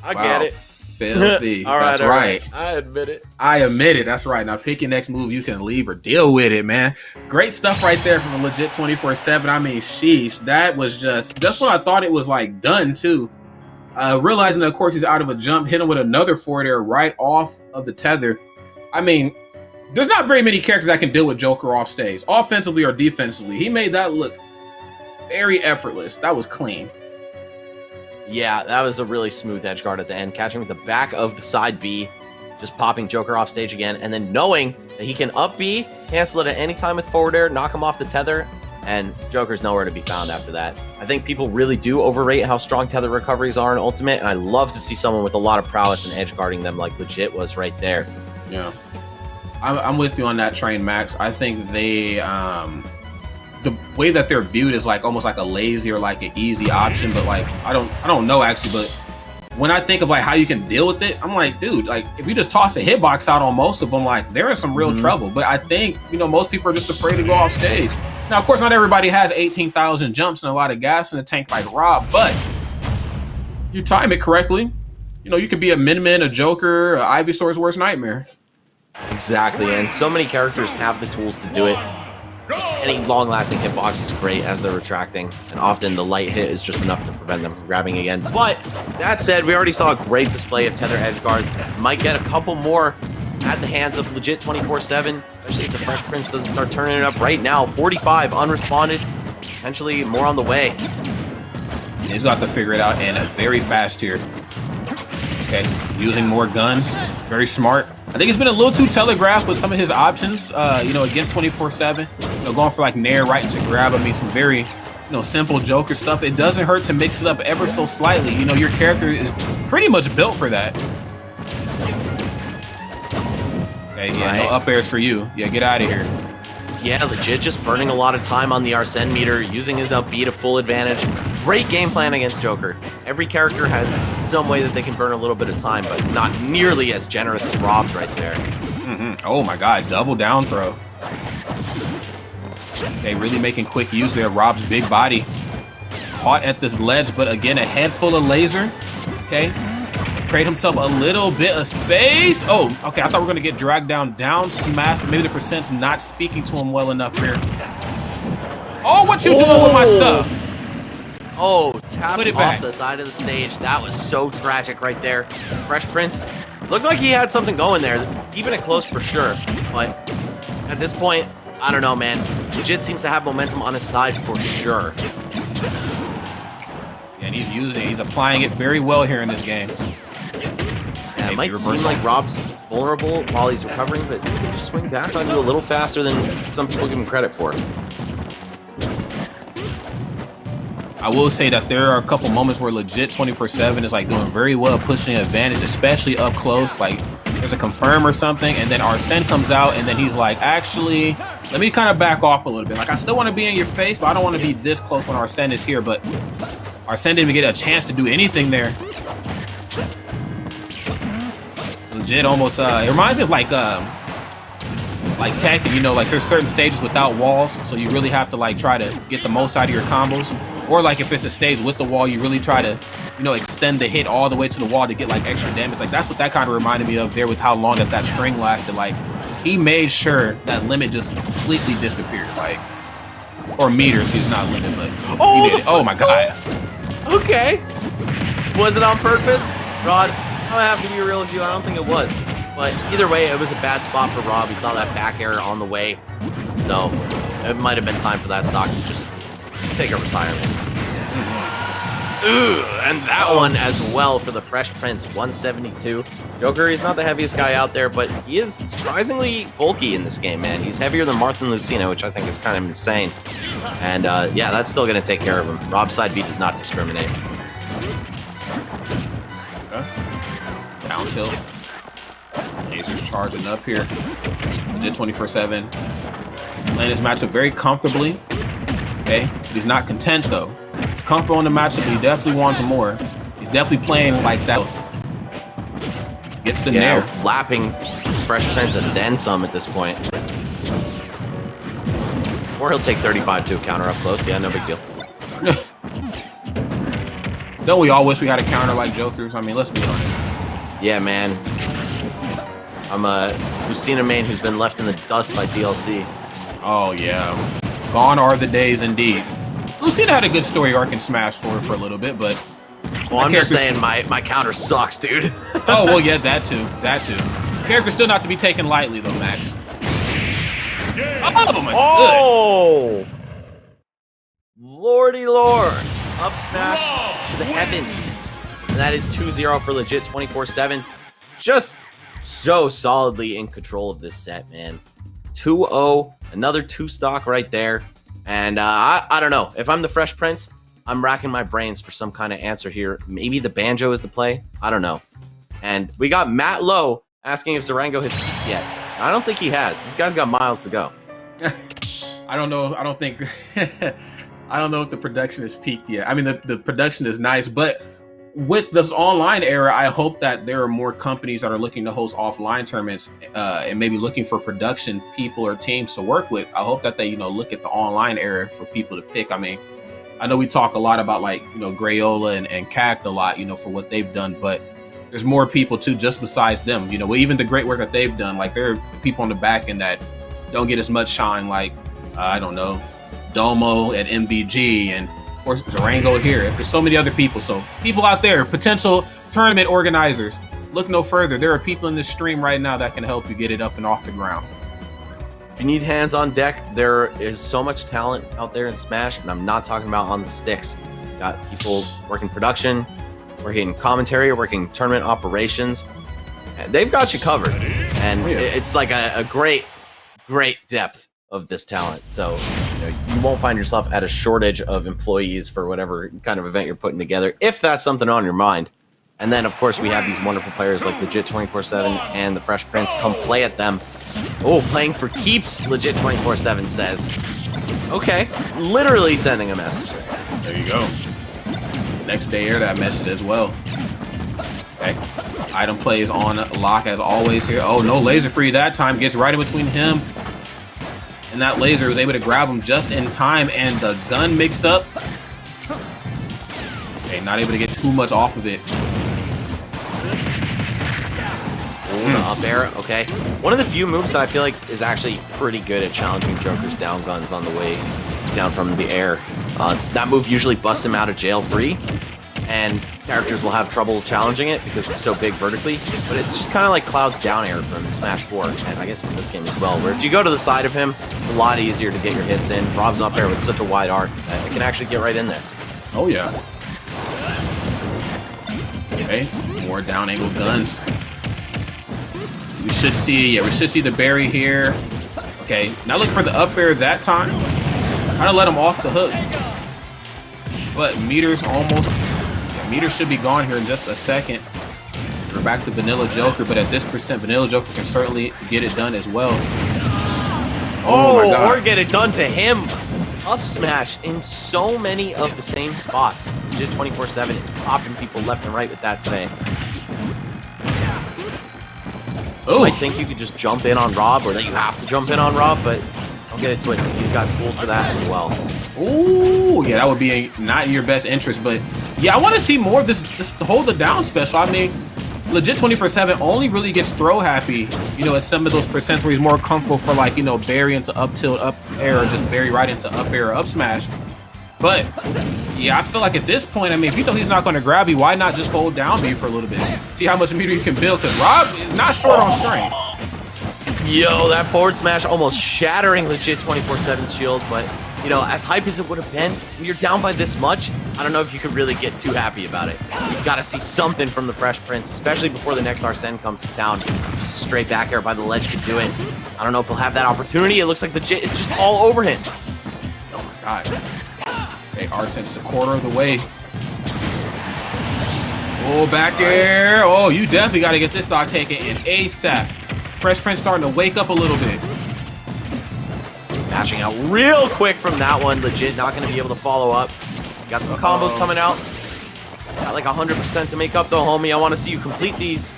I get it. Filthy. All right, that's right. I admit it. I admit it. That's right. Now pick your next move. You can leave or deal with it, man. Great stuff right there from a legit 24/7. I mean, sheesh. That was just when I thought it was like done too. Realizing that, of course, he's out of a jump, hit him with another forward air right off of the tether. I mean, there's not very many characters that can deal with Joker off stage, offensively or defensively. He made that look very effortless. That was clean. Yeah, that was a really smooth edge guard at the end, catching with the back of the side B, just popping Joker off stage again, and then knowing that he can up B, cancel it at any time with forward air, knock him off the tether, and Joker's nowhere to be found after that. I think people really do overrate how strong tether recoveries are in Ultimate, and I love to see someone with a lot of prowess and edge guarding them like legit was right there. Yeah. I'm with you on that train, Max. I think they, the way that they're viewed is like almost like a lazy or like an easy option. But like, I don't know actually. But when I think of like how you can deal with it, I'm like, dude, like if you just toss a hitbox out on most of them, like they're in some real trouble. But I think, you know, most people are just afraid to go off stage. Now, of course, not everybody has 18,000 jumps and a lot of gas in the tank like Rob, but you time it correctly. You know, you could be a Min-Min, a Joker, a Ivysaur's worst nightmare. Exactly, and so many characters have the tools to do it. Just any long-lasting hitbox is great as they're retracting, and often the light hit is just enough to prevent them from grabbing again. But that said, we already saw a great display of tether edge guards. Might get a couple more at the hands of legit 24/7, especially if the Fresh Prince doesn't start turning it up right now. 45 unresponded, potentially more on the way. He's got to figure it out in a very fast tier. Okay, using more guns, very smart. I think it's been a little too telegraphed with some of his options, you know, against 24/7. You know, going for like Nair right into grab. I mean, some very, you know, simple Joker stuff. It doesn't hurt to mix it up ever so slightly. You know, your character is pretty much built for that. Okay, yeah, no up airs for you. Yeah, get out of here. Yeah, legit just burning a lot of time on the Arsene meter, using his LB to full advantage. Great game plan against Joker. Every character has some way that they can burn a little bit of time, but not nearly as generous as Rob's right there. Oh my god, double down throw. Okay, really making quick use there. Rob's big body. Caught at this ledge, but again, a head full of laser. Okay. Create himself a little bit of space. Oh, okay. I thought we were going to get dragged down smash. Maybe the percent's not speaking to him well enough here. Oh, what you doing with my stuff? Oh, tap Put it off back. the side of the stage. That was so tragic right there. Fresh Prince looked like he had something going there. Keeping it close for sure. But at this point, I don't know, man. Legit seems to have momentum on his side for sure. And he's using it. He's applying it very well here in this game. Yeah, it might seem like Rob's vulnerable while he's recovering, but he can just swing back on you a little faster than some people give him credit for. I will say that there are a couple moments where legit 24/7 is like doing very well, pushing advantage, especially up close. Like there's a confirm or something, and then Arsene comes out, and then he's like, actually, let me kind of back off a little bit. Like I still want to be in your face, but I don't want to be this close when Arsene is here. But Arsene didn't even get a chance to do anything there. Legit almost, it reminds me of like Tekken, you know, like there's certain stages without walls, so you really have to like try to get the most out of your combos. Or like if it's a stage with the wall, you really try to, you know, extend the hit all the way to the wall to get like extra damage. Like that's what that kind of reminded me of there with how long that string lasted. Like he made sure that limit just completely disappeared, like, or meter, excuse, not limit, but he did it. Oh my god. Okay. Was it on purpose? Rod, I'm gonna have to be real with you. I don't think it was. But either way, it was a bad spot for Rob. He saw that back air on the way. So it might have been time for that stock to just take a retirement. Ooh, and that one as well for the Fresh Prince, 172. Joker, he's not the heaviest guy out there, but he is surprisingly bulky in this game, man. He's heavier than Martha and Lucina, which I think is kind of insane. And yeah, that's still going to take care of him. Rob's side B does not discriminate. Okay. Down tilt. Laser's charging up here. Legit 24/7. Playing this matchup very comfortably. Okay. He's not content though. He's comfortable in the matchup, but he definitely wants more. He's definitely playing like that. Gets the nair. Lapping Fresh Prince and then some at this point. Or he'll take 35 to a counter up close. Yeah, no big deal. Don't we all wish we had a counter like Jokers? I mean, let's be honest. Yeah, man. I'm a Lucina main who's been left in the dust by DLC. Oh, yeah. Gone are the days indeed. Lucina had a good story arc in Smash 4 for a little bit, but... Well, I'm just saying my counter sucks, dude. Oh, well, yeah, that too. That too. Character's still not to be taken lightly, though, Max. Oh, my Oh! Lordy Lord. Up smash to the heavens. And that is 2-0 for legit 24/7. Just so solidly in control of this set, man. 2-0, another 2 stock right there. And I don't know. If I'm the Fresh Prince, I'm racking my brains for some kind of answer here. Maybe the banjo is the play. I don't know. And we got Matt Lowe asking if Zarango has peaked yet. I don't think he has. This guy's got miles to go. I don't know. I don't think. I don't know if the production has peaked yet. I mean, the production is nice, but with this online era, I hope that there are more companies that are looking to host offline tournaments and maybe looking for production people or teams to work with. I hope that they, look at the online era for people to pick. I mean, I know we talk a lot about Grayola and Cact a lot, for what they've done, but there's more people too, just besides them. Even the great work that they've done. Like there are people on the back end that don't get as much shine. Like I don't know, Domo at MVG and. Or Zarango here. There's so many other people. So people out there, potential tournament organizers, look no further. There are people in this stream right now that can help you get it up and off the ground. If you need hands on deck, there is so much talent out there in Smash, and I'm not talking about on the sticks. You got people working production, working commentary, working tournament operations. They've got you covered. And it's like a great depth of this talent. So you won't find yourself at a shortage of employees for whatever kind of event you're putting together, if that's something on your mind. And then, of course, we have these wonderful players like Legit 24/7 and the Fresh Prince. Come play at them. Oh, playing for keeps, Legit 24/7 says. Okay, it's literally sending a message there. There you go. Next day, air that message as well. Okay. Item plays on lock as always here. Oh, no laser free that time. Gets right in between him. And that laser was able to grab him just in time, and the gun mix up. Okay, not able to get too much off of it. The up air, okay. One of the few moves that I feel like is actually pretty good at challenging Joker's down guns on the way down from the air. That move usually busts him out of jail free, and characters will have trouble challenging it because it's so big vertically, but it's just kind of like Cloud's down air from Smash 4, and I guess from this game as well, where if you go to the side of him, it's a lot easier to get your hits in. Rob's up air with such a wide arc that it can actually get right in there. Oh yeah. Okay, more down angle guns. We should see the berry here. Okay, now look for the up air that time. Kind of let him off the hook. But meters almost... Meter should be gone here in just a second. We're back to Vanilla Joker, but at this percent, Vanilla Joker can certainly get it done as well. Oh my God. Or get it done to him. Up smash in so many of the same spots. Legit 24/7 is popping people left and right with that today. I think you could just jump in on Rob, or that you have to jump in on Rob, but don't get it twisted. He's got tools for that as well. Ooh, yeah, that would be not in your best interest, but yeah, I want to see more of this hold the down special. I mean, Legit 24/7 only really gets throw happy, at some of those percents where he's more comfortable for bury into up tilt, up air, or just bury right into up air or up smash. But yeah, I feel like at this point, I mean, if you know he's not going to grab you, why not just hold down B for a little bit? See how much meter you can build, because Rob is not short on strength. Yo, that forward smash almost shattering Legit 24/7's shield, but as hype as it would have been, when you're down by this much, I don't know if you could really get too happy about it. You've got to see something from the Fresh Prince, especially before the next Arsene comes to town. Just a straight back air by the ledge could do it. I don't know if he'll have that opportunity. It looks like Legit is just all over him. Oh my God. Okay, Arsene just a quarter of the way. Oh, back air. Oh, you definitely got to get this dog taken in ASAP. Fresh Prince starting to wake up a little bit. Mashing out real quick from that one. Legit not going to be able to follow up. Got some combos coming out. Got like 100% to make up though, homie. I want to see you complete these.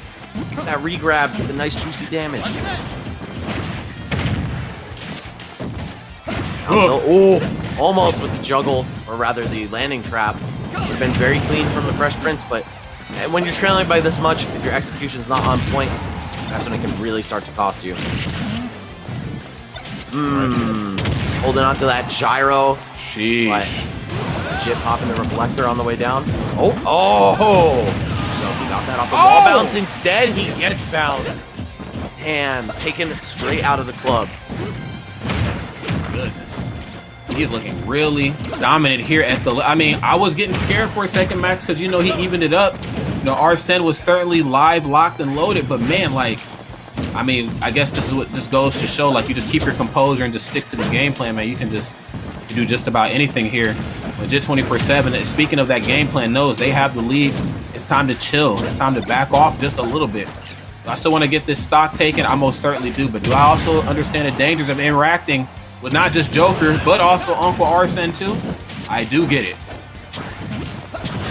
That re-grab with the nice juicy damage. Oh, almost with the juggle, or rather the landing trap. Would have been very clean from the Fresh Prince, but when you're trailing by this much, if your execution's not on point, that's when it can really start to cost you. Holding on to that gyro. Sheesh. Legit popping the reflector on the way down. Oh! No, he got that off the wall bounce instead. He gets bounced. Damn, taken straight out of the club. Goodness. He is looking really dominant here at the... I mean, I was getting scared for a second, Max, because, he evened it up. Arsene was certainly live, locked, and loaded, but man, I mean, I guess this is what this goes to show. You just keep your composure and just stick to the game plan, man. You can do just about anything here. Legit 24/7, speaking of that game plan, knows they have the lead. It's time to chill. It's time to back off just a little bit. Do I still want to get this stock taken? I most certainly do. But do I also understand the dangers of interacting with not just Joker, but also Uncle Arsene too? I do get it.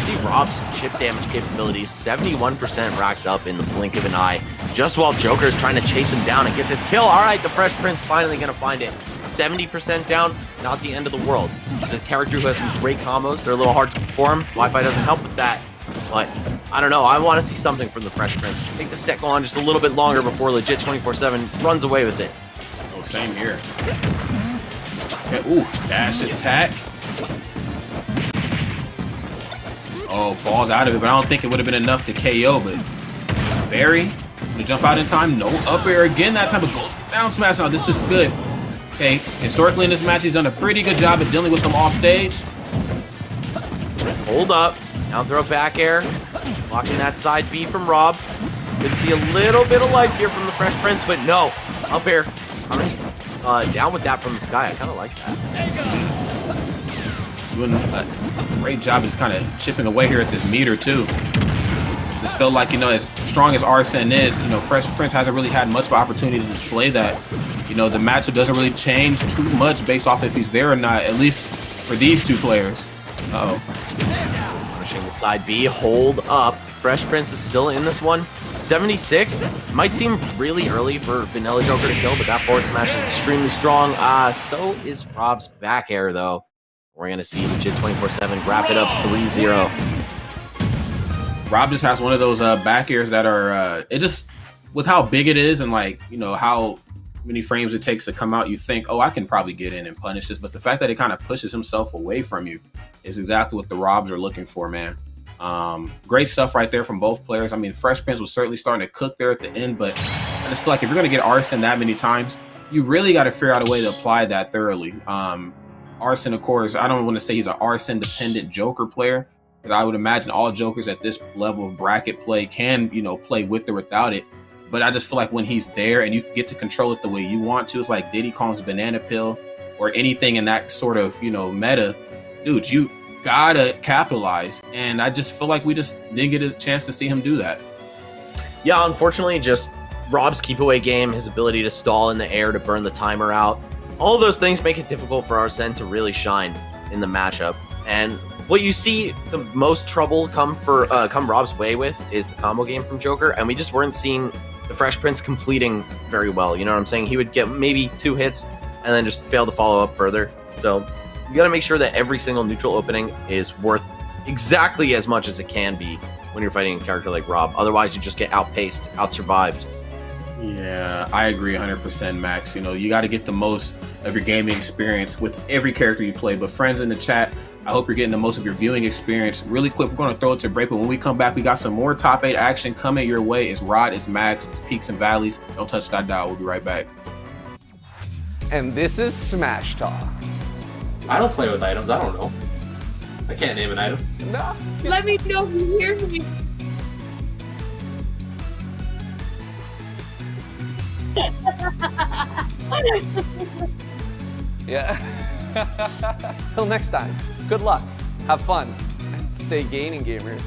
See Rob's chip damage capabilities, 71% racked up in the blink of an eye, just while Joker is trying to chase him down and get this kill. All right, the Fresh Prince finally going to find it. 70% down, not the end of the world. He's a character who has some great combos. They're a little hard to perform. Wi-Fi doesn't help with that. But, I don't know. I want to see something from the Fresh Prince. Make the set go on just a little bit longer before legit 24/7 runs away with it. Oh, same here. Okay, ooh, dash attack. Oh, falls out of it, but I don't think it would have been enough to KO, but Barry, to jump out in time, no up air again, that time, but goes down smash. Now, this is good. Okay, historically in this match, he's done a pretty good job at dealing with them off stage. Hold up. Down throw back air. Blocking that side B from Rob. Could see a little bit of life here from the Fresh Prince, but no. Up air. Down with that from the sky. I kind of like that. Doing a great job just kind of chipping away here at this meter, too. Just felt like, you know, as strong as Arsene is, you know, Fresh Prince hasn't really had much of an opportunity to display that. You know, the matchup doesn't really change too much based off if he's there or not, at least for these two players. Uh-oh. Punishing the side B. Hold up. Fresh Prince is still in this one. 76. Might seem really early for Vanilla Joker to kill, but that forward smash is extremely strong. So is Rob's back air, though. We're going to see legit 24/7 wrap it up 3-0. Rob just has one of those back airs that are, it just, with how big it is and, like, you know, how many frames it takes to come out, you think, oh, I can probably get in and punish this. But the fact that it kind of pushes himself away from you is exactly what the Robs are looking for, man. Great stuff right there from both players. I mean, Fresh Prince was certainly starting to cook there at the end, but I just feel like if you're going to get Arsene that many times, you really got to figure out a way to apply that thoroughly. Arsene, of course, I don't want to say he's an Arsene-dependent Joker player, but I would imagine all Jokers at this level of bracket play can, you know, play with or without it. But I just feel like when he's there and you get to control it the way you want to, it's like Diddy Kong's Banana Pill or anything in that sort of, you know, meta. Dude, you gotta capitalize. And I just feel like we just didn't get a chance to see him do that. Yeah, unfortunately, just Rob's keep away game, his ability to stall in the air to burn the timer out, all of those things make it difficult for Arsene to really shine in the matchup. And what you see the most trouble come Rob's way with is the combo game from Joker, and we just weren't seeing the Fresh Prince completing very well. You know what I'm saying? He would get maybe 2 hits and then just fail to follow up further. So you got to make sure that every single neutral opening is worth exactly as much as it can be when you're fighting a character like Rob. Otherwise, you just get outpaced, outsurvived. Yeah, I agree 100%, Max. You know, you got to get the most of your gaming experience with every character you play. But friends in the chat, I hope you're getting the most of your viewing experience. Really quick, we're going to throw it to break, but when we come back, we got some more top 8 action coming your way. It's Rod, it's Max, it's Peaks and Valleys. Don't touch that dial. We'll be right back. And this is Smash Talk. I don't play with items. I don't know. I can't name an item. No. Let me know if you hear me. Yeah. Till next time. Good luck. Have fun. And stay gaining, gamers.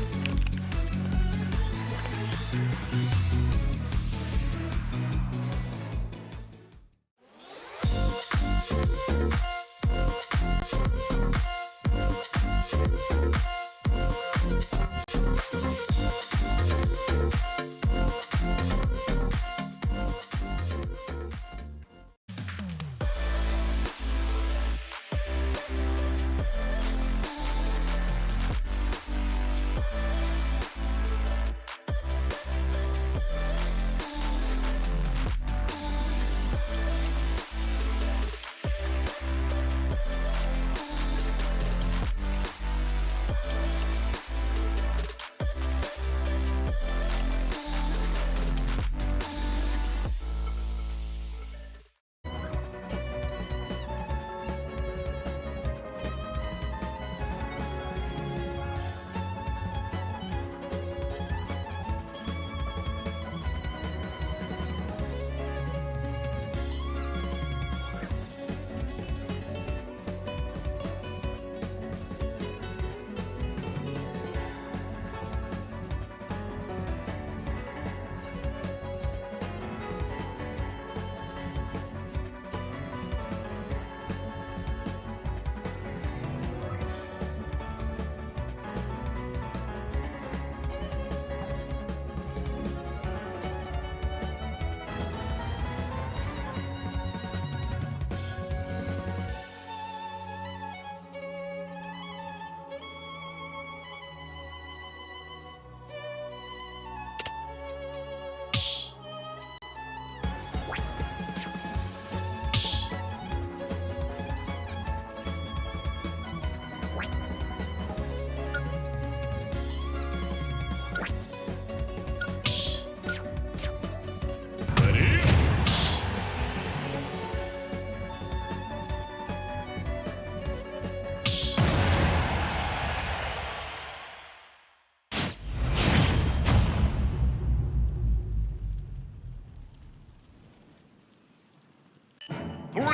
3,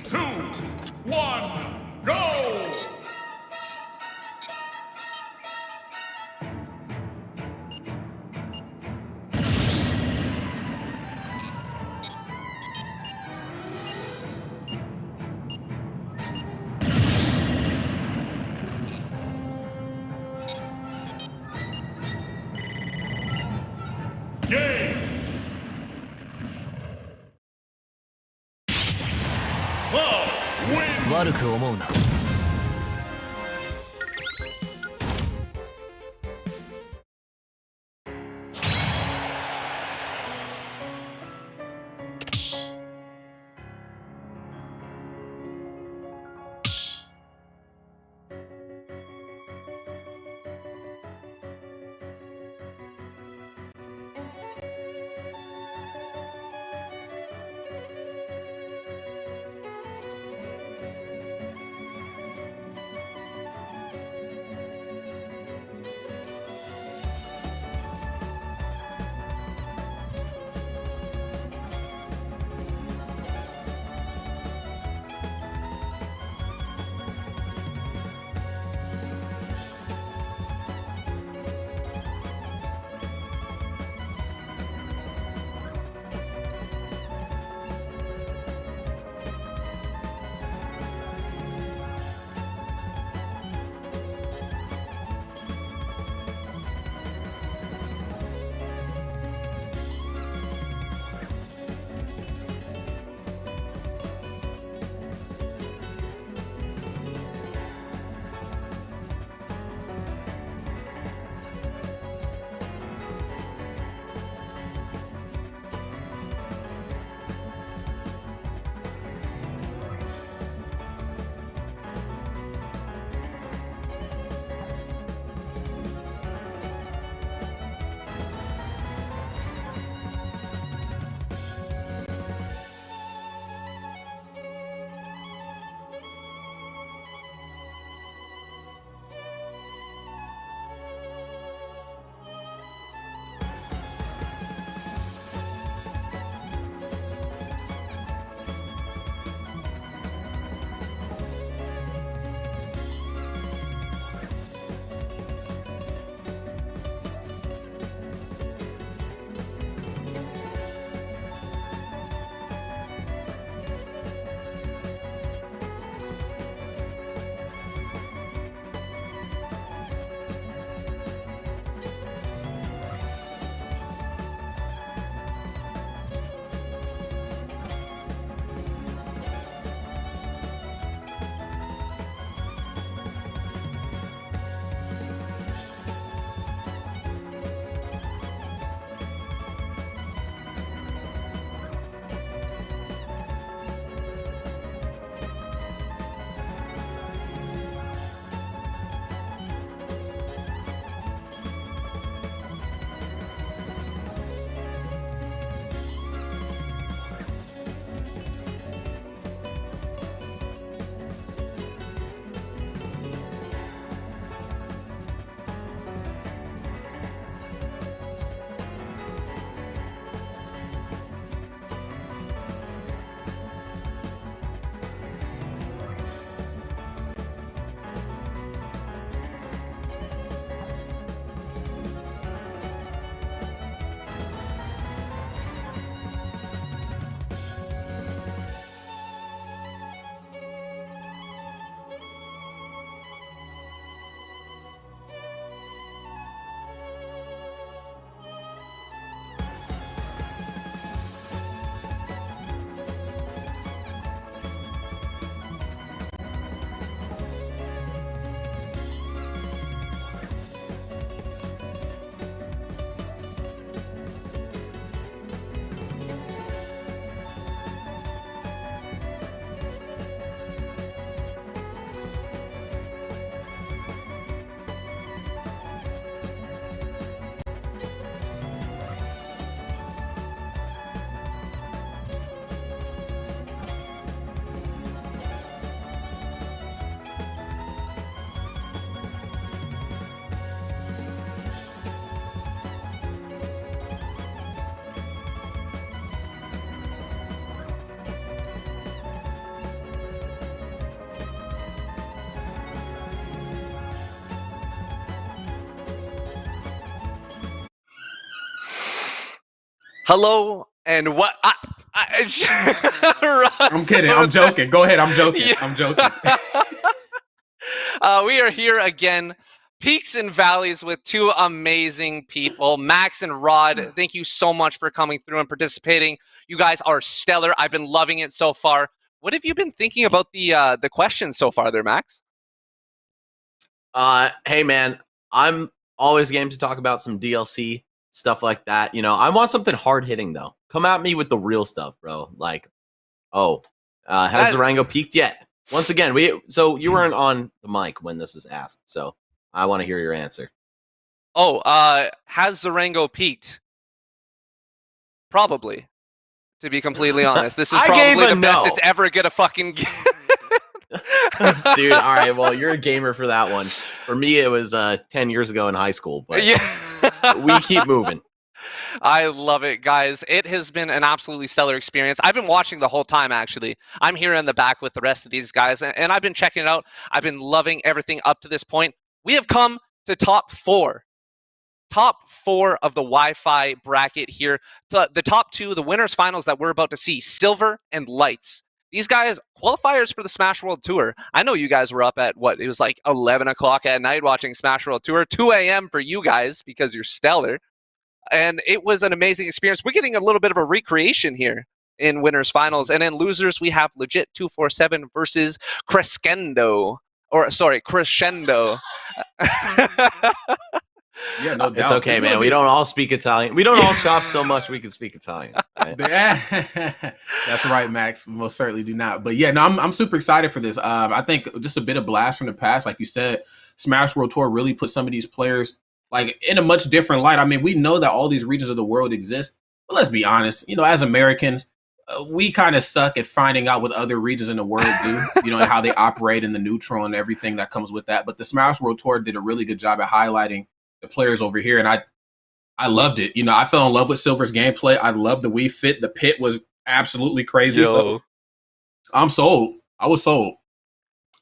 2, 1, go! Game! Love wins! 悪く思うな。Hello and what? I'm kidding. I'm joking. Go ahead. I'm joking. Yeah. I'm joking. We are here again, Peaks and Valleys, with two amazing people, Max and Rod. Thank you so much for coming through and participating. You guys are stellar. I've been loving it so far. What have you been thinking about the questions so far, there, Max? Hey man, I'm always game to talk about some DLC stuff like that. I want something hard hitting though. Come at me with the real stuff, bro. Like, has Zarango peaked yet? Once again, so you weren't on the mic when this was asked, so I want to hear your answer. Has Zarango peaked? Probably. To be completely honest, this is probably the best it's ever gonna fucking get. Dude, all right, well, you're a gamer for that one. For me, it was 10 years ago in high school, but we keep moving. I love it, guys. It has been an absolutely stellar experience. I've been watching the whole time, actually. I'm here in the back with the rest of these guys, and I've been checking it out. I've been loving everything up to this point. We have come to top four of the Wi-Fi bracket here. The top two, the winners finals that we're about to see, Silver and Lights. These guys, qualifiers for the Smash World Tour. I know you guys were up at, it was like 11 o'clock at night watching Smash World Tour. 2 a.m. for you guys because you're stellar. And it was an amazing experience. We're getting a little bit of a recreation here in winners finals. And then losers, we have Legit 247 versus Crescendo. Yeah, no doubt. It's okay, man. We don't all speak Italian. We don't all shop so much we can speak Italian. Right? That's right, Max. We most certainly do not. But yeah, no, I'm super excited for this. I think just a bit of blast from the past. Like you said, Smash World Tour really put some of these players like in a much different light. I mean, we know that all these regions of the world exist, but let's be honest, as Americans, we kind of suck at finding out what other regions in the world do, and how they operate in the neutral and everything that comes with that. But the Smash World Tour did a really good job at highlighting the players over here, and I loved it. I fell in love with Silver's gameplay. I loved the Wii Fit. The pit was absolutely crazy. So I'm sold. I was sold.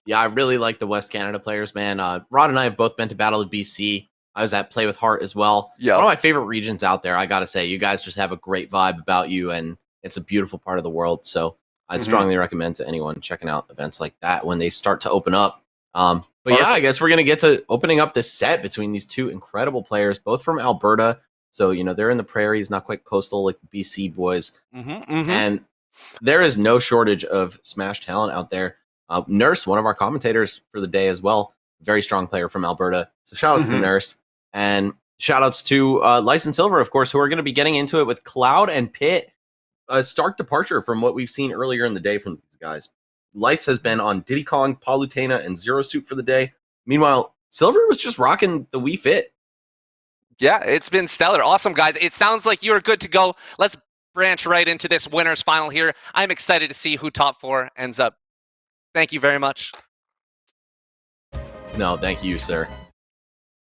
Yeah, I really like the West Canada players, man. Rod and I have both been to Battle of BC. I was at Play with Heart as well. Yeah. One of my favorite regions out there, I gotta say. You guys just have a great vibe about you, and it's a beautiful part of the world. So I'd strongly recommend to anyone checking out events like that when they start to open up. But yeah, I guess we're going to get to opening up this set between these two incredible players, both from Alberta. So, they're in the prairies, not quite coastal like the BC boys. And there is no shortage of Smash talent out there. Nurse, one of our commentators for the day as well, very strong player from Alberta. So shout outs to Nurse. And shout outs to Lights and Silver, of course, who are going to be getting into it with Cloud and Pit. A stark departure from what we've seen earlier in the day from these guys. Lights has been on Diddy Kong, Palutena, and Zero Suit for the day. Meanwhile, Silver was just rocking the Wii Fit. Yeah, it's been stellar. Awesome, guys. It sounds like you're good to go. Let's branch right into this winners final here. I'm excited to see who top four ends up. Thank you very much. No, thank you, sir.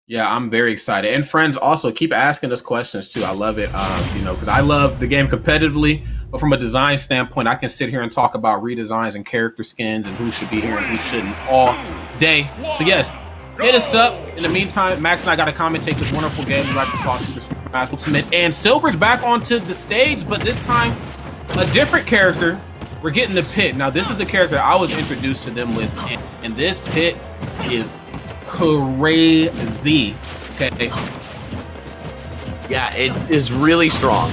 Yeah, I'm very excited. And friends, also keep asking us questions too. I love it, because I love the game competitively, but from a design standpoint, I can sit here and talk about redesigns and character skins and who should be here and who shouldn't all day. So yes, hit us up. In the meantime, Max and I got to commentate this wonderful game we like to call Super Smash Ultimate. And Silver's back onto the stage, but this time a different character. We're getting the Pit. Now, this is the character I was introduced to them with, and this Pit is crazy. Okay. Yeah, it is really strong.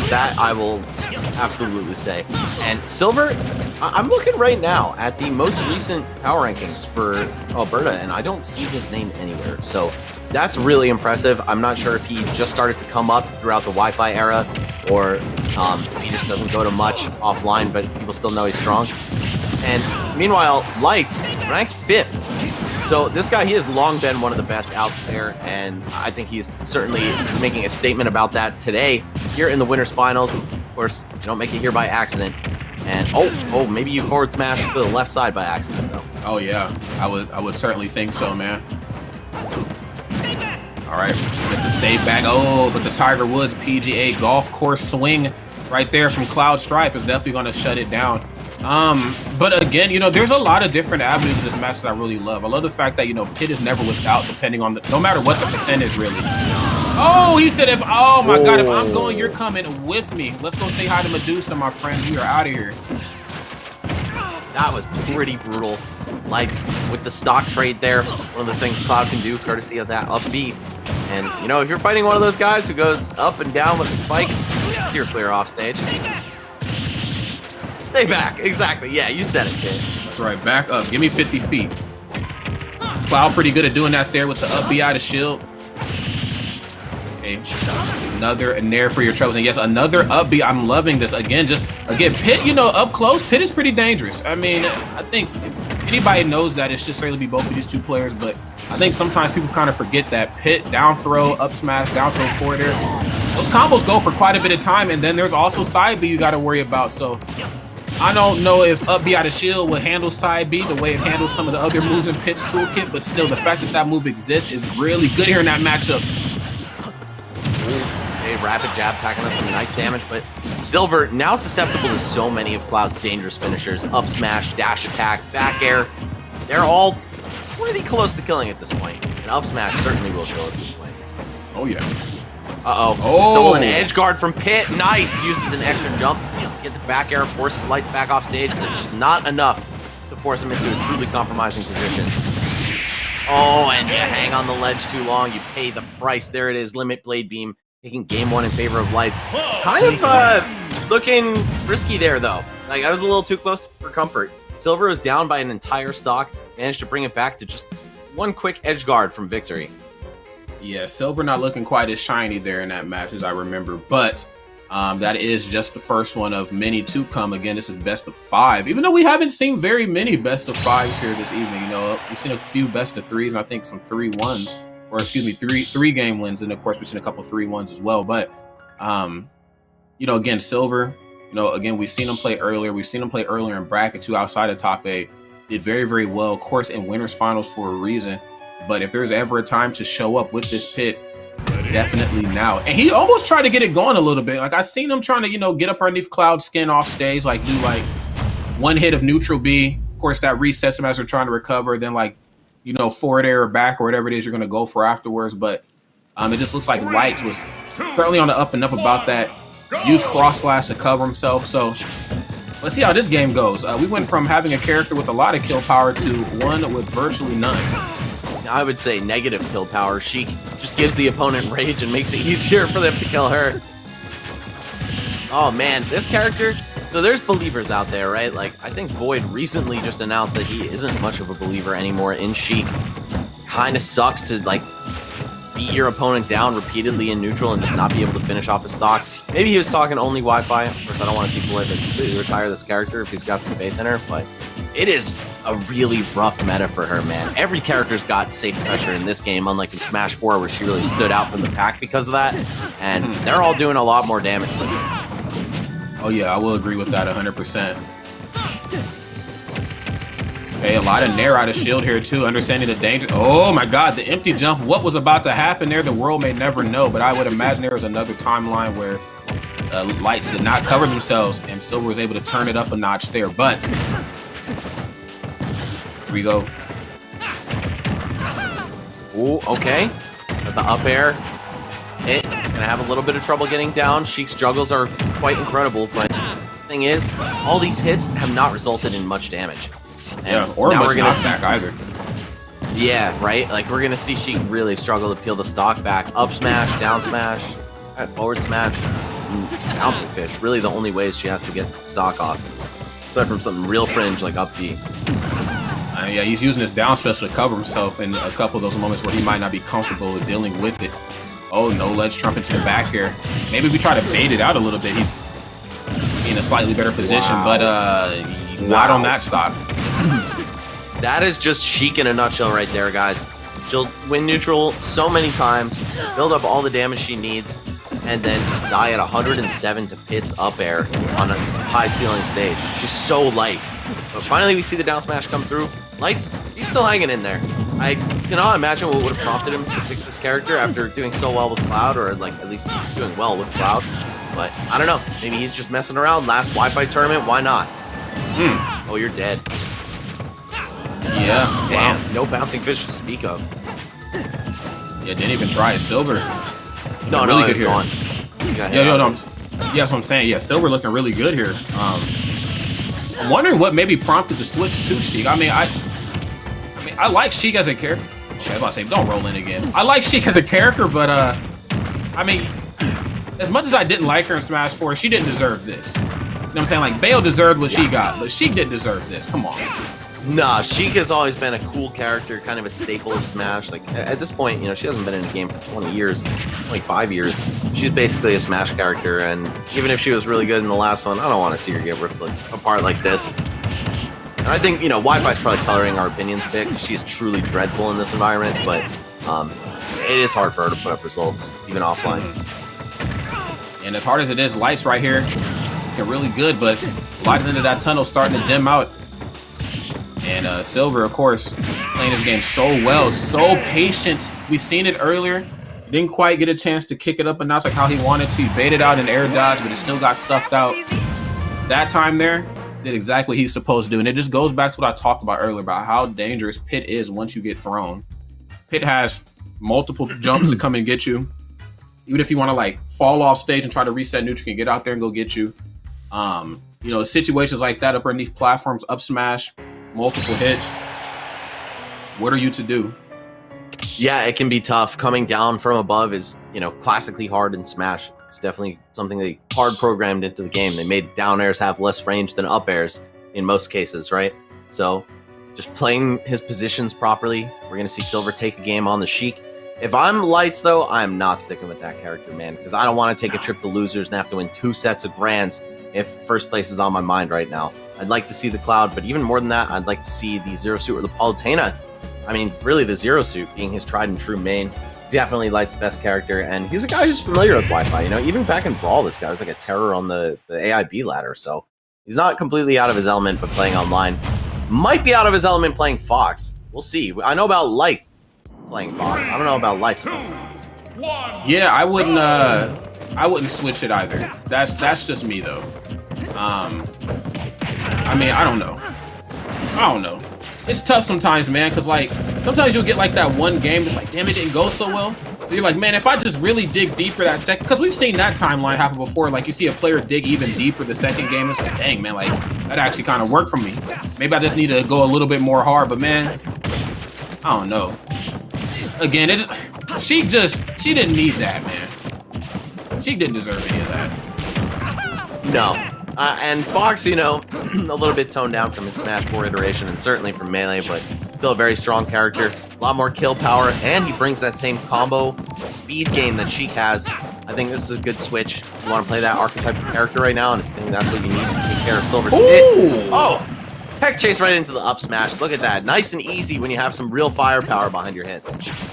That I will absolutely say. And Silver, I'm looking right now at the most recent power rankings for Alberta, and I don't see his name anywhere. So that's really impressive. I'm not sure if he just started to come up throughout the Wi-Fi era, or if he just doesn't go to much offline, but people still know he's strong. And meanwhile, Lights ranked 5th. So this guy, he has long been one of the best out there, and I think he's certainly making a statement about that today here in the winners finals. Of course, you don't make it here by accident. And oh, maybe you forward smash to the left side by accident though. Oh yeah, I would certainly think so, man. All right, get the stay back. Oh, but the Tiger Woods PGA golf course swing right there from Cloud Stripe is definitely going to shut it down. But again, there's a lot of different avenues in this match that I really love. I love the fact that, Pit is never without, depending on no matter what the percent is really. Oh, he said if, oh my God, if I'm going, you're coming with me. Let's go say hi to Medusa, my friend. We are out of here. That was pretty brutal. Lights with the stock trade there. One of the things Cloud can do, courtesy of that up B. And, you know, if you're fighting one of those guys who goes up and down with the spike, steer clear off stage. Stay back. Exactly. Yeah, you said it, kid. That's right. Back up. Give me 50 feet. Cloud pretty good at doing that there with the up B out of shield. Okay. Another nair for your troubles. And yes, another up B. I'm loving this. Again, Pit, you know, up close, Pit is pretty dangerous. I mean, I think if anybody knows that, it's just certainly be both of these two players, but I think sometimes people kind of forget that Pit, down throw, up smash, down throw forward air. Those combos go for quite a bit of time, and then there's also side B you got to worry about. So I don't know if up B out of shield will handle side B the way it handles some of the other moves in Pit's toolkit, but still, the fact that that move exists is really good here in that matchup. Okay, rapid jab attacking us some nice damage, but Silver now susceptible to so many of Cloud's dangerous finishers. Up smash, dash attack, back air. They're all pretty close to killing at this point. And up smash certainly will kill at this point. Oh, yeah. Uh-oh. Oh. So an edge guard from Pit. Nice. Uses an extra jump. Get the back air, force Lights back off stage, but it's just not enough to force him into a truly compromising position. Oh, and you hang on the ledge too long. You pay the price. There it is. Limit Blade Beam taking game one in favor of Lights. Kind of looking risky there, though. Like, I was a little too close for comfort. Silver was down by an entire stock. Managed to bring it back to just one quick edge guard from victory. Yeah, Silver not looking quite as shiny there in that match as I remember, but that is just the first one of many to come. Again, this is best of 5, even though we haven't seen very many best of 5s here this evening. You know, we've seen a few best of 3s and I think some 3-1s, or excuse me, three game wins, and of course we've seen a couple 3-1s as well. But you know, again, Silver, you know, again, we've seen him play earlier. We've seen him play earlier in bracket 2 outside of top 8. Did very, very well, of course, in winners finals for a reason. But if there's ever a time to show up with this Pit, it's definitely now. And he almost tried to get it going a little bit. Like, I seen him trying to, you know, get up underneath Cloud's skin off stage, like do like one hit of neutral B. Of course, that resets him as they're trying to recover. Then, like, you know, forward air or back or whatever it is you're going to go for afterwards. But it just looks like Lights was certainly on the up and up about that. Used cross slash to cover himself. So let's see how this game goes. We went from having a character with a lot of kill power to one with virtually none. I would say negative kill power. Sheik just gives the opponent rage and makes it easier for them to kill her. Oh man, this character, so there's believers out there, right? Like, I think Void recently just announced that he isn't much of a believer anymore in Sheik. Kinda sucks to, like, beat your opponent down repeatedly in neutral and just not be able to finish off the stock. Maybe he was talking only Wi-Fi. Of course, I don't want to see Void completely retire this character if he's got some faith in her, but it is a really rough meta for her, man. Every character's got safe pressure in this game, unlike in Smash 4, where she really stood out from the pack because of that. And they're all doing a lot more damage with her. Oh yeah, I will agree with that 100%. Okay, a lot of nair out of shield here too, understanding the danger. Oh my God, the empty jump. What was about to happen there, the world may never know, but I would imagine there was another timeline where Lights did not cover themselves and Silver was able to turn it up a notch there, but here we go. Ooh, okay. Got the up air. Gonna have a little bit of trouble getting down. Sheik's juggles are quite incredible, but the thing is, all these hits have not resulted in much damage. And yeah, or now much we're gonna knockback either. Yeah, right? Like, we're gonna see Sheik really struggle to peel the stock back. Up smash, down smash, forward smash, bouncing fish. Really the only ways she has to get stock off. Aside from something real fringe like up B. Yeah, he's using his down special to cover himself in a couple of those moments where he might not be comfortable with dealing with it. Oh, no ledge trumpet to the back air. Maybe we try to bait it out a little bit. He's in a slightly better position, but not on that stock. That is just Sheik in a nutshell right there, guys. She'll win neutral so many times, build up all the damage she needs, and then just die at 107 to Pit's up air on a high ceiling stage. She's so light. But finally we see the down smash come through. Lights, he's still hanging in there. I cannot imagine what would have prompted him to pick this character after doing so well with Cloud, or like at least doing well with Cloud. But I don't know. Maybe he's just messing around. Last Wi-Fi tournament, why not? Oh, you're dead. Yeah. Damn. No bouncing fish to speak of. Yeah, didn't even try a Silver. No, really no, good it's here. gone. Yeah, that's what I'm saying. Yeah, Silver looking really good here. I'm wondering what maybe prompted the switch to Sheik. I mean, I like Sheik as a character. Shit, I was about to say, don't roll in again. I like Sheik as a character, but I mean, as much as I didn't like her in Smash 4, she didn't deserve this. You know what I'm saying? Like, Bale deserved what she got, but Sheik didn't deserve this. Come on. Nah, Sheik has always been a cool character, kind of a staple of Smash. Like, at this point, you know, she hasn't been in a game for 20 years, 25 years. She's basically a Smash character, and even if she was really good in the last one, I don't want to see her get ripped apart like this. And I think, you know, Wi-Fi's probably coloring our opinions a bit, because she's truly dreadful in this environment, but it is hard for her to put up results, even offline. And as hard as it is, Light's right here, looking really good, but light into that tunnel starting to dim out. And Silver, of course, playing his game so well, so patient. We seen it earlier. Didn't quite get a chance to kick it up a notch like how he wanted to. He baited out an air dodge, but it still got stuffed out. That time there, did exactly what he was supposed to do. And it just goes back to what I talked about earlier about how dangerous Pit is once you get thrown. Pit has multiple jumps to come and get you. Even if you want to like fall off stage and try to reset neutral, can get out there and go get you. You know, situations like that up underneath platforms, up smash, multiple hits. What are you to do? Yeah, it can be tough. Coming down from above is, you know, classically hard in Smash. It's definitely something they hard programmed into the game. They made down airs have less range than up airs in most cases, right? So just playing his positions properly, we're going to see Silver take a game on the Sheik. If I'm Lights, though, I'm not sticking with that character, man, because I don't want to take a trip to losers and have to win 2 sets of grands if first place is on my mind right now. I'd like to see the Cloud, but even more than that, I'd like to see the Zero Suit or the Palutena. I mean, really the Zero Suit being his tried and true main. Definitely Light's best character, and he's a guy who's familiar with Wi-Fi. You know, even back in Brawl, this guy was like a terror on the AIB ladder, so he's not completely out of his element, but playing online might be out of his element playing Fox. We'll see. I know about Light playing Fox. I don't know about Light. Yeah, I wouldn't switch it either. That's just me though. I mean, I don't know. It's tough sometimes, man, because like sometimes you'll get like that one game that's like, damn, it didn't go so well. But you're like, man, if I just really dig deeper that second, because we've seen that timeline happen before. Like you see a player dig even deeper the second game, it's like, dang, man, like that actually kind of worked for me. Maybe I just need to go a little bit more hard, but man, I don't know. Again, she didn't need that, man. She didn't deserve any of that. No. And Fox, you know, a little bit toned down from his Smash 4 iteration and certainly from Melee, but still a very strong character. A lot more kill power, and he brings that same combo speed game that Sheik has. I think this is a good switch. If you want to play that archetype of character right now, and I think that's what you need to take care of Silver's hit. Oh! Tech chase right into the up smash. Look at that. Nice and easy when you have some real firepower behind your hits.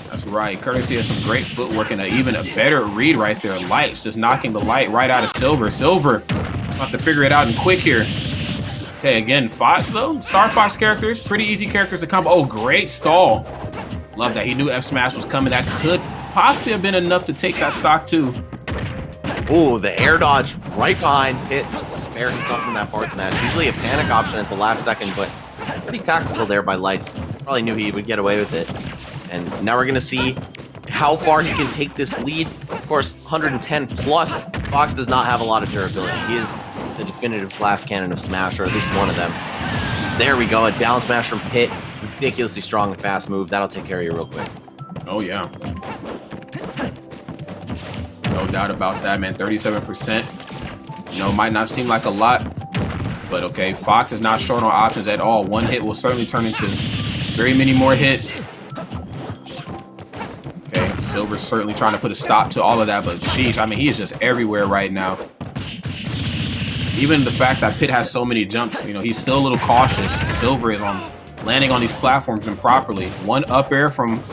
That's right. Courtesy of some great footwork and even a better read right there. Lights just knocking the light right out of Silver. Silver about to figure it out and quick here. Okay, again, Fox though. Star Fox characters, pretty easy characters to combo. Oh, great stall. Love that. He knew F Smash was coming. That could possibly have been enough to take that stock too. Ooh, the air dodge right behind Pit just to spare himself from that forward smash. Usually a panic option at the last second, but pretty tactical there by Lights. Probably knew he would get away with it. And now we're going to see how far he can take this lead. Of course, 110 plus. Fox does not have a lot of durability. He is the definitive blast cannon of Smash, or at least one of them. There we go, a down smash from Pit. Ridiculously strong and fast move. That'll take care of you real quick. Oh, yeah. No doubt about that, man. 37%. You know, might not seem like a lot, but okay, Fox is not short on options at all. One hit will certainly turn into very many more hits. Okay, Silver's certainly trying to put a stop to all of that, but sheesh, I mean, he is just everywhere right now. Even the fact that Pit has so many jumps, you know, he's still a little cautious. Silver is on landing on these platforms improperly. One up air from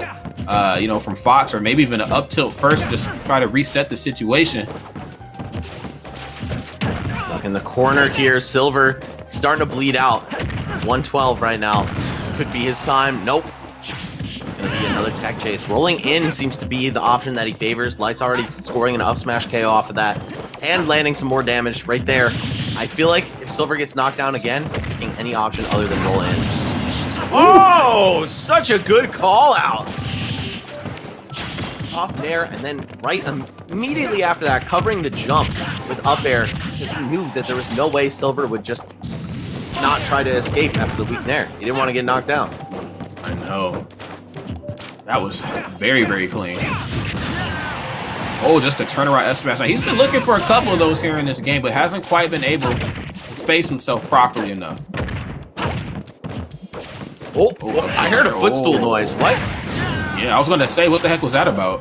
you know, from Fox, or maybe even an up tilt first, just try to reset the situation. Stuck in the corner here. Silver starting to bleed out. 112 right now. Could be his time. Nope. Gonna be another tech chase. Rolling in seems to be the option that he favors. Light's already scoring an up smash KO off of that, and landing some more damage right there. I feel like if Silver gets knocked down again, he's picking any option other than roll in. Oh, such a good call out. off Nair, and then immediately after that, covering the jump with up air, because he knew that there was no way Silver would just not try to escape after the weak Nair. He didn't want to get knocked down. I know. That was very, very clean. Oh, just a turnaround S smash. Now, he's been looking for a couple of those here in this game, but hasn't quite been able to space himself properly enough. Oh, I heard a footstool noise. What? Yeah, I was going to say, what the heck was that about?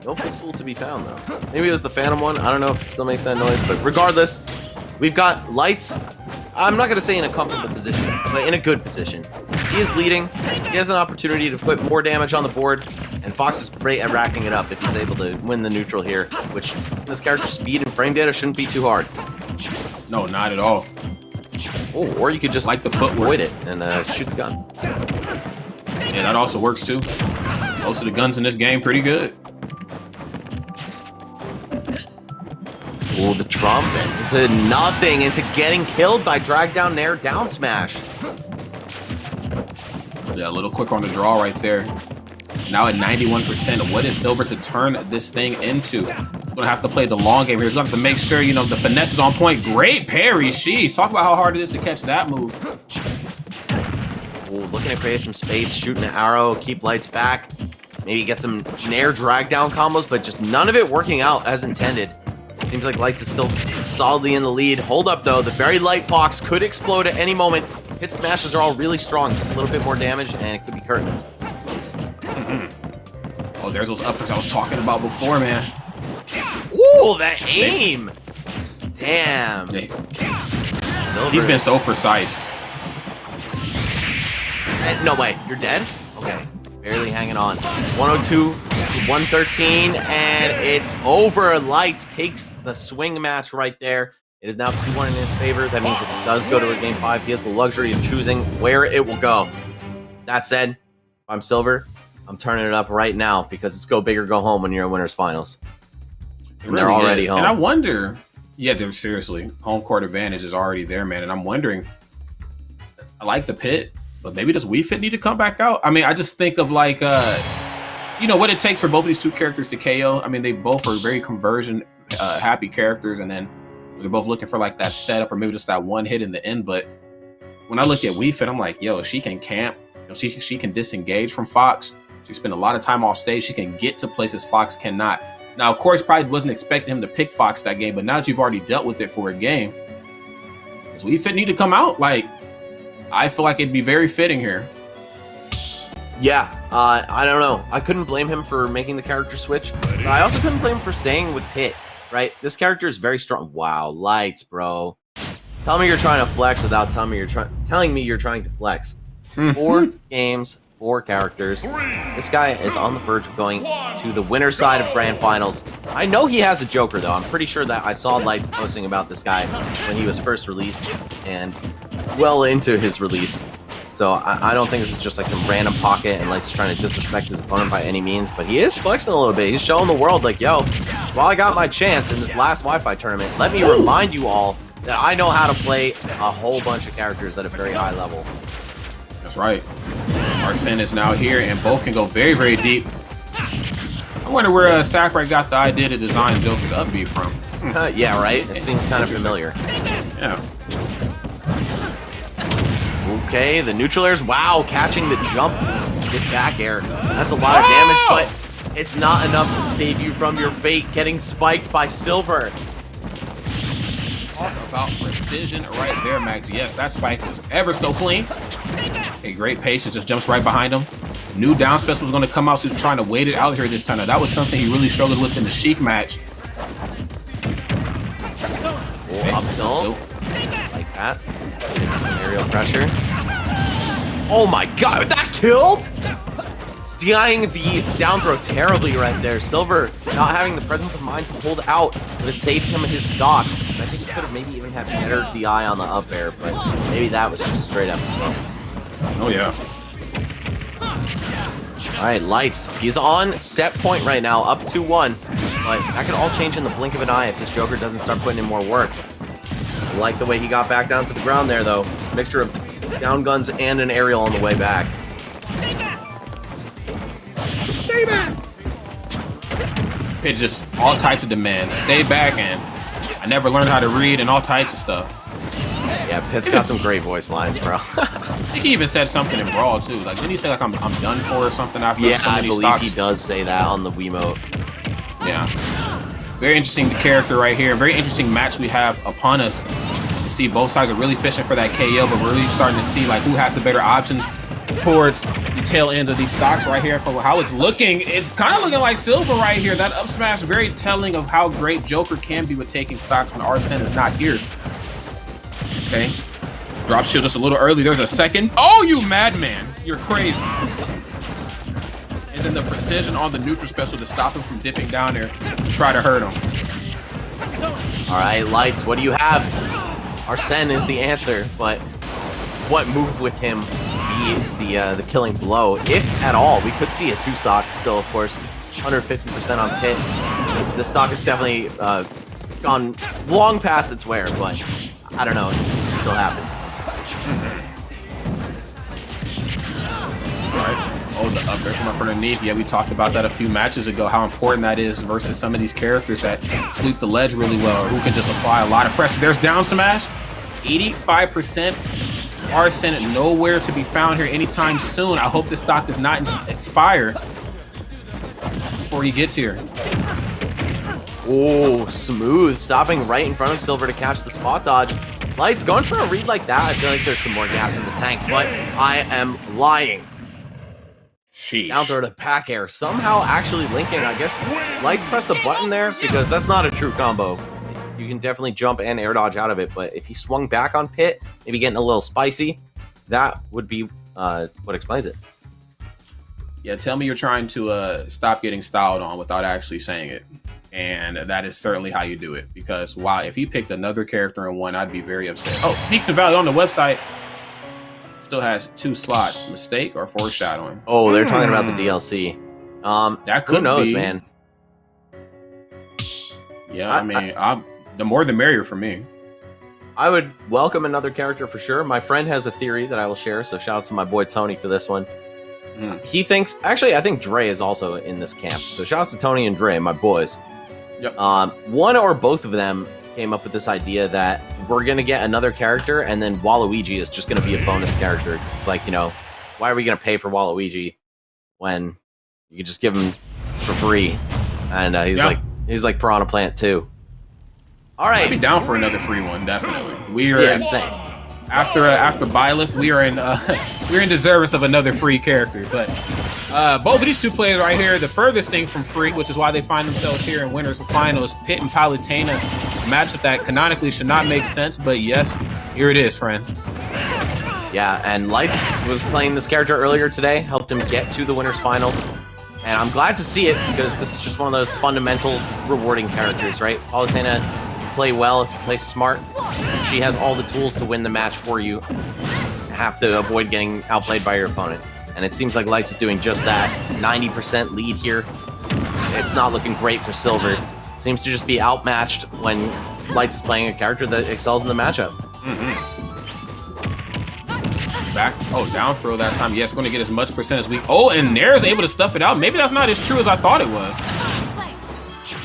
No footstool to be found, though. Maybe it was the Phantom one. I don't know if it still makes that noise, but regardless, we've got Lights. I'm not going to say in a comfortable position, but in a good position. He is leading. He has an opportunity to put more damage on the board, and Fox is great at racking it up if he's able to win the neutral here, which this character's speed and frame data shouldn't be too hard. No, not at all. Oh, or you could just like the footwork, avoid it and shoot the gun. Yeah, that also works too. Most of the guns in this game pretty good. Oh, the Trump into nothing, into getting killed by drag down Nair down smash. Yeah, a little quicker on the draw right there. Now at 91%, what is Silver to turn this thing into? He's gonna have to play the long game here. He's gonna have to make sure, you know, the finesse is on point. Great parry, sheesh. Talk about how hard it is to catch that move. Oh, looking to create some space, shooting an arrow, keep Lights back. Maybe get some Nair drag down combos, but just none of it working out as intended. Seems like Lights is still solidly in the lead. Hold up, though. The very light Fox could explode at any moment. Hit smashes are all really strong. Just a little bit more damage, and it could be curtains. Oh, there's those uppers I was talking about before, man. Ooh, that aim! Damn. He's been so precise. No way. You're dead? Okay. Barely hanging on. 102 to 113, and it's over. Lights takes the swing match right there. It is now 2-1 in his favor. That means if it does go to a game 5, he has the luxury of choosing where it will go. That said, if I'm Silver, I'm turning it up right now because it's go big or go home when you're in winners finals. And they're already home. And I wonder, yeah, they're seriously, home court advantage is already there, man. And I'm wondering, I like the pit, but maybe does Wii Fit need to come back out? I mean, I just think of like, you know, what it takes for both of these two characters to KO. I mean, they both are very conversion happy characters, and then they're both looking for like that setup or maybe just that one hit in the end. But when I look at Wii Fit, I'm like, yo, she can camp. You know, she can disengage from Fox. She spent a lot of time off stage. She can get to places Fox cannot. Now, of course, probably wasn't expecting him to pick Fox that game, but now that you've already dealt with it for a game, does Wii Fit need to come out? Like, I feel like it'd be very fitting here. Yeah, I don't know. I couldn't blame him for making the character switch, but I also couldn't blame him for staying with Pit, right? This character is very strong. Wow, Lights, bro. Tell me you're trying to flex without telling me you're trying to flex. 4 games, 4 characters. This guy is on the verge of going to the winner's side of grand finals. I know he has a Joker, though. I'm pretty sure that I saw Lights posting about this guy when he was first released and well into his release. So I don't think this is just like some random pocket and Lights trying to disrespect his opponent by any means, but he is flexing a little bit. He's showing the world like, yo, while I got my chance in this last Wi-Fi tournament, let me remind you all that I know how to play a whole bunch of characters at a very high level. That's right. Arsene is now here, and both can go very, very deep. I wonder where Sakurai got the idea to design Joker's up B from. Yeah, right? It seems kind of familiar. Yeah. Okay, the neutral airs. Wow, catching the jump with back air. That's a lot of damage, but it's not enough to save you from your fate getting spiked by Silver. Talk about precision right there, Max. Yes, that spike was ever so clean. A great patience, just jumps right behind him. Knew down special was going to come out, so he was trying to wait it out here this time. Now, that was something he really struggled with in the Sheik match. Up tilt. Like that. Some aerial pressure. Oh my god, that killed? DIing the down throw terribly right there. Silver not having the presence of mind to hold out would have saved him his stock. And I think he could have maybe even had better DI on the up air, but maybe that was just straight up. Oh yeah. Alright, Lights. He's on set point right now, up 2-1. But that could all change in the blink of an eye if this Joker doesn't start putting in more work. I like the way he got back down to the ground there, though. Mixture of down guns and an aerial on the way back. Stay back. Pit just all types of demands. Stay back, and I never learned how to read and all types of stuff. Yeah, Pit's got some great voice lines, bro. I think he even said something in Brawl too. Like, didn't he say like I'm done for or something after Yeah, so I many believe stocks? he does say that on the Wiimote. Yeah. Very interesting character right here. Very interesting match we have upon us. You see both sides are really fishing for that KO, but we're really starting to see like who has the better options towards the tail ends of these stocks right here. For how it's looking, it's kind of looking like Silver right here. That up smash very telling of how great Joker can be with taking stocks when Arsene is not here. Okay. Drop shield just a little early. There's a second. Oh, you madman. You're crazy. And then the precision on the neutral special to stop him from dipping down there to try to hurt him. All right, Lights, what do you have? Arsene is the answer, but what move with him be the killing blow, if at all? We could see a 2-stock still, of course, 150% on Pit. This stock has definitely gone long past its wear, but I don't know, it can still happen. Right. Oh, the up air from up underneath. Yeah, we talked about that a few matches ago, how important that is versus some of these characters that sweep the ledge really well, or who can just apply a lot of pressure. There's down smash, 85%. Arsene nowhere to be found here anytime soon. I hope this stock does not expire before he gets here. Oh, smooth. Stopping right in front of Silver to catch the spot dodge. Lights going for a read like that. I feel like there's some more gas in the tank, but I am lying. Sheesh. Down throw to pack air. Somehow actually linking. I guess Lights pressed the button there because that's not a true combo. You can definitely jump and air dodge out of it, but if he swung back on Pit, maybe getting a little spicy, that would be what explains it. Yeah, tell me you're trying to stop getting styled on without actually saying it. And that is certainly how you do it. Because, wow, if he picked another character in one, I'd be very upset. Oh, Peaks and Valleys on the website still has 2 slots. Mistake or foreshadowing? Oh, they're talking about the DLC. That could who knows, be. man? Yeah, I mean, the more the merrier for me. I would welcome another character for sure. My friend has a theory that I will share, so shout out to my boy Tony for this one. He thinks, actually, I think Dre is also in this camp. So shout out to Tony and Dre, my boys. Yep. One or both of them came up with this idea that we're going to get another character, and then Waluigi is just going to be a bonus character. It's like, you know, why are we going to pay for Waluigi when you could just give him for free? And he's like Piranha Plant too. All right, I'd be down for another free one, definitely. We are same. After Byleth, we are in we're in deservance of another free character. But both of these two players right here, the furthest thing from free, which is why they find themselves here in winners of finals. Pit and Palutena, a matchup that canonically should not make sense, but yes, here it is, friends. Yeah, and Lights was playing this character earlier today, helped him get to the winners finals. And I'm glad to see it because this is just one of those fundamental rewarding characters, right? Palutena, you play well if you play smart. She has all the tools to win the match for you. You have to avoid getting outplayed by your opponent. And it seems like Lights is doing just that. 90% lead here. It's not looking great for Silver. Seems to just be outmatched when Lights is playing a character that excels in the matchup. Back, down throw that time. Yes, going to get as much percent as we. Oh, and Nair's able to stuff it out. Maybe that's not as true as I thought it was.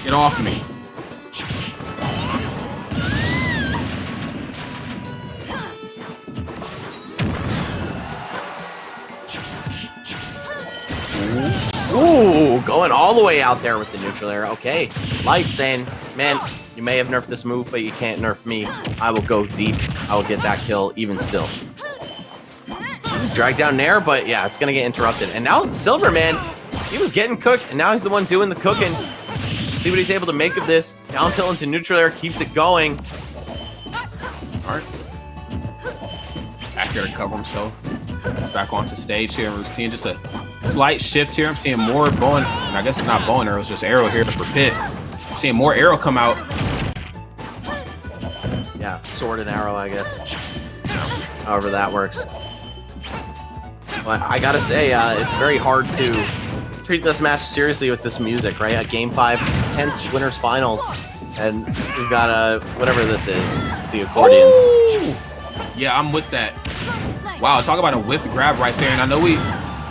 Get off me. Ooh, going all the way out there with the neutral air. Okay, Light saying, man, you may have nerfed this move, but you can't nerf me. I will go deep. I will get that kill even still. Drag down Nair, but yeah, it's going to get interrupted. And now Silver, man, he was getting cooked, and now he's the one doing the cooking. See what he's able to make of this. Down tilt into neutral air, keeps it going. All right. Back there to cover himself. He's back onto stage here. We're seeing just a slight shift here. I'm seeing more bow and I guess it's not bow and arrow, it's just arrow here for Pit. I'm seeing more arrow come out. Yeah, sword and arrow, I guess. However that works. But I gotta say, it's very hard to treat this match seriously with this music, right? A Game 5, hence winners finals. And we've got whatever this is, the accordions. Ooh! Yeah, I'm with that. Wow, talk about a whiff grab right there. And I know we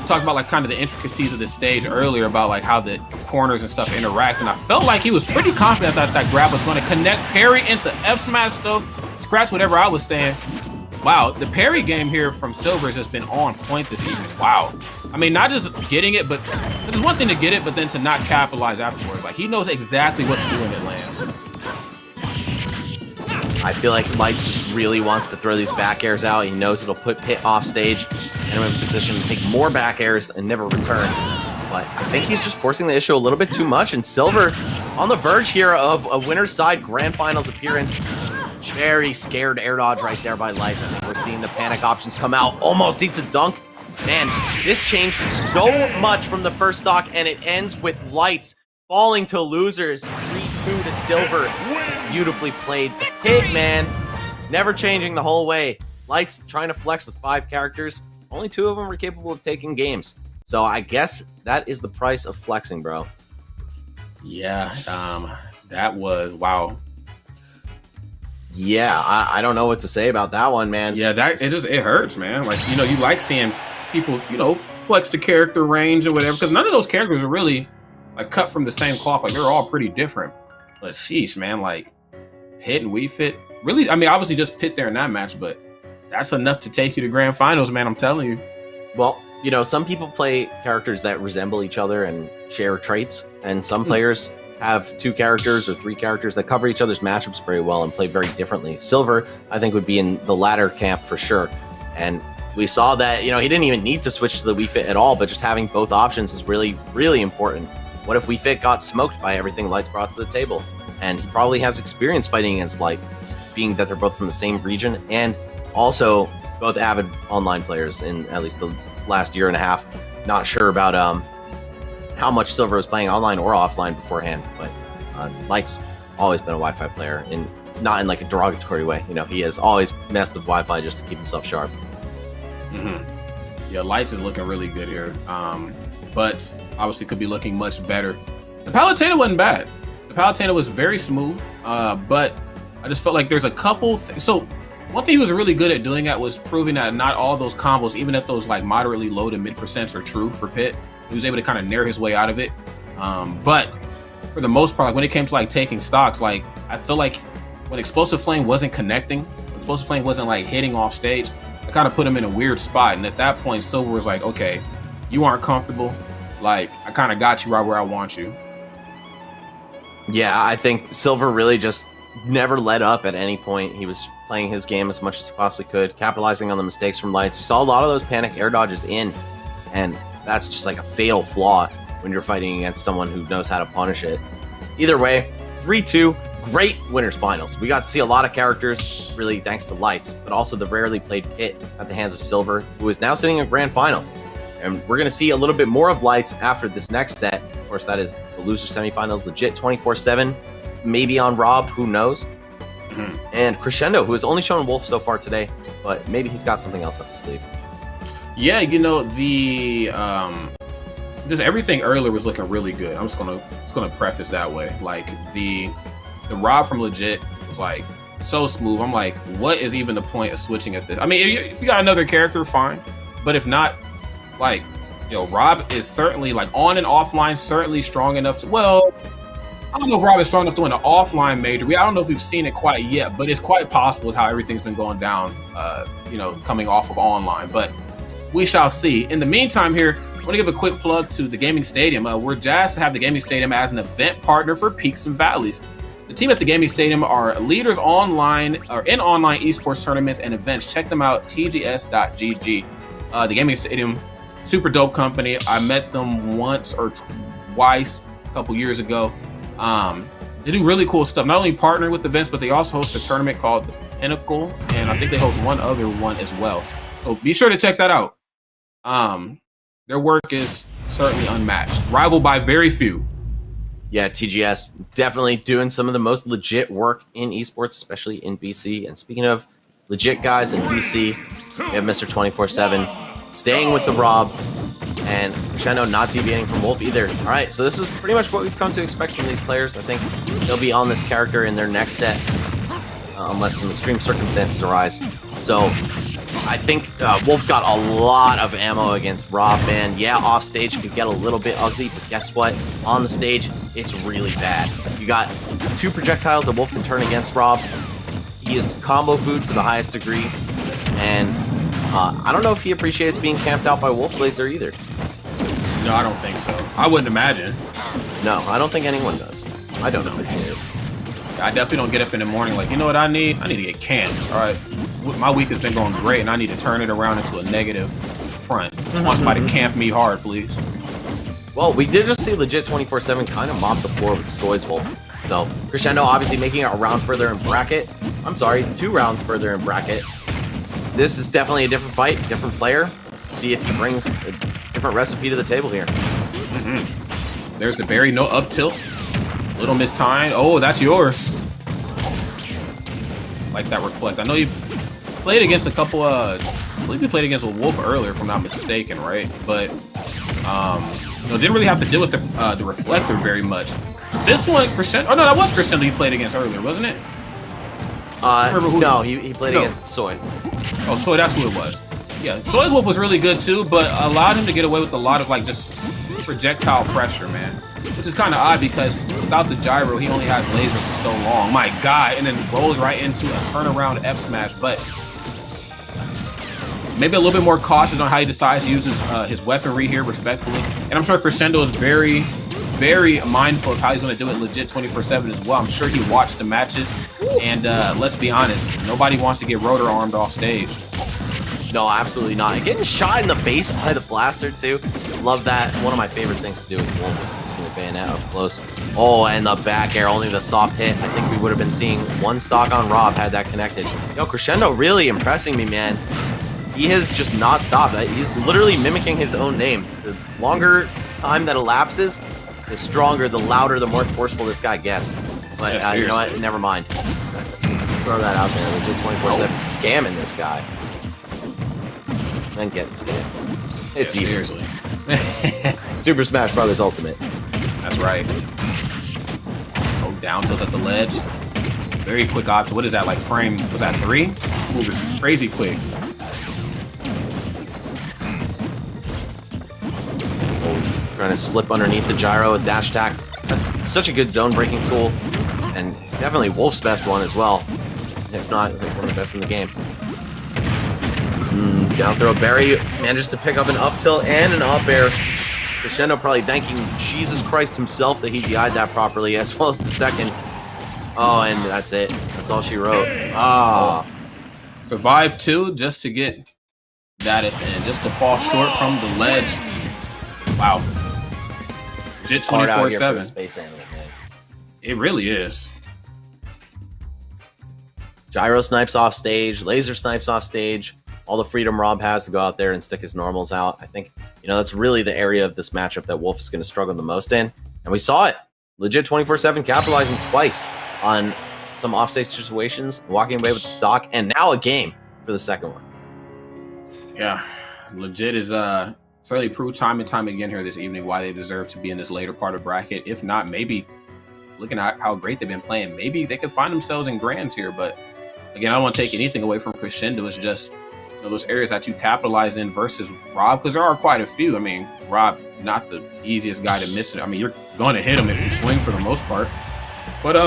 talked about like kind of the intricacies of this stage earlier about like how the corners and stuff interact, and I felt like he was pretty confident that that grab was going to connect parry into F smash though. Scratch whatever I was saying. Wow, the parry game here from Silver has just been on point this season. Wow. I mean, not just getting it, but it's one thing to get it, but then to not capitalize afterwards. Like, he knows exactly what to do when it lands. I feel like Lights just really wants to throw these back airs out. He knows it'll put Pit off stage and him in position to take more back airs and never return. But I think he's just forcing the issue a little bit too much. And Silver on the verge here of a winner's side grand finals appearance. Very scared air dodge right there by Lights. I think we're seeing the panic options come out. Almost eats a dunk. Man, this changed so much from the first stock, and it ends with Lights falling to losers. 3-2 to Silver. Beautifully played. The hit, man. Never changing the whole way. Lights trying to flex with 5 characters. Only 2 of them were capable of taking games. So I guess that is the price of flexing, bro. Yeah, that was, wow. Yeah, I don't know what to say about that one, man. Yeah, it hurts, man. Like, you know, you like seeing people, you know, flex the character range or whatever, because none of those characters are really like cut from the same cloth. Like, they're all pretty different. But sheesh, man, like Pit and Wii Fit, really, I mean, obviously just Pit there in that match, but that's enough to take you to grand finals, man. I'm telling you. Well, you know, some people play characters that resemble each other and share traits, and some players have 2 characters or 3 characters that cover each other's matchups very well and play very differently. Silver, I think, would be in the latter camp for sure. And we saw that, you know, he didn't even need to switch to the Wii Fit at all, but just having both options is really, really important. What if Wii Fit got smoked by everything Lights brought to the table? And he probably has experience fighting against Lights, being that they're both from the same region and also both avid online players in at least the last year and a half. Not sure about how much Silver was playing online or offline beforehand, but Lights always been a Wi-Fi player, and not in like a derogatory way. You know, he has always messed with Wi-Fi just to keep himself sharp. Yeah, Lights is looking really good here, but obviously could be looking much better. The Palutena wasn't bad. The Palutena was very smooth, but I just felt like there's a couple things. So one thing he was really good at doing that was proving that not all those combos, even if those like moderately low to mid percents are true for Pit, he was able to kind of narrow his way out of it. But for the most part, like when it came to like taking stocks, like I feel like when Explosive Flame wasn't connecting, when Explosive Flame wasn't like hitting off stage, I kind of put him in a weird spot. And at that point, Silver was like, okay, you aren't comfortable. Like, I kind of got you right where I want you. Yeah, I think Silver really just never let up at any point. He was playing his game as much as he possibly could, capitalizing on the mistakes from Lights. We saw a lot of those panic air dodges in, and that's just like a fatal flaw when you're fighting against someone who knows how to punish it. Either way, 3-2, great winners finals. We got to see a lot of characters, really thanks to Lights, but also the rarely played Pit at the hands of Silver, who is now sitting in grand finals. And we're going to see a little bit more of Lights after this next set. Of course, that is the loser semifinals, legit 24/7, maybe on Rob, who knows? And Crescendo, who has only shown Wolf so far today, but maybe he's got something else up his sleeve. Yeah, you know, the just everything earlier was looking really good. I'm just gonna preface that way. Like the Rob from Legit was like so smooth. I'm like, what is even the point of switching at this? I mean, if you got another character, fine, but if not, like, you know, Rob is certainly like on and offline, certainly strong enough to, well, I don't know if Rob is strong enough to win an offline major. I don't know if we've seen it quite yet, but it's quite possible with how everything's been going down, you know, coming off of online, but we shall see. In the meantime here, I want to give a quick plug to the Gaming Stadium. We're jazzed to have the Gaming Stadium as an event partner for Peaks and Valleys. The team at the Gaming Stadium are leaders online or in online esports tournaments and events. Check them out, tgs.gg. The Gaming Stadium, super dope company. I met them once or twice a couple years ago. They do really cool stuff. Not only partner with events, but they also host a tournament called the Pinnacle, and I think they host one other one as well. So be sure to check that out. Their work is certainly unmatched, rivaled by very few. Yeah, TGS definitely doing some of the most legit work in esports, especially in BC. And speaking of legit guys in BC, we have Mr. 24/7 staying with the Rob, and Crescendo not deviating from Wolf either. All right, so this is pretty much what we've come to expect from these players. I think they'll be on this character in their next set, unless some extreme circumstances arise. So I think Wolf got a lot of ammo against Rob, man. Yeah, off stage could get a little bit ugly, but guess what? On the stage, it's really bad. You got 2 projectiles that Wolf can turn against Rob. He is combo food to the highest degree, and I don't know if he appreciates being camped out by Wolf's laser either. No, I don't think so. I wouldn't imagine. No, I don't think anyone does. I don't appreciate it. I definitely don't get up in the morning like, you know what I need? I need to get camped. All right, my week has been going great, and I need to turn it around into a negative front. I want somebody to camp me hard, please. Well, we did just see Legit 24/7 kind of mop the floor with Soy's Wolf. So, Crescendo obviously making it a round further in bracket. I'm sorry, 2 rounds further in bracket. This is definitely a different fight, different player. See if he brings a different recipe to the table here. There's the berry, no up tilt. Little mistimed. Oh, that's yours. Like that reflect. I know you played against a couple, I believe you played against a Wolf earlier, if I'm not mistaken, right? But, didn't really have to deal with the reflector very much. This one, Crescendo. Oh, no, that was Crescendo you played against earlier, wasn't it? No, he played against Soy. Oh, Soy, that's who it was. Yeah, Soy's Wolf was really good too, but allowed him to get away with a lot of like just projectile pressure, man. Which is kind of odd because without the gyro, he only has laser for so long. My God, and then rolls right into a turnaround F smash. But maybe a little bit more cautious on how he decides to use his weaponry here, respectfully. And I'm sure Crescendo is very, very mindful of how he's going to do it legit 24/7 as well. I'm sure he watched the matches, and let's be honest, nobody wants to get rotor armed off stage. No, absolutely not. And getting shot in the face by the blaster too. Love that. One of my favorite things to do with Wolf, using the bayonet up close. Oh, and the back air, only the soft hit. I think we would have been seeing 1 stock on Rob had that connected. Yo, Crescendo really impressing me, man. He has just not stopped. He's literally mimicking his own name. The longer time that elapses, the stronger, the louder, the more forceful this guy gets. But yeah, you know what? Never mind. Throw that out there. Legit 24/7 scamming this guy. Then getting scammed. It's yeah, seriously. Super Smash Brothers Ultimate. That's right. Oh, down tilt at the ledge. Very quick option. What is that, like frame? Was that 3? Ooh, it's crazy quick. Oh, trying to slip underneath the gyro with dash attack. That's such a good zone breaking tool. And definitely Wolf's best one as well. If not, I think one of the best in the game. Down throw, Barry manages to pick up an up tilt and an up air. Crescendo probably thanking Jesus Christ himself that he DI'd that properly, as well as the second. Oh, and that's it. That's all she wrote. Ah. Survive 2 just to get that at the end, just to fall short from the ledge. Wow. Legit 24/7. Space Animal, man. It really is. Gyro snipes off stage, laser snipes off stage. All the freedom Rob has to go out there and stick his normals out. I think, that's really the area of this matchup that Wolf is going to struggle the most in. And we saw it. Legit 24/7 capitalizing twice on some offstage situations, walking away with the stock, and now a game for the second one. Yeah, Legit is certainly proved time and time again here this evening why they deserve to be in this later part of bracket. If not, maybe looking at how great they've been playing, maybe they could find themselves in grands here. But again, I don't want to take anything away from Crescendo. It's just those areas that you capitalize in versus Rob, because there are quite a few. I mean, Rob, not the easiest guy to miss it. I mean, you're going to hit him if you swing for the most part. But,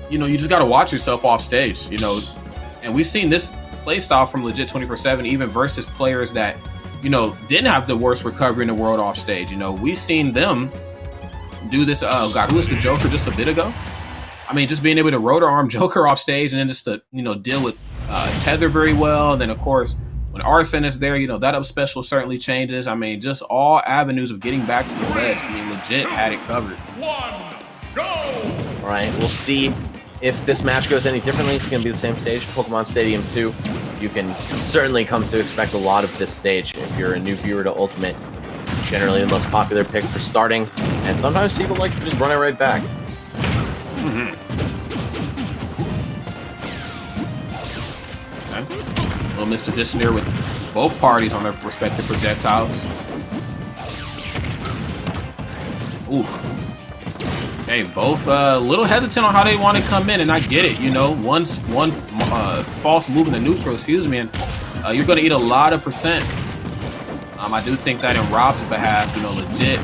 you just got to watch yourself off stage, And we've seen this play style from Legit 24/7, even versus players that, didn't have the worst recovery in the world off stage. We've seen them do this. Oh, God, who was the Joker just a bit ago? I mean, just being able to rotor arm Joker off stage and then just to, deal with tether very well. And then, of course, when Arsene is there, that up special certainly changes. I mean, just all avenues of getting back to the ledge. I mean, Legit had it covered. 1, go! All right, we'll see if this match goes any differently. It's going to be the same stage, Pokemon Stadium 2. You can certainly come to expect a lot of this stage if you're a new viewer to Ultimate. It's generally the most popular pick for starting, and sometimes people like to just run it right back. A little misposition there with both parties on their respective projectiles. Ooh. Hey, both a little hesitant on how they want to come in, and I get it. One false move in the neutral, excuse me, and you're going to eat a lot of percent. I do think that in Rob's behalf, you know, legit,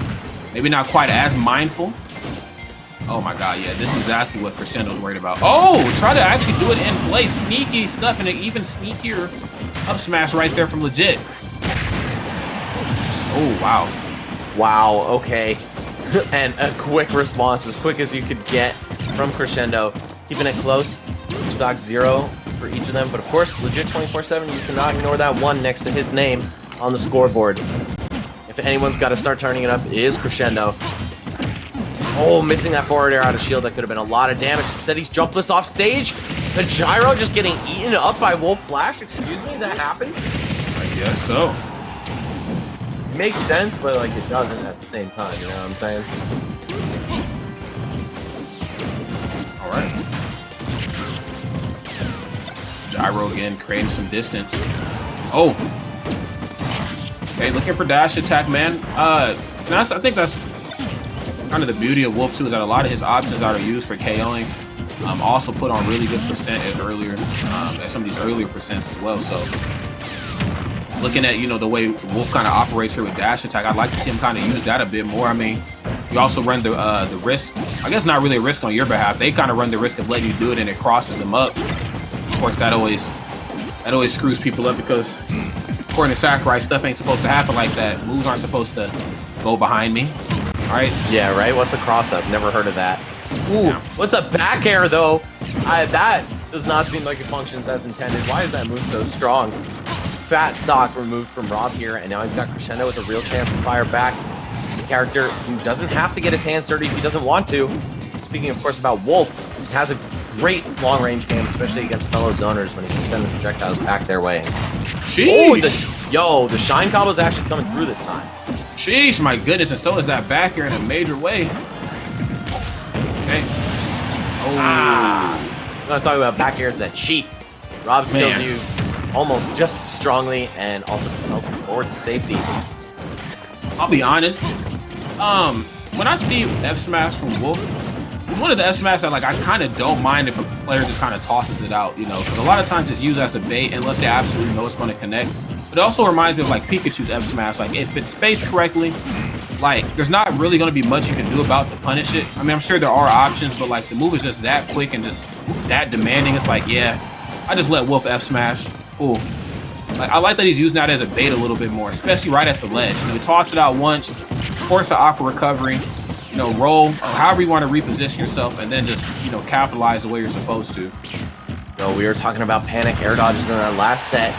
maybe not quite as mindful. Oh my god, yeah, this is exactly what Crescendo's worried about. Oh, try to actually do it in place. Sneaky stuff and an even sneakier up smash right there from legit. Oh, wow. Wow, okay. And a quick response, as quick as you could get from Crescendo. Keeping it close. Stock 0 for each of them. But of course, legit 24/7, you cannot ignore that 1 next to his name on the scoreboard. If anyone's got to start turning it up, it is Crescendo. Oh, missing that forward air out of shield. That could have been a lot of damage. Instead, he's jumpless off stage. The gyro just getting eaten up by Wolf Flash. Excuse me, that happens? I guess so. Makes sense, but like it doesn't at the same time, you know what I'm saying? Alright. Gyro again, creating some distance. Oh! Okay, looking for dash attack, man. I think that's kind of the beauty of Wolf 2 is that a lot of his options that are used for KOing also put on really good percent at some of these earlier percents as well, so looking at, you know, the way Wolf kind of operates here with dash attack, I'd like to see him kind of use that a bit more. I mean, you also run the risk. I guess not really a risk on your behalf. They kind of run the risk of letting you do it, and it crosses them up. Of course, that always screws people up because, according to Sakurai, stuff ain't supposed to happen like that. Moves aren't supposed to go behind me. All right. Yeah, right. What's a cross up? Never heard of that. Ooh, what's a back air though? That does not seem like it functions as intended. Why is that move so strong? Fat stock removed from Rob here, and now I've got Crescendo with a real chance to fire back. This is a character who doesn't have to get his hands dirty if he doesn't want to. Speaking, of course, about Wolf, he has a great long-range game, especially against fellow zoners when he can send the projectiles back their way. Sheesh! Oh, the Shine combo is actually coming through this time. Sheesh, my goodness, and so is that back air in a major way. Okay. Oh. I'm not talking about back airs that cheat. Rob skills you almost just as strongly and also propels him forward to safety. I'll be honest. When I see F smash from Wolf, it's one of the F smash that like I kind of don't mind if a player just kind of tosses it out, you know, because a lot of times it's used as a bait unless they absolutely know it's going to connect. But it also reminds me of like Pikachu's F smash. Like if it's spaced correctly, like there's not really going to be much you can do about to punish it. I mean, I'm sure there are options, but like the move is just that quick and just that demanding. It's like, yeah, I just let Wolf F smash. Cool. Like I like that he's using that as a bait a little bit more, especially right at the ledge. You know, toss it out once, force an awkward recovery, you know, roll, or however you want to reposition yourself, and then just, you know, capitalize the way you're supposed to. No, we were talking about panic air dodges in that last set.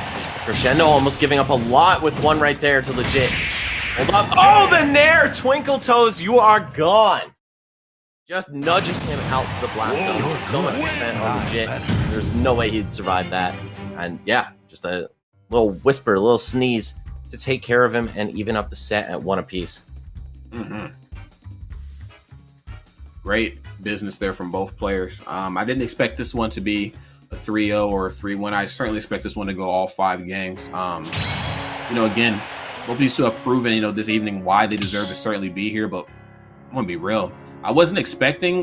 Crescendo almost giving up a lot with one right there to legit. Hold up. Oh, the Nair! Twinkle Toes, you are gone. Just nudges him out to the blast zone. So much percent on legit. There's no way he'd survive that. And yeah, just a little whisper, a little sneeze to take care of him and even up the set at 1 apiece. Mm-hmm. Great business there from both players. I didn't expect this one to be a 3-0 or a 3-1. I certainly expect this one to go all 5 games. You know, again, both of these two have proven, you know, this evening why they deserve to certainly be here. But I'm gonna be real. I wasn't expecting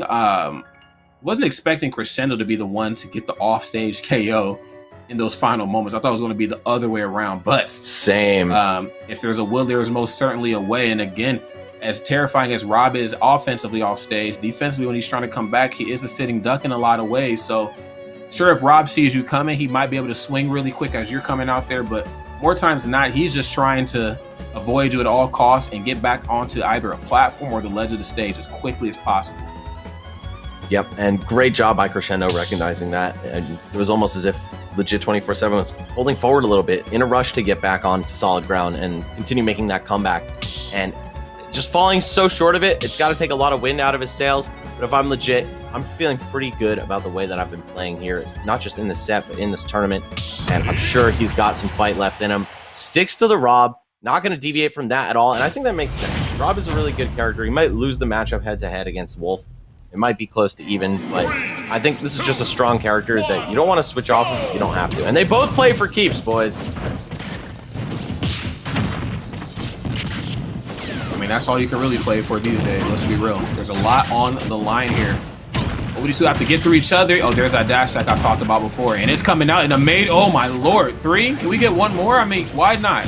Crescendo to be the one to get the offstage KO in those final moments. I thought it was going to be the other way around, but same. If there's a will, there is most certainly a way. And again, as terrifying as Rob is offensively off stage, defensively when he's trying to come back, he is a sitting duck in a lot of ways. So sure, if Rob sees you coming, he might be able to swing really quick as you're coming out there, but more times than not, he's just trying to avoid you at all costs and get back onto either a platform or the ledge of the stage as quickly as possible. Yep, and great job by Crescendo recognizing that. And it was almost as if legit 24/7 was holding forward a little bit in a rush to get back onto solid ground and continue making that comeback. And just falling so short of it, it's got to take a lot of wind out of his sails. But if I'm legit, I'm feeling pretty good about the way that I've been playing here. It's not just in this set, but in this tournament. And I'm sure he's got some fight left in him. Sticks to the Rob, not going to deviate from that at all. And I think that makes sense. Rob is a really good character. He might lose the matchup head-to-head against Wolf. It might be close to even, but I think this is just a strong character that you don't want to switch off of if you don't have to. And they both play for keeps, boys. I mean, that's all you can really play for these days. Let's be real. There's a lot on the line here. Oh, But these two have to get through each other. Oh, there's that dash like I talked about before. And it's coming out in a made. Oh, my Lord. 3? Can we get one more? I mean, why not?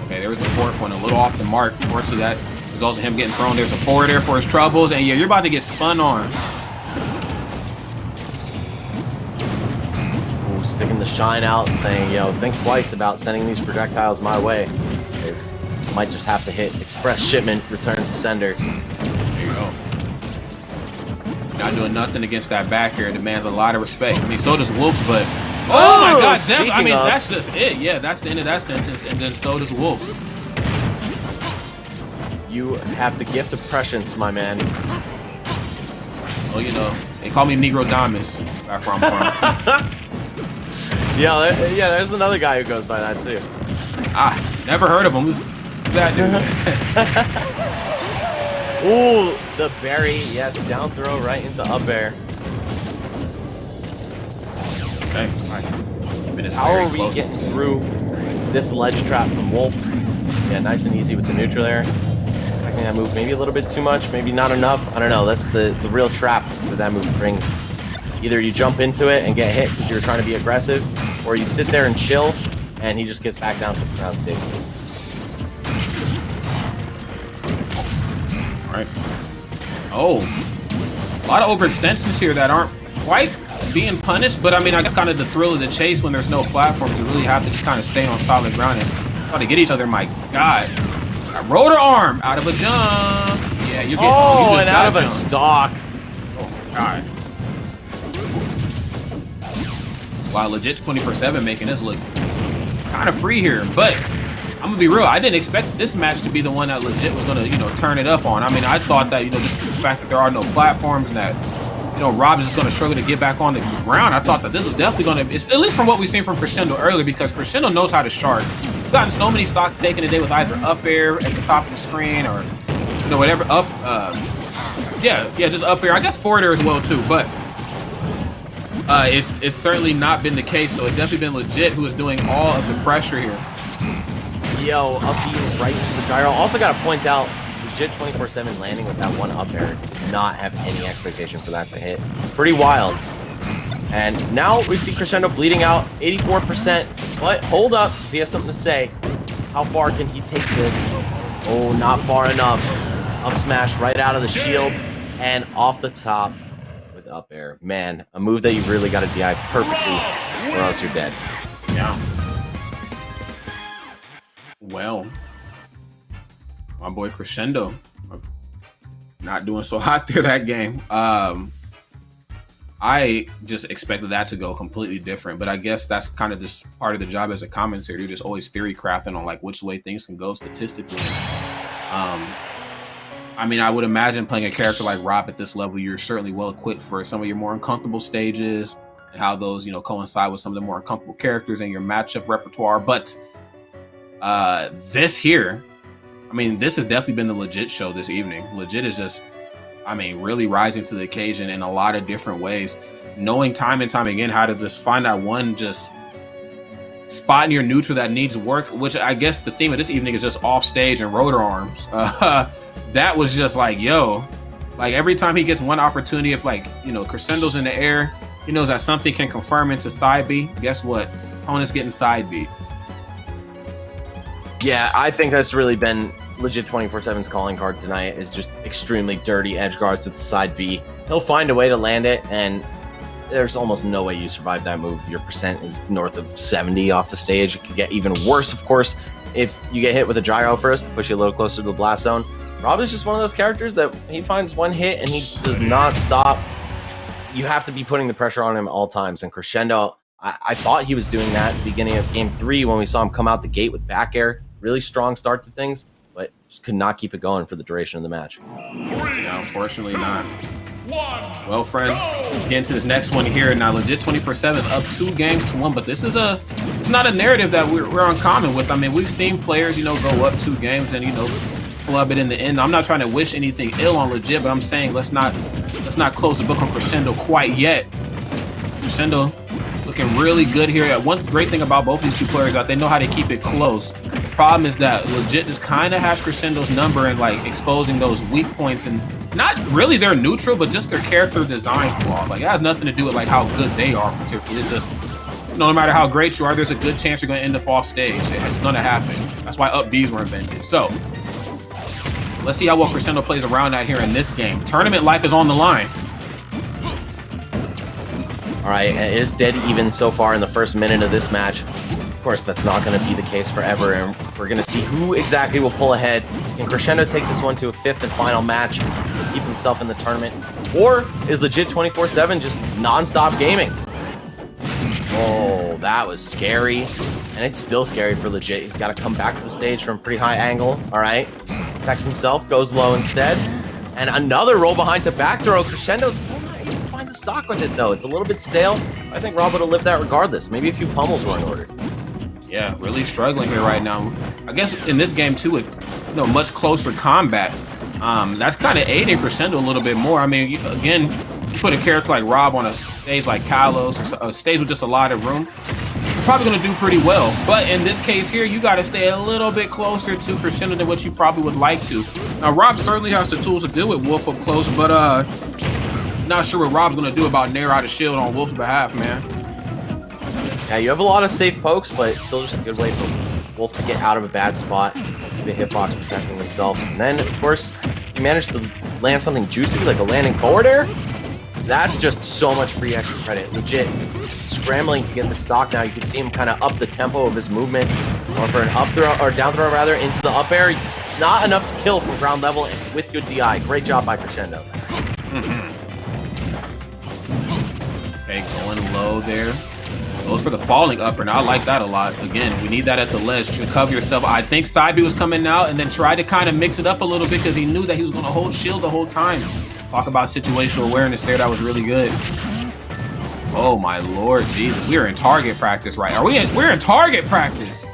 Okay, there was the fourth one. A little off the mark. Unfortunately, that results in him getting thrown. There's a 4 there for his troubles. And yeah, you're about to get spun on. Ooh, sticking the shine out and saying, yo, think twice about sending these projectiles my way. Because might just have to hit express shipment, return to sender. There you go. Not doing nothing against that back air. Demands a lot of respect. I mean, so does Wolf, but oh my God, I mean, that's just it. Yeah, that's the end of that sentence. And then so does Wolf. You have the gift of prescience, my man. Well, you know, they call me Negro Damas back where I'm from. Yeah, there's another guy who goes by that too. Ah, never heard of him. Who's that dude? Ooh, the berry. Yes, down throw right into up air. Okay, how are we getting through this ledge trap from Wolf? Yeah, nice and easy with the neutral there. Expecting that move maybe a little bit too much, maybe not enough. I don't know. That's the real trap that that move brings. Either you jump into it and get hit because you're trying to be aggressive, or you sit there and chill, and he just gets back down to the ground safe. All right. Oh, a lot of overextensions here that aren't quite being punished, but I mean, I got kind of the thrill of the chase when there's no platforms. You really have to just kind of stay on solid ground and try to get each other. My God. I rotor arm out of a jump. Yeah, you're getting and out of a stock. Oh, my God. Wow, legit 24/7 making this look kind of free here, but I'm gonna be real. I didn't expect this match to be the one that legit was gonna, you know, turn it up on. I mean, I thought that, you know, just the fact that there are no platforms and that, you know, Rob is just gonna struggle to get back on the ground. I thought that this was definitely gonna, at least from what we've seen from Crescendo earlier, because Crescendo knows how to shard. We've gotten so many stocks taken today with either up air at the top of the screen or, you know, whatever up. Yeah, just up air. I guess forward air as well too, but. It's certainly not been the case, though. It's definitely been legit who is doing all of the pressure here. Yo, up you right to the gyro. Also got to point out, legit 24/7 landing with that one up air. Did not have any expectation for that to hit. Pretty wild. And now we see Crescendo bleeding out 84%. But hold up, does he have something to say? How far can he take this? Oh, not far enough. Up smash right out of the shield and off the top. Up air. Man, a move that you've really got to DI perfectly or else you're dead. Yeah. Well, my boy Crescendo not doing so hot there that game. I just expected that to go completely different, but I guess that's kind of just part of the job as a commentator. You're just always theory crafting on like which way things can go statistically. I mean, I would imagine playing a character like Rob at this level, you're certainly well equipped for some of your more uncomfortable stages and how those, you know, coincide with some of the more uncomfortable characters in your matchup repertoire. But this here, I mean, this has definitely been the legit show this evening. Legit is just, I mean, really rising to the occasion in a lot of different ways, knowing time and time again how to just find that one just spot in your neutral that needs work, which I guess the theme of this evening is just off stage and rotor arms. That was just like, yo, like every time he gets one opportunity, if like, you know, Crescendo's in the air, he knows that something can confirm into side B. Guess what? Opponent's getting side B. Yeah, I think that's really been legit 24/7's calling card tonight, is just extremely dirty edge guards with the side B. He'll find a way to land it, and there's almost no way you survive that move. Your percent is north of 70 off the stage. It could get even worse, of course, if you get hit with a gyro first to push you a little closer to the blast zone. Rob is just one of those characters that he finds one hit and he does not stop. You have to be putting the pressure on him at all times. And Crescendo, I thought he was doing that at the beginning of game 3 when we saw him come out the gate with back air. Really strong start to things, but just could not keep it going for the duration of the match. Yeah, unfortunately not. Well, friends, get into this next one here. Now, legit 24/7 is up 2-1, but this is it's not a narrative that we're uncommon with. I mean, we've seen players, you know, go up 2 games and, you know, flub it in the end. I'm not trying to wish anything ill on legit, but I'm saying let's not close the book on Crescendo quite yet. Crescendo looking really good here. One great thing about both these two players is that they know how to keep it close. problem is that Legit just kind of has Crescendo's number and like exposing those weak points, and not really their neutral, but just their character design flaws. Like it has nothing to do with like how good they are particularly. It's just no matter how great you are, there's a good chance you're going to end up off stage. It's going to happen. That's why up Bs were invented. So let's see how well Crescendo plays around that here in this game. Tournament life is on the line. All right, it is dead even so far in the first minute of this match. Of course, that's not going to be the case forever, and we're going to see who exactly will pull ahead. Can Crescendo take this one to a fifth and final match, keep himself in the tournament, or is Legit 24/7 just non-stop gaming? Oh, that was scary, and it's still scary for Legit. He's got to come back to the stage from a pretty high angle. All right, protects himself, goes low instead, and another roll behind to back throw. Crescendo's still not able to find the stock with it, though. It's a little bit stale. I think Rob would have lived that regardless. Maybe a few pummels were in order. Yeah, really struggling here right now. I guess in this game too, with much closer combat, that's kind of aiding Crescendo a little bit more. I mean, again, you put a character like Rob on a stage like Kalos, or a stage with just a lot of room, you're probably going to do pretty well. But in this case here, you got to stay a little bit closer to Crescendo than what you probably would like to. Now, Rob certainly has the tools to deal with Wolf up close, but not sure what Rob's going to do about Nair out of shield on Wolf's behalf, man. Yeah, you have a lot of safe pokes, but it's still just a good way for Wolf to get out of a bad spot, keep a hitbox protecting himself. And then, of course, he managed to land something juicy, like a landing forward air. That's just so much free extra credit. Legit scrambling to get the stock now. You can see him kind of up the tempo of his movement. Going for an up throw, or down throw rather, into the up air. Not enough to kill from ground level with good DI. Great job by Crescendo. Okay, going low there. Goes for the falling upper, and I like that a lot. Again, we need that at the ledge to cover yourself. I think Side B was coming out and then tried to kind of mix it up a little bit because he knew that he was going to hold shield the whole time. Talk about situational awareness there. That was really good. Oh my Lord Jesus, we are in target practice, right? We're in target practice.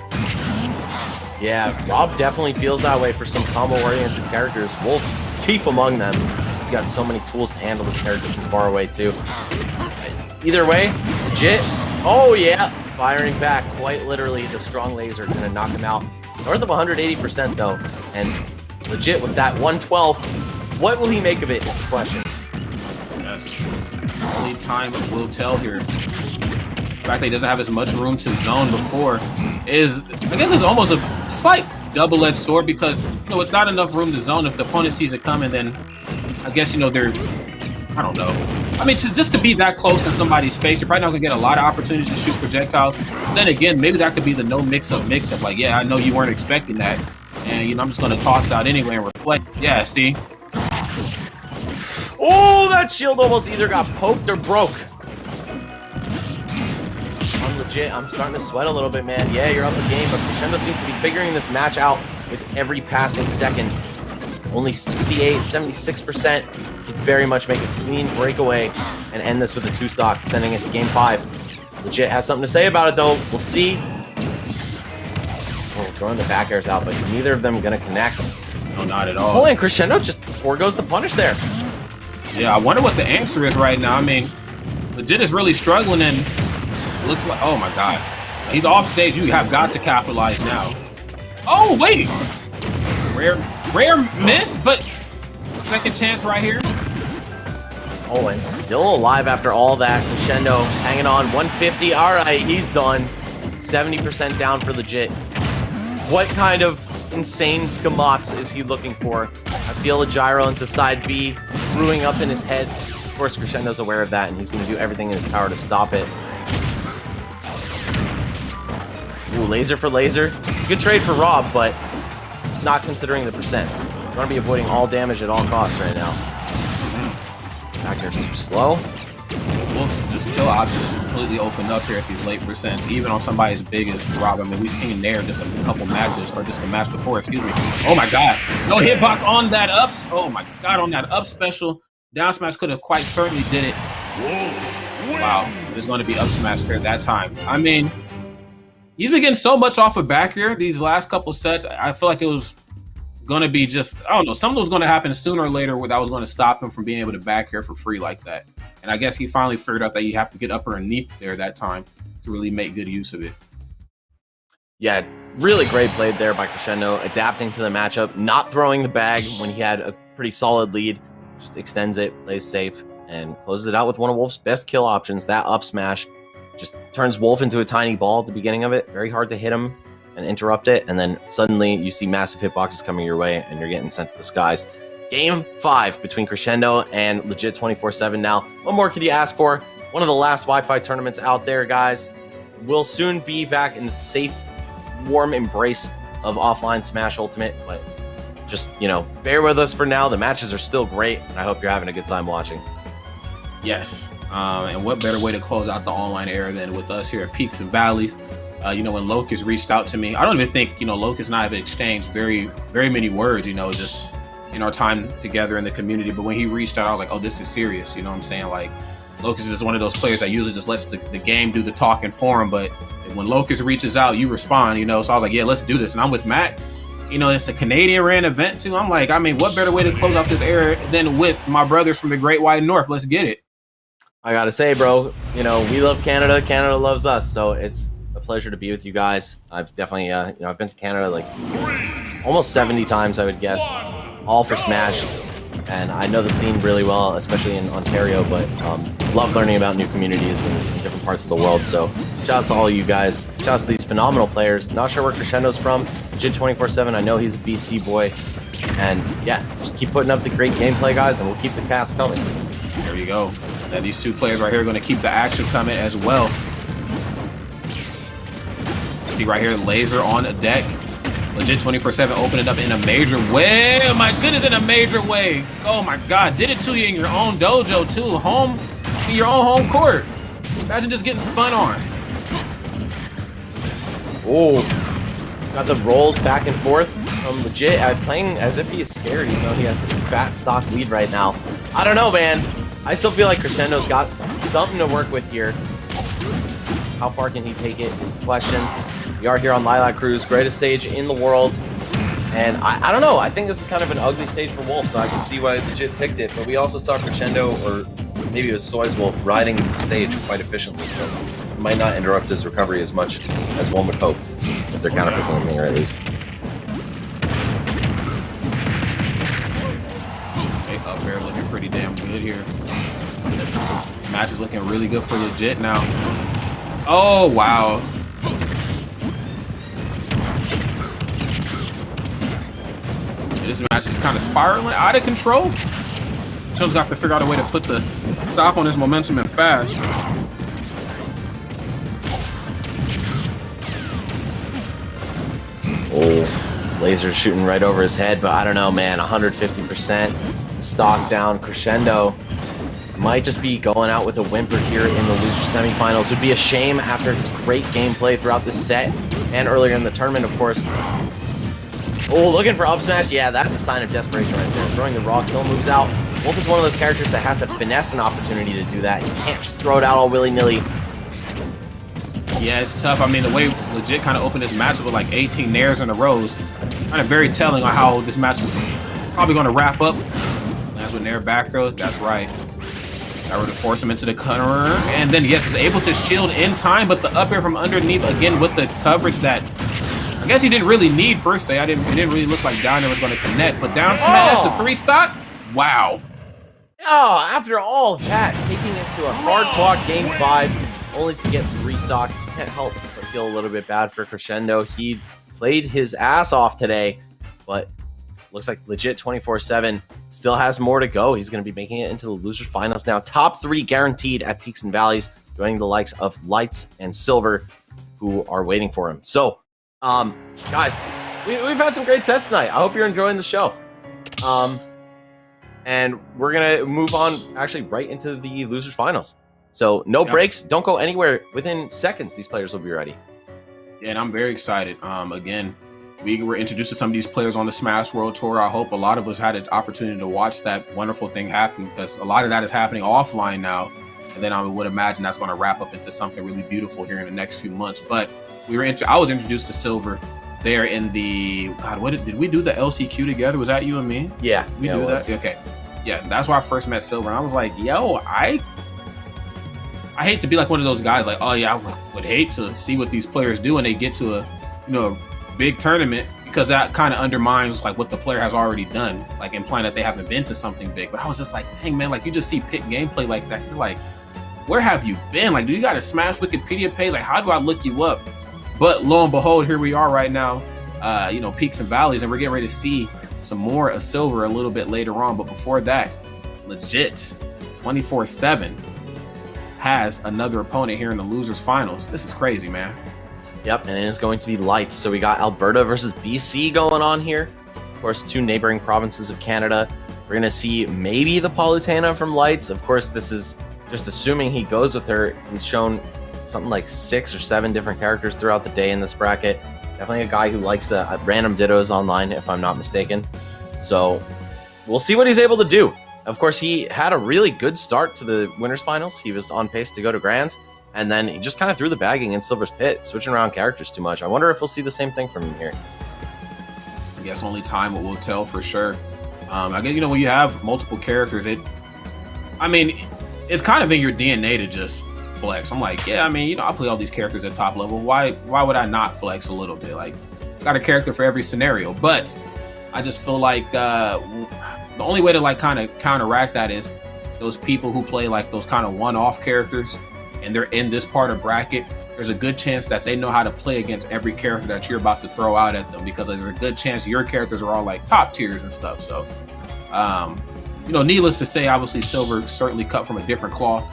Yeah, Rob definitely feels that way for some combo-oriented characters. Wolf, chief among them. He's got so many tools to handle this character from far away too. Either way, Legit. Oh yeah, firing back, quite literally. The strong laser gonna knock him out. North of 180% though, and Legit with that 112. What will he make of it is the question. Yes, only time will tell here. The fact that he doesn't have as much room to zone before is, I guess, it's almost a slight double-edged sword because it's not enough room to zone. If the opponent sees it coming, then I guess they're, I don't know. I mean, just to be that close in somebody's face, you're probably not gonna get a lot of opportunities to shoot projectiles. But then again, maybe that could be the no mix-up. Like, yeah, I know you weren't expecting that, and I'm just gonna toss it out anyway and reflect. Yeah, see. Oh, that shield almost either got poked or broke. I'm legit. I'm starting to sweat a little bit, man. Yeah, you're up a game, but Crescendo seems to be figuring this match out with every passing second. Only 68, 76%. Could very much make a clean breakaway and end this with a 2-stock, sending it to game 5. Legit has something to say about it, though. We'll see. Oh, throwing the back airs out, but neither of them going to connect. No, not at all. Oh, and Crescendo just foregoes the punish there. Yeah, I wonder what the answer is right now. I mean, Legit is really struggling, and it looks like, oh my God. He's off stage. You have got to capitalize now. Oh, wait. Rare miss, but second chance right here. Oh, and still alive after all that. Crescendo hanging on 150. All right, he's done. 70% down for Legit. What kind of insane skamats is he looking for? I feel a gyro into side B brewing up in his head. Of course, Crescendo's aware of that, and he's going to do everything in his power to stop it. Ooh, laser for laser. Good trade for Rob, but not considering the percents. You're going to be avoiding all damage at all costs right now. Back there's too slow. Wolf's just kill option is completely opened up here at these late percents, even on somebody as big as Rob. I mean, we've seen Nair just a couple matches, or just a match before, excuse me. Oh my God. No hitbox on that up. Oh my God, on that up special. Down smash could have quite certainly did it. Wow, there's going to be up smash there that time. I mean, he's been getting so much off of back here these last couple sets. I feel like it was going to be just, I don't know, something was going to happen sooner or later where that was going to stop him from being able to back here for free like that. And I guess he finally figured out that you have to get up underneath there that time to really make good use of it. Yeah, really great play there by Crescendo, adapting to the matchup, not throwing the bag when he had a pretty solid lead, just extends it, plays safe, and closes it out with one of Wolf's best kill options, that up smash. Just turns Wolf into a tiny ball at the beginning of it, very hard to hit him and interrupt it, and then suddenly you see massive hitboxes coming your way, and you're getting sent to the skies. Game 5 between Crescendo and Legit 24/7 now. What more could you ask for? One of the last Wi-Fi tournaments out there, guys. We'll soon be back in the safe, warm embrace of offline Smash Ultimate, but just, bear with us for now. The matches are still great, and I hope you're having a good time watching. Yes, and what better way to close out the online era than with us here at Peaks and Valleys. When Locust reached out to me, I don't even think, Locust and I have exchanged very, very many words, just in our time together in the community. But when he reached out, I was like, oh, this is serious. You know what I'm saying? Like, Locust is one of those players that usually just lets the game do the talking for him. But when Locust reaches out, you respond, So I was like, yeah, let's do this. And I'm with Max. It's a Canadian ran event too. I'm like, what better way to close out this era than with my brothers from the Great White North? Let's get it. I gotta say, bro, we love Canada. Canada loves us. So it's a pleasure to be with you guys. I've definitely, I've been to Canada like almost 70 times, I would guess, all for Smash. And I know the scene really well, especially in Ontario, but love learning about new communities in different parts of the world. So shout out to all you guys. Shout out to these phenomenal players. Not sure where Crescendo's from. Jid 24/7, I know he's a BC boy. And yeah, just keep putting up the great gameplay, guys, and we'll keep the cast coming. There you go. And these two players right here are going to keep the action coming as well. See right here, Laser on a deck. Legit 24/7 opening up in a major way. Oh my goodness, in a major way. Oh my God, did it to you in your own dojo too. Home, in your own home court. Imagine just getting spun on. Oh, got the rolls back and forth from Legit, playing as if he is scared, even though he has this fat stock lead right now. I don't know, man. I still feel like Crescendo's got something to work with here. How far can he take it is the question. We are here on Lilac Cruise, greatest stage in the world. And I don't know, I think this is kind of an ugly stage for Wolf, so I can see why Legit picked it. But we also saw Crescendo, or maybe it was Soy's Wolf, riding the stage quite efficiently, so it might not interrupt his recovery as much as one would hope, if they're counter-performing here at least. Okay, up air looking pretty damn good here. Match is looking really good for Legit now. Oh, wow. This match is kind of spiraling out of control. Someone's got to figure out a way to put the stop on his momentum and fast. Oh, Laser's shooting right over his head, but I don't know, man. 150% stock down. Crescendo might just be going out with a whimper here in the loser semifinals. Would be a shame after his great gameplay throughout this set and earlier in the tournament, of course. Oh, looking for up smash. Yeah, that's a sign of desperation right there. Throwing the raw kill moves out. Wolf is one of those characters that has to finesse an opportunity to do that. You can't just throw it out all willy-nilly. Yeah, it's tough. I mean, the way Legit kind of opened this match with like 18 nairs in a row is kind of very telling on how this match is probably going to wrap up. Lands with nair back throw. That's right. Got rid to force him into the counter. And then, yes, is able to shield in time, but the up air from underneath, again, with the coverage that I guess he didn't really need per se. It didn't really look like down air was going to connect, but down smash the 3-stock. Wow. Oh, after all of that, taking it to a hard-fought game 5, only to get 3-stock. Can't help but feel a little bit bad for Crescendo. He played his ass off today, but looks like Legit 24/7 still has more to go. He's going to be making it into the losers finals now. Top 3 guaranteed at Peaks and Valleys, joining the likes of Lights and Silver, who are waiting for him. So, guys, we've had some great sets tonight. I hope you're enjoying the show. And we're going to move on actually right into the losers finals. So no breaks. Don't go anywhere. Within seconds, these players will be ready. Yeah, and I'm very excited. Again, we were introduced to some of these players on the Smash World Tour. I hope a lot of us had an opportunity to watch that wonderful thing happen, because a lot of that is happening offline now. And then I would imagine that's going to wrap up into something really beautiful here in the next few months. But I was introduced to Silver there in the did we do the LCQ together? Was that you and me? Yeah, we do that. Okay, yeah, that's where I first met Silver, and I was like, yo, I hate to be like one of those guys like, oh yeah, I would hate to see what these players do, and they get to a big tournament, because that kind of undermines like what the player has already done, like implying that they haven't been to something big. But I was just like, dang man, like you just see pick gameplay like that, you're like, where have you been? Like, do you got a Smash Wikipedia page? Like, how do I look you up? But lo and behold, here we are right now, you know, Peaks and Valleys, and we're getting ready to see some more of Silver a little bit later on. But before that, legit 24/7 has another opponent here in the losers finals. This is crazy, man. Yep, and it is going to be Lights. So we got Alberta versus BC going on here. Of course, 2 neighboring provinces of Canada. We're going to see maybe the Palutena from Lights. Of course, this is just assuming he goes with her. He's shown something like 6 or 7 different characters throughout the day in this bracket. Definitely a guy who likes random dittos online, if I'm not mistaken. So we'll see what he's able to do. Of course, he had a really good start to the winners finals. He was on pace to go to Grands. And then he just kind of threw the bagging in Silver's pit, switching around characters too much. I wonder if we'll see the same thing from him here. I guess only time will tell for sure. I guess, you know, when you have multiple characters, it's kind of in your DNA to just flex. I'm like, yeah, I mean, you know, I play all these characters at top level. Why would I not flex a little bit? Like, got a character for every scenario. But I just feel like the only way to like kind of counteract that is those people who play like those kind of one-off characters, and they're in this part of bracket, there's a good chance that they know how to play against every character that you're about to throw out at them, because there's a good chance your characters are all like top tiers and stuff. So, you know, needless to say, obviously Silver certainly cut from a different cloth.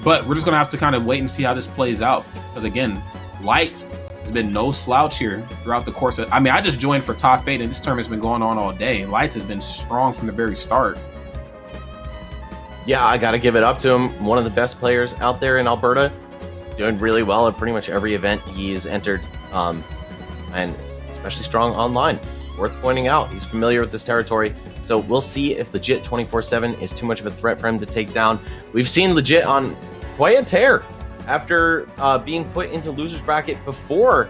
But we're just going to have to kind of wait and see how this plays out. Because again, Light has been no slouch here throughout the course of, I just joined for top 8 and this tournament's been going on all day. Lights has been strong from the very start. Yeah, I got to give it up to him. One of the best players out there in Alberta, doing really well at pretty much every event he's entered, and especially strong online. Worth pointing out, he's familiar with this territory. So we'll see if Legit 24/7 is too much of a threat for him to take down. We've seen Legit on quite a tear after being put into losers bracket before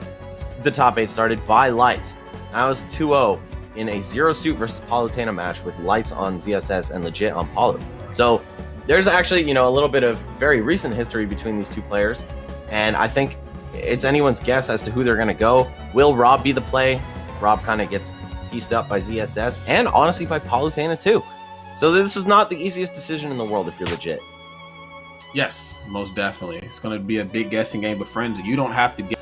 the top 8 started by Lights. That was 2-0 in a 0-suit versus Palutena match with Lights on ZSS and Legit on Palu. So there's actually, you know, a little bit of very recent history between these two players, and I think it's anyone's guess as to who they're going to go. Will Rob be the play? Rob kind of gets pieced up by ZSS and honestly by Palutena too. So this is not the easiest decision in the world if you're Legit. Yes, most definitely. It's going to be a big guessing game, but friends, you don't have to get.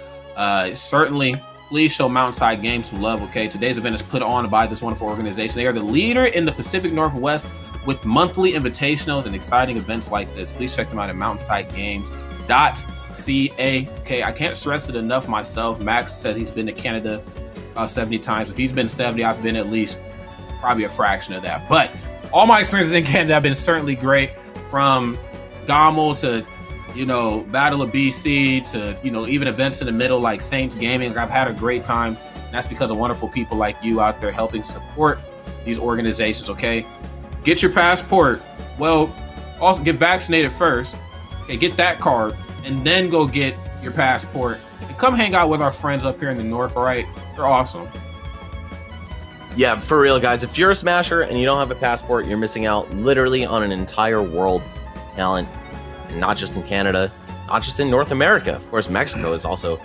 Certainly, please show Mountainside Games some love, okay? Today's event is put on by this wonderful organization. They are the leader in the Pacific Northwest with monthly invitationals and exciting events like this. Please check them out at mountainsidegames.ca. Okay, I can't stress it enough myself. Max says he's been to Canada 70 times. If he's been 70, I've been at least probably a fraction of that. But all my experiences in Canada have been certainly great, from GOML to, you know, Battle of BC to, you know, even events in the middle like Saints Gaming. I've had a great time. And that's because of wonderful people like you out there helping support these organizations, okay? Get your passport. Well, also get vaccinated first. Okay, get that card and then go get your passport. And come hang out with our friends up here in the north, all right? They're awesome. Yeah, for real, guys. If you're a Smasher and you don't have a passport, you're missing out literally on an entire world of talent. And not just in Canada, not just in North America. Of course, Mexico is also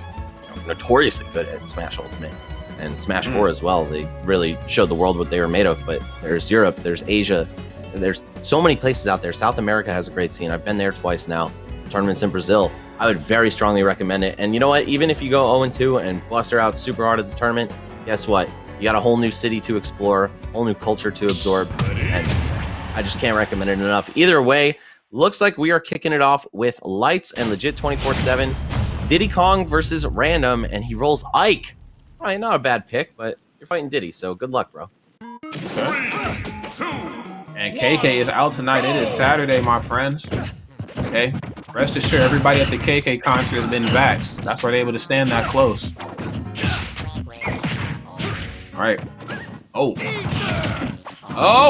notoriously good at Smash Ultimate. And Smash 4 as well. They really showed the world what they were made of. But there's Europe, there's Asia, there's so many places out there. South America has a great scene. I've been there twice now. Tournaments in Brazil. I would very strongly recommend it. And you know what? Even if you go 0-2 and bluster out super hard at the tournament, guess what? You got a whole new city to explore, whole new culture to absorb. And I just can't recommend it enough. Either way, looks like we are kicking it off with Lights and Legit 24/7. Diddy Kong versus Random, and he rolls Ike. Probably not a bad pick, but you're fighting Diddy, so good luck, bro. And KK is out tonight. It is Saturday, my friends. Okay, rest assured, everybody at the KK concert has been vaxxed. That's why they're able to stand that close. All right. Oh,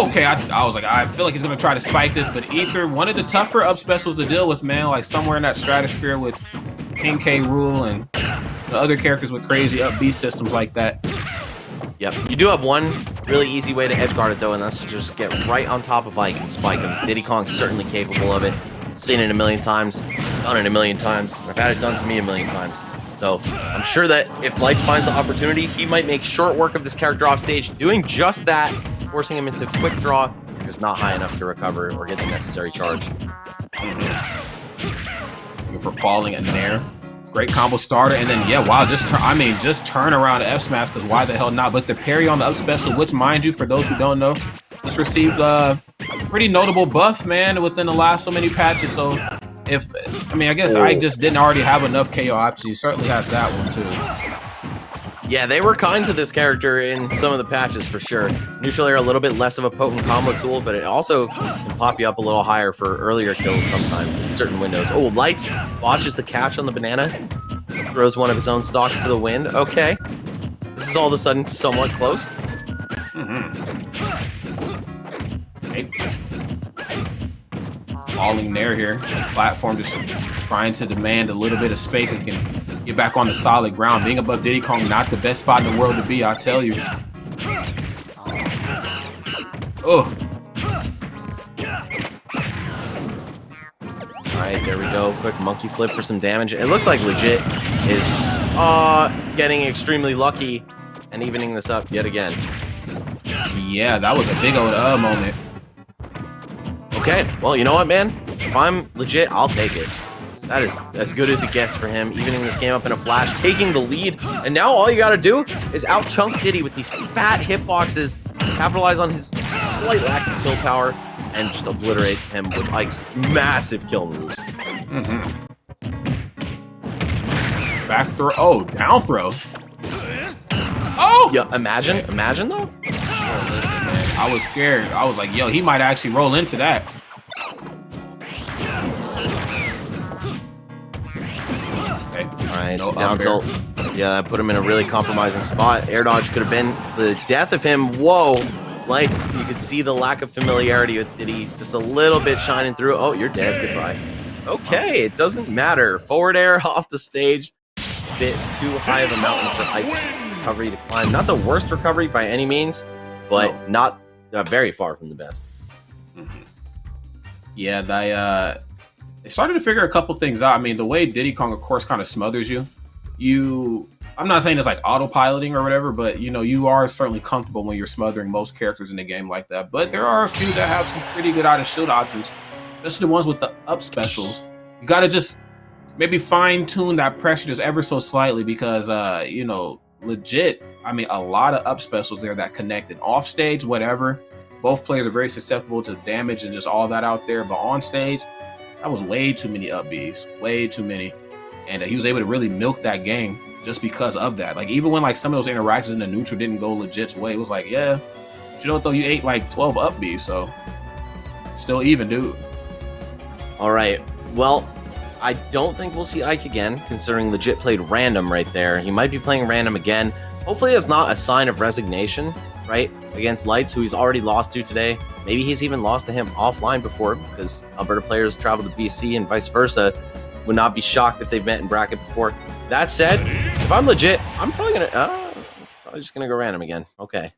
okay. I was like, I feel like he's gonna try to spike this, but Ether, one of the tougher up specials to deal with, man. Like somewhere in that stratosphere with King K. Rule and the other characters with crazy up B systems like that. Yep. You do have one really easy way to edge guard it though, and that's to just get right on top of Ike and spike him. Diddy Kong's certainly capable of it. Seen it a million times, done it a million times. I've had it done to me a million times. So So I'm sure that if Lights finds the opportunity, he might make short work of this character off stage, doing just that, forcing him into quick draw, just not high enough to recover or get the necessary charge. Looking for falling in there. Great combo starter, and then yeah, wow, just turn around F smash, because why the hell not? But the parry on the up special, which mind you, for those who don't know, just received a pretty notable buff, man, within the last so many patches. So I guess I just didn't already have enough KO options. He certainly has that one too. Yeah, they were kind to this character in some of the patches for sure. Neutral air a little bit less of a potent combo tool, but it also can pop you up a little higher for earlier kills sometimes in certain windows. Oh, Lights botches the catch on the banana. Throws one of his own stocks to the wind. Okay. This is all of a sudden somewhat close. Okay. Falling there here. This platform just trying to demand a little bit of space and can get back on the solid ground. Being above Diddy Kong, not the best spot in the world to be, I'll tell you. Oh. Alright, there we go. Quick monkey flip for some damage. It looks like Legit is getting extremely lucky and evening this up yet again. Yeah, that was a big old moment. Okay, well, you know what, man? If I'm Legit, I'll take it. That is as good as it gets for him, evening this game up in a flash, taking the lead. And now all you gotta do is out-chunk Diddy with these fat hitboxes, capitalize on his slight lack of kill power, and just obliterate him with Ike's massive kill moves. Back throw. Oh, down throw. Oh! Yeah, imagine though. Oh, listen, man. I was scared. I was like, yo, he might actually roll into that. Alright, down tilt. Yeah, that put him in a really compromising spot. Air dodge could have been the death of him. Whoa! Lights, you could see the lack of familiarity with Diddy just a little bit shining through. Oh, you're dead. Goodbye. Okay, it doesn't matter. Forward air off the stage. A bit too high of a mountain for Ike's recovery to climb. Not the worst recovery by any means, but not very far from the best. Yeah, they started to figure a couple things out. I mean, the way Diddy Kong, of course, kind of smothers you. I'm not saying it's like autopiloting or whatever, but you are certainly comfortable when you're smothering most characters in the game like that. But there are a few that have some pretty good out of shield options, especially the ones with the up specials. You got to just maybe fine tune that pressure just ever so slightly because, legit, I mean, a lot of up specials there that connected off stage, whatever. Both players are very susceptible to damage and just all that out there. But on stage, that was way too many up Bs, way too many. And he was able to really milk that game just because of that. Like, even when like some of those interactions in the neutral didn't go Legit's way, it was like, yeah, but you know what though, you ate like 12 up Bs, so still even, dude. All right, well, I don't think we'll see Ike again, considering Legit played random right there. He might be playing random again. Hopefully it's not a sign of resignation, right, against Lights, who he's already lost to today. Maybe he's even lost to him offline before, because Alberta players travel to BC and vice versa. Would not be shocked if they've met in bracket before. That said, if I'm Legit, I'm probably just gonna go random again. Okay.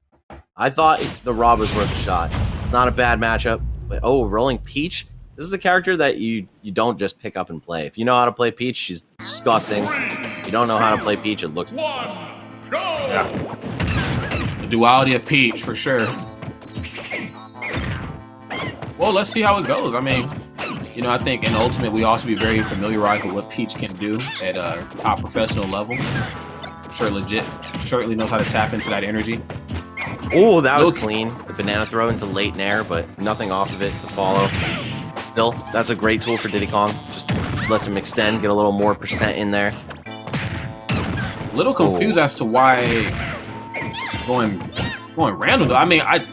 I thought the Rob was worth a shot. It's not a bad matchup, but rolling Peach. This is a character that you don't just pick up and play. If you know how to play Peach, she's disgusting. If you don't know how to play Peach, it looks disgusting. Yeah. The duality of Peach, for sure. Well, let's see how it goes. I mean, I think in Ultimate, we also be very familiarized with what Peach can do at a top professional level. I'm sure Legit certainly knows how to tap into that energy. Oh, that was clean. The banana throw into late nair, but nothing off of it to follow. Still, that's a great tool for Diddy Kong. Just lets him extend, get a little more percent in there. A little confused as to why going random, though. I mean, I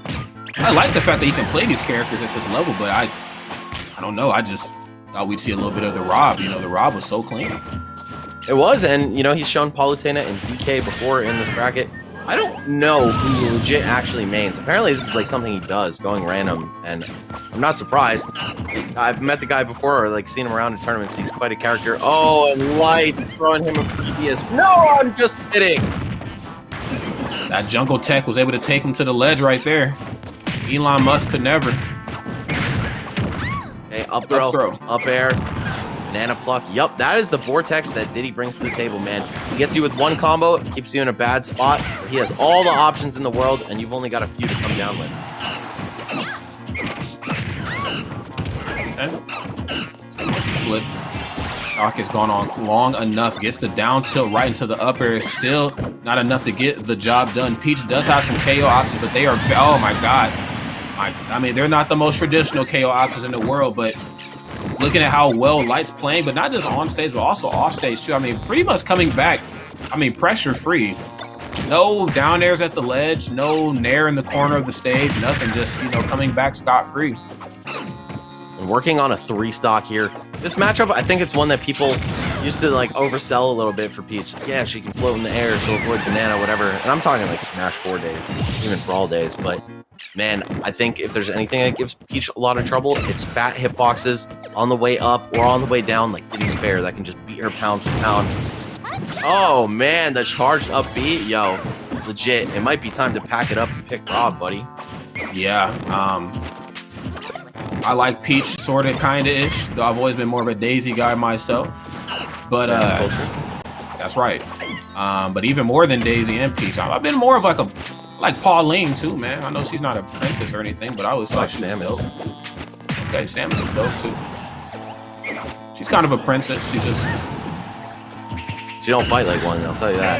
like the fact that he can play these characters at this level, but I don't know. I just thought we'd see a little bit of the Rob. The Rob was so clean. It was, and he's shown Palutena and DK before in this bracket. I don't know who Legit actually mains. Apparently this is like something he does, going random, and I'm not surprised. I've met the guy before, or like seen him around in tournaments. He's quite a character. Oh, and Light throwing him a previous. No, I'm just kidding. That jungle tech was able to take him to the ledge right there. Elon Musk could never. Okay, up throw, up air. Banana pluck. Yup, that is the vortex that Diddy brings to the table, man. He gets you with one combo, keeps you in a bad spot. He has all the options in the world, and you've only got a few to come down with. Flip. Doc has gone on long enough. Gets the down tilt right into the upper. Still not enough to get the job done. Peach does have some KO options, but they are, oh my god. I mean, they're not the most traditional KO options in the world, but looking at how well Light's playing, but not just on stage, but also off stage too. I mean, pretty much coming back, I mean, pressure free. No down airs at the ledge, no nair in the corner of the stage, nothing, just, you know, coming back scot-free. And working on a 3-stock here. This matchup, I think it's one that people used to like oversell a little bit for Peach. Yeah, she can float in the air, so avoid banana, whatever. And I'm talking like Smash 4 days, even Brawl days. But man, I think if there's anything that gives Peach a lot of trouble, it's fat hitboxes on the way up or on the way down, like Diddy's Fair, that can just beat her pound for pound. Oh man, the charged up B, yo, legit. It might be time to pack it up and pick Rob, buddy. Yeah, I like Peach, sort of, kind of ish. Though I've always been more of a Daisy guy myself. But that's right. But even more than Daisy and Peach, I've been more of like Pauline too, man. I know she's not a princess or anything, but I was like Samus. Okay, Samus is dope too. She's kind of a princess. She's just. She don't fight like one, I'll tell you that.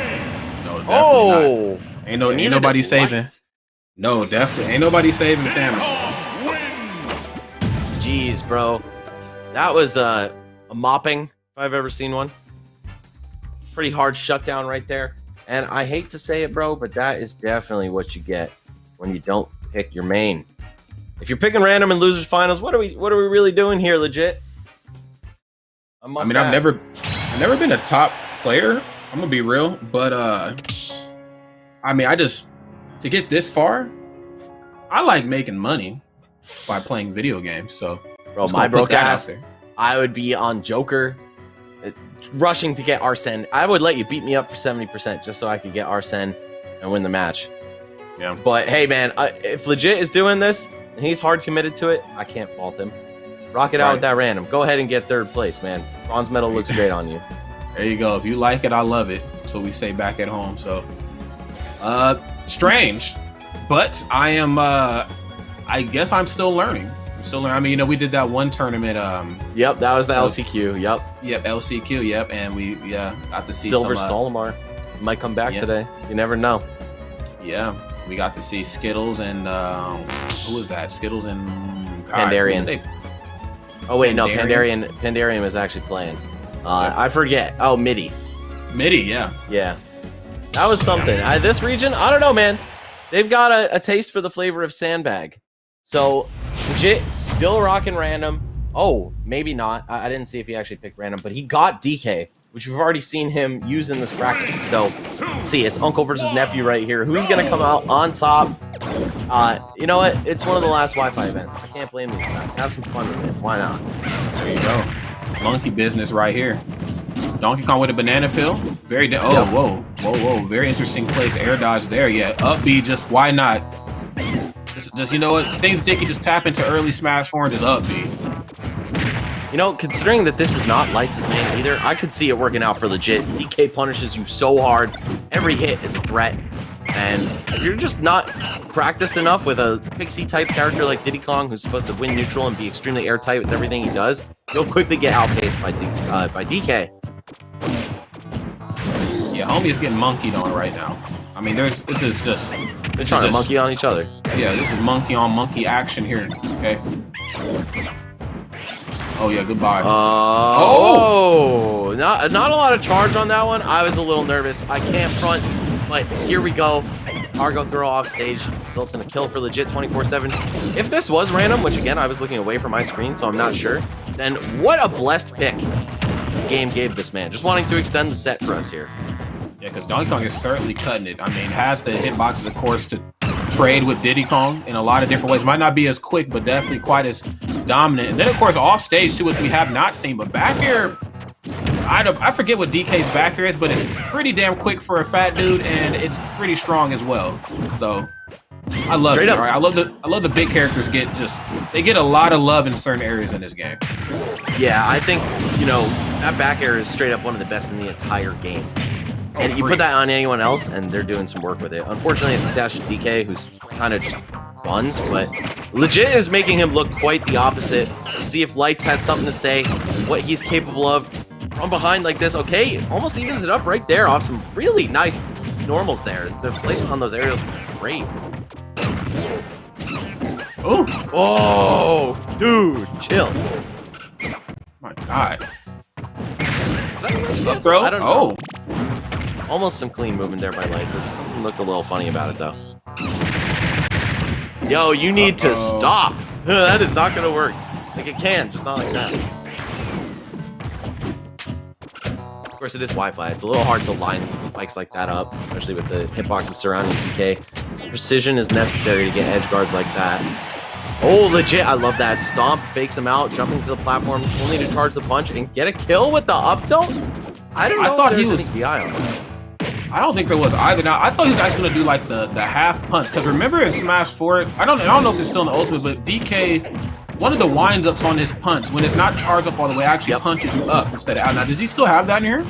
No, definitely not. Ain't nobody does saving. Light. No, definitely ain't nobody saving Samus. Jeez, bro. That was a mopping, if I've ever seen one. Pretty hard shutdown right there. And I hate to say it, bro, but that is definitely what you get when you don't pick your main. If you're picking random in losers finals, what are we really doing here, legit? I mean, I've never been a top player. I'm gonna be real, but I mean, to get this far, I like making money by playing video games. So, bro, my broke ass, I would be on Joker, rushing to get Arsene. I would let you beat me up for 70% just so I could get Arsene and win the match. Yeah. But hey, man, if legit is doing this and he's hard committed to it, I can't fault him. Rock it out with that random. Go ahead and get 3rd place, man. Bronze medal looks great on you. There you go. If you like it, I love it. That's what we say back at home. So, strange, but I am. I guess I'm still learning. I mean, you know, we did that one tournament. Yep, that was the LCQ. Yep, LCQ. Yep, and we got to see Silver some, Solomar might come back today. You never know. Yeah, we got to see Skittles and who was that? Skittles and Pandarian. Oh wait, no, Pandarian was actually playing. I forget. Oh, Midi. Yeah. Yeah. That was something. This region, I don't know, man. They've got a taste for the flavor of Sandbag. So, legit, still rocking random. Oh, maybe not. I didn't see if he actually picked random, but he got DK, which we've already seen him use in this bracket. So, let's see, it's uncle versus nephew right here. Who's going to come out on top? You know what? It's one of the last Wi-Fi events. I can't blame these guys. Have some fun with it. Why not? There you go. Monkey business right here. Donkey Kong with a banana peel. Whoa. Very interesting place. Air dodge there. Yeah, up B, just why not? Just you know what? Things Dicky just tap into early Smash 4 and just up B. You know, considering that this is not Lights' main either, I could see it working out for legit. DK punishes you so hard. Every hit is a threat. And if you're just not practiced enough with a pixie-type character like Diddy Kong, who's supposed to win neutral and be extremely airtight with everything he does, you'll quickly get outpaced by DK. Yeah, homie is getting monkeyed on right now. I mean, they're trying to monkey on each other. Yeah, this is monkey on monkey action here. Okay. Oh yeah, goodbye. Not a lot of charge on that one. I was a little nervous. I can't front, but here we go. Argo throw off stage results in a kill for legit 24/7. If this was random, which again I was looking away from my screen, so I'm not sure, then what a blessed pick the game gave this man. Just wanting to extend the set for us here. Yeah, because Donkey Kong is certainly cutting it. I mean, has the hitboxes, of course, to trade with Diddy Kong in a lot of different ways. Might not be as quick, but definitely quite as dominant. And then, of course, off stage, too, which we have not seen. But back here, I forget what DK's back here is, but it's pretty damn quick for a fat dude, and it's pretty strong as well. So, I love Straight it. up. Right? I love the big characters get a lot of love in certain areas in this game. Yeah, I think, that back air is straight up one of the best in the entire game. And you put that on anyone else, and they're doing some work with it. Unfortunately, it's attached to DK, who's kind of just runs, but legit is making him look quite the opposite. See if Lights has something to say, what he's capable of. From behind like this, okay, almost evens it up right there off some really nice normals there. The placement on those aerials was great. Oh, dude, chill. My God. Up throw? I don't know. Oh. Almost some clean movement there by Lights. It looked a little funny about it, though. Yo, you need to stop. That is not going to work. Like, it can, just not like that. Of course, it is Wi-Fi. It's a little hard to line spikes like that up, especially with the hitboxes surrounding DK. Precision is necessary to get edge guards like that. Oh, legit. I love that. Stomp, fakes him out, jumping to the platform, only to charge the punch and get a kill with the up tilt? I don't know. I thought if he there's was any DI on that. I don't think there was either. Now I thought he was actually gonna do like the half punch, because remember in Smash 4, I don't know if it's still in the Ultimate, but DK, one of the winds ups on his punch when it's not charged up all the way actually punches you up instead of out. Now does he still have that in here?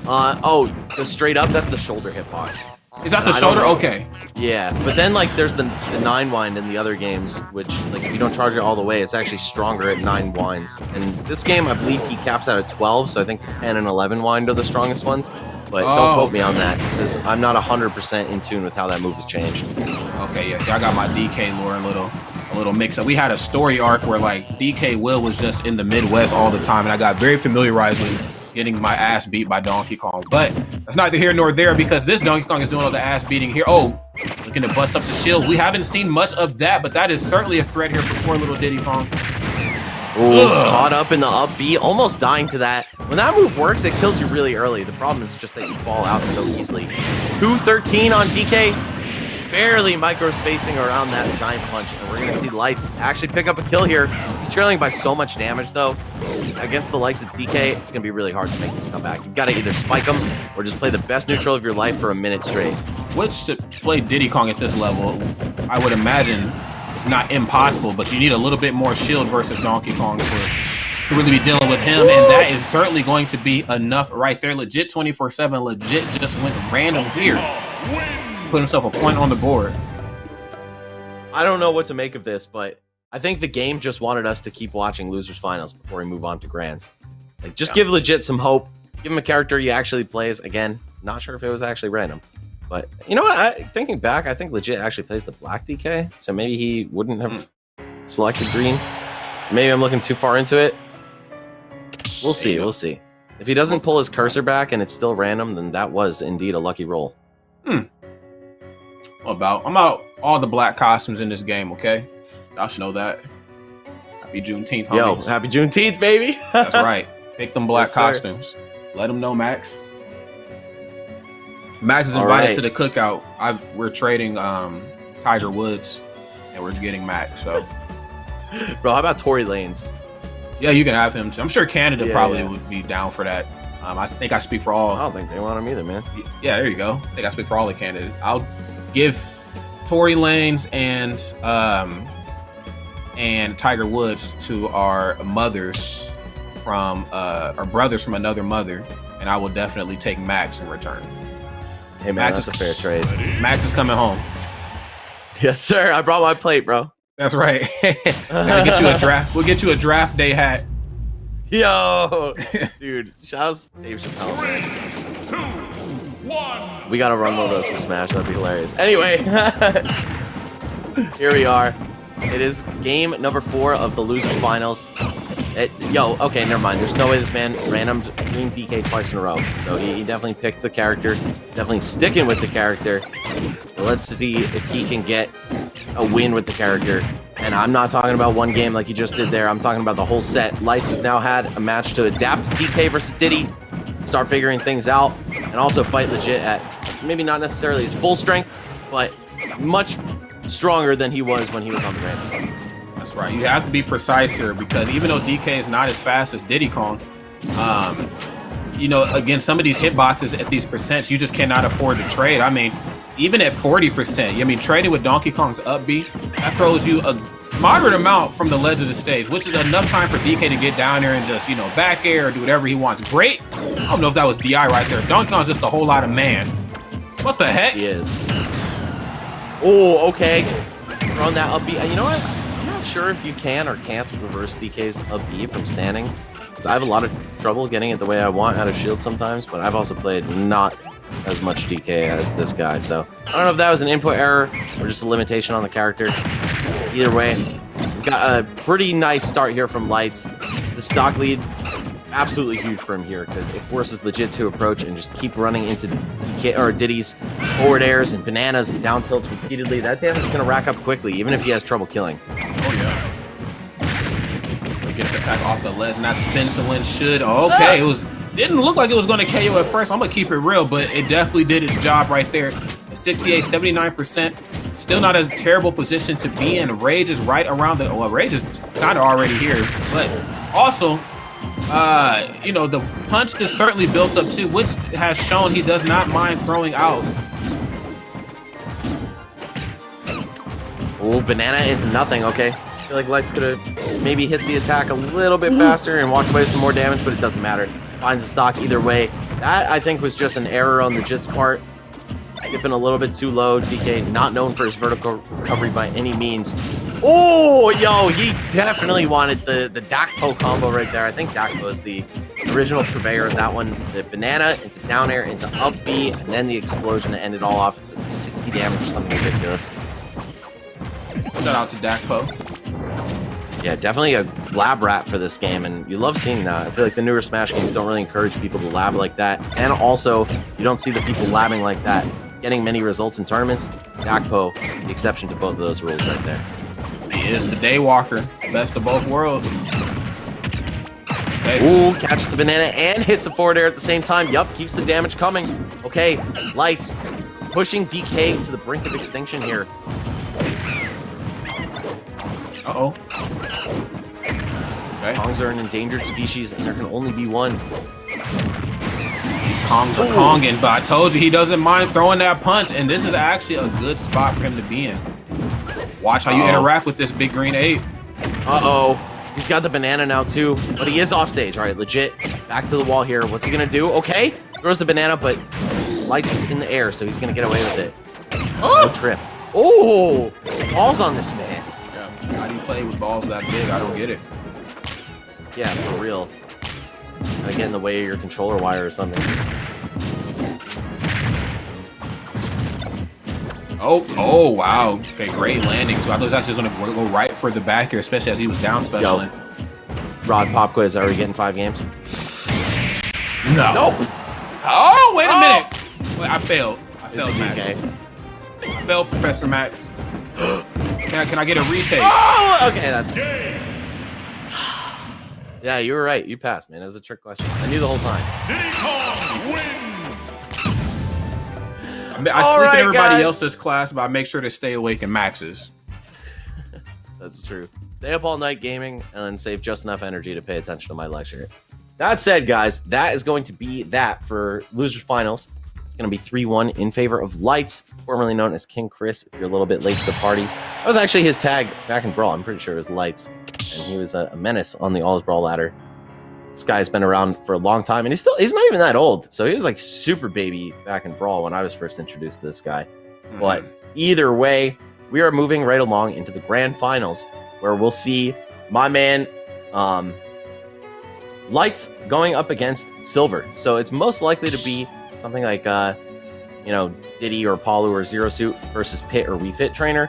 Oh, the straight up, that's the shoulder hitbox. Is that the shoulder? Okay. Yeah, but then like there's the 9 wind in the other games, which like if you don't charge it all the way, it's actually stronger at 9 winds. And this game, I believe he caps out at 12, so I think the 10 and 11 wind are the strongest ones. But don't quote me on that, because I'm not 100% in tune with how that move has changed. Okay, yeah, see, I got my DK lore a little mix up. We had a story arc where like DK Will was just in the Midwest all the time, and I got very familiarized with getting my ass beat by Donkey Kong. But that's neither here nor there, because this Donkey Kong is doing all the ass beating here. Oh, looking to bust up the shield. We haven't seen much of that, but that is certainly a threat here for poor little Diddy Kong. Ooh, caught up in the up B, almost dying to that. When that move works, it kills you really early. The problem is just that you fall out so easily. 213 on DK, barely micro spacing around that giant punch, and we're gonna see Lights actually pick up a kill here. He's trailing by so much damage though. Against the likes of DK, it's gonna be really hard to make this comeback. You gotta either spike him or just play the best neutral of your life for a minute straight. Which to play Diddy Kong at this level, I would imagine it's not impossible, but you need a little bit more shield versus Donkey Kong to really be dealing with him, and that is certainly going to be enough right there. Legit 24/7, legit just went random here. Put himself a point on the board. I don't know what to make of this, but I think the game just wanted us to keep watching Losers Finals before we move on to Grands. Like, just give Legit some hope. Give him a character he actually plays. Again, not sure if it was actually random. But, you know what? Thinking back, I think Legit actually plays the black DK, so maybe he wouldn't have selected green. Maybe I'm looking too far into it. We'll see, we'll see. If he doesn't pull his cursor back and it's still random, then that was indeed a lucky roll. I'm out all the black costumes in this game, okay? Y'all should know that. Happy Juneteenth, homies. Yo, happy Juneteenth, baby! That's right. Pick them black Yes, costumes. Let them know, Max. Max is invited to the cookout. We're trading Tiger Woods, and we're getting Max. So, bro, how about Tory Lanez? Yeah, you can have him too. I'm sure Canada probably would be down for that. I think I speak for all. I don't think they want him either, man. Yeah, there you go. I think I speak for all the candidates. I'll give Tory Lanez and Tiger Woods to our mothers from our brothers from another mother, and I will definitely take Max in return. Hey man, that's a fair trade. Max is coming home. Yes, sir. I brought my plate, bro. That's right. Gotta get you a draft. We'll get you a draft day hat. Yo, dude, shout out to Dave Chappelle. 3, 2, 1. We gotta run one of those for Smash. That'd be hilarious. Anyway, here we are. It is game number 4 of the Losers Finals. Okay, never mind. There's no way this man random green DK twice in a row. So he definitely picked the character. Definitely sticking with the character. So let's see if he can get a win with the character. And I'm not talking about one game like he just did there. I'm talking about the whole set. Lights has now had a match to adapt to DK versus Diddy, start figuring things out, and also fight legit at maybe not necessarily his full strength, but much stronger than he was when he was on the random. That's right. You have to be precise here, because even though DK is not as fast as Diddy Kong, you know, again, some of these hitboxes at these percents, you just cannot afford to trade. I mean, even at 40%, I mean, trading with Donkey Kong's up B, that throws you a moderate amount from the ledge of the stage, which is enough time for DK to get down there and just, you know, back air or do whatever he wants. Great. I don't know if that was DI right there. Donkey Kong's just a whole lot of man. What the heck? He is. Oh, okay. Throwing that up B. You know what? I'm not sure if you can or can't reverse DK's up B from standing. I have a lot of trouble getting it the way I want out of shield sometimes, but I've also played not as much DK as this guy, so I don't know if that was an input error or just a limitation on the character. Either way, we've got a pretty nice start here from Lights. The stock lead, absolutely huge for him here because it forces Legit to approach and just keep running into DK, or Diddy's forward airs and bananas and down tilts repeatedly. That damage is going to rack up quickly, even if he has trouble killing. Oh, yeah. Get an attack off the ledge, and that spin to win should. Okay, it didn't look like it was going to KO at first. I'm going to keep it real, but it definitely did its job right there. At 68, 79%. Still not a terrible position to be in. Rage is right around the... Well, Rage is kind of already here. But also, you know, the punch is certainly built up too, which has shown he does not mind throwing out. Oh, banana into nothing. Okay. I feel like Lights could have maybe hit the attack a little bit faster and walked away with some more damage, but it doesn't matter. Finds the stock either way. That, I think, was just an error on Legit's part. Dipping a little bit too low. DK, not known for his vertical recovery by any means. Oh, yo, he definitely wanted the Dakpo combo right there. I think Dakpo is the original purveyor of that one. The banana into down air, into up B, and then the explosion to end it all off. It's like 60 damage or something ridiculous. Shout out to Dakpo. Yeah, definitely a lab rat for this game, and you love seeing that. I feel like the newer Smash games don't really encourage people to lab like that, and also, you don't see the people labbing like that getting many results in tournaments. Dakpo, the exception to both of those rules right there. He is the Daywalker, best of both worlds. Okay. Ooh, catches the banana and hits the forward air at the same time. Yup, keeps the damage coming. Okay, Lights pushing DK to the brink of extinction here. Uh-oh. Okay. Kongs are an endangered species, and there can only be one. These Kongs are Konging, but I told you he doesn't mind throwing that punch, and this is actually a good spot for him to be in. Watch how you interact with this big green 8. Uh-oh. He's got the banana now, too, but he is off stage. All right, Legit. Back to the wall here. What's he going to do? Okay. Throws the banana, but Lights was in the air, so he's going to get away with it. No trip. Oh! Balls on this man. Yeah. How do you play with balls that big? I don't get it. Yeah, for real. Gotta get in the way of your controller wire or something. Oh, wow. Okay, great landing, too. I thought he was actually going to go right for the back here, especially as he was down specialing. Rod Pop Quiz, are we getting 5 games? No. Nope. Oh, wait a minute. Wait, I failed. I failed, Max. I failed, Professor Max. Can I get a retake? Oh, okay, that's it. Yeah, you were right. You passed, man. It was a trick question. I knew the whole time. Diddy Kong wins. I sleep in everybody else's class, but I make sure to stay awake in Max's. That's true. Stay up all night gaming and then save just enough energy to pay attention to my lecture. That said, guys, that is going to be that for Losers Finals. It's going to be 3-1 in favor of Lights, formerly known as King Chris, if you're a little bit late to the party. That was actually his tag back in Brawl. I'm pretty sure it was Lights. And he was a menace on the All Brawl ladder. This guy's been around for a long time, and he's not even that old. So he was like super baby back in Brawl when I was first introduced to this guy. But either way, we are moving right along into the grand finals, where we'll see my man Lights going up against Silver. So it's most likely to be something like Diddy or Palu or Zero Suit versus Pit or Wii Fit Trainer.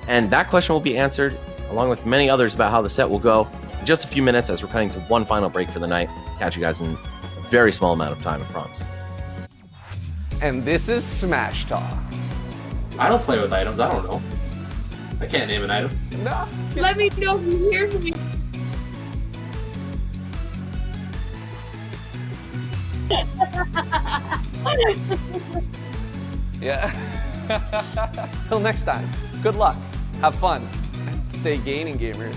And that question will be answered along with many others about how the set will go in just a few minutes as we're cutting to one final break for the night. Catch you guys in a very small amount of time, I promise. And this is Smash Talk. I don't play with items. I don't know. I can't name an item. No. Let me know if you hear me. Yeah. Till next time. Good luck. Have fun. Stay gaining, gamers.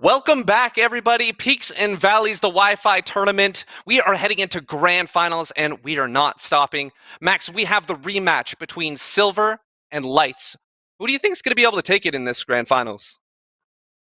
Welcome back, everybody. Peaks and Valleys, the Wi-Fi tournament. We are heading into grand finals, and we are not stopping. Max, we have the rematch between Silver and Lights. Who do you think is going to be able to take it in this grand finals?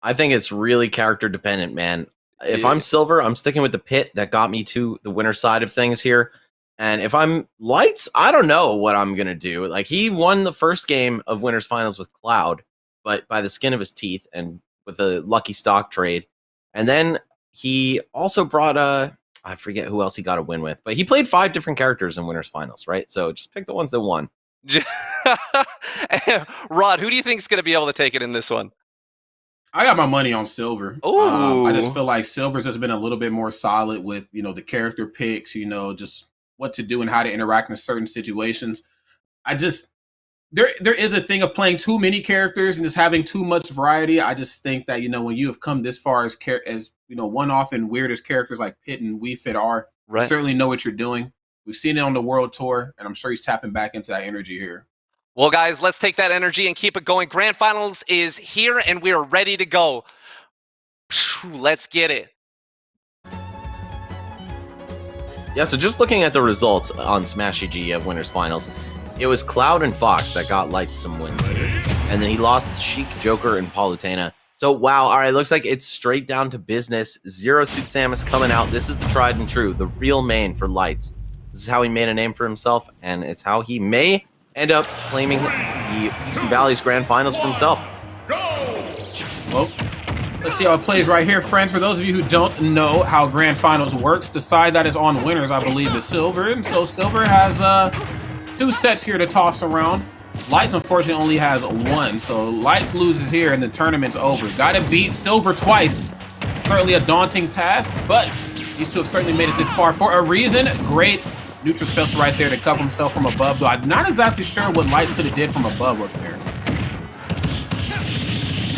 I think it's really character dependent, man. If I'm Silver, I'm sticking with the pit that got me to the winner side of things here. And if I'm Lights, I don't know what I'm going to do. Like, he won the first game of winners finals with Cloud, but by the skin of his teeth and with a lucky stock trade. And then he also brought I forget who else he got a win with, but he played 5 different characters in winners finals, right? So just pick the ones that won. Rod, who do you think is going to be able to take it in this one? I got my money on Silver. I just feel like Silver's has been a little bit more solid with, the character picks, just what to do and how to interact in certain situations. There is a thing of playing too many characters and just having too much variety. I just think that, when you have come this far as one-off and weird as characters like Pit and Wii Fit are, you certainly know what you're doing. We've seen it on the World Tour, and I'm sure he's tapping back into that energy here. Well, guys, let's take that energy and keep it going. Grand Finals is here, and we are ready to go. Let's get it. Yeah, so just looking at the results on Smash EG of Winners Finals, it was Cloud and Fox that got Lights some wins here. And then he lost Sheik, Joker, and Palutena. So, wow, all right, looks like it's straight down to business. Zero Suit Samus coming out. This is the tried and true, the real main for Lights. This is how he made a name for himself, and it's how he may end up claiming the Peaks and Valleys Grand Finals for himself. Well, let's see how it plays right here, friend. For those of you who don't know how Grand Finals works, the side that is on winners, I believe, is Silver. And so Silver has 2 sets here to toss around. Lights, unfortunately, only has 1. So Lights loses here and the tournament's over. Gotta beat Silver twice. Certainly a daunting task, but these two have certainly made it this far for a reason. Great neutral special right there to cover himself from above, though I'm not exactly sure what Lights could have did from above up there.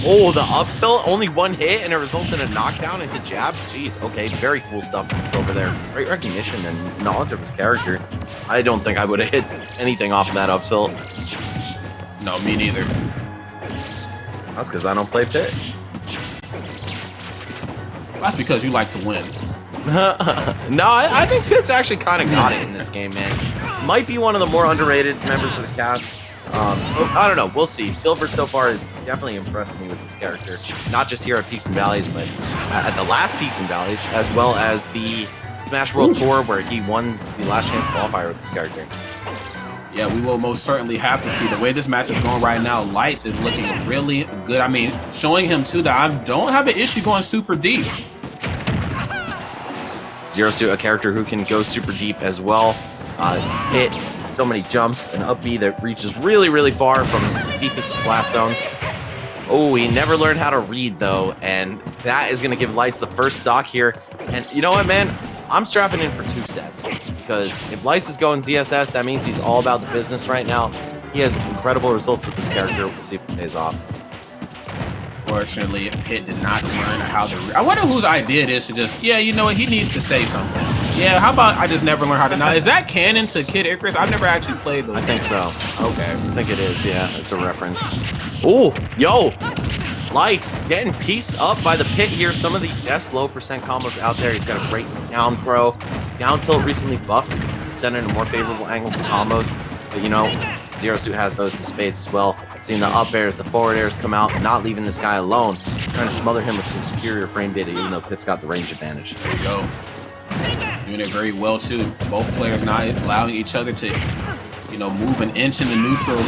Oh, the up tilt, only 1 hit, and it results in a knockdown into jab. Jeez, okay, very cool stuff from Silver there. Great recognition and knowledge of his character. I don't think I would have hit anything off of that up tilt. No, me neither. That's because I don't play Pit. That's because you like to win. No, I think Pit's actually kind of got it in this game, man. Might be one of the more underrated members of the cast. I don't know. We'll see. Silver so far has definitely impressed me with this character. Not just here at Peaks and Valleys, but at the last Peaks and Valleys, as well as the Smash World Tour, where he won the last chance qualifier with this character. Yeah, we will most certainly have to see. The way this match is going right now, Lights is looking really good. I mean, showing him, too, that I don't have an issue going super deep. Zero Suit, a character who can go super deep as well. Hit so many jumps, an up B that reaches really, really far from the deepest of blast zones. Oh, he never learned how to read, though, and that is going to give Lights the first stock here. And you know what, man? I'm strapping in for 2 sets, because if Lights is going ZSS, that means he's all about the business right now. He has incredible results with this character. We'll see if it pays off. Fortunately, Pit did not learn how to read. I wonder whose idea it is to just, yeah, you know what, he needs to say something. Yeah, how about I just never learn how to... Now, is that canon to Kid Icarus? I've never actually played those. I think so. Okay, I think it is, yeah. It's a reference. Oh, yo! Lights getting pieced up by the Pit here. Some of the best low percent combos out there. He's got a great down throw. Down tilt recently buffed, sending a more favorable angle for combos. But, Zero Suit has those in spades as well. Seeing the up airs, the forward airs come out, not leaving this guy alone. Trying to smother him with some superior frame data, even though Pit's got the range advantage. There you go. Doing it very well, too. Both players not allowing each other to, move an inch in the neutral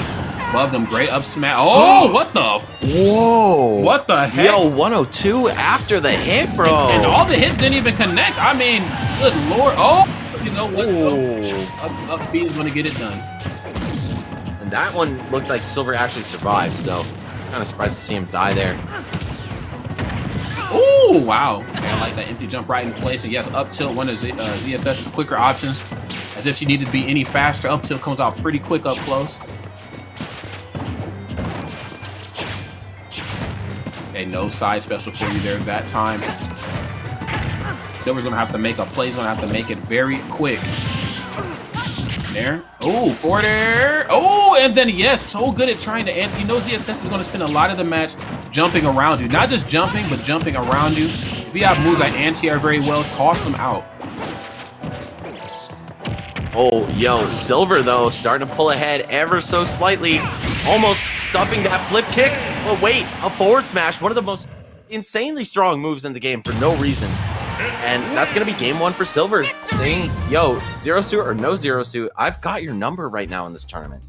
above them. Great up smash. Oh, what the? Whoa. What the heck? Yo, 102 after the hit, bro. And all the hits didn't even connect. I mean, good lord. Oh, you know what? Up B is going to get it done. And that one looked like Silver actually survived, so kind of surprised to see him die there. Oh, wow. I like that empty jump right in place. And yes, up tilt, one of ZSS's quicker options. As if she needed to be any faster. Up tilt comes out pretty quick up close. Okay, no side special for you there that time. Silver's going to have to make a play. He's going to have to make it very quick. There. Oh, forward air. Oh, and then, yes, so good at trying to answer. He knows ZSS is going to spend a lot of the match jumping around you. Not just jumping, but jumping around you. If you have moves that anti-air very well, toss them out. Oh, yo, Silver, though, starting to pull ahead ever so slightly. Almost stuffing that flip kick. But wait, a forward smash. One of the most insanely strong moves in the game for no reason. And that's going to be game one for Silver, saying, yo, Zero Suit or no Zero Suit, I've got your number right now in this tournament.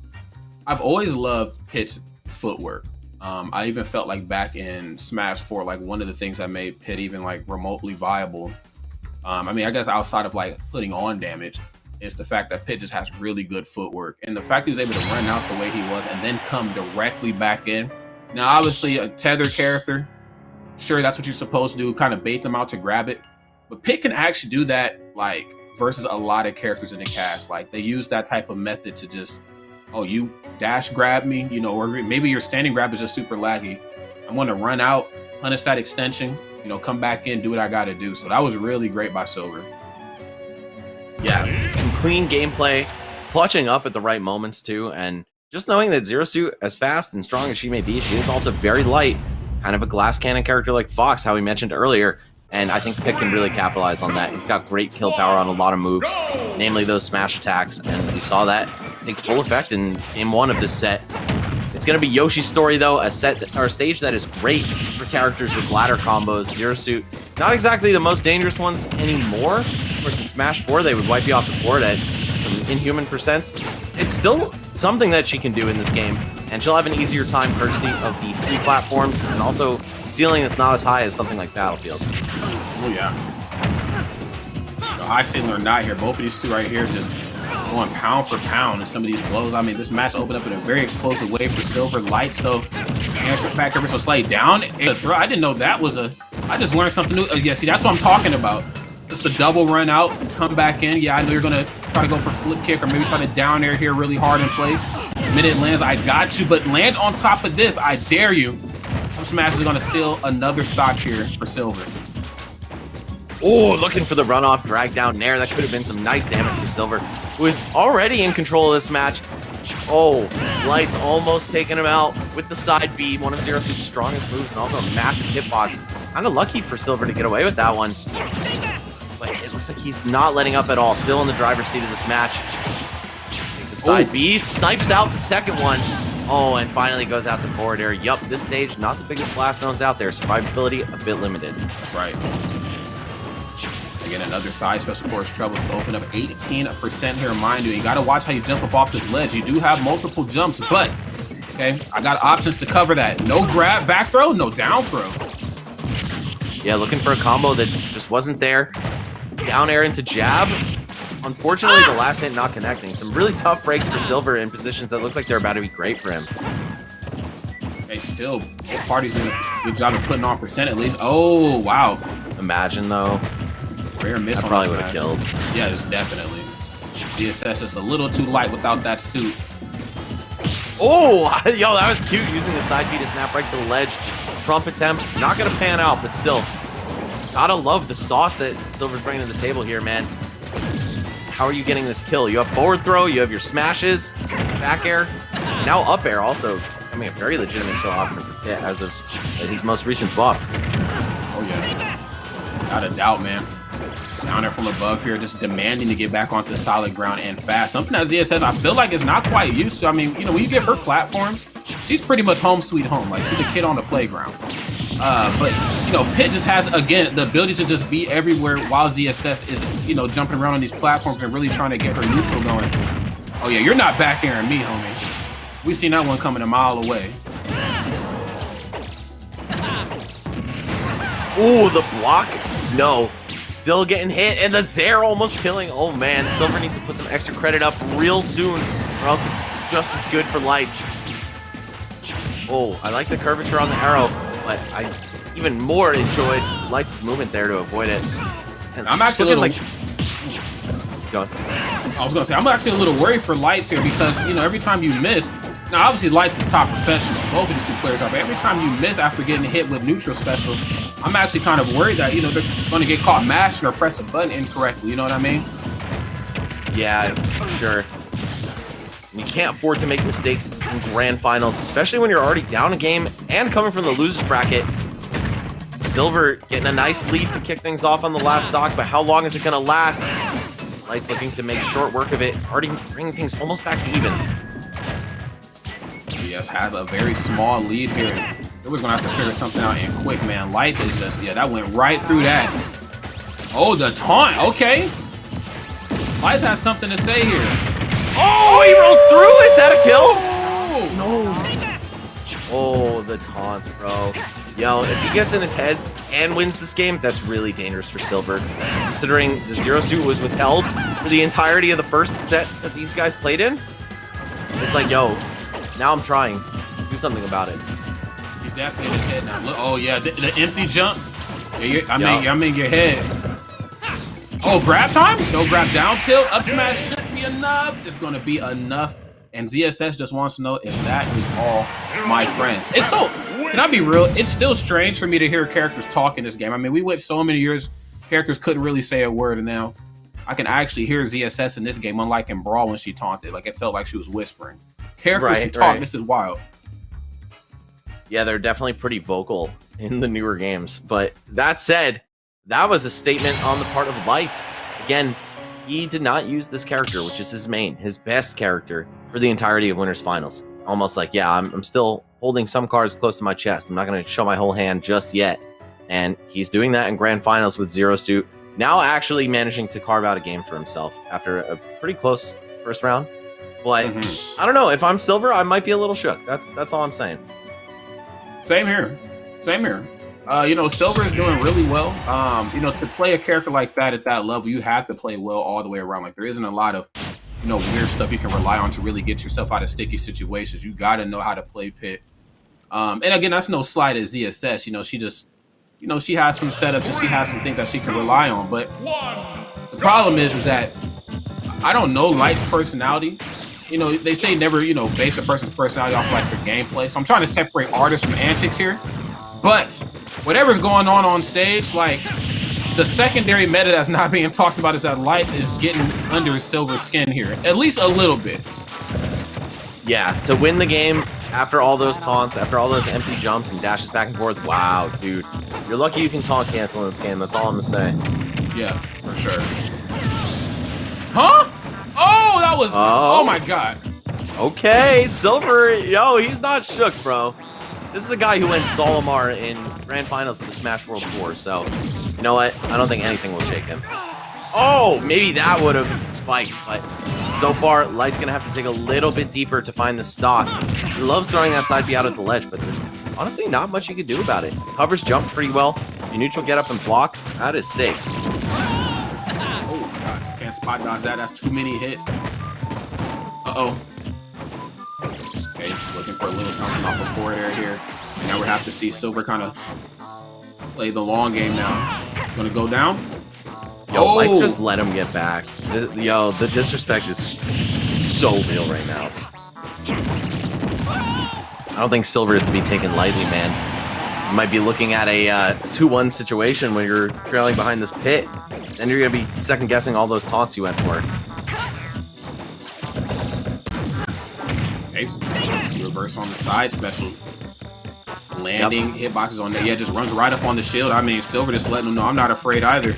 I've always loved Pit's footwork. I even felt like back in Smash 4, like one of the things that made Pit even like remotely viable. I mean, I guess outside of like putting on damage, is the fact that Pit just has really good footwork. And the fact he was able to run out the way he was and then come directly back in. Now, obviously, a tether character, sure, that's what you're supposed to do, kind of bait them out to grab it. But Pit can actually do that, like, versus a lot of characters in the cast. Like, they use that type of method to just, oh, you dash grab me, you know, or maybe your standing grab is just super laggy. I'm going to run out, punish that extension, you know, come back in, do what I got to do. So that was really great by Silver. Yeah, some clean gameplay, clutching up at the right moments too, and just knowing that Zero Suit, as fast and strong as she may be, she is also very light, kind of a glass cannon character like Fox, how we mentioned earlier, and I think Pit can really capitalize on that. He's got great kill power on a lot of moves, namely those smash attacks, and we saw that take full effect in game one of this set. It's going to be Yoshi's story, though, a stage that is great for characters with ladder combos. Zero Suit, not exactly the most dangerous ones anymore. Of course, in Smash 4, they would wipe you off the board at some inhuman percents. It's still something that she can do in this game, and she'll have an easier time courtesy of these key platforms, and also ceiling that's not as high as something like Battlefield. Oh, yeah. The high ceiling or not here, both of these two right here just going pound for pound in some of these blows. I mean, this match opened up in a very explosive way for Silver. Lights, though, answer back ever so slightly down. And throw. I didn't know that was a... I just learned something new. Yeah, see, that's what I'm talking about. Just the double run out, come back in. Yeah, I know you're going to try to go for flip kick or maybe try to down air here really hard in place. The minute it lands, I got you. But land on top of this, I dare you. Some smashes are going to steal another stock here for Silver. Oh, looking for the runoff, drag down nair. That could have been some nice damage for Silver, who is already in control of this match. Oh, Lights almost taking him out with the side B, one of Zero Suit's strongest moves, and also a massive hitbox. Kind of lucky for Silver to get away with that one. But it looks like he's not letting up at all. Still in the driver's seat of this match. Takes a side B, snipes out the second one. Oh, and finally goes out to forward air. Yup, this stage, not the biggest blast zones out there. Survivability a bit limited. That's right. Again, another side special force troubles to open up 18% here. Mind you, you got to watch how you jump up off this ledge. You do have multiple jumps, but okay, I got options to cover that. No grab, back throw, no down throw. Yeah, looking for a combo that just wasn't there. Down air into jab. Unfortunately, the last hit not connecting. Some really tough breaks for Silver in positions that look like they're about to be great for him. Okay, still, both parties doing a good job of putting on percent at least. Oh, wow. Imagine, though. Rare miss that on probably this would have match. killed. Yeah, it's definitely. DSS just a little too light without that suit. Oh, yo, that was cute, using the side B to snap right to the ledge. Trump attempt, not going to pan out, but still. Gotta love the sauce that Silver's bringing to the table here, man. How are you getting this kill? You have forward throw, you have your smashes, back air, now up air also becoming a very legitimate kill option for Pit as of his most recent buff. Oh, yeah. Without a doubt, man. Down there from above here, just demanding to get back onto solid ground and fast. Something that Zia says I feel like is not quite used to. I mean, you know, when you give her platforms, she's pretty much home sweet home. Like, she's a kid on the playground. But, you know, Pit just has, again, the ability to just be everywhere while ZSS is, you know, jumping around on these platforms and really trying to get her neutral going. Oh, yeah, you're not back airing me, homie. We seen that one coming a mile away. Ooh, the block? No. Still getting hit, and the Zare almost killing. Oh, man. Silver needs to put some extra credit up real soon, or else it's just as good for Lights. Oh, I like the curvature on the arrow, but I even more enjoyed Lights' movement there to avoid it. And I'm actually like... Go on. I was going to say, I'm actually a little worried for Lights here because, you know, every time you miss, now obviously Lights is top professional, both of these two players are, but every time you miss after getting hit with neutral special, I'm actually kind of worried that, you know, they're going to get caught mashing or press a button incorrectly, you know what I mean? Yeah, sure. And you can't afford to make mistakes in grand finals, especially when you're already down a game and coming from the losers bracket. Silver getting a nice lead to kick things off on the last stock, but how long is it going to last? Light's looking to make short work of it, already bringing things almost back to even. GS has a very small lead here. They was going to have to figure something out and quick, man. Lights is just, yeah, that went right through that. Oh, the taunt, okay. Lights has something to say here. Oh, he rolls through, is that a kill? No. Oh, the taunts, bro. Yo, if he gets in his head and wins this game, that's really dangerous for Silver. Considering the Zero Suit was withheld for the entirety of the first set that these guys played in, it's like, yo, now I'm trying. Do something about it. He's definitely in his head now. Look, oh, yeah, the empty jumps. Yeah, I'm in your head. Oh, grab time? No grab down tilt. Up smash shouldn't be enough. It's going to be enough. And ZSS just wants to know if that is all, my friends. It's so, can I be real? It's still strange for me to hear characters talk in this game. I mean, we went so many years, characters couldn't really say a word, and now I can actually hear ZSS in this game, unlike in Brawl when she taunted. Like, it felt like she was whispering. Characters can talk. Right. This is wild. Yeah, they're definitely pretty vocal in the newer games. But that said, that was a statement on the part of Light. Again, he did not use this character, which is his main, his best character, for the entirety of Winners Finals. Almost like, yeah, I'm still holding some cards close to my chest. I'm not going to show my whole hand just yet. And he's doing that in Grand Finals with Zero Suit. Now actually managing to carve out a game for himself after a pretty close first round. But I don't know. If I'm Silver, I might be a little shook. That's all I'm saying. Same here. Same here. You know, Silver is doing really well. You know, to play a character like that at that level, you have to play well all the way around. Like, there isn't a lot of, you know, weird stuff you can rely on to really get yourself out of sticky situations. You got to know how to play pit. And again, that's no slight at ZSS. You know, she just, you know, she has some setups and she has some things that she can rely on. But the problem is that I don't know Light's personality. You know, they say never, you know, base a person's personality off like their gameplay. So I'm trying to separate artists from antics here. But whatever's going on stage, like, the secondary meta that's not being talked about is that Lights is getting under Silver's skin here. At least a little bit. Yeah, to win the game after all those taunts, after all those empty jumps and dashes back and forth, wow, dude. You're lucky you can taunt cancel in this game. That's all I'm going to say. Yeah, for sure. Huh? Oh, that was... Oh, my God. Okay, Silver, yo, he's not shook, bro. This is a guy who went Solomar in Grand Finals of the Smash World Tour, so you know what? I don't think anything will shake him. Oh, maybe that would have spiked, but so far, Light's going to have to dig a little bit deeper to find the stock. He loves throwing that side B out at the ledge, but there's honestly not much you can do about it. Covers jump pretty well. You neutral get up and block. That is safe. Oh, gosh, can't spot dodge that. That's too many hits. Uh-oh. Okay, looking for a little something off of forward air here. Now we have to see Silver kind of play the long game now. Gonna go down. Yo, Light just let him get back. Yo, the disrespect is so real right now. I don't think Silver is to be taken lightly, man. You might be looking at a 2-1 situation when you're trailing behind this pit. Then you're gonna be second-guessing all those taunts you went for. Reverse on the side special. Landing hitboxes on there. Yeah, just runs right up on the shield. I mean, Silver just letting them know I'm not afraid either.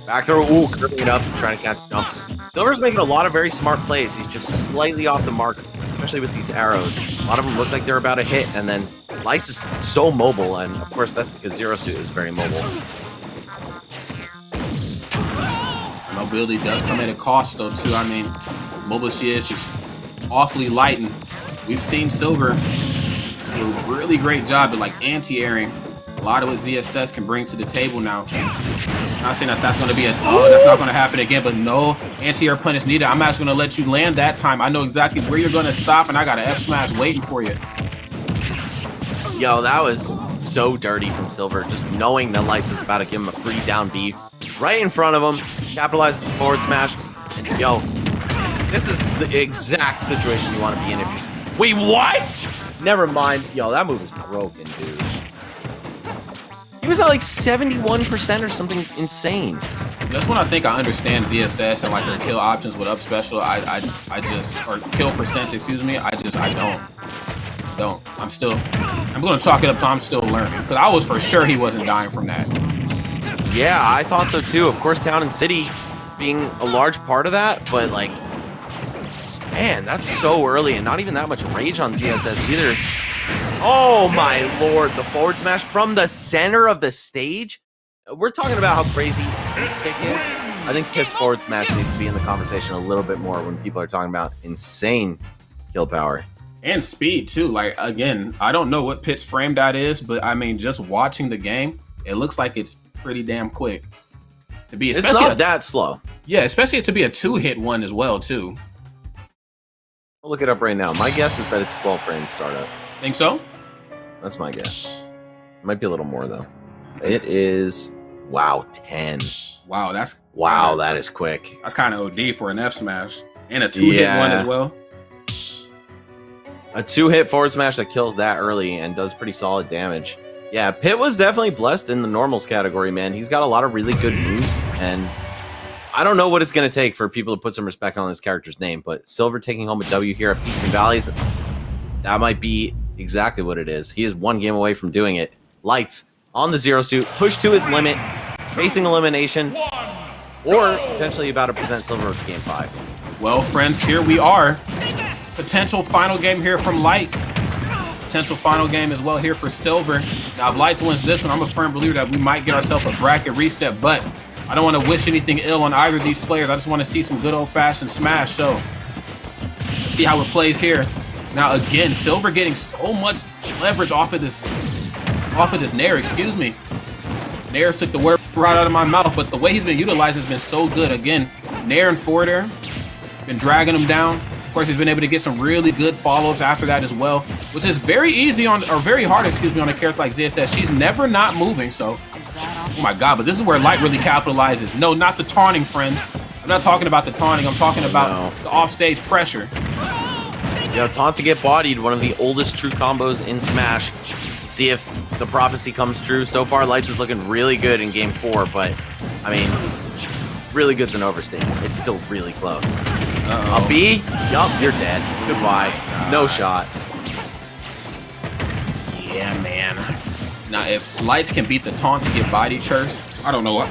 Back throw. Ooh, curving it up, trying to catch the jump. Silver's making a lot of very smart plays. He's just slightly off the mark, especially with these arrows. A lot of them look like they're about to hit, and then Lights is so mobile, and of course that's because Zero Suit is very mobile. Mobility does come at a cost, though, too. I mean, mobile she is, she's awfully light, and we've seen Silver do a really great job at, like, anti-airing a lot of what ZSS can bring to the table now. I'm not saying that that's going to be that's not going to happen again, but no anti-air punish needed. I'm actually going to let you land that time. I know exactly where you're going to stop, and I got an F smash waiting for you. Yo, that was so dirty from Silver, just knowing that Lights was about to give him a free down B right in front of him, capitalizes the forward smash, and yo, this is the exact situation you want to be in if you're... Wait, what? Never mind. Yo, that move is broken, dude. He was at like 71% or something insane. That's when I think I understand ZSS and like their kill options with up special. I just, or kill percents, excuse me. I don't. I'm gonna chalk it up to I'm still learning. Because I was for sure he wasn't dying from that. Yeah, I thought so too. Of course, Town and City being a large part of that, but like, man, that's so early and not even that much rage on ZSS either. Oh my lord, the forward smash from the center of the stage? We're talking about how crazy this kick is. I think Pip's forward smash needs to be in the conversation a little bit more when people are talking about insane kill power. And speed too. Like, again, I don't know what Pit's frame that is, but I mean, just watching the game, it looks like it's pretty damn quick. To be, It's not that slow. Yeah, especially to be a 2-hit one as well too. I'll look it up right now. My guess is that it's 12 frames startup. Think so? That's my guess. It might be a little more though. It is, wow, 10. Wow, that is quick. That's kind of OD for an F smash. And a 2-hit one as well. A 2-hit forward smash that kills that early and does pretty solid damage. Yeah, Pit was definitely blessed in the normals category, man. He's got a lot of really good moves, and I don't know what it's going to take for people to put some respect on this character's name, but Silver taking home a W here at Peaks and Valleys, that might be exactly what it is. He is one game away from doing it. Lights on the zero suit, pushed to his limit, facing elimination, or potentially about to present Silver with game 5. Well, friends, here we are. Potential final game here from Lights. Potential final game as well here for Silver. Now, if Lights wins this one, I'm a firm believer that we might get ourselves a bracket reset, but I don't want to wish anything ill on either of these players. I just want to see some good old-fashioned smash, so let's see how it plays here. Now, again, Silver getting so much leverage off of this Nair, excuse me. Nair took the word right out of my mouth, but the way he's been utilized has been so good. Again, Nair and forward air, been dragging him down. Of course, he's been able to get some really good follow-ups after that as well, which is very easy on, or very hard, excuse me, on a character like ZSS. She's never not moving, so, oh my god, but this is where Light really capitalizes. No, not the taunting, friends. I'm not talking about the taunting, I'm talking about the offstage pressure. You know, taunt to get bodied, one of the oldest true combos in Smash. See if the prophecy comes true. So far, Lights is looking really good in game 4, but, I mean, really good's an overstatement. It's still really close. A B? Yup, you're dead. Goodbye. No shot. Yeah, man. Now, if Lights can beat the taunt to get body curse, I don't know what.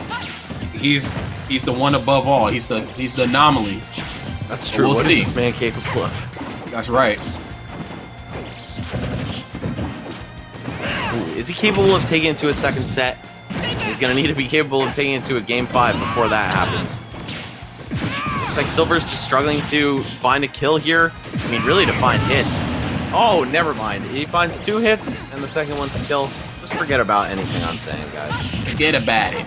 He's the one above all. He's the anomaly. That's true. We'll what see. Is this man capable of? That's right. Ooh, is he capable of taking it to a second set? He's going to need to be capable of taking it to a game 5 before that happens. Looks like Silver's just struggling to find a kill here. I mean, really to find hits. Oh, never mind. He finds 2 hits, and the second one's a kill. Just forget about anything I'm saying, guys. Forget about it.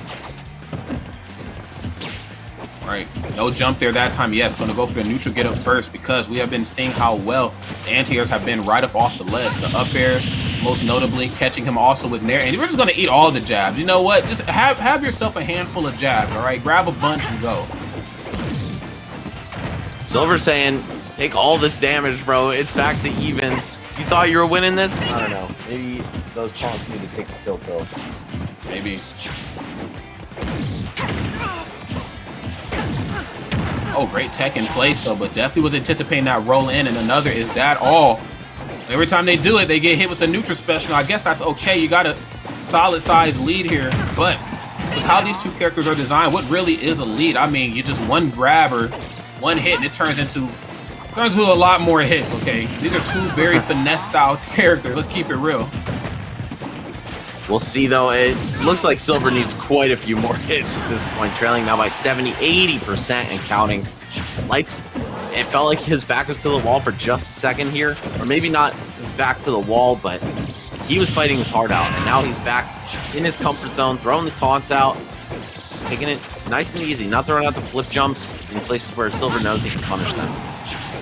All right, no jump there that time. Yes, going to go for the neutral get up first because we have been seeing how well the anti-airs have been right up off the ledge. The up airs, most notably, catching him also with Nair. And we're just going to eat all the jabs. You know what? Just have yourself a handful of jabs, all right? Grab a bunch and go. Silver saying, take all this damage, bro. It's back to even. You thought you were winning this? I don't know. Maybe those taunts need to take the kill pill. Maybe. Oh, great tech in place, though, but definitely was anticipating that roll in, and another is that all. Every time they do it, they get hit with the neutral special. I guess that's okay. You got a solid size lead here, but with how these two characters are designed, what really is a lead? I mean, you just one grab or one hit, and it turns into a lot more hits, okay? These are two very finesse-style characters. Let's keep it real. We'll see, though. It looks like Silver needs quite a few more hits at this point, trailing now by 70, 80% and counting. Lights, it felt like his back was to the wall for just a second here. Or maybe not his back to the wall, but he was fighting his heart out. And now he's back in his comfort zone, throwing the taunts out, taking it nice and easy, not throwing out the flip jumps in places where Silver knows he can punish them.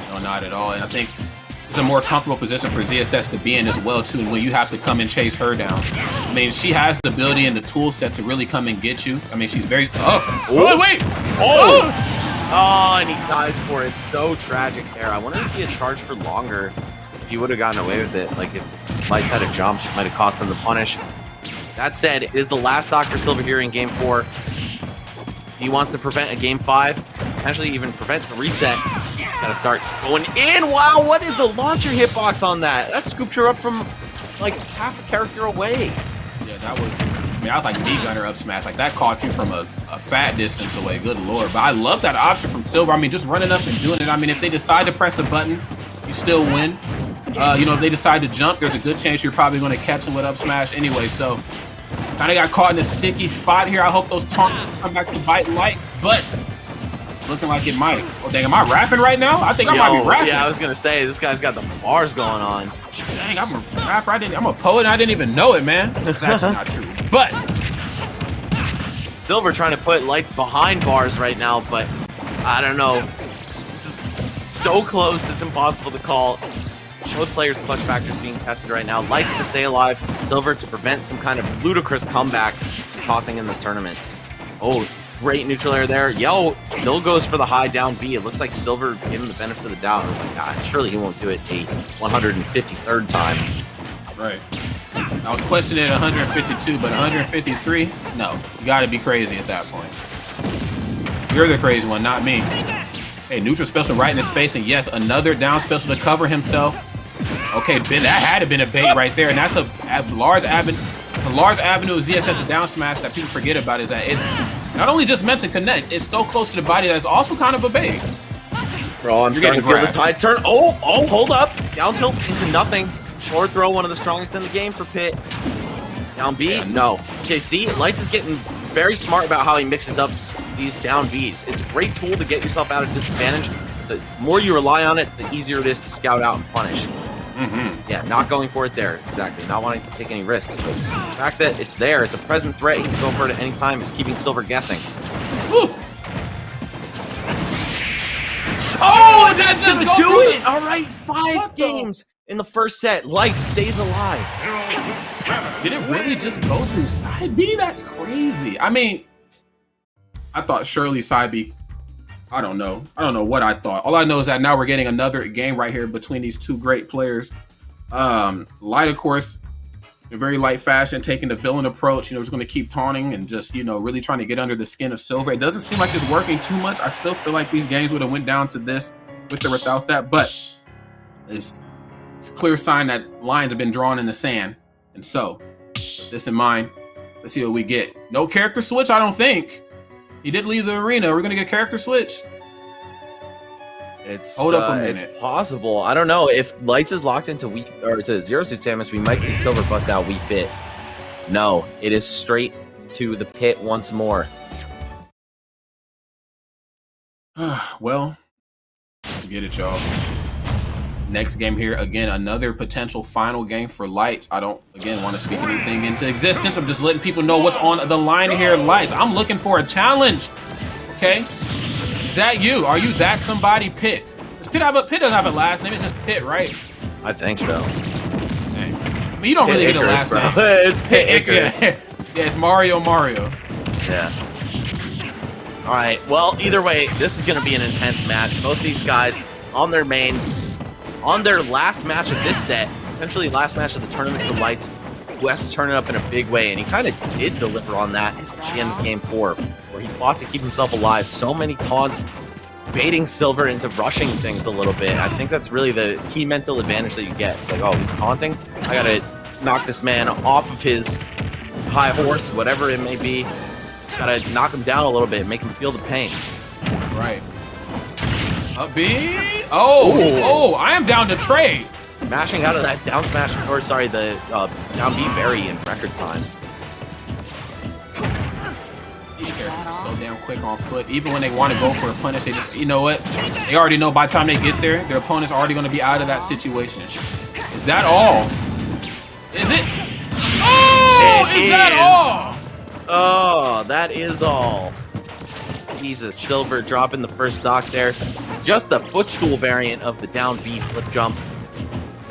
No, not at all. And I think it's a more comfortable position for ZSS to be in as well, too, when you have to come and chase her down. I mean, she has the ability and the tool set to really come and get you. I mean, she's very... Oh, wait! Oh, and he dies for it. So tragic there. I wonder if he had charged for longer, if he would have gotten away with it. Like, if Lights had a jump, it might have cost him the punish. That said, it is the last Dr. Silver here in Game 4. He wants to prevent a Game 5, potentially even prevent the reset. Gotta start going in. Wow, what is the launcher hitbox on that? That scooped her up from like half a character away. Yeah, that was, I mean, that was like knee gunner up smash. Like that caught you from a fat distance away. Good lord. But I love that option from Silver. I mean, just running up and doing it. I mean, if they decide to press a button, you still win. You know, if they decide to jump, there's a good chance you're probably going to catch them with up smash anyway. So kind of got caught in a sticky spot here. I hope those taunts come back to bite Light, but looking like it might. Oh, dang, am I rapping right now? I think I might be rapping. Yeah, I was going to say, this guy's got the bars going on. Dang, I'm a rapper. I'm a poet and I didn't even know it, man. That's actually not true. But Silver trying to put Lights behind bars right now, but I don't know. This is so close, it's impossible to call. Both players' clutch factors being tested right now. Lights to stay alive, Silver to prevent some kind of ludicrous comeback tossing in this tournament. Oh, great neutral air there. Yo, still goes for the high down B. It looks like Silver gave him the benefit of the doubt. I was like, God, surely he won't do it a 153rd time. Right. I was questioning 152, but 153? No, you gotta be crazy at that point. You're the crazy one, not me. Hey, neutral special right in his face, and yes, another down special to cover himself. Okay, that had to been a bait right there, and that's a large avenue. It's a large avenue of ZSS to down smash that people forget about. Is that it's not only just meant to connect, it's so close to the body that it's also kind of a bait. Bro, I'm starting to feel the tide turn. Oh, hold up. Down tilt into nothing. Short throw, one of the strongest in the game for Pit. Down B? No. Okay, see, Lights is getting very smart about how he mixes up these down Bs. It's a great tool to get yourself out of disadvantage. The more you rely on it, the easier it is to scout out and punish. Yeah, not going for it there. Exactly. Not wanting to take any risks. But the fact that it's there, it's a present threat, he can go for it at any time, is keeping Silver guessing. Woo! Oh, and that just do it! All right, 5 games in the first set. Light stays alive. Did it really just go through side B? That's crazy. I mean, I thought surely side B. I don't know what I thought. All I know is that now we're getting another game right here between these two great players. Light, of course, in very light fashion, taking the villain approach. You know, just going to keep taunting and just, you know, really trying to get under the skin of Silver. It doesn't seem like it's working too much. I still feel like these games would have went down to this with or without that, but it's a clear sign that lines have been drawn in the sand. And so, with this in mind, let's see what we get. No character switch, I don't think. He did leave the arena. We're gonna get a character switch. Hold up a minute. It's possible. I don't know if Lights is locked into to Zero Suit Samus. We might see Silver bust out Wii Fit. No, it is straight to the pit once more. Well, let's get it, y'all. Next game here, again, another potential final game for Lights. I don't, again, want to speak anything into existence. I'm just letting people know what's on the line here, Lights. I'm looking for a challenge, okay? Is that you? Are you that somebody, Pit? Does Pit doesn't have a last name. It's just Pit, right? I think so. Dang. I mean, you don't really Pit get a last Icarus, name. It's Pit Icarus. Yeah, it's Mario. Yeah. All right, well, either way, this is going to be an intense match. Both these guys on their main, on their last match of this set, potentially last match of the tournament for Lights, West turned it up in a big way, and he kind of did deliver on that at the end of Game 4, where he fought to keep himself alive. So many taunts, baiting Silver into rushing things a little bit. I think that's really the key mental advantage that you get. It's like, oh, he's taunting? I got to knock this man off of his high horse, whatever it may be. Got to knock him down a little bit, make him feel the pain. That's right. Up B. Oh, I am down to trade. Mashing out of that down smash, or sorry, the down B berry in record time. These characters are so damn quick on foot. Even when they want to go for a punish, they just, you know what? They already know by the time they get there, their opponent's already going to be out of that situation. Is that all? Is it? Oh, is that all? Oh, that is all. Jesus, Silver dropping the first stock there. Just the footstool variant of the down B flip jump.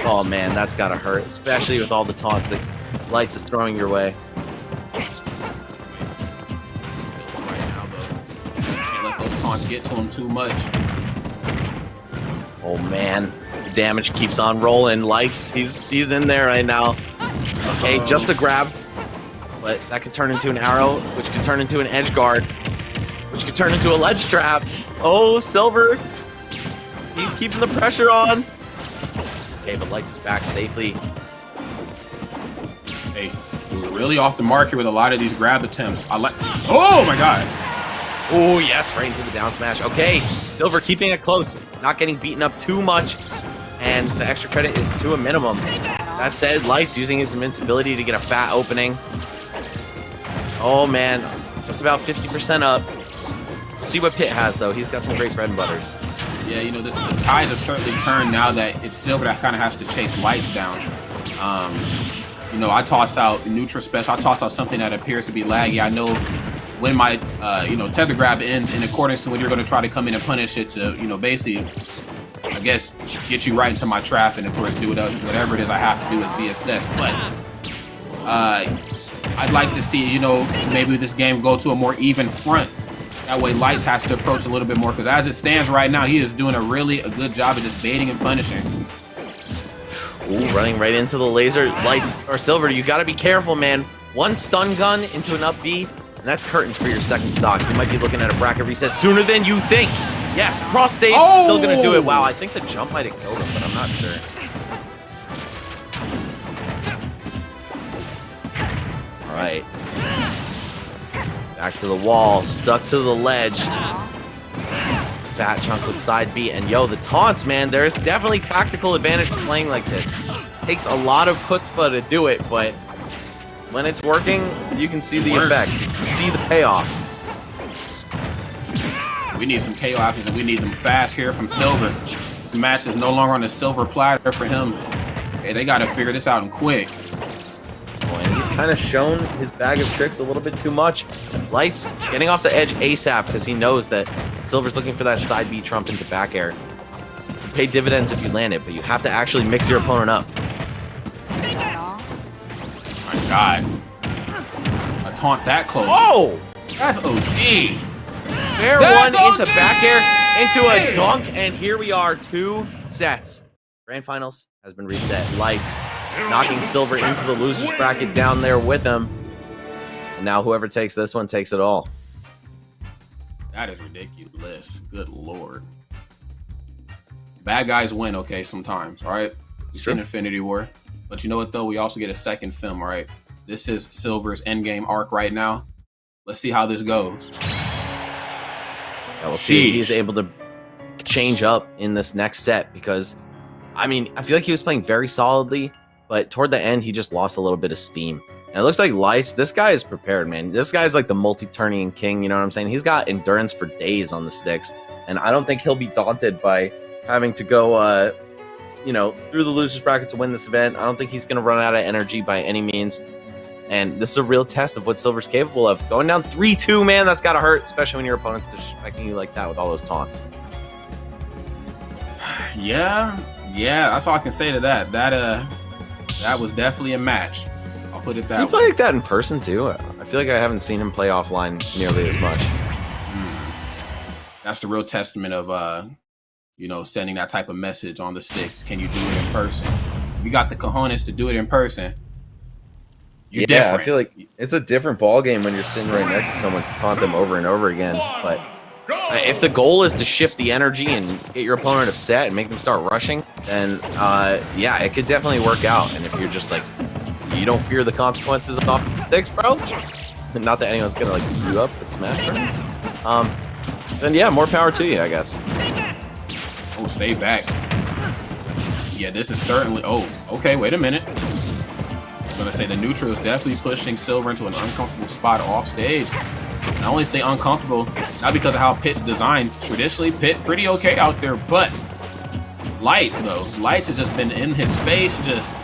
Oh man, that's gotta hurt, especially with all the taunts that Lights is throwing your way. Right now, though, can't let those taunts get to him too much. Oh man, the damage keeps on rolling. Lights, he's in there right now. Okay, just a grab. but that could turn into an arrow, which could turn into an edge guard, which could turn into a ledge trap. Oh, Silver. He's keeping the pressure on. Okay, but Lights is back safely. Hey, we're really off the mark here with a lot of these grab attempts. Oh my god. Oh, yes, right into the down smash. Okay, Silver keeping it close, not getting beaten up too much, and the extra credit is to a minimum. That said, Lights using his invincibility to get a fat opening. Oh, man, just about 50% up. We'll see what Pit has, though. He's got some great bread and butters. Yeah, you know, the tides have certainly turned now that it's Silver that kind of has to chase Lights down. You know, I toss out neutral special. I toss out something that appears to be laggy. I know when my, you know, tether grab ends in accordance to when you're going to try to come in and punish it to, you know, basically, I guess, get you right into my trap and, of course, do whatever it is I have to do with ZSS. But I'd like to see, you know, maybe this game go to a more even front. That way Lights has to approach a little bit more, because as it stands right now, he is doing a good job of just baiting and punishing. Ooh, running right into the laser. Lights or Silver, you got to be careful, man. One stun gun into an up B, and that's curtains for your second stock. You might be looking at a bracket reset sooner than you think. Yes, cross stage, still going to do it. Wow, I think the jump might have killed him, but I'm not sure. All right. Back to the wall, stuck to the ledge. Fat chunk with side B, and yo, the taunts, man, there's definitely tactical advantage to playing like this. Takes a lot of chutzpah to do it, but when it's working, you can see the effects, you can see the payoff. We need some KO options, and we need them fast here from Silver. This match is no longer on the silver platter for him. Hey, they got to figure this out and quick. Oh, and he's kind of shown his bag of tricks a little bit too much. Lights getting off the edge ASAP because he knows that Silver's looking for that side B trump into back air. You pay dividends if you land it, but you have to actually mix your opponent up. My god. A taunt that close. Oh! That's OD. Fair one into back air, into a dunk, and here we are, 2 sets. Grand Finals has been reset. Lights knocking Silver into the loser's bracket down there with him. And now whoever takes this one takes it all. That is ridiculous. Good lord. Bad guys win, okay, sometimes, all right? We've seen Infinity War. But you know what, though? We also get a second film, all right? This is Silver's endgame arc right now. Let's see how this goes. Yeah, we'll see if he's able to change up in this next set because, I mean, I feel like he was playing very solidly, but toward the end, he just lost a little bit of steam. And it looks like Lights, this guy is prepared, man. This guy's like the multi-turning king, you know what I'm saying? He's got endurance for days on the sticks, and I don't think he'll be daunted by having to go, you know, through the loser's bracket to win this event. I don't think he's going to run out of energy by any means. And this is a real test of what Silver's capable of. Going down 3-2, man, that's got to hurt, especially when your opponent's disrespecting you like that with all those taunts. Yeah, that's all I can say to that. That was definitely a match. I'll put it that way. Does he play like that in person, too? I feel like I haven't seen him play offline nearly as much. That's the real testament of, you know, sending that type of message on the sticks. Can you do it in person? You got the cojones to do it in person. You're different. I feel like it's a different ball game when you're sitting right next to someone to taunt them over and over again. But if the goal is to shift the energy and get your opponent upset and make them start rushing, then yeah, it could definitely work out. And if you're just like, you don't fear the consequences of off the sticks, bro, not that anyone's gonna like beat you up with smash burns, then yeah, more power to you, I guess. Oh, stay back. Yeah, this is certainly. Oh, okay. Wait a minute. I was gonna say the neutral is definitely pushing Silver into an uncomfortable spot off stage. And I only say uncomfortable not because of how Pit's designed. Traditionally, Pit pretty okay out there, but Lights though, Lights has just been in his face. Just,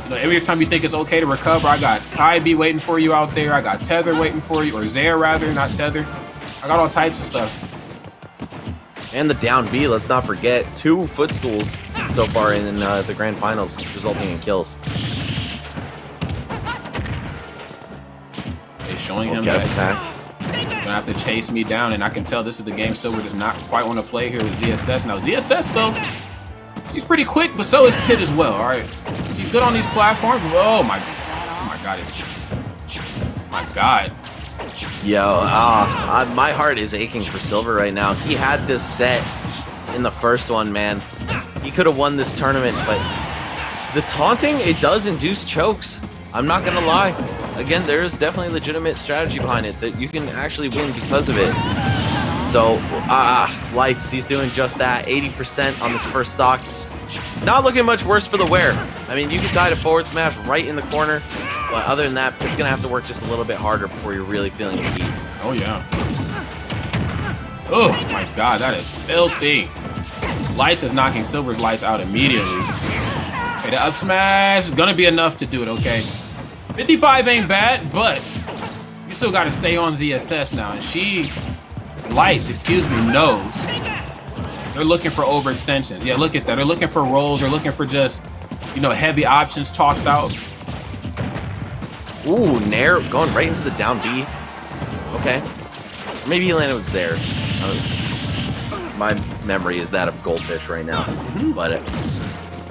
you know, every time you think it's okay to recover, I got side B waiting for you out there. I got tether waiting for you, or Zaire rather, not tether. I got all types of stuff. And the down B, let's not forget, 2 footstools so far in the Grand Finals, resulting in kills. They're showing him that you're gonna have to chase me down, and I can tell this is the game Silver does not quite want to play here with ZSS. Now ZSS though, she's pretty quick, but so is Pit as well. All right, she's good on these platforms. Oh my god, My God. Yo, my heart is aching for Silver right now. He had this set in the first one, man. He could have won this tournament, but the taunting, it does induce chokes. I'm not gonna lie. Again, there is definitely legitimate strategy behind it that you can actually win because of it. So, Lights, he's doing just that. 80% on this first stock. Not looking much worse for the wear. I mean, you can die to forward smash right in the corner, but other than that, it's gonna have to work just a little bit harder before you're really feeling the heat. Oh, yeah. Oh, my God, that is filthy. Lights is knocking Silver's lights out immediately. Okay, the up smash is gonna be enough to do it, okay? 55 ain't bad, but you still gotta stay on ZSS now, and Lights, excuse me, knows. They're looking for overextensions. Yeah, look at that. They're looking for rolls. They're looking for just, heavy options tossed out. Ooh, Nair going right into the down B. Okay. Or maybe he landed with Zair. My memory is that of Goldfish right now. But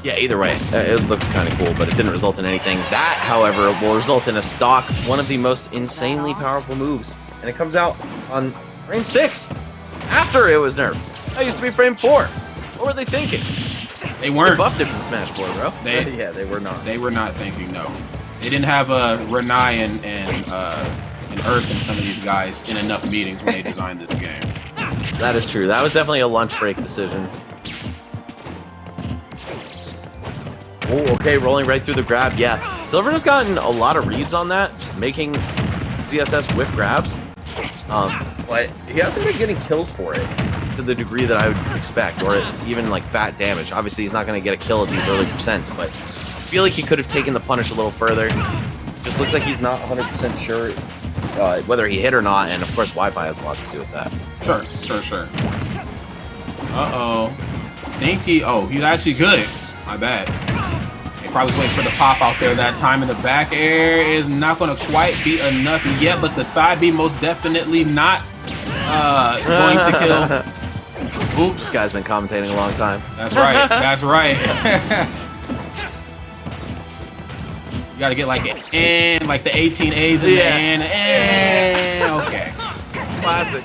yeah, either way, it looked kind of cool, but it didn't result in anything. That, however, will result in a stock, one of the most insanely powerful moves. And it comes out on frame 6, after it was nerfed. That used to be frame 4. What were they thinking? They weren't. They buffed it from Smash 4, bro. Yeah, they were not. They were not thinking, no. They didn't have Renai and Earth and some of these guys in enough meetings when they designed this game. That is true. That was definitely a lunch break decision. Oh, okay, rolling right through the grab. Yeah, Silver has gotten a lot of reads on that, just making ZSS whiff grabs. But he hasn't been getting kills for it to the degree that I would expect, or even like fat damage. Obviously, he's not going to get a kill at these early percents, but I feel like he could have taken the punish a little further. Just looks like he's not 100% sure whether he hit or not, and of course, Wi-Fi has a lot to do with that. Sure. Uh-oh. Stinky. Oh, he's actually good. My bad. They probably was waiting for the pop out there that time, and the back air is not going to quite be enough yet, but the side B most definitely not going to kill. Oops. This guy's been commentating a long time. That's right. That's right. You got to get like an N, like the 18 A's in the N. Okay. Classic.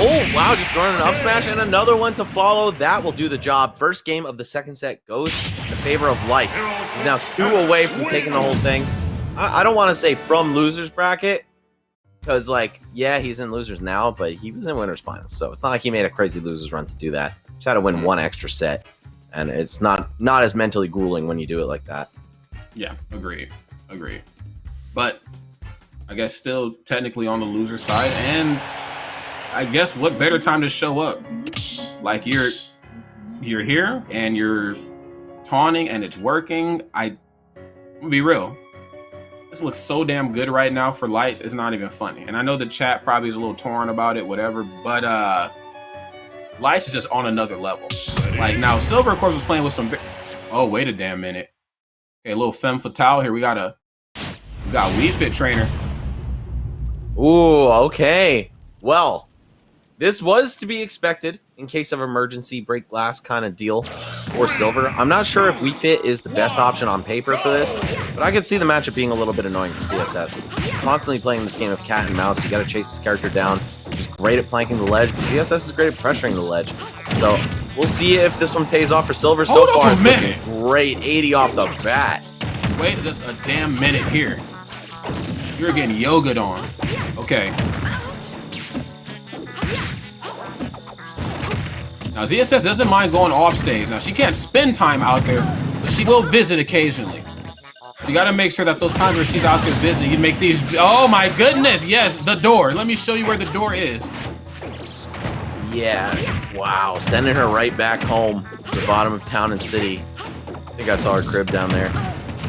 Oh, wow, just throwing an up smash and another one to follow. That will do the job. First game of the second set goes in favor of Lights. He's now 2 away from taking the whole thing. I don't want to say from loser's bracket, because, yeah, he's in losers now, but he was in winners finals, so it's not like he made a crazy losers run to do that. Just had to win one extra set, and it's not as mentally grueling when you do it like that. Yeah, agreed. But I guess still technically on the loser side, and I guess what better time to show up? Like you're here and you're taunting and it's working. I'm gonna be real. This looks so damn good right now for Lights. It's not even funny. And I know the chat probably is a little torn about it, whatever, but Lights is just on another level. Like now Silver of course was playing with some oh, wait a damn minute. Okay, a little femme fatale here. We got Wii Fit trainer. Ooh, okay. Well, this was to be expected in case of emergency break glass kind of deal for Silver. I'm not sure if Wii Fit is the best option on paper for this, but I could see the matchup being a little bit annoying for ZSS. He's constantly playing this game of cat and mouse. You got to chase his character down. He's great at planking the ledge, but ZSS is great at pressuring the ledge. So we'll see if this one pays off for Silver. So far, it's looking great. 80 off the bat. Wait just a damn minute here. You're getting yogaed on. Okay. Now, ZSS doesn't mind going off stage. Now, she can't spend time out there, but she will visit occasionally. You got to make sure that those times where she's out there visiting, you make these... Oh, my goodness. Yes, the door. Let me show you where the door is. Yeah. Wow. Sending her right back home to the bottom of town and city. I think I saw her crib down there.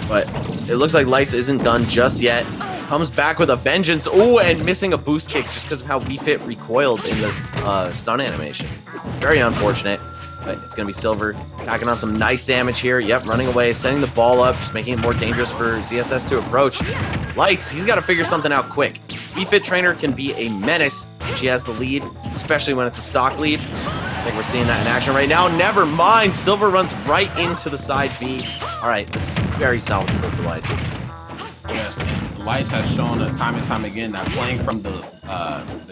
But it looks like Lights isn't done just yet. Comes back with a vengeance. Oh, and missing a boost kick just because of how Wii Fit recoiled in this stun animation. Very unfortunate, but it's going to be Silver packing on some nice damage here. Yep, running away, sending the ball up, just making it more dangerous for ZSS to approach. Lights, he's got to figure something out quick. Wii Fit trainer can be a menace if she has the lead, especially when it's a stock lead. I think we're seeing that in action right now. Never mind. Silver runs right into the side B. All right, this is very salvageable for Lights. Yes. Lights has shown time and time again that playing from the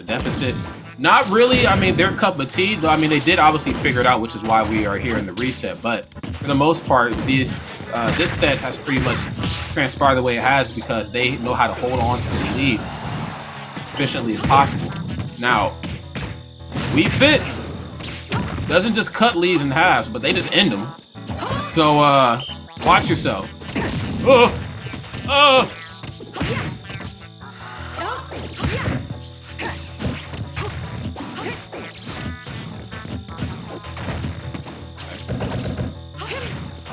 deficit, not really. I mean, their cup of tea. Though I mean, they did obviously figure it out, which is why we are here in the reset. But for the most part, this set has pretty much transpired the way it has because they know how to hold on to the lead efficiently as possible. Now, We Fit doesn't just cut leads in halves, but they just end them. So watch yourself.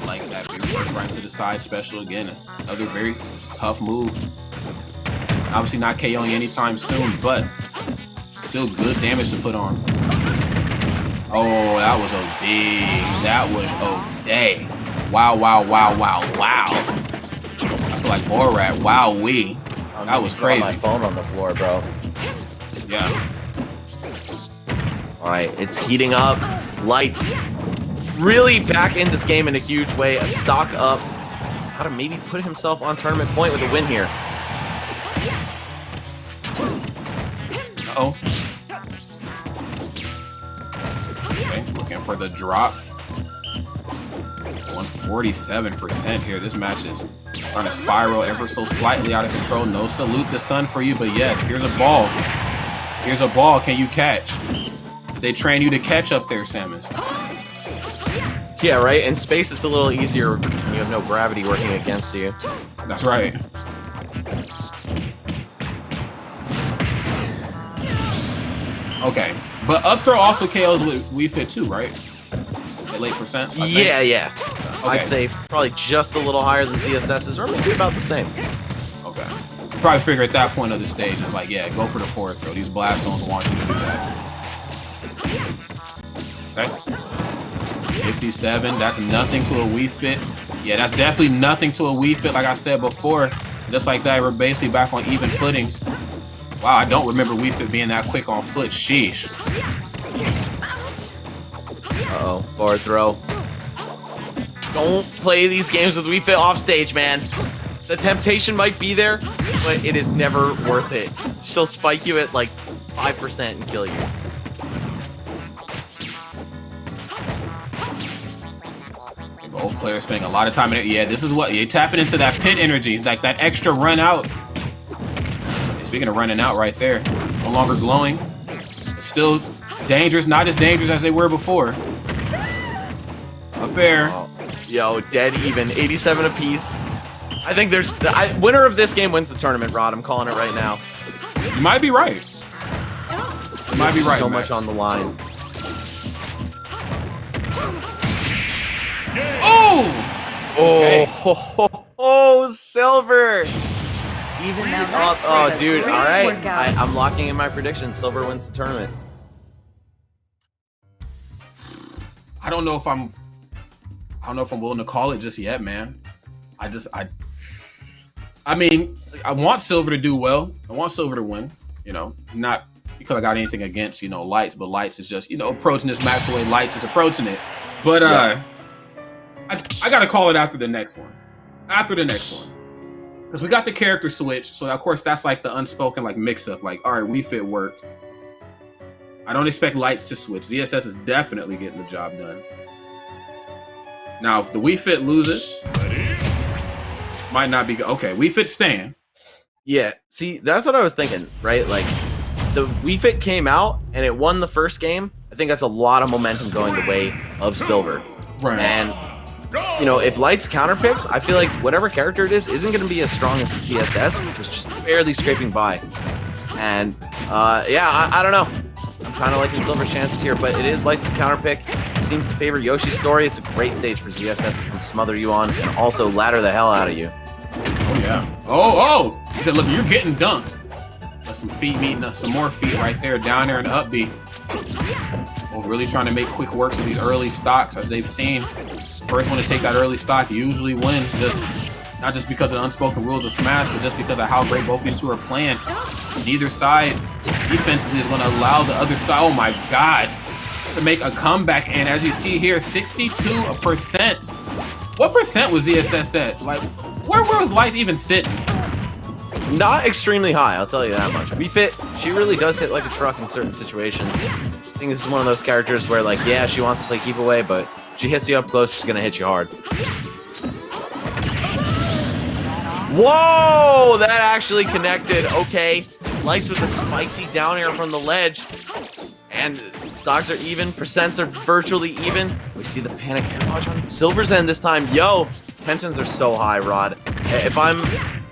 Like that, we work right into the side special again. Another very tough move. Obviously not KOing anytime soon, but still good damage to put on. Oh, that was OD. That was OD. Wow, wow, wow, wow, wow. I feel like Borat. Wowee. That was crazy. My phone on the floor, bro. Yeah. All right, it's heating up. Lights really back in this game in a huge way. A stock up. How to maybe put himself on tournament point with a win here. Uh-oh. Okay, looking for the drop. 147% here. This match is trying to spiral ever so slightly out of control. No salute the sun for you, but yes, here's a ball. Here's a ball. Can you catch? They train you to catch up there, Samus. Yeah, right? In space, it's a little easier when you have no gravity working against you. That's right. Okay, but up throw also KOs with Wii Fit too, right? At late percent. Yeah, yeah. Okay. I'd say probably just a little higher than ZSS's, or maybe about the same. Okay. You probably figure at that point of the stage, it's like, yeah, go for the forward throw. These blast zones want you to do that. Okay. 57. That's nothing to a Wii Fit. Yeah, that's definitely nothing to a Wii Fit. Like I said before, just like that, we're basically back on even footings. Wow, I don't remember Wii Fit being that quick on foot. Sheesh. Uh-oh, forward throw. Don't play these games with Wii Fit off stage, man. The temptation might be there, but it is never worth it. She'll spike you at like 5% and kill you. Both players spending a lot of time in it. Yeah, this is what you're tapping into, that pit energy, like that extra run out. Speaking of running out right there, no longer glowing. It's still dangerous, not as dangerous as they were before. Up there. Oh, yo, dead even, 87 apiece. I think there's winner of this game wins the tournament, Rod. I'm calling it right now. You might be right. You might be right. So Max. much on the line. Oh! Okay. Okay. Oh, Silver! Evens it up. Oh, dude. All right. I'm locking in my prediction. Silver wins the tournament. I don't know if I'm willing to call it just yet, man. I mean, I want Silver to do well. I want Silver to win, you know, not because I got anything against, you know, Lights, but Lights is just, you know, approaching this match the way Lights is approaching it. But I got to call it after the next one. After the next one. Because we got the character switch, so of course that's like the unspoken like mix-up. Like, all right, Wii Fit worked. I don't expect Lights to switch. ZSS is definitely getting the job done. Now, if the Wii Fit loses, might not be okay. Wii Fit staying. Yeah, see, that's what I was thinking, right? Like, the Wii Fit came out and it won the first game. I think that's a lot of momentum going the way of Silver. Right. And, you know, if Lights counterpicks, I feel like whatever character it is isn't going to be as strong as the CSS, which was just barely scraping by. And, yeah, I don't know. I'm kind of liking Silver's chances here, but it is Lights' counterpick. It seems to favor Yoshi's story. It's a great stage for ZSS to come smother you on and also ladder the hell out of you. Oh, yeah. Oh! He said, look, you're getting dunked. That's some feet meeting some more feet right there, down there in the up B. Both really trying to make quick works of these early stocks, as they've seen. First one to take that early stock usually wins, not just because of the unspoken rules of Smash, but just because of how great both these two are playing. Neither side defensively is going to allow the other side, oh my god, to make a comeback. And as you see here, 62%. What percent was ZSS at? Like, where was Lights even sitting? Not extremely high, I'll tell you that much. We Fit, she really does hit like a truck in certain situations. I think this is one of those characters where, like, yeah, she wants to play keep away, but if she hits you up close, she's gonna hit you hard. Whoa! That actually connected. Okay. Lights with a spicy down air from the ledge. And stocks are even. Percents are virtually even. We see the panic air dodge on Silver's end this time. Yo! Tensions are so high, Rod. If I'm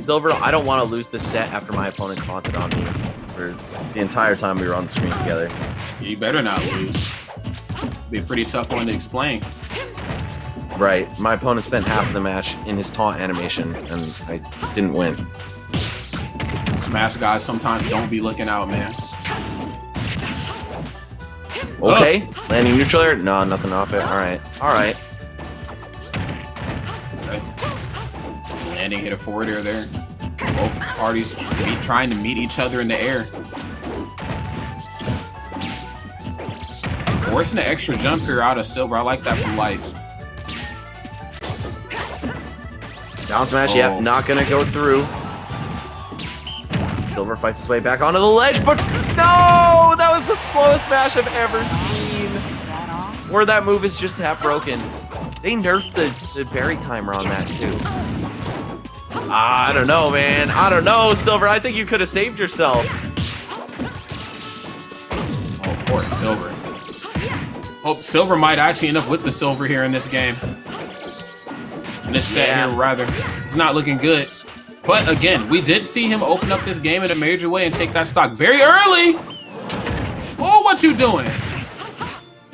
Silver, I don't want to lose this set after my opponent taunted on me for the entire time we were on the screen together. You better not lose. Be a pretty tough one to explain. Right. My opponent spent half of the match in his taunt animation, and I didn't win. Smash guys sometimes don't be looking out, man. Okay. Landing neutral air? No, nothing off it. Alright. Alright. Okay. Landing hit a forward air there. Both parties trying to meet each other in the air. Forcing an extra jump here out of Silver. I like that from Lights. Down smash, yep, not gonna go through. Silver fights his way back onto the ledge, but no! That was the slowest smash I've ever seen. Or that move is just that broken. They nerfed the berry timer on that too. I don't know, man. I don't know, Silver. I think you could have saved yourself. Oh, poor Silver. Hope Silver might actually end up with the silver here in this game. In this set here, rather. It's not looking good. But again, we did see him open up this game in a major way and take that stock very early. Oh, what you doing?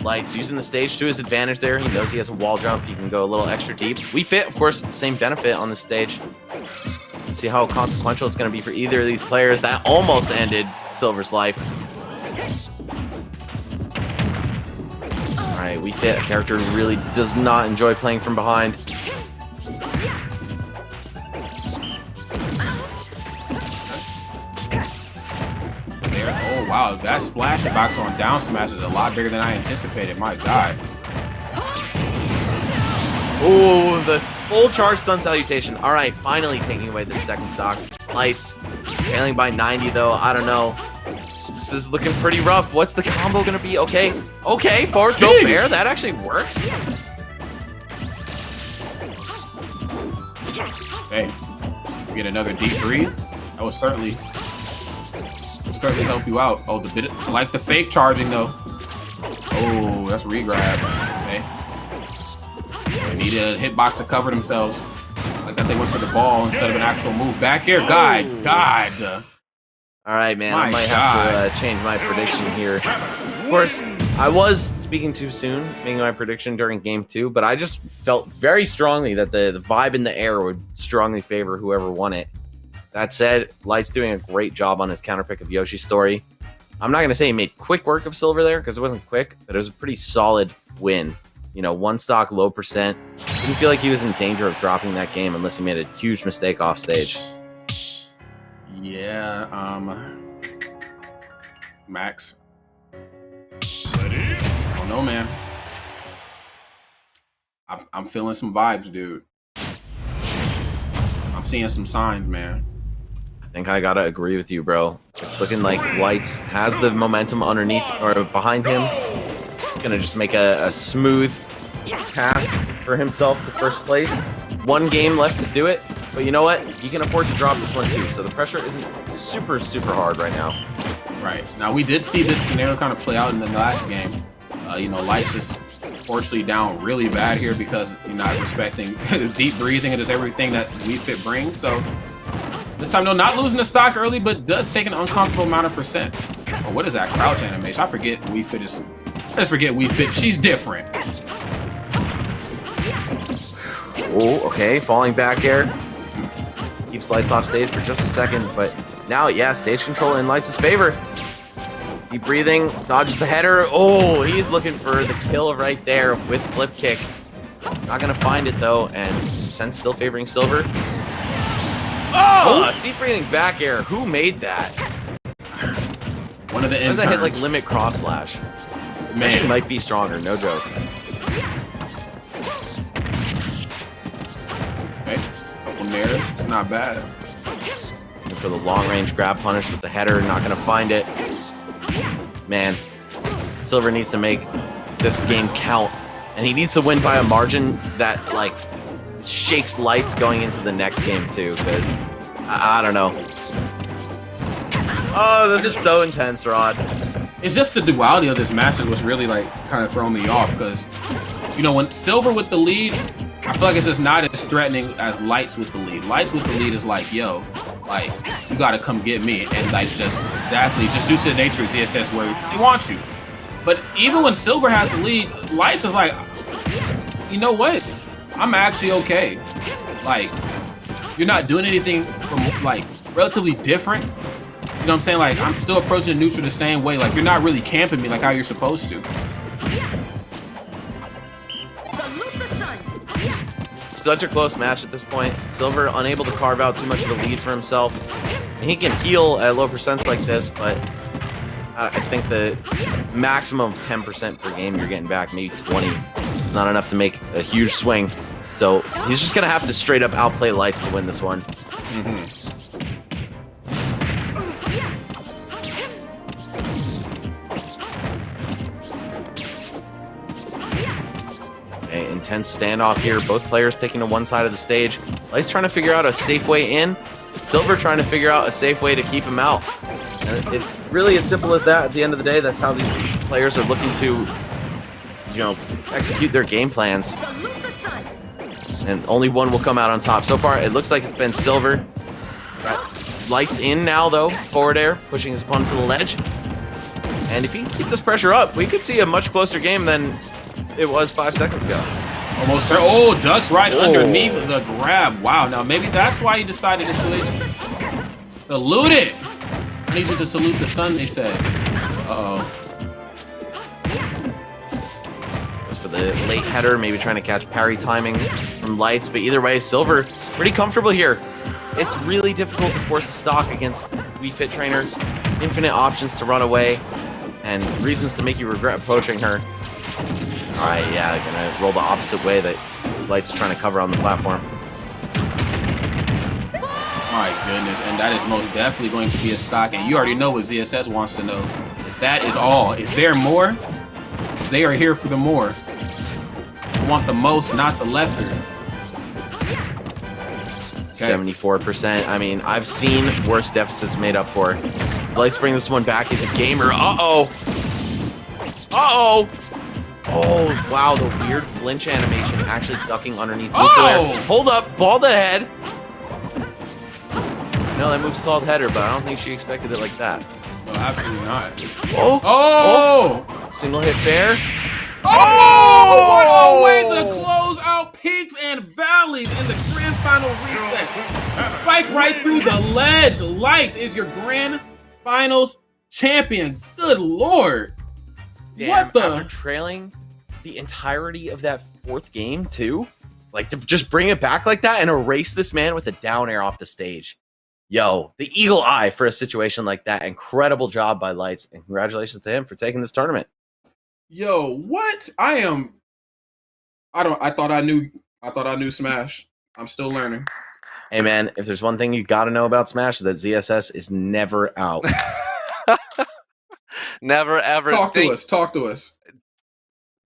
Lights using the stage to his advantage there. He knows he has a wall jump. He can go a little extra deep. We Fit, of course, with the same benefit on this stage. Let's see how consequential it's going to be for either of these players. That almost ended Silver's life. All right, We Fit, a character who really does not enjoy playing from behind. Oh, wow. That splash box on down smash is a lot bigger than I anticipated. My God. Oh, the full charge stun salutation. All right, finally taking away the second stock. Lights failing by 90, though. I don't know. This is looking pretty rough. What's the combo going to be? Okay. Okay, forward throw fair. That actually works. Hey, you get another deep breathe. That would certainly help you out. Oh, I like the fake charging though. Oh, that's regrab. Okay. They need a hitbox to cover themselves. Like that they went for the ball instead of an actual move. Back air, God. All right, man. I might have to change my prediction here. Of course, I was speaking too soon, making my prediction during game 2, but I just felt very strongly that the vibe in the air would strongly favor whoever won it. That said, Light's doing a great job on his counterpick of Yoshi's story. I'm not going to say he made quick work of Silver there, because it wasn't quick, but it was a pretty solid win. You know, one stock, low percent. Didn't feel like he was in danger of dropping that game unless he made a huge mistake off stage. Yeah, Max. Ready? I don't know, man. I'm feeling some vibes, dude. I'm seeing some signs, man. I think I gotta agree with you, bro. It's looking like Lights has the momentum underneath or behind him. Gonna just make a smooth path for himself to first place. One game left to do it, but you know what? He can afford to drop this one too, so the pressure isn't super hard right now. Right. Now, we did see this scenario kind of play out in the last game. You know, Lights is fortunately down really bad here because you're not respecting deep breathing and just everything that We Fit brings. So this time, no, not losing the stock early, but does take an uncomfortable amount of percent. Oh, what is that crouch animation? I forget We Fit is. I just forget We Fit. She's different. Oh, okay. Falling back air. Keeps Lights off stage for just a second, but now, yeah, stage control in Lights' favor. Deep breathing, dodges the header. Oh, he's looking for the kill right there with flip kick. Not gonna find it though, and percent still favoring Silver. Oh, deep breathing back air. Who made that? One of the interns. Does that hit like limit cross slash? Man, actually might be stronger. No joke. Okay, couple nairs. Not bad. for the long-range grab punish with the header, not going to find it. Man, Silver needs to make this game count, and he needs to win by a margin that, like, shakes Lights going into the next game, too, because, I don't know. Oh, this is so intense, Rod. It's just the duality of this match is what's really, like, kind of throwing me off, because, you know, when Silver with the lead, I feel like it's just not as threatening as Lights with the lead. Lights with the lead is like, yo, like, you gotta come get me. And Lights just due to the nature of ZSS where they want you. But even when Silver has the lead, Lights is like, you know what? I'm actually okay. Like, you're not doing anything from, like, relatively different. You know what I'm saying? Like, I'm still approaching the neutral the same way. Like, you're not really camping me like how you're supposed to. Such a close match at this point. Silver unable to carve out too much of a lead for himself. And he can heal at low percents like this, but I think the maximum of 10% per game you're getting back, maybe 20, is not enough to make a huge swing. So he's just going to have to straight up outplay Lights to win this one. Intense standoff here. Both players taking to one side of the stage. Lights trying to figure out a safe way in. Silver trying to figure out a safe way to keep him out. And it's really as simple as that at the end of the day. That's how these players are looking to, you know, execute their game plans. And only one will come out on top. So far, it looks like it's been Silver. Got Lights in now, though. Forward air, pushing his opponent to the ledge. And if he can keep this pressure up, we could see a much closer game than it was 5 seconds ago. Almost, sir. Oh, ducks right underneath the grab. Wow. Now, maybe that's why he decided to salute it. I need you to salute the sun, they said. Uh-oh. Goes for the late header, maybe trying to catch parry timing from Lights, but either way, Silver pretty comfortable here. It's really difficult to force a stock against Wii Fit Trainer. Infinite options to run away, and reasons to make you regret approaching her. Alright, yeah, gonna roll the opposite way that Lights is trying to cover on the platform. My goodness, and that is most definitely going to be a stock, and you already know what ZSS wants to know. If that is all. Is there more? Because they are here for the more. I want the most, not the lesser. 74%. I mean, I've seen worse deficits made up for. Lights bring this one back. He's a gamer. Uh-oh. Uh-oh. Oh, wow, the weird flinch animation actually ducking underneath. Oh! Hold up, ball the head. No, that move's called header, but I don't think she expected it like that. No, absolutely not. Oh! Oh! Single hit fair. Oh! What a way to close out Peaks and Valleys in the grand final reset. Spike right through the ledge. Lights is your grand finals champion. Good lord. Damn, what the? After trailing the entirety of that fourth game, too? Like, to just bring it back like that and erase this man with a down air off the stage. Yo, the eagle eye for a situation like that. Incredible job by Lights, and congratulations to him for taking this tournament. Yo, what? I thought I knew Smash. I'm still learning. Hey, man, if there's one thing you got to know about Smash, that ZSS is never out. Never ever. Talk to us.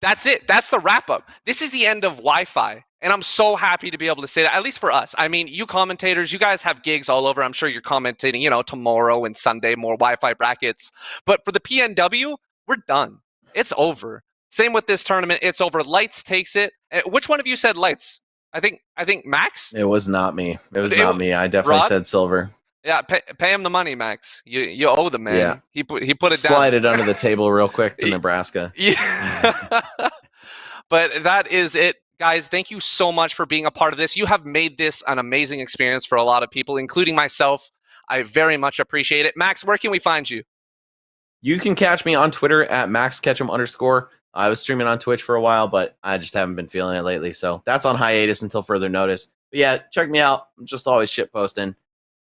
That's it. That's the wrap up. This is the end of Wi-Fi. And I'm so happy to be able to say that, at least for us. I mean, you commentators, you guys have gigs all over. I'm sure you're commentating, you know, tomorrow and Sunday, more Wi-Fi brackets. But for the PNW, we're done. It's over. Same with this tournament. It's over. Lights takes it. Which one of you said Lights? I think Max? It was not me. It was not me. I definitely Rod? said Silver. Yeah, pay him the money, Max. You owe the man. Yeah. He put it down. Slide it under the table real quick to Nebraska. Yeah. But that is it, guys. Thank you so much for being a part of this. You have made this an amazing experience for a lot of people, including myself. I very much appreciate it. Max, where can we find you? You can catch me on Twitter at MaxKetchum_. I was streaming on Twitch for a while, but I just haven't been feeling it lately. So that's on hiatus until further notice. But yeah, check me out. I'm just always shit posting.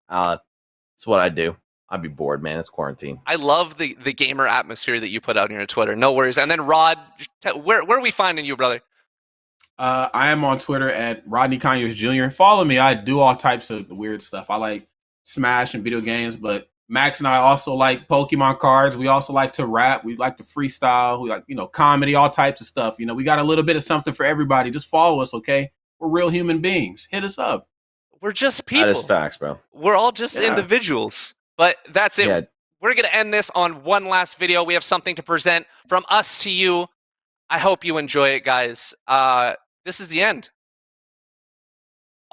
It's what I do. I'd be bored, man. It's quarantine. I love the gamer atmosphere that you put out on your Twitter. No worries. And then Rod, where are we finding you, brother? I am on Twitter at Rodney Conyers Jr. Follow me. I do all types of weird stuff. I like Smash and video games, but Max and I also like Pokemon cards. We also like to rap. We like to freestyle. We like, comedy, all types of stuff. We got a little bit of something for everybody. Just follow us, okay? We're real human beings. Hit us up. We're just people. That is facts, bro. We're all just individuals. But that's it. Yeah. We're going to end this on one last video. We have something to present from us to you. I hope you enjoy it, guys. This is the end.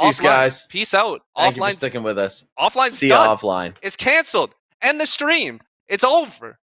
Peace, guys. Peace out. Thank you for sticking with us. Offline's See you done. offline. It's canceled. End the stream. It's over.